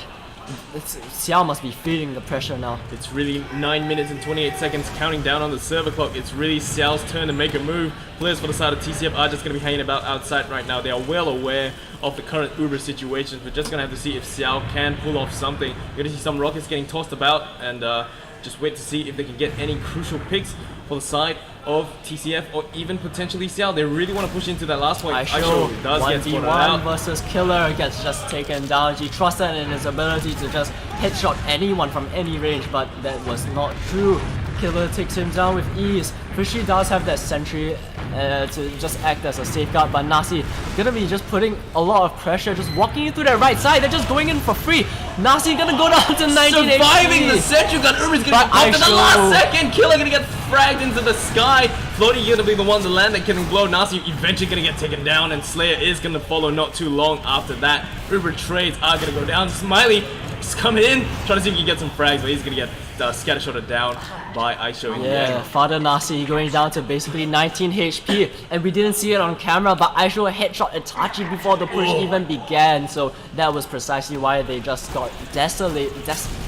Xiao must be feeling the pressure now. It's really 9 minutes and 28 seconds counting down on the server clock. It's really Xiao's turn to make a move. Players for the side of TCF are just going to be hanging about outside right now. They are well aware of the current Uber situation. We're just going to have to see if Xiao can pull off something. We're going to see some rockets getting tossed about, and just wait to see if they can get any crucial picks for the side of TCF or even potentially Xiao. They really want to push into that last point. Aisho does get spotted 1v1 out. versus Killer, gets just taken down. He trusted in his ability to just headshot anyone from any range, but that was not true. Killer takes him down with ease. Fishy does have that sentry to just act as a safeguard, but Nasi gonna be just putting a lot of pressure, just walking into their right side. They're just going in for free. Nasi gonna go down to 19 Surviving HP. the sentry gun. Uber's gonna But get bumped in the Aisho- last second. Killer gonna get fragged into the sky. Floaty gonna be the one to land that can blow. Nasi eventually gonna get taken down, and Slayer is gonna follow not too long after that. Uber trades are gonna go down. Smiley is coming in, trying to see if he can get some frags, but he's gonna get scattershotted down by Aisho in the Yeah, end. Father Nasi going down to basically 19 HP, and we didn't see it on camera, but Aisho headshot Itachi before the push even began, so that was precisely why they just got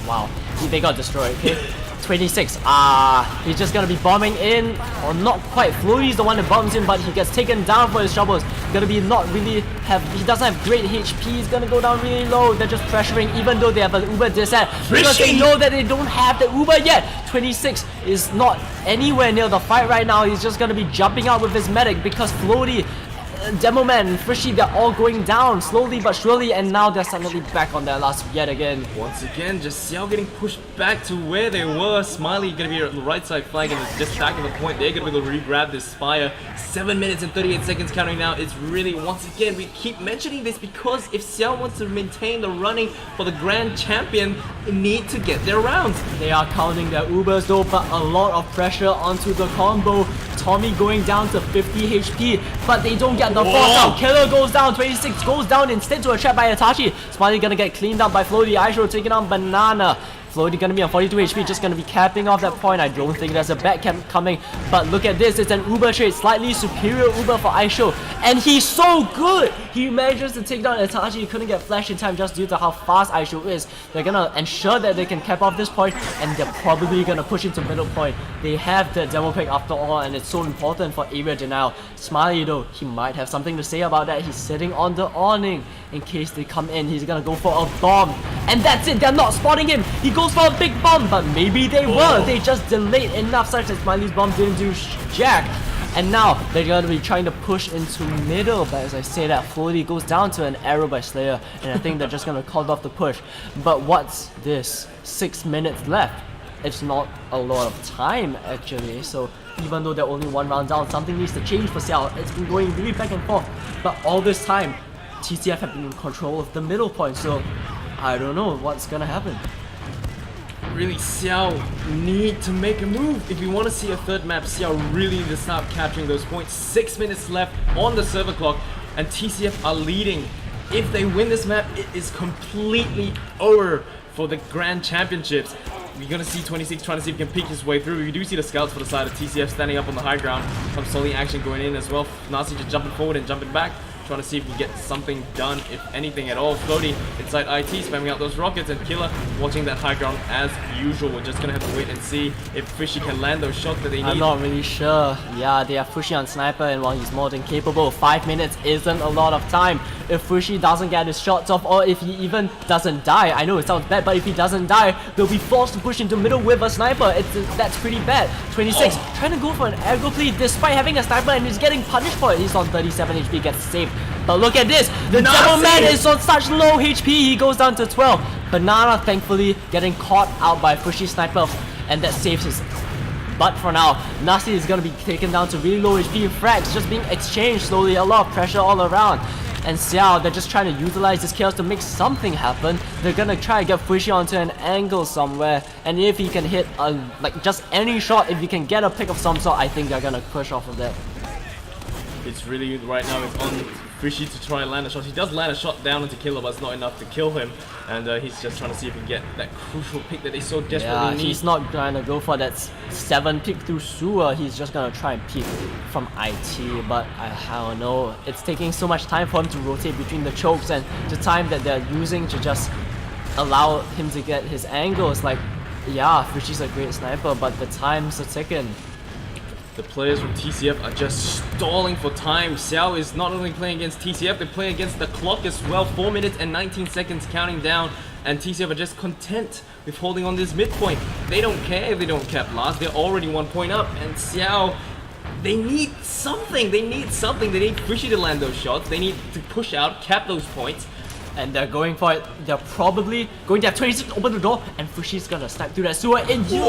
wow, they got destroyed, okay? 26, he's just gonna be bombing in, or not quite. Flory's the one that bombs in, but he gets taken down for his troubles. Gonna be not really he doesn't have great HP, he's gonna go down really low. They're just pressuring even though they have an Uber disset, because they know that they don't have the Uber yet. 26 is not anywhere near the fight right now. He's just gonna be jumping out with his medic because Floaty, Demo Man, and Frishy, they're all going down slowly but surely, and now they're suddenly back on their last yet again. Once again, just Xiao getting pushed back to where they were. Smiley gonna be on the right side flag and is just stacking the point. They're gonna be able to re-grab this Spire. 7 minutes and 38 seconds counting now. It's really, once again, we keep mentioning this because if Xiao wants to maintain the running for the Grand Champion, they need to get their rounds. They are counting their Ubers though, but a lot of pressure onto the combo. Tommy going down to 50 HP, but they don't get the force out. Killer goes down, 26 goes down instead to a trap by Itachi. Smiley gonna get cleaned up by Floaty. Aisho taking on Banana. Floaty gonna be on 42 HP, just gonna be capping off that point. I don't think there's a back camp coming, but look at this, it's an Uber trade, slightly superior Uber for Aisho, and he's so good! He manages to take down Itachi. He couldn't get flash in time just due to how fast Aisho is. They're gonna ensure that they can cap off this point, and they're probably gonna push into middle point. They have the demo pick after all, and it's so important for area denial. Smiley though, he might have something to say about that. He's sitting on the awning. In case they come in, he's gonna go for a bomb. And that's it, they're not spotting him. He goes for a big bomb, but maybe they were. They just delayed enough such that Smiley's bomb didn't do jack. And now they're gonna be trying to push into middle, but as I say that, Floaty goes down to an arrow by Slayer, and I think they're just gonna call off the push. But what's this? 6 minutes left. It's not a lot of time actually, so even though they're only one round down, something needs to change for Xiao. It's been going really back and forth, but all this time TCF have been in control of the middle point, so I don't know what's gonna happen. Really, Xiao need to make a move. If we want to see a third map, Xiao really need to start capturing those points. 6 minutes left on the server clock, and TCF are leading. If they win this map, it is completely over for the Grand Championships. We're gonna see 26 trying to see if he can peek his way through. We do see the scouts for the side of TCF standing up on the high ground. Some solo action going in as well. Nasi just jumping forward and jumping back, trying to see if we get something done, if anything at all. Floaty inside IT, spamming out those rockets, and Killer watching that high ground as usual. We're just gonna have to wait and see if Fishy can land those shots that they need. I'm not really sure. Yeah, they are pushing on Sniper, and while he's more than capable, 5 minutes isn't a lot of time. If Fushi doesn't get his shots off, or if he even doesn't die, I know it sounds bad, but if he doesn't die, they'll be forced to push into middle with a Sniper. That's pretty bad. 26 trying to go for an aggro play despite having a Sniper, and he's getting punished for it. He's on 37 HP, gets saved. But look at this, the Devil Man is on such low HP, he goes down to 12. Banana thankfully getting caught out by Fushi Sniper, and that saves his butt for now. Nasi is gonna be taken down to really low HP. Frags just being exchanged slowly, a lot of pressure all around. And Xiao, they're just trying to utilize this chaos to make something happen. They're gonna try to get Fushi onto an angle somewhere, and if he can hit like just any shot, if he can get a pick of some sort, I think they're gonna push off of that. It's really, right now, it's on Fishy to try and land a shot. He does land a shot down into Killer, but it's not enough to kill him. And he's just trying to see if he can get that crucial pick that they so desperately need. He's not trying to go for that 7 pick through sewer. He's just gonna try and peek from IT, but I don't know. It's taking so much time for him to rotate between the chokes, and the time that they're using to just allow him to get his angles. Like, yeah, Fishy's a great sniper, but the time's a ticking. The players from TCF are just stalling for time. Xiao is not only playing against TCF, they're playing against the clock as well. 4 minutes and 19 seconds counting down, and TCF are just content with holding on this midpoint. They don't care if they don't cap last. They're already 1 point up, and Xiao, they need something. They need Fishy to land those shots. They need to push out, cap those points. And they're going for it. They're probably going to have 26 open the door, and Fishy's gonna snipe through that sewer in you.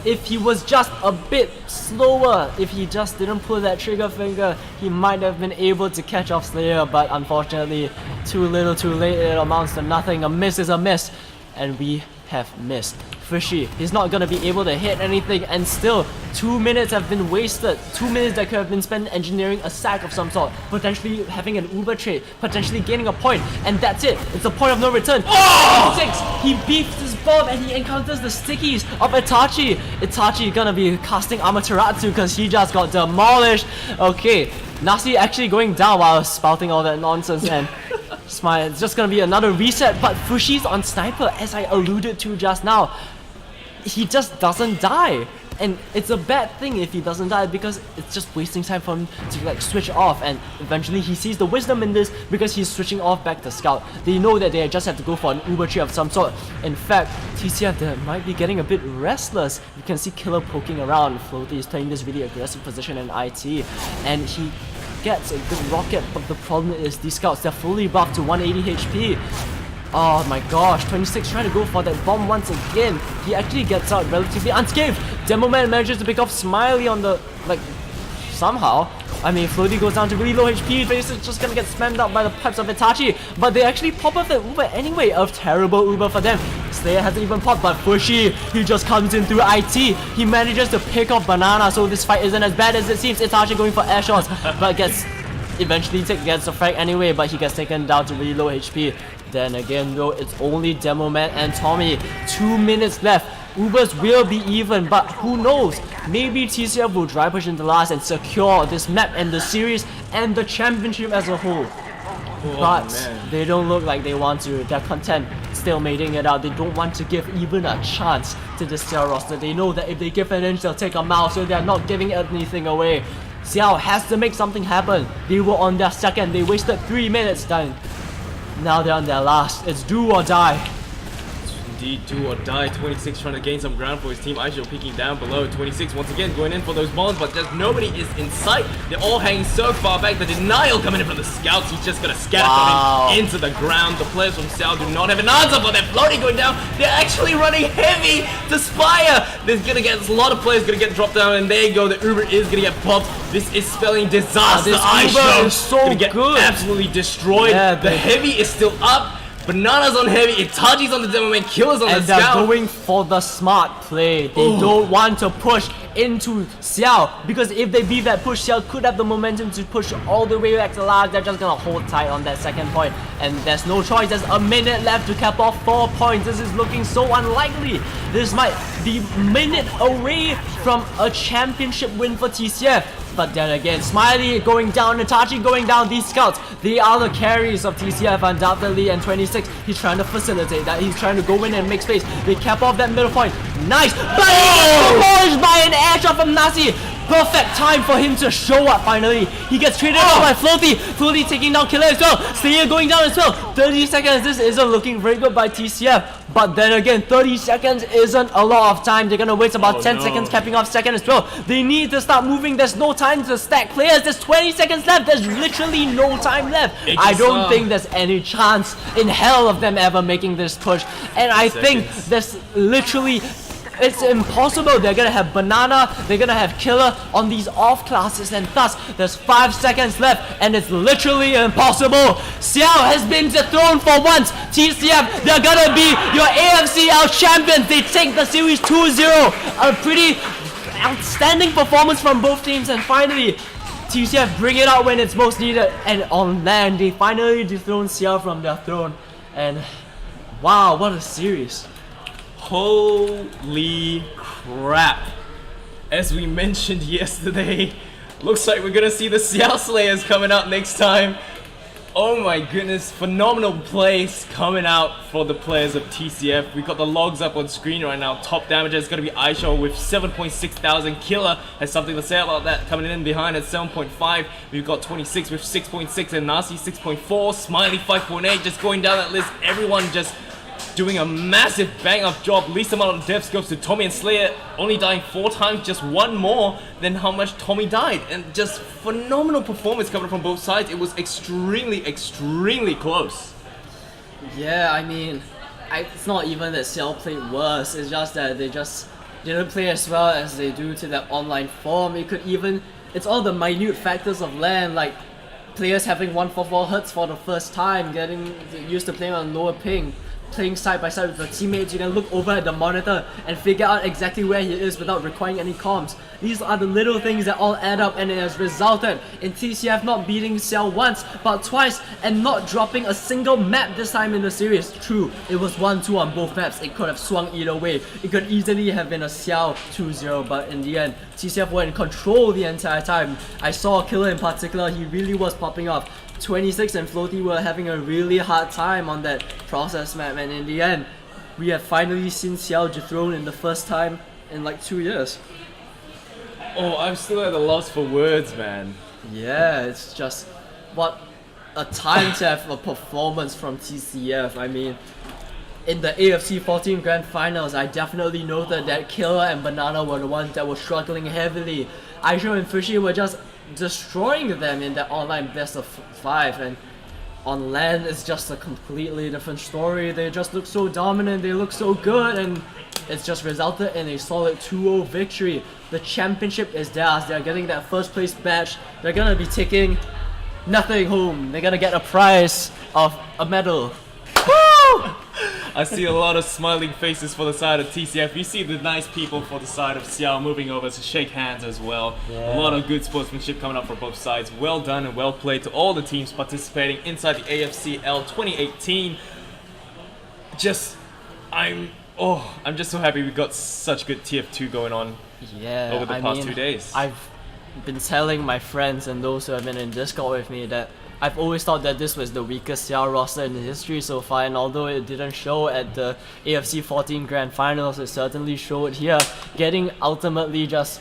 If he was just a bit slower, if he just didn't pull that trigger finger, he might have been able to catch off Slayer, but unfortunately, too little too late, it amounts to nothing. A miss is a miss, and we have missed. Fishy, he's not gonna be able to hit anything, and still 2 minutes have been wasted. 2 minutes that could have been spent engineering a sack of some sort, potentially having an Uber trade, potentially gaining a point, and that's it. It's a point of no return. 6, he beeps his bomb and he encounters the stickies of Itachi. Itachi gonna be casting Amaterasu because he just got demolished. Okay, Nasi actually going down while spouting all that nonsense, and Smile, it's just gonna be another reset, but Fushi's on sniper, as I alluded to just now. He just doesn't die, and it's a bad thing if he doesn't die, because it's just wasting time for him to like switch off, and eventually he sees the wisdom in this because he's switching off back to scout. They know that they just have to go for an Uber tree of some sort. In fact, TCF they might be getting a bit restless. You can see Killer poking around. Floaty is playing this really aggressive position in IT, and he gets a good rocket, but the problem is these scouts, they're fully buffed to 180 HP. Oh my gosh, 26 trying to go for that bomb once again. He actually gets out relatively unscathed. Demoman manages to pick off Smiley on the, like, somehow. I mean, Floaty goes down to really low HP, Face is just gonna get spammed out by the pipes of Itachi, but they actually pop up the Uber anyway. A terrible Uber for them. Slayer hasn't even popped, but Fushi, he just comes in through IT. He manages to pick off Banana, so this fight isn't as bad as it seems. Itachi going for air shots, but eventually gets the frag anyway, but he gets taken down to really low HP. Then again though, it's only Demoman and Tommy. 2 minutes left. Ubers will be even, but who knows? Maybe TCF will dry push into last and secure this map and the series and the championship as a whole. But they don't look like they want to. They're content still mating it out. They don't want to give even a chance to the Xiao roster. They know that if they give an inch, they'll take a mile, so they're not giving anything away. Xiao has to make something happen. They were on their second. They wasted 3 minutes then. Now they're on their last. It's do or die. Indeed, do or die. 26 trying to gain some ground for his team. Aisho peeking down below. 26 once again going in for those bombs, but just nobody is in sight. They're all hanging so far back. The denial coming in from the scouts. He's just gonna scatter coming into the ground. The players from South do not have an answer for their floating going down. They're actually running heavy to Spire. There's gonna get a lot of players gonna get dropped down, and there you go. The Uber is gonna get popped. This is spelling disaster. This Aisho Uber is so gonna get good. absolutely destroyed. Yeah, the heavy is still up. Banana's on heavy, Itachi's on the Demoman, Killer's on and the they're scout. going for the smart play. They don't want to push into Xiao, because if they beat that push, Xiao could have the momentum to push all the way back to last. They're just gonna hold tight on that second point, and there's no choice. There's a minute left to cap off 4 points. This is looking so unlikely. This might be minute away from a championship win for TCF. But then again, Smiley going down, Itachi going down, these scouts, they are the carries of TCF undoubtedly, and 26, he's trying to facilitate that, he's trying to go in and make space. They cap off that middle point, nice, but he's demolished by an air shot from Nasi. Perfect time for him to show up finally. He gets traded out by Floaty. Floaty taking down Killer as well. Slayer going down as well. 30 seconds, this isn't looking very good by TCF. But then again, 30 seconds isn't a lot of time. They're gonna waste about 10 seconds capping off second as well. They need to start moving. There's no time to stack players. There's 20 seconds left. There's literally no time left. I don't think there's any chance in hell of them ever making this push. And I think there's literally... it's impossible. They're gonna have Banana, they're gonna have Killer on these off classes, and thus there's 5 seconds left, and it's literally impossible. Xiao has been dethroned for once. TCF, they're gonna be your AFCL champions. They take the series 2-0. A pretty outstanding performance from both teams, and finally, TCF bring it out when it's most needed. And on LAN, they finally dethrone Xiao from their throne. And wow, what a series! Holy crap! As we mentioned yesterday, looks like we're gonna see the Xiao Slayers coming out next time. Oh my goodness, phenomenal plays coming out for the players of TCF. We got the logs up on screen right now. Top damager is going to be Aisha with 7.6 thousand. Killer has something to say about that, coming in behind at 7.5. We've got 26 with 6.6 and Nasi 6.4. Smiley 5.8, just going down that list. Everyone just doing a massive bang-up job. Least amount of deaths goes to Tommy and Slayer, only dying 4 times, just 1 more than how much Tommy died. And just phenomenal performance coming from both sides. It was extremely close. Yeah, I mean, it's not even that Xiao played worse, it's just that they just didn't play as well as they do to their online form. It's all the minute factors of LAN, like players having 144 Hz for the first time, getting used to playing on lower ping, playing side by side with your teammates. You can look over at the monitor and figure out exactly where he is without requiring any comms. These are the little things that all add up, and it has resulted in TCF not beating Xiao once but twice and not dropping a single map this time in the series. True, it was 1-2 on both maps. It could have swung either way. It could easily have been a Xiao 2-0, but in the end, TCF were in control the entire time. I saw Killer in particular, he really was popping off. 26 and Floaty were having a really hard time on that process map, and in the end, we have finally seen Xiao dethroned in the first time in like 2 years. Oh, I'm still at a loss for words, man. Yeah, it's just what a time to have a performance from TCF. I mean, in the AFC 14 Grand Finals, I definitely noted that Killer and Banana were the ones that were struggling heavily. Aisha and Fishy were just destroying them in that online best of 5, and on LAN it's just a completely different story. They just look so dominant, they look so good, and it's just resulted in a solid 2-0 victory. The championship is theirs. They're getting that first place badge. They're gonna be taking nothing home. They're gonna get a prize of a medal. Woo! I see a lot of smiling faces for the side of TCF. You see the nice people for the side of Xiao moving over to shake hands as well. Yeah. A lot of good sportsmanship coming up for both sides. Well done and well played to all the teams participating inside the AFCL 2018. I'm just so happy we got such good TF2 going on over the past 2 days. I've been telling my friends and those who have been in Discord with me that I've always thought that this was the weakest Xiao roster in history so far, and although it didn't show at the AFC 14 Grand Finals, it certainly showed here, getting ultimately just,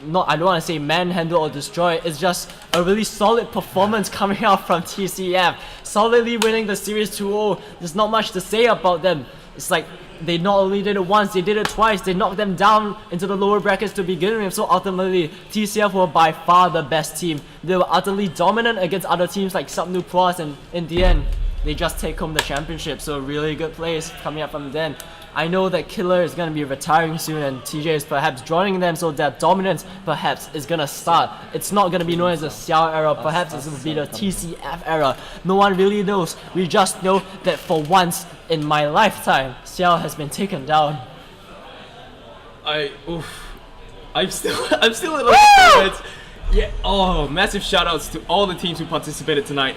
I don't want to say manhandle or destroy, it's just a really solid performance coming out from TCF, solidly winning the series 2-0. There's not much to say about them. It's like they not only did it once, they did it twice. They knocked them down into the lower brackets to begin with. So ultimately, TCF were by far the best team. They were utterly dominant against other teams like Subnu Pros, and in the end, they just take home the championship. So really good plays coming up from them. I know that Killer is going to be retiring soon, and TJ is perhaps joining them, so their dominance perhaps is going to start. It's not going to be known as the Xiao era, perhaps it's going to be the TCF era. No one really knows. We just know that for once in my lifetime, Xiao has been taken down. I'm still a little yeah. Oh, massive shout outs to all the teams who participated tonight.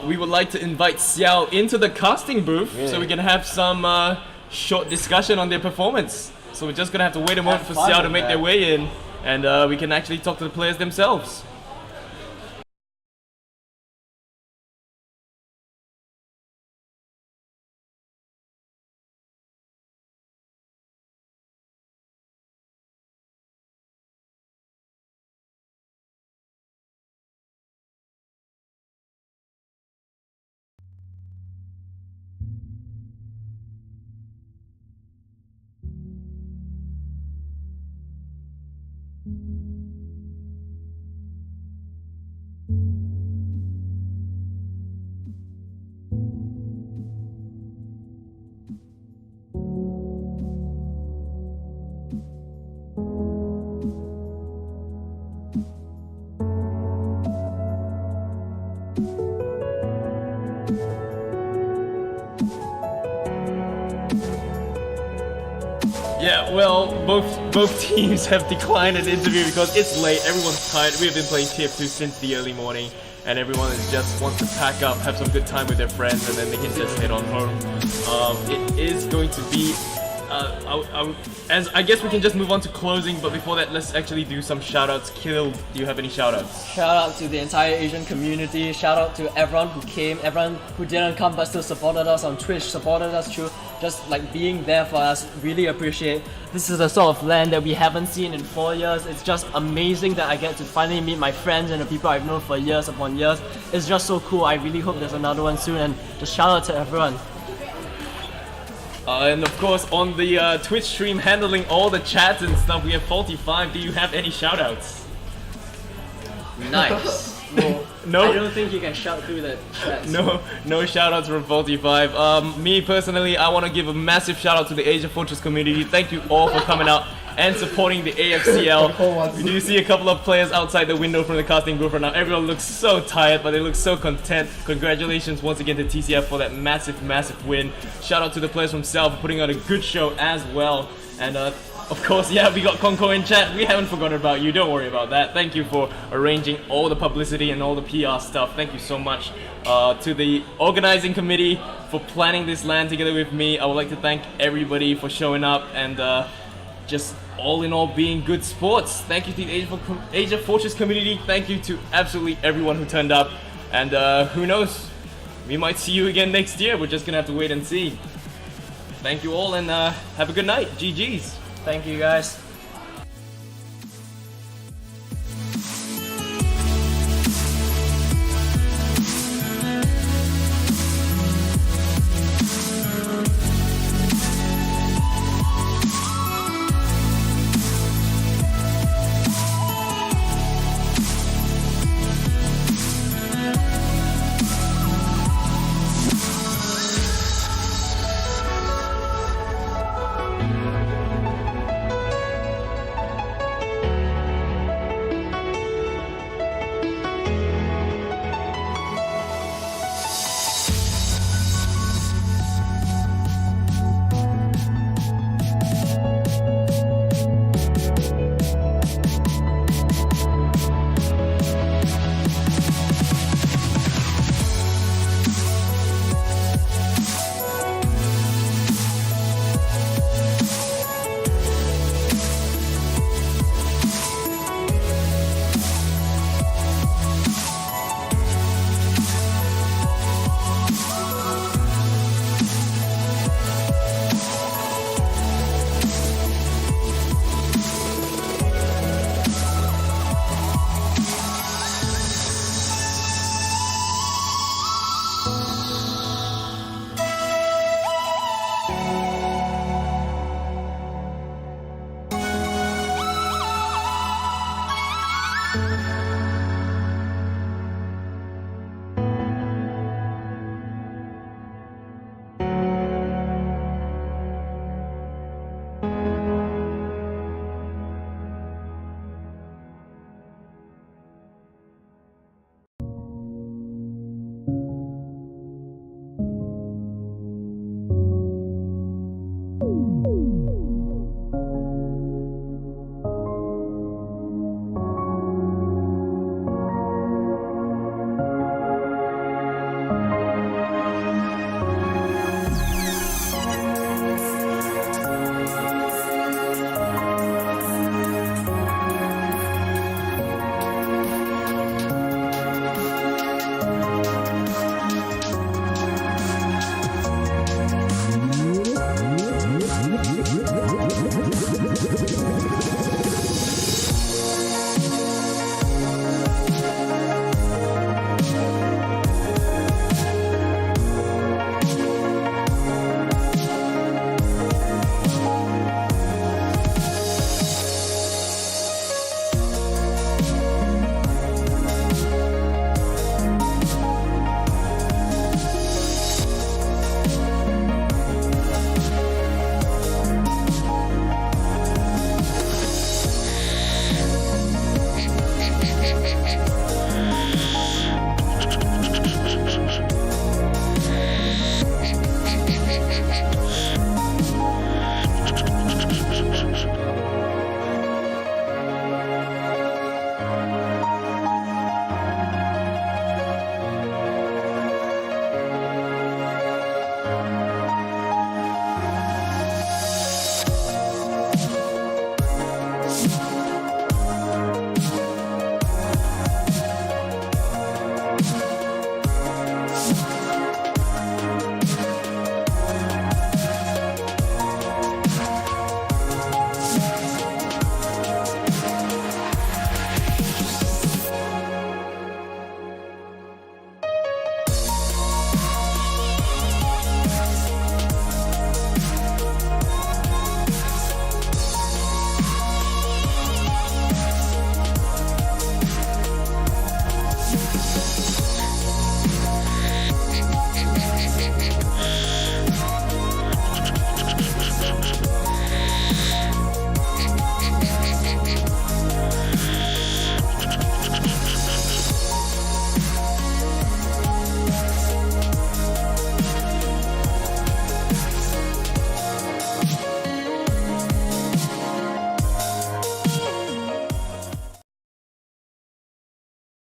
We would like to invite Xiao into the casting booth so we can have some short discussion on their performance. So we're just gonna have to wait a moment for Xiao to make their way in, and we can actually talk to the players themselves. Yeah, well, both teams have declined an interview because it's late. Everyone's tired. We've been playing TF2 since the early morning, and everyone just wants to pack up, have some good time with their friends, and then they can just head on home. It is going to be. As I guess we can just move on to closing, but before that, let's actually do some shoutouts. Kill, do you have any shoutouts? Shout out to the entire Asian community. Shout out to everyone who came, everyone who didn't come but still supported us on Twitch, supported us through just like being there for us. Really appreciate. This is a sort of land that we haven't seen in 4 years. It's just amazing that I get to finally meet my friends and the people I've known for years upon years. It's just so cool. I really hope there's another one soon, and just shout out to everyone. And of course, on the Twitch stream handling all the chats and stuff, we have Faulty5. Do you have any shoutouts? Nice. No? I don't think you can shout through the chat. No shoutouts from Faulty5. Me personally, I want to give a massive shout out to the AsiaFortress community. Thank you all for coming out and supporting the AFCL. We do see a couple of players outside the window from the casting group right now. Everyone looks so tired, but they look so content. Congratulations once again to TCF for that massive win. Shout out to the players themselves for putting on a good show as well. And of course, yeah, we got Conco in chat. We haven't forgotten about you. Don't worry about that. Thank you for arranging all the publicity and all the PR stuff. Thank you so much to the organizing committee for planning this LAN together with me. I would like to thank everybody for showing up and just all in all being good sports. Thank you to the AsiaFortress community. Thank you to absolutely everyone who turned up. And who knows, we might see you again next year. We're just gonna have to wait and see. Thank you all and have a good night. GG's. Thank you guys.